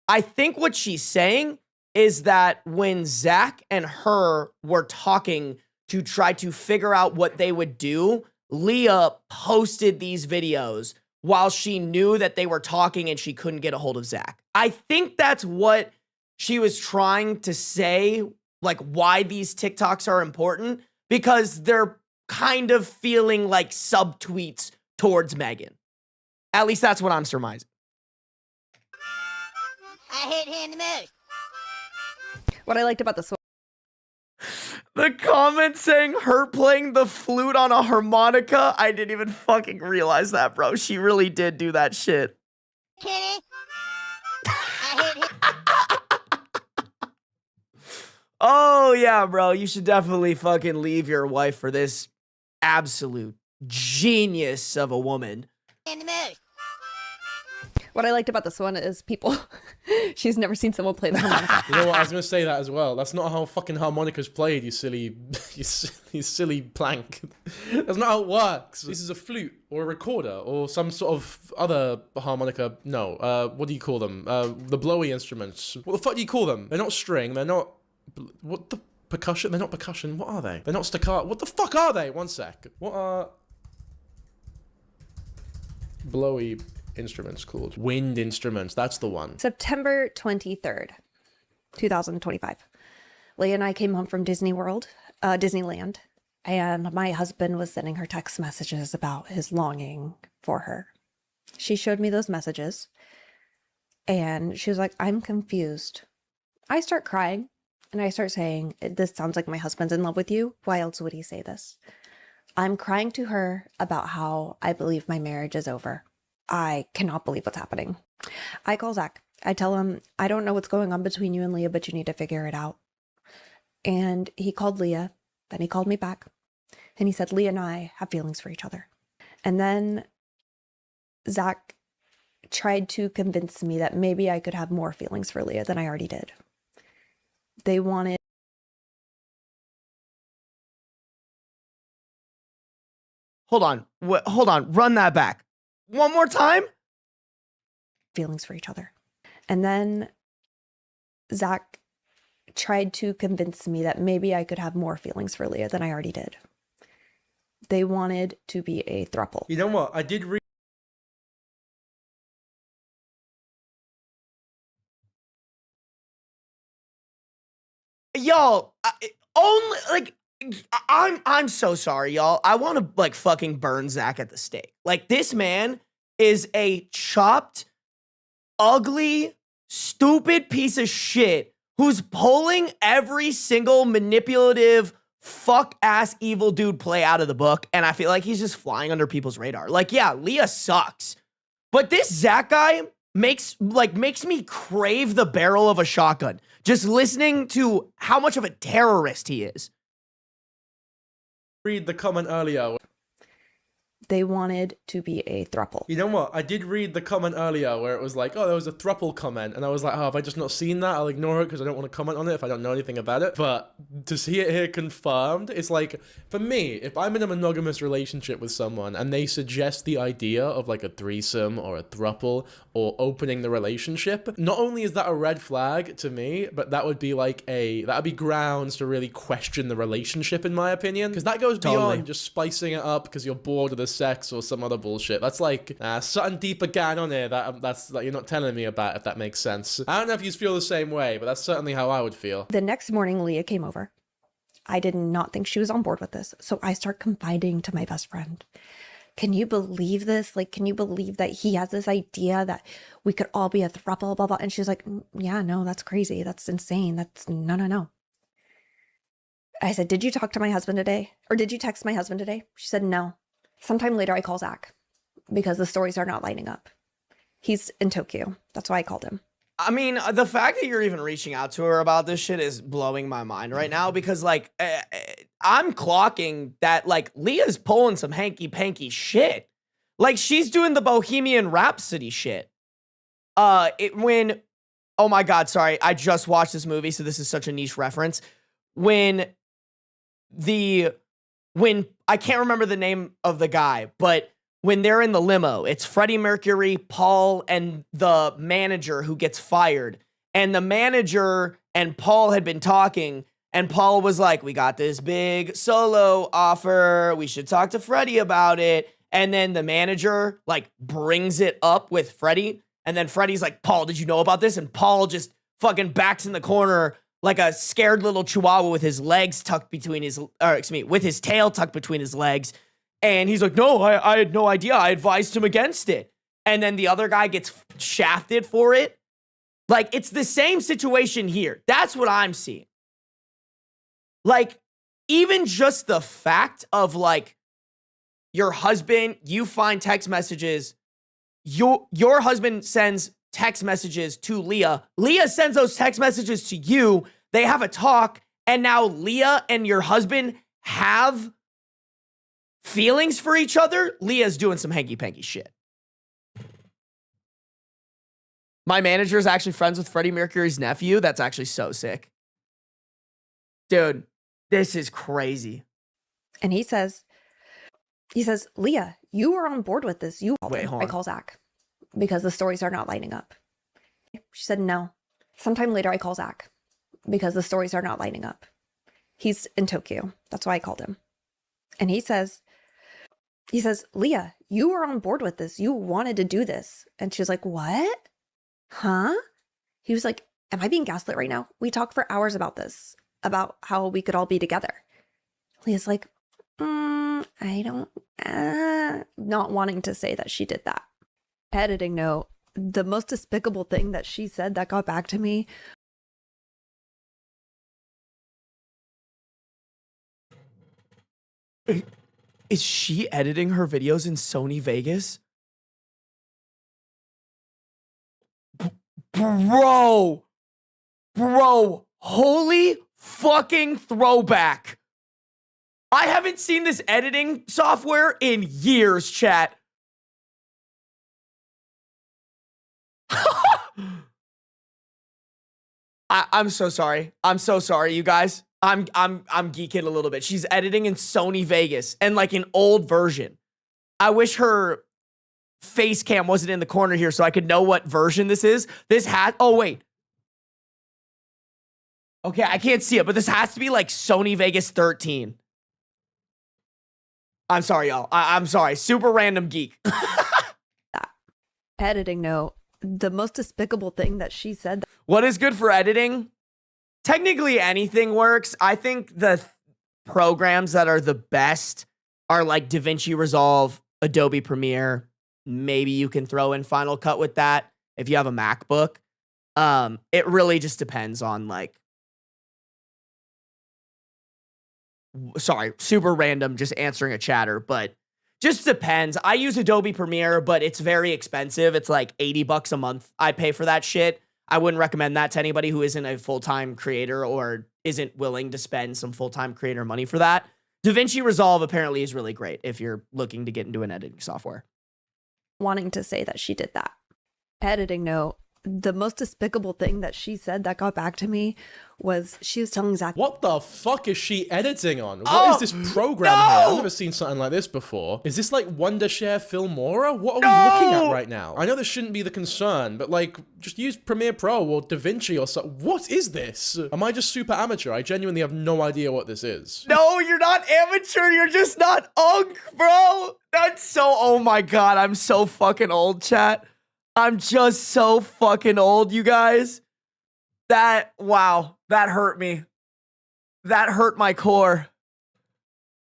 I think what she's saying is that when Zach and her were talking to try to figure out what they would do, LEAH posted these videos while she knew that they were talking and she couldn't get a hold of Zach. I think that's what she was trying to say, like why these TikToks are important, because they're kind of feeling like subtweets towards Megan. At least that's what I'm surmising. I hate him the most. What I liked about this one. The comment saying her playing the flute on a harmonica, I didn't even fucking realize that, bro. She really did do that shit. Kenny, I hate him. Oh, yeah, bro. You should definitely fucking leave your wife for this absolute genius of a woman. In the most. What I liked about this one is people, she's never seen someone play the harmonica. You know what? I was gonna say that as well. That's not how fucking harmonica's played. You silly, you silly plank. That's not how it works. This is a flute or a recorder or some sort of other harmonica. No, what do you call them? The blowy instruments. What the fuck do you call them? They're not string. They're not. What the percussion? They're not percussion. What are they? They're not staccato. What the fuck are they? One sec. What are blowy instruments called? Wind instruments. That's the one. September 23rd, 2025. Leah and I came home from Disneyland, and my husband was sending her text messages about his longing for her. She showed me those messages, and she was like, I'm confused. I start crying, and I start saying, this sounds like my husband's in love with you. Why else would he say this? I'm crying to her about how I believe my marriage is over. I cannot believe what's happening. I call Zach. I tell him, I don't know what's going on between you and Leah, but you need to figure it out. And he called Leah. Then he called me back. And he said, Leah and I have feelings for each other. And then Zach tried to convince me that maybe I could have more feelings for Leah than I already did. They wanted Hold on. Run that back. One more time. feelings for each other. And then Zach tried to convince me that maybe I could have more feelings for Leah than I already did. They wanted to be a throuple. You know what? I did read. Y'all, I'm so sorry, y'all. I want to like fucking burn Zach at the stake. Like, this man is a chopped, ugly, stupid piece of shit who's pulling every single manipulative, fuck ass evil dude play out of the book, and I feel like he's just flying under people's radar. Like, yeah, Leah sucks, but this Zach guy makes me crave the barrel of a shotgun just listening to how much of a terrorist he is. Read the comment earlier. They wanted to be a throuple. You know what? I did read the comment earlier where it was like, oh, there was a throuple comment. And I was like, oh, have I just not seen that? I'll ignore it because I don't want to comment on it if I don't know anything about it. But to see it here confirmed, it's like, for me, if I'm in a monogamous relationship with someone and they suggest the idea of like a threesome or a throuple or opening the relationship, not only is that a red flag to me, but that would be like that would be grounds to really question the relationship, in my opinion. Because that goes beyond just spicing it up because you're bored of the sex or some other bullshit. That's like something deeper going on here that you're not telling me about, if that makes sense. I don't know if you feel the same way, but that's certainly how I would feel. The next morning, Leah came over. I did not think she was on board with this, so I start confiding to my best friend. Can you believe this? Like, can you believe that he has this idea that we could all be a throuple, blah, blah? And she's like, yeah, no, that's crazy. That's insane. That's no. I said, did you talk to my husband today? Or did you text my husband today? She said, no. Sometime later, I call Zach because the stories are not lining up. He's in Tokyo. That's why I called him. I mean, the fact that you're even reaching out to her about this shit is blowing my mind right now because, like, I'm clocking that, like, Leah's pulling some hanky-panky shit. Like, she's doing the Bohemian Rhapsody shit. Oh my God, sorry. I just watched this movie, so this is such a niche reference. When I can't remember the name of the guy, but when they're in the limo, it's Freddie Mercury, Paul, and the manager who gets fired. And the manager and Paul had been talking, and Paul was like, we got this big solo offer. We should talk to Freddie about it. And then the manager, like, brings it up with Freddie. And then Freddie's like, Paul, did you know about this? And Paul just fucking backs in the corner like a scared little chihuahua with his legs tucked between with his tail tucked between his legs. And he's like, no, I had no idea. I advised him against it. And then the other guy gets shafted for it. Like, it's the same situation here. That's what I'm seeing. Like, even just the fact of, like, your husband, you find text messages, your husband sends text messages to Leah. Leah sends those text messages to you. They have a talk, and now Leah and your husband have feelings for each other. Leah's doing some hanky-panky shit. My manager is actually friends with Freddie Mercury's nephew. That's actually so sick. Dude, this is crazy. And he says, Leah, you were on board with this. You Wait, hold I on. call Zach because the stories are not lining up. She said, no. Sometime later, I call Zach because the stories are not lining up. He's in Tokyo. That's why I called him. And he says, Leah, you were on board with this. You wanted to do this. And she was like, what? Huh? He was like, am I being gaslit right now? We talked for hours about this, about how we could all be together. Leah's like, I don't, not wanting to say that she did that. Editing note, the most despicable thing that she said that got back to me. Is she editing her videos in Sony Vegas? Bro, holy fucking throwback. I haven't seen this editing software in years, chat. I'm so sorry. I'm so sorry, you guys. I'm geeking a little bit. She's editing in Sony Vegas and like an old version. I wish her face cam wasn't in the corner here so I could know what version this is. This has, oh wait. Okay, I can't see it, but this has to be like Sony Vegas 13. I'm sorry, y'all. I'm sorry. Super random geek. Editing note, the most despicable thing that she said. What is good for editing? Technically anything works. I think the programs that are the best are like DaVinci Resolve, Adobe Premiere. Maybe you can throw in Final Cut with that if you have a MacBook. It really just depends on like, sorry, super random, just answering a chatter, but just depends. I use Adobe Premiere, but it's very expensive. It's like $80 a month I pay for that shit. I wouldn't recommend that to anybody who isn't a full-time creator or isn't willing to spend some full-time creator money for that. DaVinci Resolve apparently is really great if you're looking to get into an editing software. Wanting to say that she did that. Editing note, the most despicable thing that she said that got back to me was she was telling Zach, what the fuck is she editing on? What is this program here? I've never seen something like this before. Is this like Wondershare Filmora? What are we looking at right now? I know this shouldn't be the concern, but like, just use Premiere Pro or DaVinci or something. What is this? Am I just super amateur? I genuinely have no idea what this is. No, you're not amateur. You're just not unk, bro. That's so, oh my God. I'm so fucking old, chat. I'm just so fucking old, you guys. Wow, that hurt me. That hurt my core.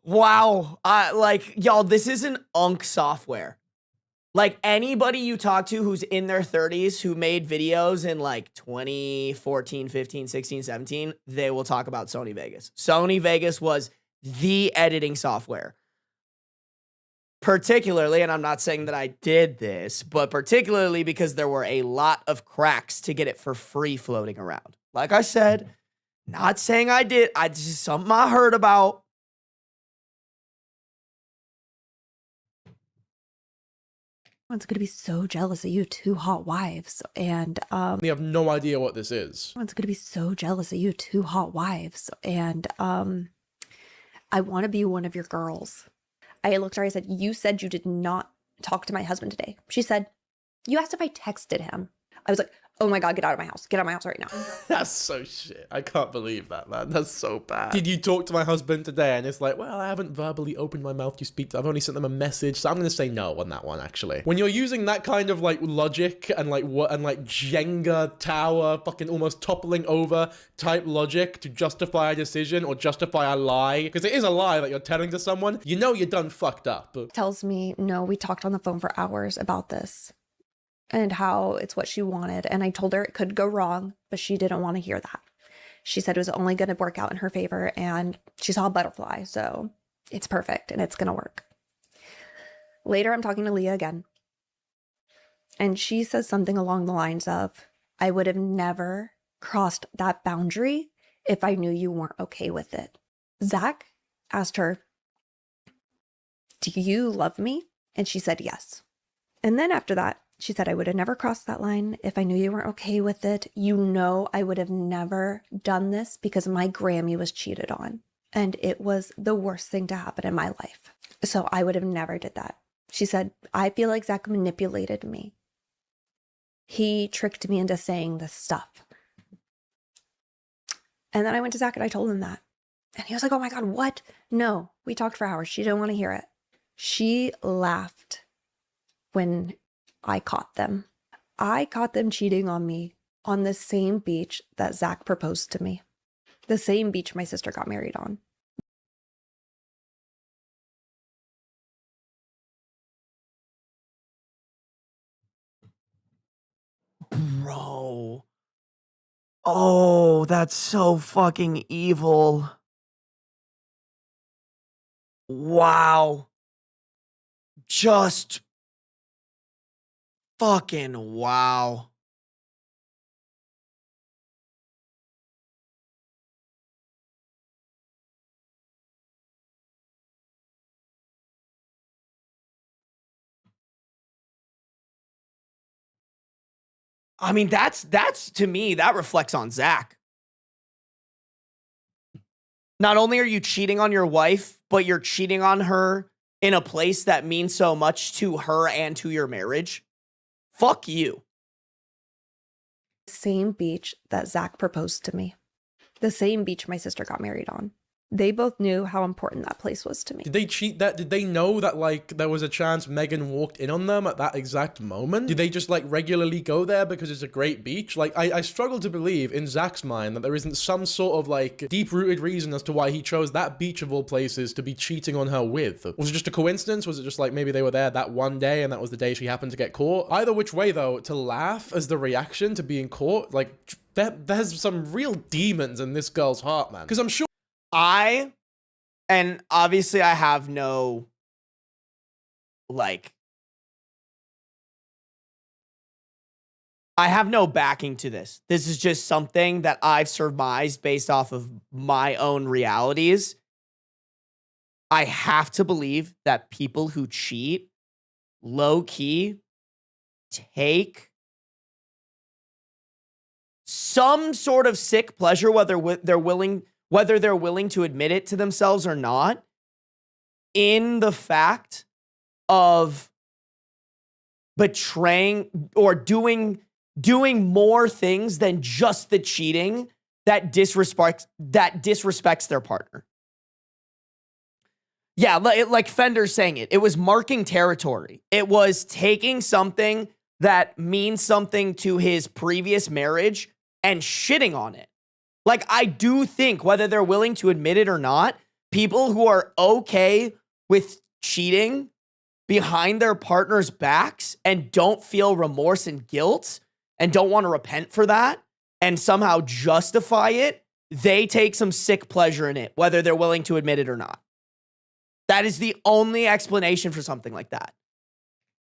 Wow. Y'all, this isn't unk software. Like, anybody you talk to who's in their 30s who made videos in like 2014, 15, 16, 17, they will talk about Sony Vegas. Sony Vegas was the editing software. Particularly, and I'm not saying that I did this, but particularly because there were a lot of cracks to get it for free floating around. Like I said, not saying I did. I just something I heard about. Everyone's gonna be so jealous of you two hot wives. And We have no idea what this is. everyone's gonna be so jealous of you two hot wives. And I want to be one of your girls. I looked at her, I said, you said you did not talk to my husband today. She said, you asked if I texted him. I was like, oh my God, get out of my house. Get out of my house right now. That's so shit. I can't believe that, man. That's so bad. Did you talk to my husband today? And it's like, well, I haven't verbally opened my mouth to speak to. I've only sent them a message. So I'm going to say no on that one, actually. When you're using that kind of like logic and like what and like Jenga tower fucking almost toppling over type logic to justify a decision or justify a lie, because it is a lie that you're telling to someone, you know you're done fucked up. Tells me, no, we talked on the phone for hours about this and how it's what she wanted. And I told her it could go wrong, but she didn't want to hear that. She said it was only going to work out in her favor, and she saw a butterfly, so it's perfect and it's going to work. Later, I'm talking to Leah again, and she says something along the lines of, I would have never crossed that boundary if I knew you weren't okay with it. Zach asked her, do you love me? And she said yes. And then after that, She said, I would have never crossed that line if I knew you weren't okay with it. You know, I would have never done this because my Grammy was cheated on. And it was the worst thing to happen in my life. So I would have never did that. She said, I feel like Zach manipulated me. He tricked me into saying this stuff. And then I went to Zach and I told him that. And he was like, oh my God, what? No, we talked for hours. She didn't want to hear it. She laughed when I caught them. I caught them cheating on me on the same beach that Zach proposed to me. The same beach my sister got married on. Bro. Oh, that's so fucking evil. Wow. Just fucking wow. I mean, that's to me, that reflects on Zach. Not only are you cheating on your wife, but you're cheating on her in a place that means so much to her and to your marriage. Fuck you. Same beach that Zach proposed to me. The same beach my sister got married on. They both knew how important that place was to me. Did they cheat that? Did they know that, like, there was a chance Megan walked in on them at that exact moment? Did they just, like, regularly go there because it's a great beach? Like, I struggle to believe in Zach's mind that there isn't some sort of, like, deep-rooted reason as to why he chose that beach of all places to be cheating on her with. Was it just a coincidence? Was it just, like, maybe they were there that one day and that was the day she happened to get caught? Either which way, though, to laugh as the reaction to being caught, like, there's some real demons in this girl's heart, man. Because I'm sure and obviously I have no, like, I have no backing to this. This is just something that I've surmised based off of my own realities. I have to believe that people who cheat low key take some sort of sick pleasure, whether they're willing to admit it to themselves or not, in the fact of betraying or doing more things than just the cheating that disrespects their partner. Yeah, like Fender's saying it was marking territory. It was taking something that means something to his previous marriage and shitting on it. Like, I do think, whether they're willing to admit it or not, people who are okay with cheating behind their partner's backs and don't feel remorse and guilt and don't want to repent for that and somehow justify it, they take some sick pleasure in it, whether they're willing to admit it or not. That is the only explanation for something like that.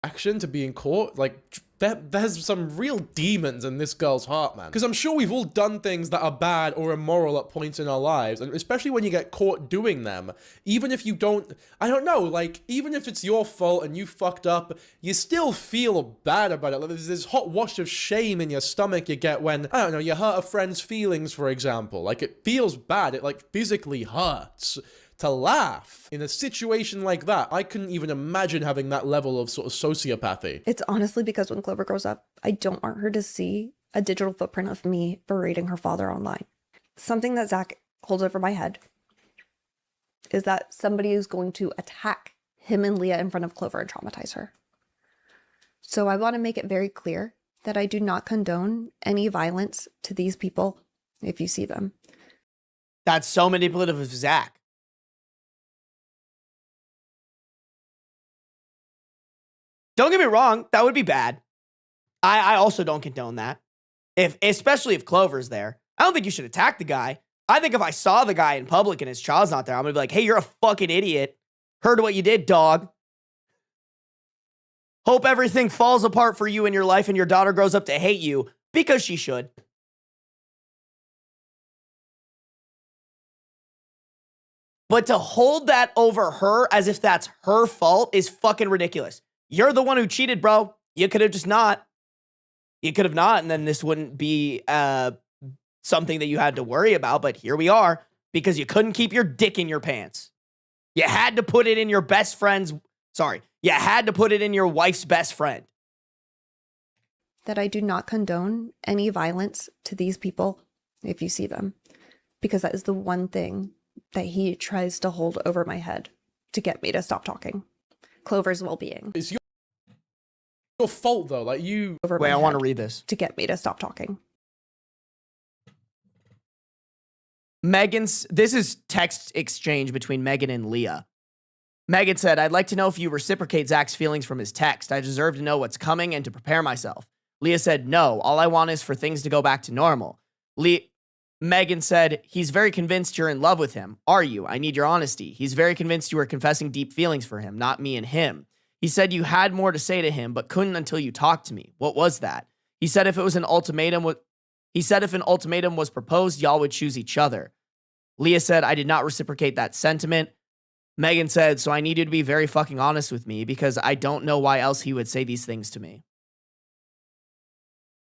Action to being caught, like, there's some real demons in this girl's heart, man. Because I'm sure we've all done things that are bad or immoral at points in our lives, and especially when you get caught doing them, even if you don't, I don't know, like, even if it's your fault and you fucked up, you still feel bad about it. Like, there's this hot wash of shame in your stomach you get when, I don't know, you hurt a friend's feelings, for example. Like, it feels bad, it, like, physically hurts. To laugh in a situation like that, I couldn't even imagine having that level of sort of sociopathy. It's honestly because when Clover grows up, I don't want her to see a digital footprint of me berating her father online. Something that Zach holds over my head is that somebody is going to attack him and Leah in front of Clover and traumatize her. So I want to make it very clear that I do not condone any violence to these people if you see them. That's so manipulative of Zach. Don't get me wrong, that would be bad. I also don't condone that. Especially if Clover's there. I don't think you should attack the guy. I think if I saw the guy in public and his child's not there, I'm gonna be like, hey, you're a fucking idiot. Heard what you did, dog. Hope everything falls apart for you in your life and your daughter grows up to hate you, because she should. But to hold that over her as if that's her fault is fucking ridiculous. You're the one who cheated, bro. You could have just not. You could have not, and then this wouldn't be something that you had to worry about. But here we are, because you couldn't keep your dick in your pants. You had to put it in your best friend's. Sorry, you had to put it in your wife's best friend. That I do not condone any violence to these people if you see them, because that is the one thing that he tries to hold over my head to get me to stop talking. Clover's well-being. It's your fault though, like you. Wait, I want to read this. To get me to stop talking. This is text exchange between Megan and Leah. Megan said, I'd like to know if you reciprocate Zach's feelings from his text. I deserve to know what's coming and to prepare myself. Leah said, no, all I want is for things to go back to normal. Megan said, he's very convinced you're in love with him. Are you? I need your honesty. He's very convinced you are confessing deep feelings for him, not me and him. He said you had more to say to him, but couldn't until you talked to me. What was that? He said if an ultimatum was proposed, y'all would choose each other. Leah said, I did not reciprocate that sentiment. Megan said, so I need you to be very fucking honest with me because I don't know why else he would say these things to me.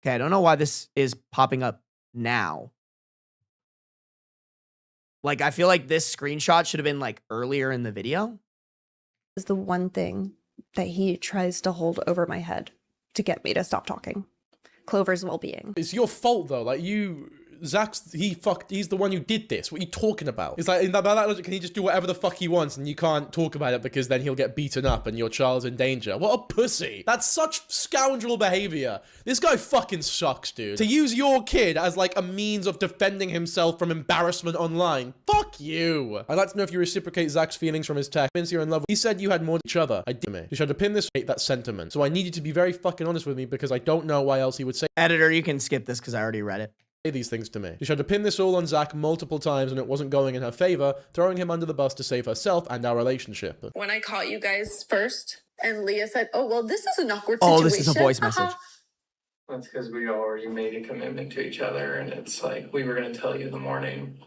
Okay, I don't know why this is popping up now. Like, I feel like this screenshot should have been like earlier in the video. Is the one thing that he tries to hold over my head to get me to stop talking. Clover's well-being. It's your fault though, like he's the one who did this. What are you talking about? It's like, by that logic, can he just do whatever the fuck he wants and you can't talk about it because then he'll get beaten up and your child's in danger? What a pussy. That's such scoundrel behavior. This guy fucking sucks, dude. To use your kid as like a means of defending himself from embarrassment online. Fuck you. I'd like to know if you reciprocate Zach's feelings from his text. Vince, you're in love. He said you had more than each other. I did. You tried to pin this, hate that sentiment. So I need you to be very fucking honest with me because I don't know why else he would say. Editor, you can skip this because I already read it. These things to me. She tried to pin this all on Zach multiple times and it wasn't going in her favor, throwing him under the bus to save herself and our relationship. When I caught you guys first and Leah said, oh, well, this is an awkward situation. Oh, this is a voice message. That's because we already made a commitment to each other and it's like, we were going to tell you in the morning.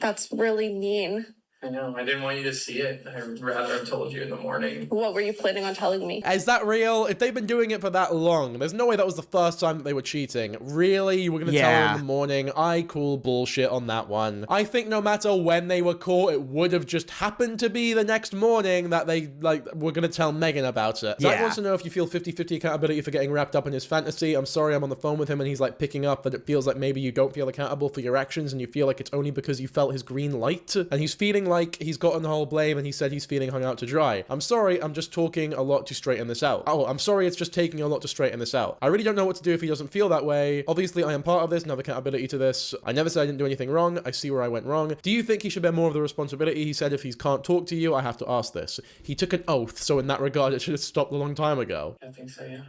That's really mean. I know, I didn't want you to see it. I'd rather have told you in the morning. What were you planning on telling me? Is that real? If they've been doing it for that long, there's no way that was the first time that they were cheating. Really? You were going to tell her in the morning? I call bullshit on that one. I think no matter when they were caught, it would have just happened to be the next morning that they, like, were going to tell Megan about it. Zach wants to know if you feel 50-50 accountability for getting wrapped up in his fantasy. I'm sorry, I'm on the phone with him and he's, like, picking up that it feels like maybe you don't feel accountable for your actions and you feel like it's only because you felt his green light. And he's feeling like he's gotten the whole blame and he said he's feeling hung out to dry. I'm sorry, I'm just talking a lot to straighten this out. Oh, I'm sorry, it's just taking a lot to straighten this out. I really don't know what to do if he doesn't feel that way. Obviously, I am part of this and have accountability to this. I never said I didn't do anything wrong. I see where I went wrong. Do you think he should bear more of the responsibility? He said if he can't talk to you, I have to ask this. He took an oath, so in that regard, it should have stopped a long time ago. I think so, yeah.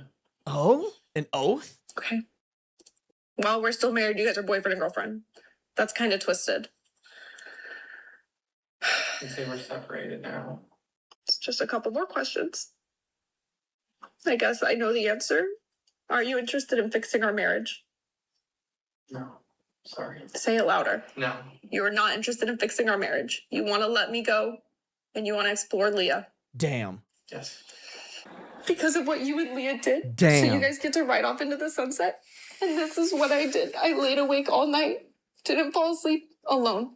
Oh? An oath? Okay. Well, we're still married. You guys are boyfriend and girlfriend. That's kind of twisted. You say we're separated now. It's just a couple more questions. I guess I know the answer. Are you interested in fixing our marriage? No. Sorry. Say it louder. No. You are not interested in fixing our marriage. You want to let me go and you want to explore Leah. Damn. Yes. Because of what you and Leah did. Damn. So you guys get to ride off into the sunset. And this is what I did. I laid awake all night. Didn't fall asleep alone.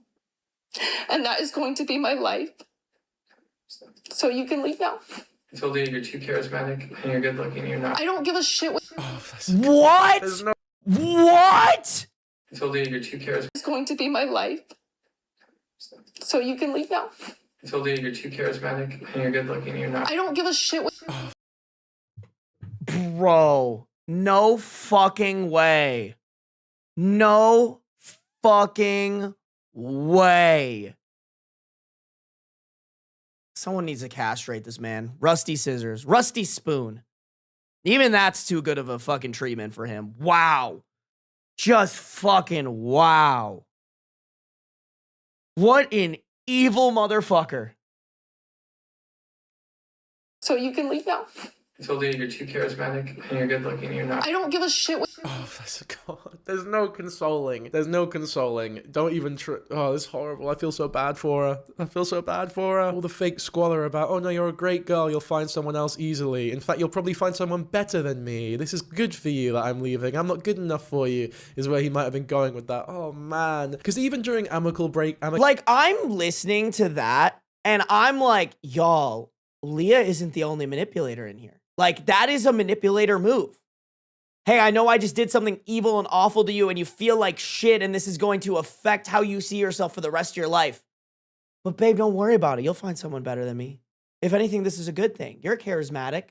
And that is going to be my life. So you can leave now. I told you you're too charismatic and you're good looking. You're not. I don't give a shit. What? What? I told you you're too charismatic. It's going to be my life. So you can leave now. I told you you're too charismatic and you're good looking. You're not. I don't give a shit. Bro, no fucking way. No fucking way. Someone needs to castrate this man. Rusty scissors, rusty spoon. Even that's too good of a fucking treatment for him. Wow. Just fucking wow. What an evil motherfucker. So you can leave now. I I told you you're too charismatic and you're good looking. You're not. I don't give a shit what Oh, God. There's no consoling. There's no consoling. Don't even oh, this is horrible. I feel so bad for her. I feel so bad for her. All the fake squalor about, oh no, you're a great girl. You'll find someone else easily. In fact, you'll probably find someone better than me. This is good for you that I'm leaving. I'm not good enough for you, is where he might have been going with that. Oh, man. Because even during amicable break... Like, I'm listening to that, and I'm like, y'all, Leah isn't the only manipulator in here. Like, that is a manipulator move. Hey, I know I just did something evil and awful to you and you feel like shit and this is going to affect how you see yourself for the rest of your life. But babe, don't worry about it. You'll find someone better than me. If anything, this is a good thing. You're charismatic.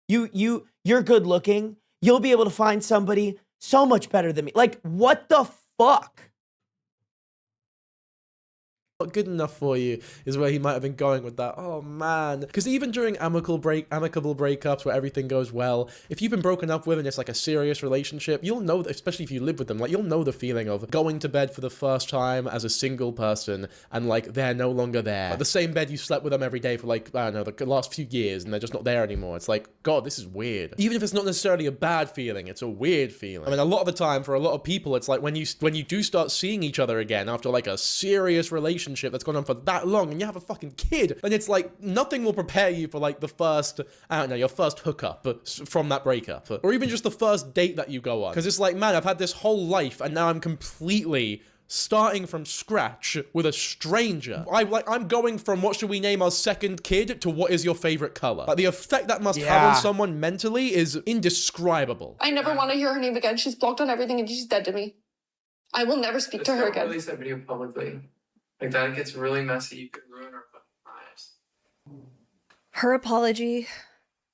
You're good looking. You'll be able to find somebody so much better than me. Like, what the fuck? Not good enough for you, is where he might have been going with that. Oh, man. Because even during amicable breakups where everything goes well, if you've been broken up with and it's like a serious relationship, you'll know, especially if you live with them, like, you'll know the feeling of going to bed for the first time as a single person and, like, they're no longer there. The same bed you slept with them every day for, like, I don't know, the last few years, and they're just not there anymore. It's like, God, this is weird. Even if it's not necessarily a bad feeling, it's a weird feeling. I mean, a lot of the time, for a lot of people, it's like when you do start seeing each other again after, like, a serious relationship that's gone on for that long and you have a fucking kid, then it's like nothing will prepare you for like the first, I don't know, your first hookup from that breakup, or even just the first date that you go on. Because it's like, man, I've had this whole life and now I'm completely starting from scratch with a stranger. I'm going from what should we name our second kid to what is your favorite color. Like the effect that must have on someone mentally is indescribable. I never want to hear her name again. She's blocked on everything and she's dead to me. I will never speak to her again. Release that video publicly. Like, that gets really messy. You could ruin our fucking lives. Her apology.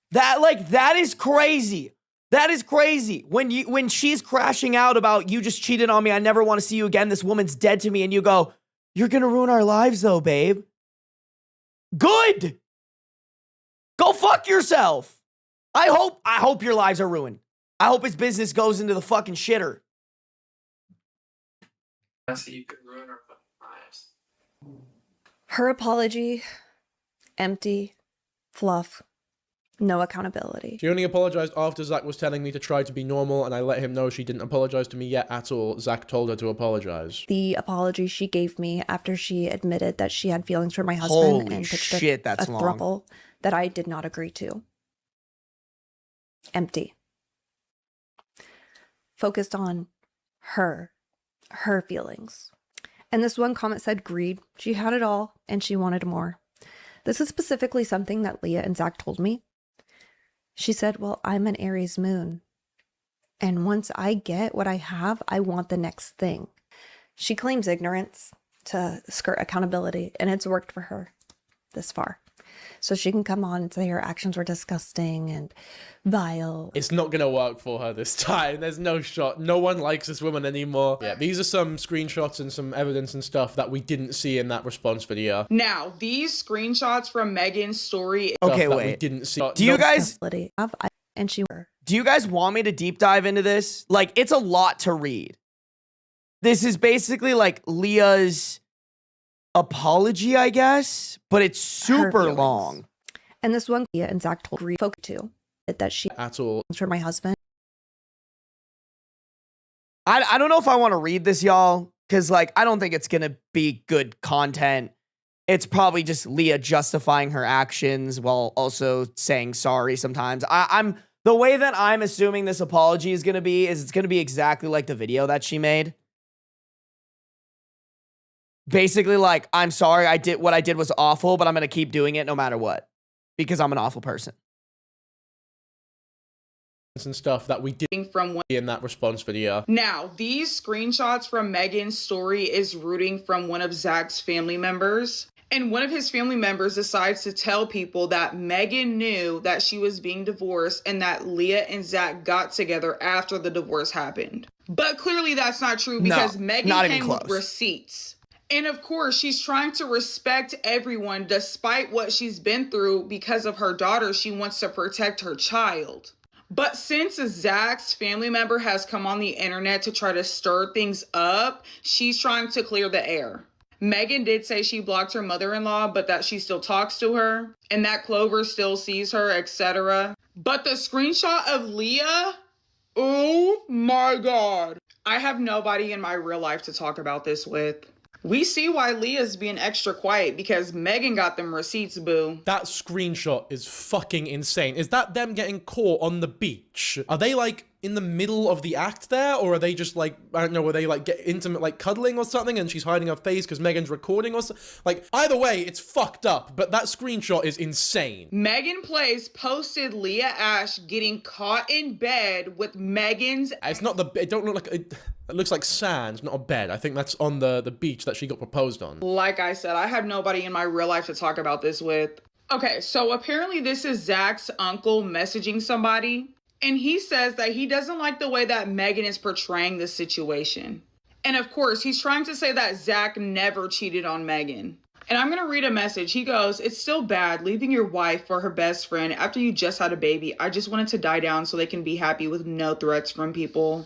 That is crazy. That is crazy. When she's crashing out about, you just cheated on me, I never want to see you again, this woman's dead to me, and you go, you're gonna ruin our lives though, babe. Good. Go fuck yourself. I hope your lives are ruined. I hope his business goes into the fucking shitter. Messy. You could ruin our fucking lives. Her apology, empty, fluff, no accountability. She only apologized after Zach was telling me to try to be normal, and I let him know she didn't apologize to me yet at all. Zach told her to apologize. The apology she gave me after she admitted that she had feelings for my husband Holy and pitched shit, a that's long. throuple that I did not agree to. Empty. Focused on her feelings. And this one comment said greed. She had it all and she wanted more. This is specifically something that Leah and Zach told me. She said, well, I'm an Aries moon. And once I get what I have, I want the next thing. She claims ignorance to skirt accountability, and it's worked for her this far. So she can come on and say her actions were disgusting and vile. It's not gonna work for her this time. There's no shot. No one likes this woman anymore. Yeah, these are some screenshots and some evidence and stuff that we didn't see in that response video. Now, these screenshots from Megan's story. Okay, that wait. We didn't see. Do you guys? And she were. Do you guys want me to deep dive into this? Like, it's a lot to read. This is basically like Leah's apology, I guess, but it's super long. And this one, Leah and Zach told Refoc to that she at all for my husband. I don't know if I want to read this, y'all, because like I don't think it's gonna be good content. It's probably just Leah justifying her actions while also saying sorry sometimes. I'm the way that I'm assuming this apology is gonna be is it's gonna be exactly like the video that she made. Basically, like, I'm sorry, what I did was awful, but I'm gonna keep doing it no matter what. Because I'm an awful person. And stuff that we did from in that response video. Now, these screenshots from Megan's story is rooting from one of Zach's family members. And one of his family members decides to tell people that Megan knew that she was being divorced and that Leah and Zach got together after the divorce happened. But clearly that's not true because Megan came with receipts. And of course, she's trying to respect everyone despite what she's been through because of her daughter. She wants to protect her child. But since Zach's family member has come on the internet to try to stir things up, she's trying to clear the air. Megan did say she blocked her mother-in-law, but that she still talks to her and that Clover still sees her, etc. But the screenshot of Leah, oh my God. I have nobody in my real life to talk about this with. We see why Leah's being extra quiet because Megan got them receipts, boo. That screenshot is fucking insane. Is that them getting caught on the beach? Are they like in the middle of the act there? Or are they just like, I don't know, were they like get intimate, like cuddling or something and she's hiding her face because Megan's recording or something? Like, either way, it's fucked up, but that screenshot is insane. Megan Plays posted Leah Ashe getting caught in bed with Megan's... It's not the, it don't look like, it looks like sand, not a bed. I think that's on the beach that she got proposed on. Like I said, I have nobody in my real life to talk about this with. Okay, so apparently this is Zach's uncle messaging somebody. And he says that he doesn't like the way that Megan is portraying this situation. And of course, he's trying to say that Zach never cheated on Megan. And I'm going to read a message. He goes, "It's still bad leaving your wife for her best friend after you just had a baby. I just want it to die down so they can be happy with no threats from people."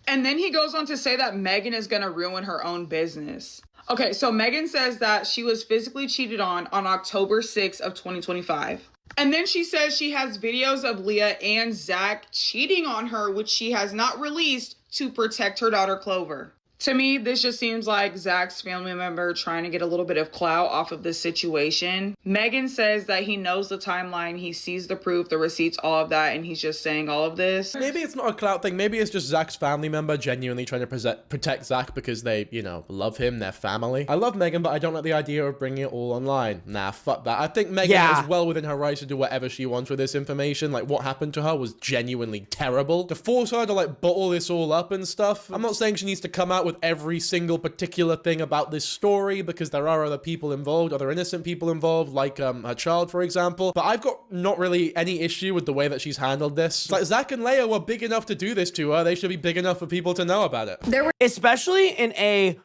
And then he goes on to say that Megan is going to ruin her own business. Okay, so Megan says that she was physically cheated on October 6th of 2025. And then she says she has videos of Leah and Zach cheating on her, which she has not released to protect her daughter Clover. To me, this just seems like Zach's family member trying to get a little bit of clout off of this situation. Megan says that he knows the timeline, he sees the proof, the receipts, all of that, and he's just saying all of this. Maybe it's not a clout thing. Maybe it's just Zach's family member genuinely trying to protect Zach because they, you know, love him, their family. I love Megan, but I don't like the idea of bringing it all online. Nah, fuck that. I think Megan is well within her rights to do whatever she wants with this information. Like, what happened to her was genuinely terrible. To force her to, like, bottle this all up and stuff. I'm not saying she needs to come out with every single particular thing about this story because there are other people involved, other innocent people involved, like her child, for example. But I've got not really any issue with the way that she's handled this. It's like Zach and Leah were big enough to do this to her. They should be big enough for people to know about it. Especially in a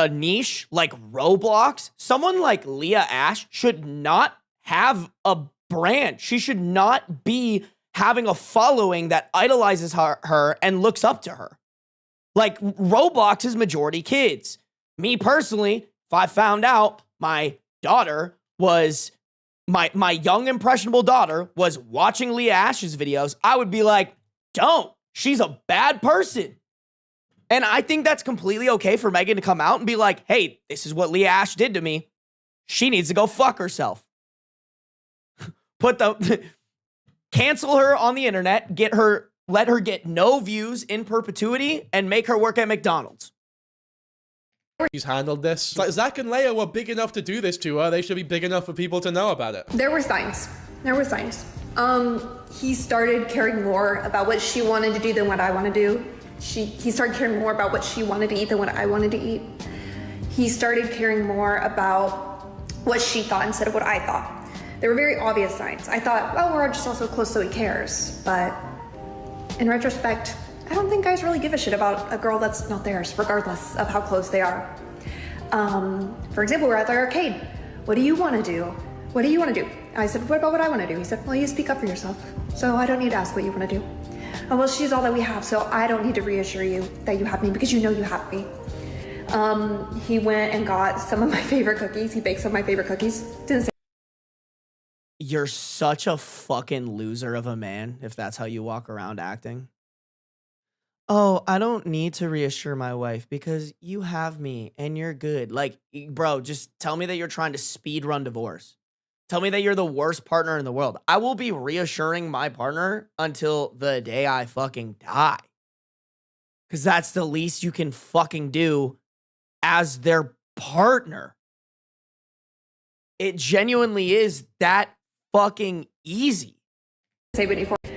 niche like Roblox, someone like Leah Ashe should not have a brand. She should not be having a following that idolizes her and looks up to her. Like, Roblox is majority kids. Me personally, if I found out my daughter was, my young impressionable daughter was watching Leah Ashe's videos, I would be like, don't. She's a bad person. And I think that's completely okay for Megan to come out and be like, hey, this is what Leah Ashe did to me. She needs to go fuck herself. Cancel her on the internet, let her get no views in perpetuity, and make her work at McDonald's. She's handled this. It's like Zach and Leah were big enough to do this to her. They should be big enough for people to know about it. There were signs. He started caring more about what she wanted to do than what I want to do. He started caring more about what she wanted to eat than what I wanted to eat. He started caring more about what she thought instead of what I thought. There were very obvious signs. I thought, well, we're just also close so he cares. But in retrospect, I don't think guys really give a shit about a girl that's not theirs, regardless of how close they are. For example, we're at the arcade. What do you want to do? What do you want to do? I said, what about what I want to do? He said, well, you speak up for yourself. So I don't need to ask what you want to do. Oh, well, she's all that we have, so I don't need to reassure you that you have me because you know you have me. He went and got some of my favorite cookies. He baked some of my favorite cookies. Didn't say. You're such a fucking loser of a man if that's how you walk around acting. Oh, I don't need to reassure my wife because you have me and you're good. Like, bro, just tell me that you're trying to speed run divorce. Tell me that you're the worst partner in the world. I will be reassuring my partner until the day I fucking die. Because that's the least you can fucking do as their partner. It genuinely is that fucking easy. Say Whitney for me.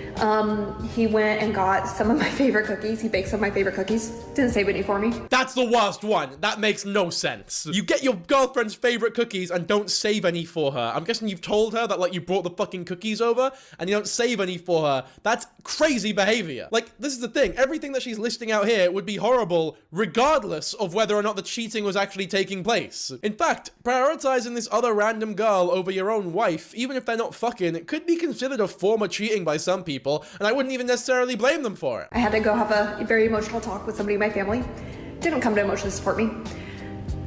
He went and got some of my favorite cookies. He baked some of my favorite cookies. Didn't say Whitney for me. That's the worst one. That makes no sense. You get your girlfriend's favorite cookies and don't save any for her. I'm guessing you've told her that, like, you brought the fucking cookies over and you don't save any for her. That's crazy behavior. Like, this is the thing. Everything that she's listing out here would be horrible regardless of whether or not the cheating was actually taking place. In fact, prioritizing this other random girl over your own wife, even if they're not fucking, it could be considered a form of cheating by some people, and I wouldn't even necessarily blame them for it. I had to go have a very emotional talk with somebody in my family. Didn't come to emotionally support me.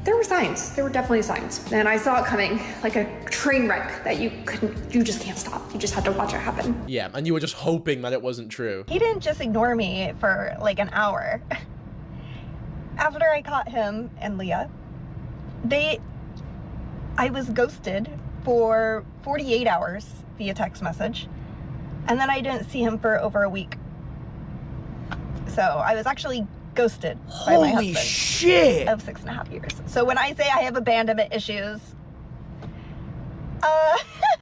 there were signs. There were definitely signs. And I saw it coming like a train wreck that you just can't stop. You just had to watch it happen. Yeah, and you were just hoping that it wasn't true. He didn't just ignore me for like an hour. After I caught him and Leah, I was ghosted for 48 hours via text message. And then I didn't see him for over a week. So I was actually ghosted by my husband. Holy shit! Of 6.5 years. So when I say I have abandonment issues,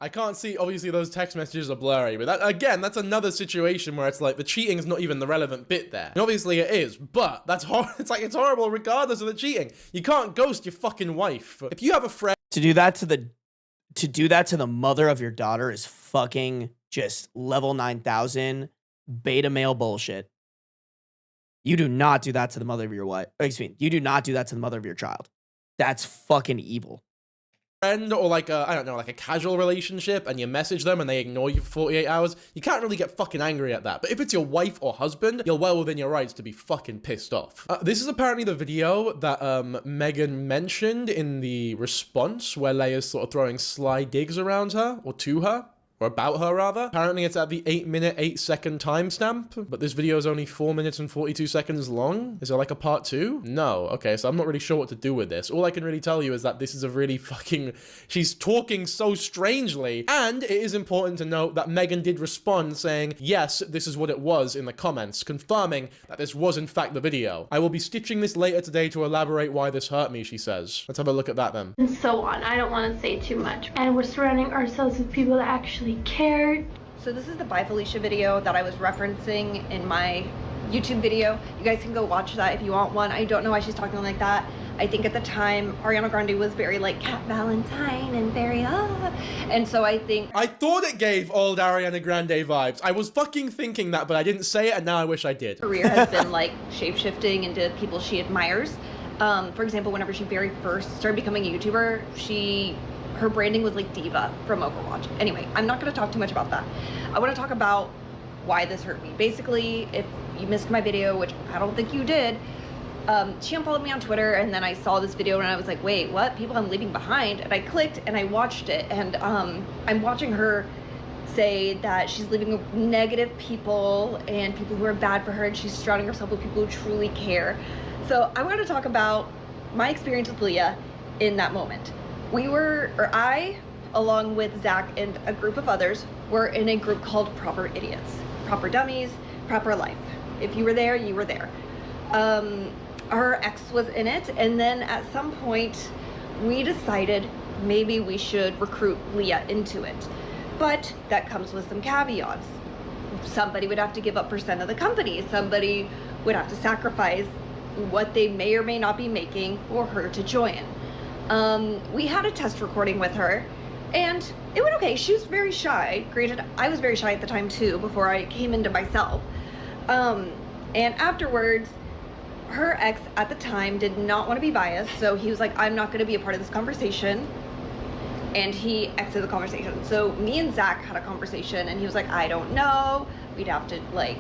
I can't see, obviously those text messages are blurry, but that, again, that's another situation where it's like the cheating is not even the relevant bit there. And obviously it is, but that's it's like it's horrible regardless of the cheating. You can't ghost your fucking wife. If you have a friend To do that to the mother of your daughter is fucking just level 9,000 beta male bullshit. You do not do that to the mother of your wife. Excuse me. You do not do that to the mother of your child. That's fucking evil. Or like a, I don't know, like a casual relationship and you message them and they ignore you for 48 hours, you can't really get fucking angry at that. But if it's your wife or husband, you're well within your rights to be fucking pissed off. This is apparently the video that Megan mentioned in the response where Leah's sort of throwing sly digs around her, or to her. Or about her, rather. Apparently it's at the 8-minute, 8-second timestamp, but this video is only 4 minutes and 42 seconds long. Is there like a part 2? No. Okay, so I'm not really sure what to do with this. All I can really tell you is that this is a really fucking... She's talking so strangely, and it is important to note that Megan did respond saying, yes, this is what it was in the comments, confirming that this was in fact the video. I will be stitching this later today to elaborate why this hurt me, she says. Let's have a look at that then. And so on. I don't want to say too much. And we're surrounding ourselves with people that actually cared. so this is the Bye Felicia video that I was referencing in my YouTube video. You guys can go watch that if you want one. I don't know why she's talking like that. I think at the time Ariana Grande was very like Cat Valentine and very and so I thought it gave old Ariana Grande vibes. I was fucking thinking that, but I didn't say it, and now I wish I did. Career has been like shape-shifting into people she admires. For example, whenever she very first started becoming a YouTuber, her branding was like Diva from Overwatch. Anyway, I'm not going to talk too much about that. I want to talk about why this hurt me. Basically, if you missed my video, which I don't think you did, she unfollowed me on Twitter, and then I saw this video and I was like, wait, what? People I'm leaving behind? And I clicked and I watched it, and I'm watching her say that she's leaving negative people and people who are bad for her, and she's surrounding herself with people who truly care. So I want to talk about my experience with Leah in that moment. I, along with Zach and a group of others, were in a group called Proper Idiots. Proper Dummies, Proper Life. If you were there, you were there. Her ex was in it, and then at some point, we decided maybe we should recruit Leah into it. But that comes with some caveats. Somebody would have to give up % of the company. Somebody would have to sacrifice what they may or may not be making for her to join. We had a test recording with her, and it went okay. She was very shy. Granted, I was very shy at the time too, before I came into myself. And afterwards, her ex at the time did not want to be biased, so he was like, I'm not going to be a part of this conversation. And he exited the conversation. So me and Zach had a conversation, and he was like, I don't know. We'd have to like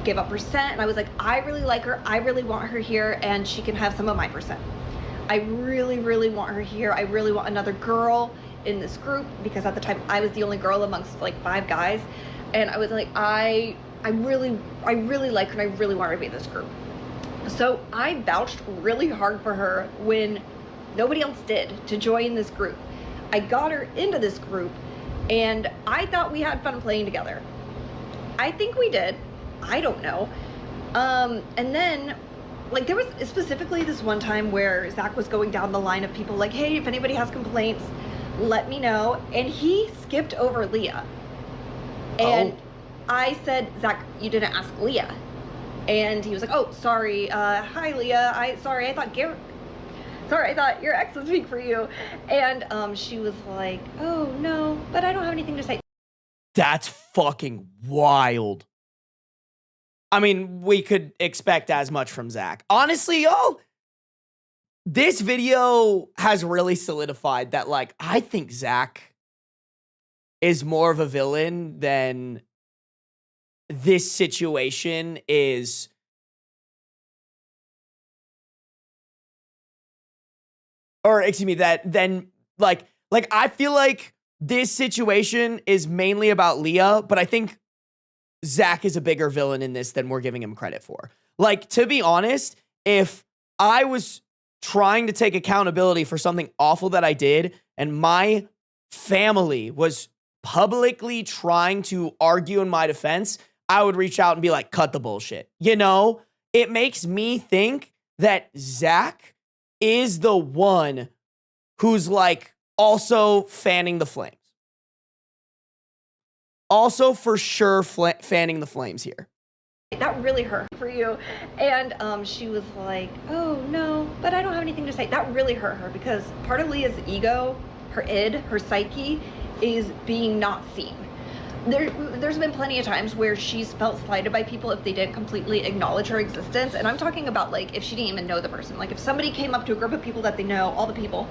give up %. And I was like, I really like her. I really want her here, and she can have some of my %. I really, really want her here. I really want another girl in this group, because at the time I was the only girl amongst like 5 guys. And I was like, I really like her, and I really want her to be in this group. So I vouched really hard for her when nobody else did to join this group. I got her into this group, and I thought we had fun playing together. I think we did. I don't know. And then, like, there was specifically this one time where Zach was going down the line of people like, hey, if anybody has complaints, let me know. And he skipped over Leah. And I said, Zach, you didn't ask Leah. And he was like, oh, sorry. Hi, Leah. I thought your ex would speak for you. And she was like, oh, no, but I don't have anything to say. That's fucking wild. I mean, we could expect as much from Zach. Honestly, y'all, this video has really solidified that, like, I think Zach is more of a villain than this situation is or excuse me, that then like I feel like this situation is mainly about Leah, but I think Zach is a bigger villain in this than we're giving him credit for. Like, to be honest, if I was trying to take accountability for something awful that I did and my family was publicly trying to argue in my defense, I would reach out and be like, cut the bullshit. You know, it makes me think that Zach is the one who's like also fanning the flames. Also, for sure, fanning the flames here. That really hurt for you. And she was like, oh no, but I don't have anything to say. That really hurt her because part of Leah's ego, her id, her psyche, is being not seen. There's been plenty of times where she's felt slighted by people if they didn't completely acknowledge her existence. And I'm talking about like if she didn't even know the person. Like if somebody came up to a group of people that they know, all the people,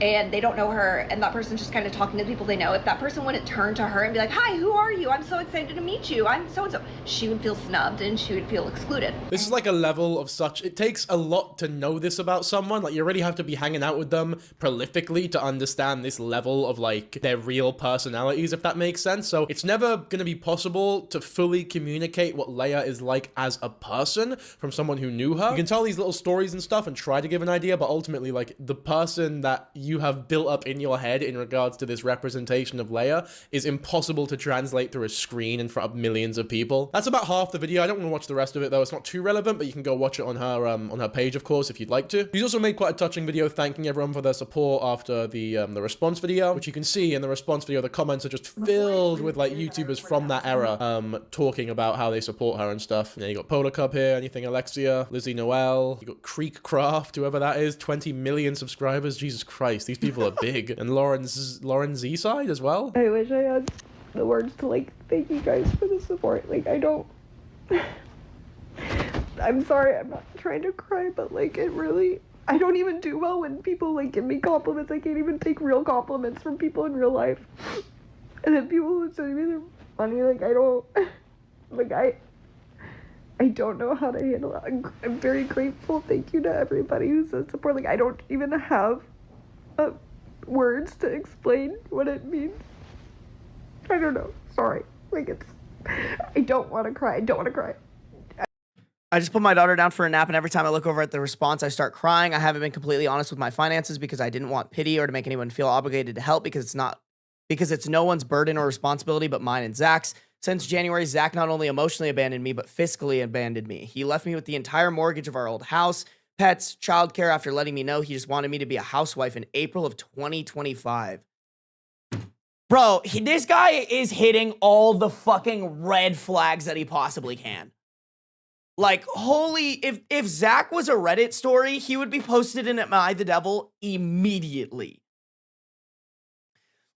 and they don't know her, and that person's just kind of talking to the people they know. If that person wouldn't turn to her and be like, hi, who are you? I'm so excited to meet you. I'm so-and-so. She would feel snubbed and she would feel excluded. This is like a level of such, it takes a lot to know this about someone. Like you already have to be hanging out with them prolifically to understand this level of like their real personalities, if that makes sense. So it's never going to be possible to fully communicate what Leah is like as a person from someone who knew her. You can tell these little stories and stuff and try to give an idea, but ultimately like the person that you have built up in your head in regards to this representation of Leah is impossible to translate through a screen in front of millions of people. That's about half the video. I don't want to watch the rest of it though. It's not too relevant, but you can go watch it on her page, of course, if you'd like to. She's also made quite a touching video thanking everyone for their support after the response video, which you can see in the response video. The comments are just filled with like YouTubers from that era talking about how they support her and stuff. And then you got Polar Cup here, Anything Alexia, Lizzie Noel, you got Creek Craft, whoever that is, 20 million subscribers. Jesus Christ, these people are big. And Lauren Z-side as well. I wish I had the words to like thank you guys for the support. Like I don't I'm sorry, I'm not trying to cry, but like it really, I don't even do well when people like give me compliments. I can't even take real compliments from people in real life. And then people who say me they're funny, like I don't, like I don't know how to handle it. I'm very grateful. Thank you to everybody who says support. Like I don't even have words to explain what it means. I don't know. Sorry. Like it's, I don't want to cry. I don't want to cry. I just put my daughter down for a nap, and every time I look over at the response, I start crying. I haven't been completely honest with my finances because I didn't want pity or to make anyone feel obligated to help because it's no one's burden or responsibility but mine and Zach's. Since January, Zach not only emotionally abandoned me, but fiscally abandoned me. He left me with the entire mortgage of our old house, pets, childcare after letting me know he just wanted me to be a housewife in April of 2025. Bro, this guy is hitting all the fucking red flags that he possibly can. Like, holy, if Zach was a Reddit story, he would be posted in Am I the Devil immediately.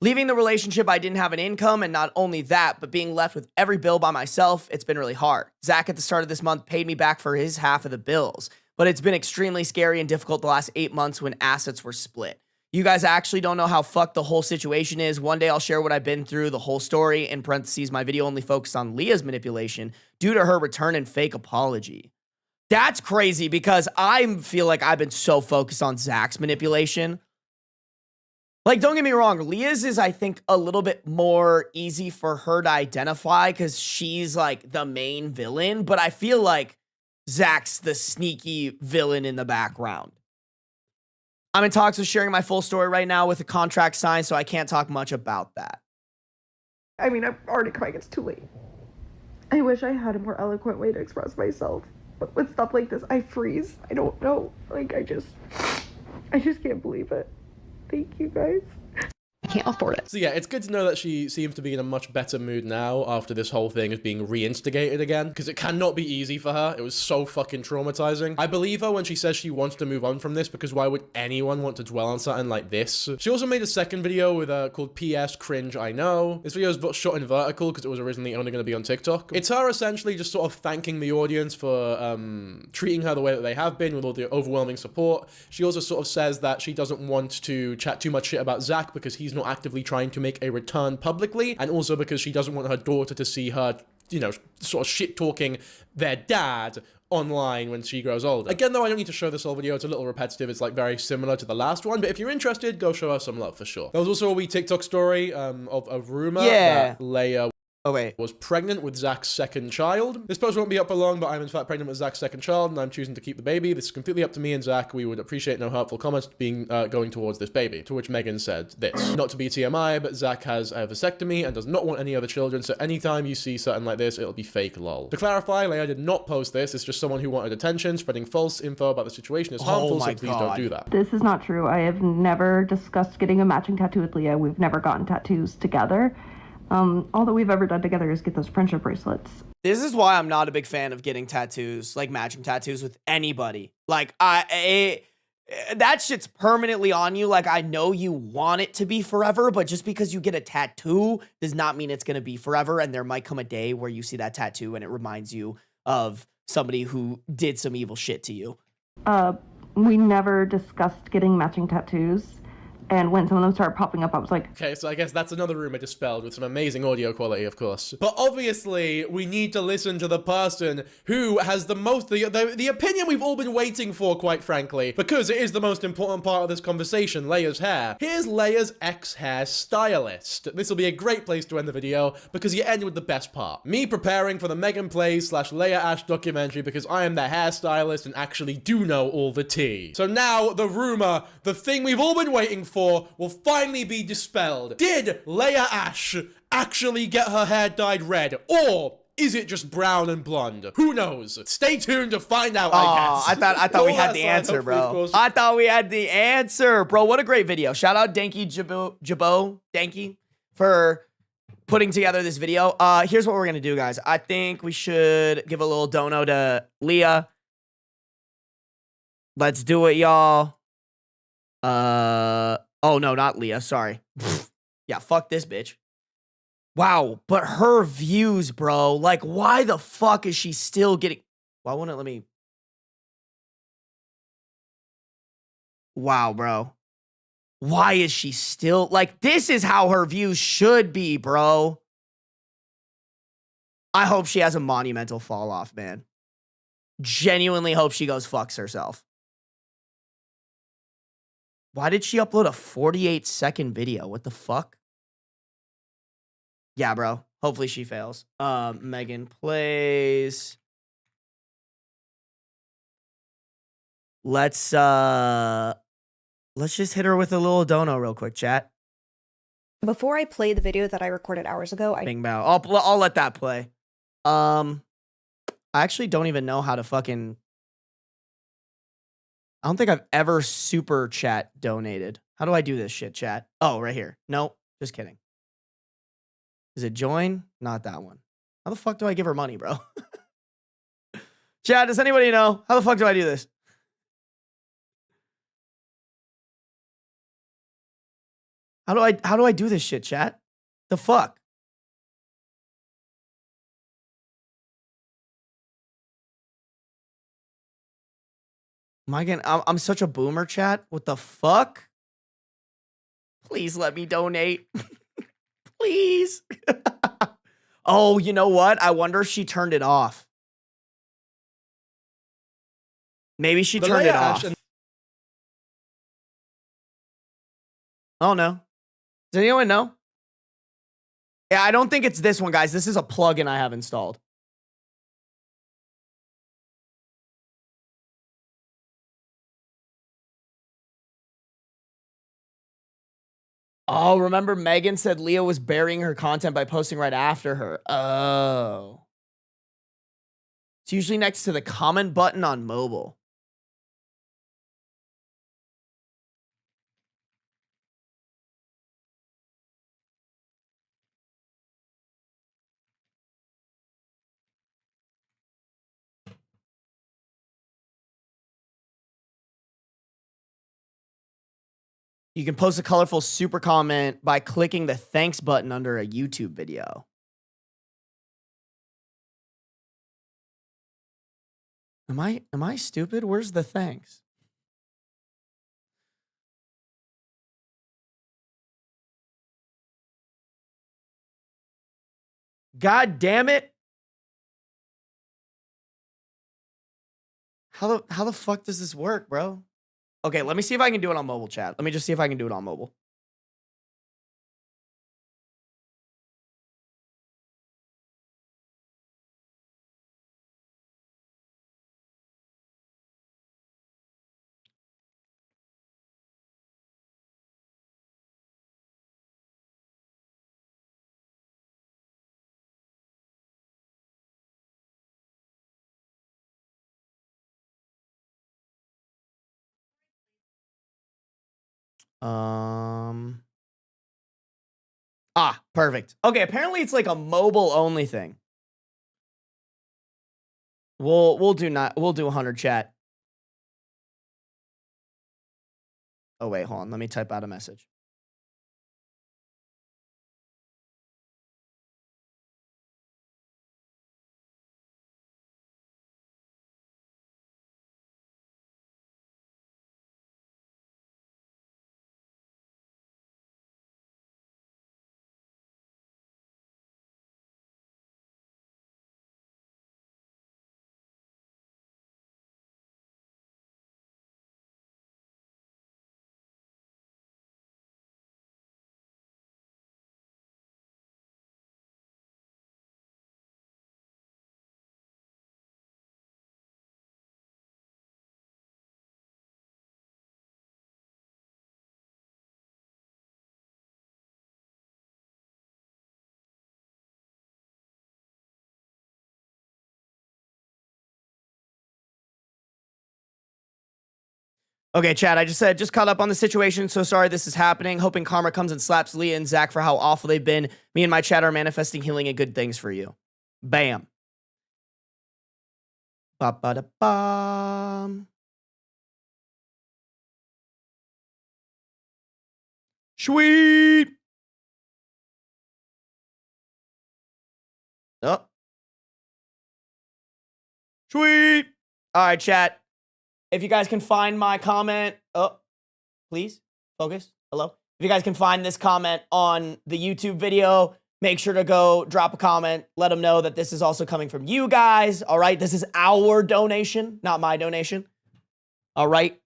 Leaving the relationship, I didn't have an income, and not only that, but being left with every bill by myself, it's been really hard. Zach at the start of this month paid me back for his half of the bills, but it's been extremely scary and difficult the last 8 months when assets were split. You guys actually don't know how fucked the whole situation is. One day I'll share what I've been through, the whole story. In parentheses, my video only focused on Leah's manipulation due to her return and fake apology. That's crazy because I feel like I've been so focused on Zach's manipulation. Like, don't get me wrong, Leah's is, I think, a little bit more easy for her to identify because she's, like, the main villain. But I feel like Zach's the sneaky villain in the background. I'm in talks with sharing my full story right now with a contract signed, so I can't talk much about that. I mean, I'm already crying. It's too late. I wish I had a more eloquent way to express myself. But with stuff like this, I freeze. I don't know. Like, I just can't believe it. Thank you, guys. I can't afford it. So yeah, it's good to know that she seems to be in a much better mood now after this whole thing is being reinstigated again, because it cannot be easy for her. It was so fucking traumatizing. I believe her when she says she wants to move on from this, because why would anyone want to dwell on something like this? She also made a second video with called PS Cringe I Know. This video is shot in vertical because it was originally only going to be on TikTok. It's her essentially just sort of thanking the audience for treating her the way that they have been with all the overwhelming support. She also sort of says that she doesn't want to chat too much shit about Zach because he's not actively trying to make a return publicly, and also because she doesn't want her daughter to see her you know, sort of shit-talking their dad online when she grows older. Again, though, I don't need to show this whole video. It's a little repetitive. It's like very similar to the last one. But if you're interested, go show her some love for sure. There was also a wee TikTok story of a rumor that LEAH was pregnant with Zach's second child. This post won't be up for long, but I'm in fact pregnant with Zach's second child, and I'm choosing to keep the baby. This is completely up to me and Zach. We would appreciate no hurtful comments going towards this baby. To which Megan said this. Not to be TMI, but Zach has a vasectomy and does not want any other children, so anytime you see something like this, it'll be fake lol. To clarify, LEAH did not post this. It's just someone who wanted attention. Spreading false info about the situation is harmful, so please don't do that. This is not true. I have never discussed getting a matching tattoo with LEAH. We've never gotten tattoos together. All that we've ever done together is get those friendship bracelets. This is why I'm not a big fan of getting tattoos, like matching tattoos with anybody. Like, that shit's permanently on you. Like, I know you want it to be forever, but just because you get a tattoo does not mean it's going to be forever. And there might come a day where you see that tattoo and it reminds you of somebody who did some evil shit to you. We never discussed getting matching tattoos. And when some of them started popping up, I was like... Okay, so I guess that's another rumor dispelled with some amazing audio quality, of course. But obviously, we need to listen to the person who has the most... The opinion we've all been waiting for, quite frankly, because it is the most important part of this conversation, LEAH's hair. Here's LEAH's ex-hair stylist. This will be a great place to end the video, because you end with the best part. Me preparing for the Megan Plays / LEAH ASHE documentary, because I am the hairstylist and actually do know all the tea. So now, the rumor, the thing we've all been waiting for, will finally be dispelled. Did LEAH ASHE actually get her hair dyed red, or is it just brown and blonde? Who knows? Stay tuned to find out, I guess. I thought we had the answer, bro. I thought we had the answer, bro. What a great video. Shout out Danky Jabo, Danky, for putting together this video. Here's what we're gonna do, guys. I think we should give a little dono to LEAH. Let's do it, y'all. Oh, no, not LEAH. Sorry. Yeah, fuck this bitch. Wow, but her views, bro. Like, why the fuck is she still getting... Why won't it let me... Wow, bro. Why is she still... Like, this is how her views should be, bro. I hope she has a monumental fall off, man. Genuinely hope she goes fucks herself. Why did she upload a 48-second video? What the fuck? Yeah, bro. Hopefully she fails. Megan Plays. Let's just hit her with a little dono real quick, chat. Before I play the video that I recorded hours ago, Bing bow. I'll let that play. I actually don't even know how to fucking... I don't think I've ever super chat donated. How do I do this shit, chat? Oh, right here. Nope. Just kidding. Is it join? Not that one. How the fuck do I give her money, bro? Chat, does anybody know? How the fuck do I do this? How do I do this shit, chat? The fuck? I'm such a boomer, chat. What the fuck? Please let me donate. Please. Oh, you know what? I wonder if she turned it off. Maybe she turned it off. Oh, no. Does anyone know? Yeah, I don't think it's this one, guys. This is a plugin I have installed. Oh, remember Megan said LEAH was burying her content by posting right after her. Oh. It's usually next to the comment button on mobile. You can post a colorful super comment by clicking the thanks button under a YouTube video. Am I stupid? Where's the thanks? God damn it. How the fuck does this work, bro? Okay, let me see if I can do it on mobile chat. Let me just see if I can do it on mobile. Perfect. Okay, apparently it's like a mobile only thing. We'll do 100 chat. Oh wait, hold on. Let me type out a message. Okay, chat, I just said, just caught up on the situation. So sorry this is happening. Hoping karma comes and slaps Leah and Zach for how awful they've been. Me and my chat are manifesting healing and good things for you. Bam. Ba-ba-da-bum. Sweet. Oh. Sweet. All right, chat. If you guys can find my comment, please focus. Hello. If you guys can find this comment on the YouTube video, make sure to go drop a comment. Let them know that this is also coming from you guys. All right. This is our donation, not my donation. All right.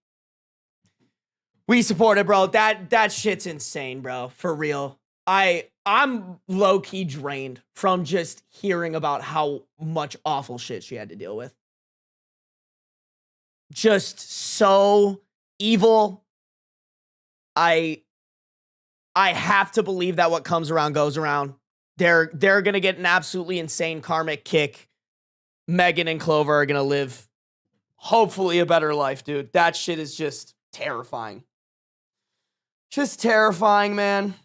We support it, bro. That shit's insane, bro. For real. I'm low-key drained from just hearing about how much awful shit she had to deal with. Just so evil. I have to believe that what comes around goes around. They're gonna get an absolutely insane karmic kick. Megan and Clover are gonna live, hopefully, a better life, dude. That shit is just terrifying. Just terrifying, man.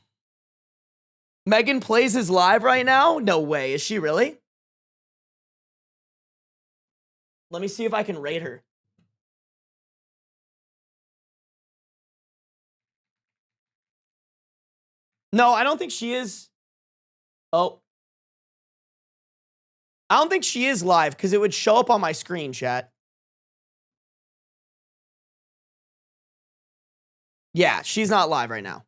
Megan Plays is live right now? No way. Is she really? Let me see if I can rate her. No, I don't think she is. Oh. I don't think she is live because it would show up on my screen, chat. Yeah, she's not live right now.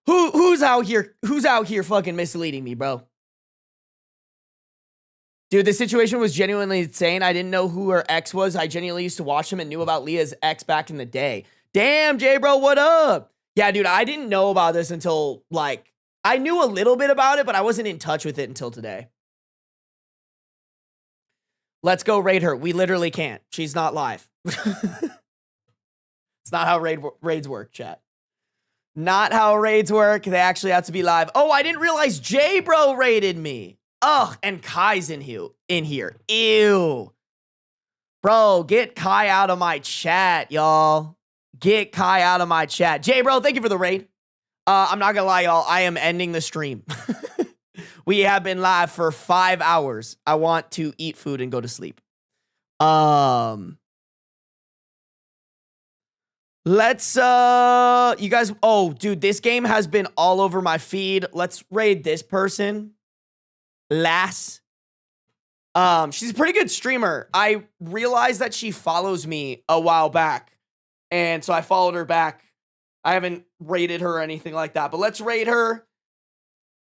Who's out here fucking misleading me, bro? Dude, the situation was genuinely insane. I didn't know who her ex was. I genuinely used to watch him and knew about Leah's ex back in the day. Damn, J bro, what up? Yeah, dude, I didn't know about this until, like, I knew a little bit about it, but I wasn't in touch with it until today. Let's go raid her. We literally can't. She's not live. It's not how raids work, chat. Not how raids work. They actually have to be live. Oh, I didn't realize J bro raided me. Ugh, and Kai's in here. Ew. Bro, get Kai out of my chat, y'all. Get Kai out of my chat. J bro, thank you for the raid. I'm not gonna lie, y'all. I am ending the stream. We have been live for 5 hours. I want to eat food and go to sleep. Let's, you guys, oh, dude, this game has been all over my feed. Let's raid this person. Lass. She's a pretty good streamer. I realized that she follows me a while back, and so I followed her back. I haven't raided her or anything like that, but let's raid her.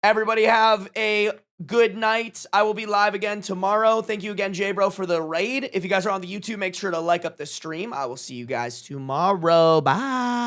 Everybody have a good night. I will be live again tomorrow. Thank you again, J-Bro, for the raid. If you guys are on the YouTube, make sure to like up the stream. I will see you guys tomorrow. Bye.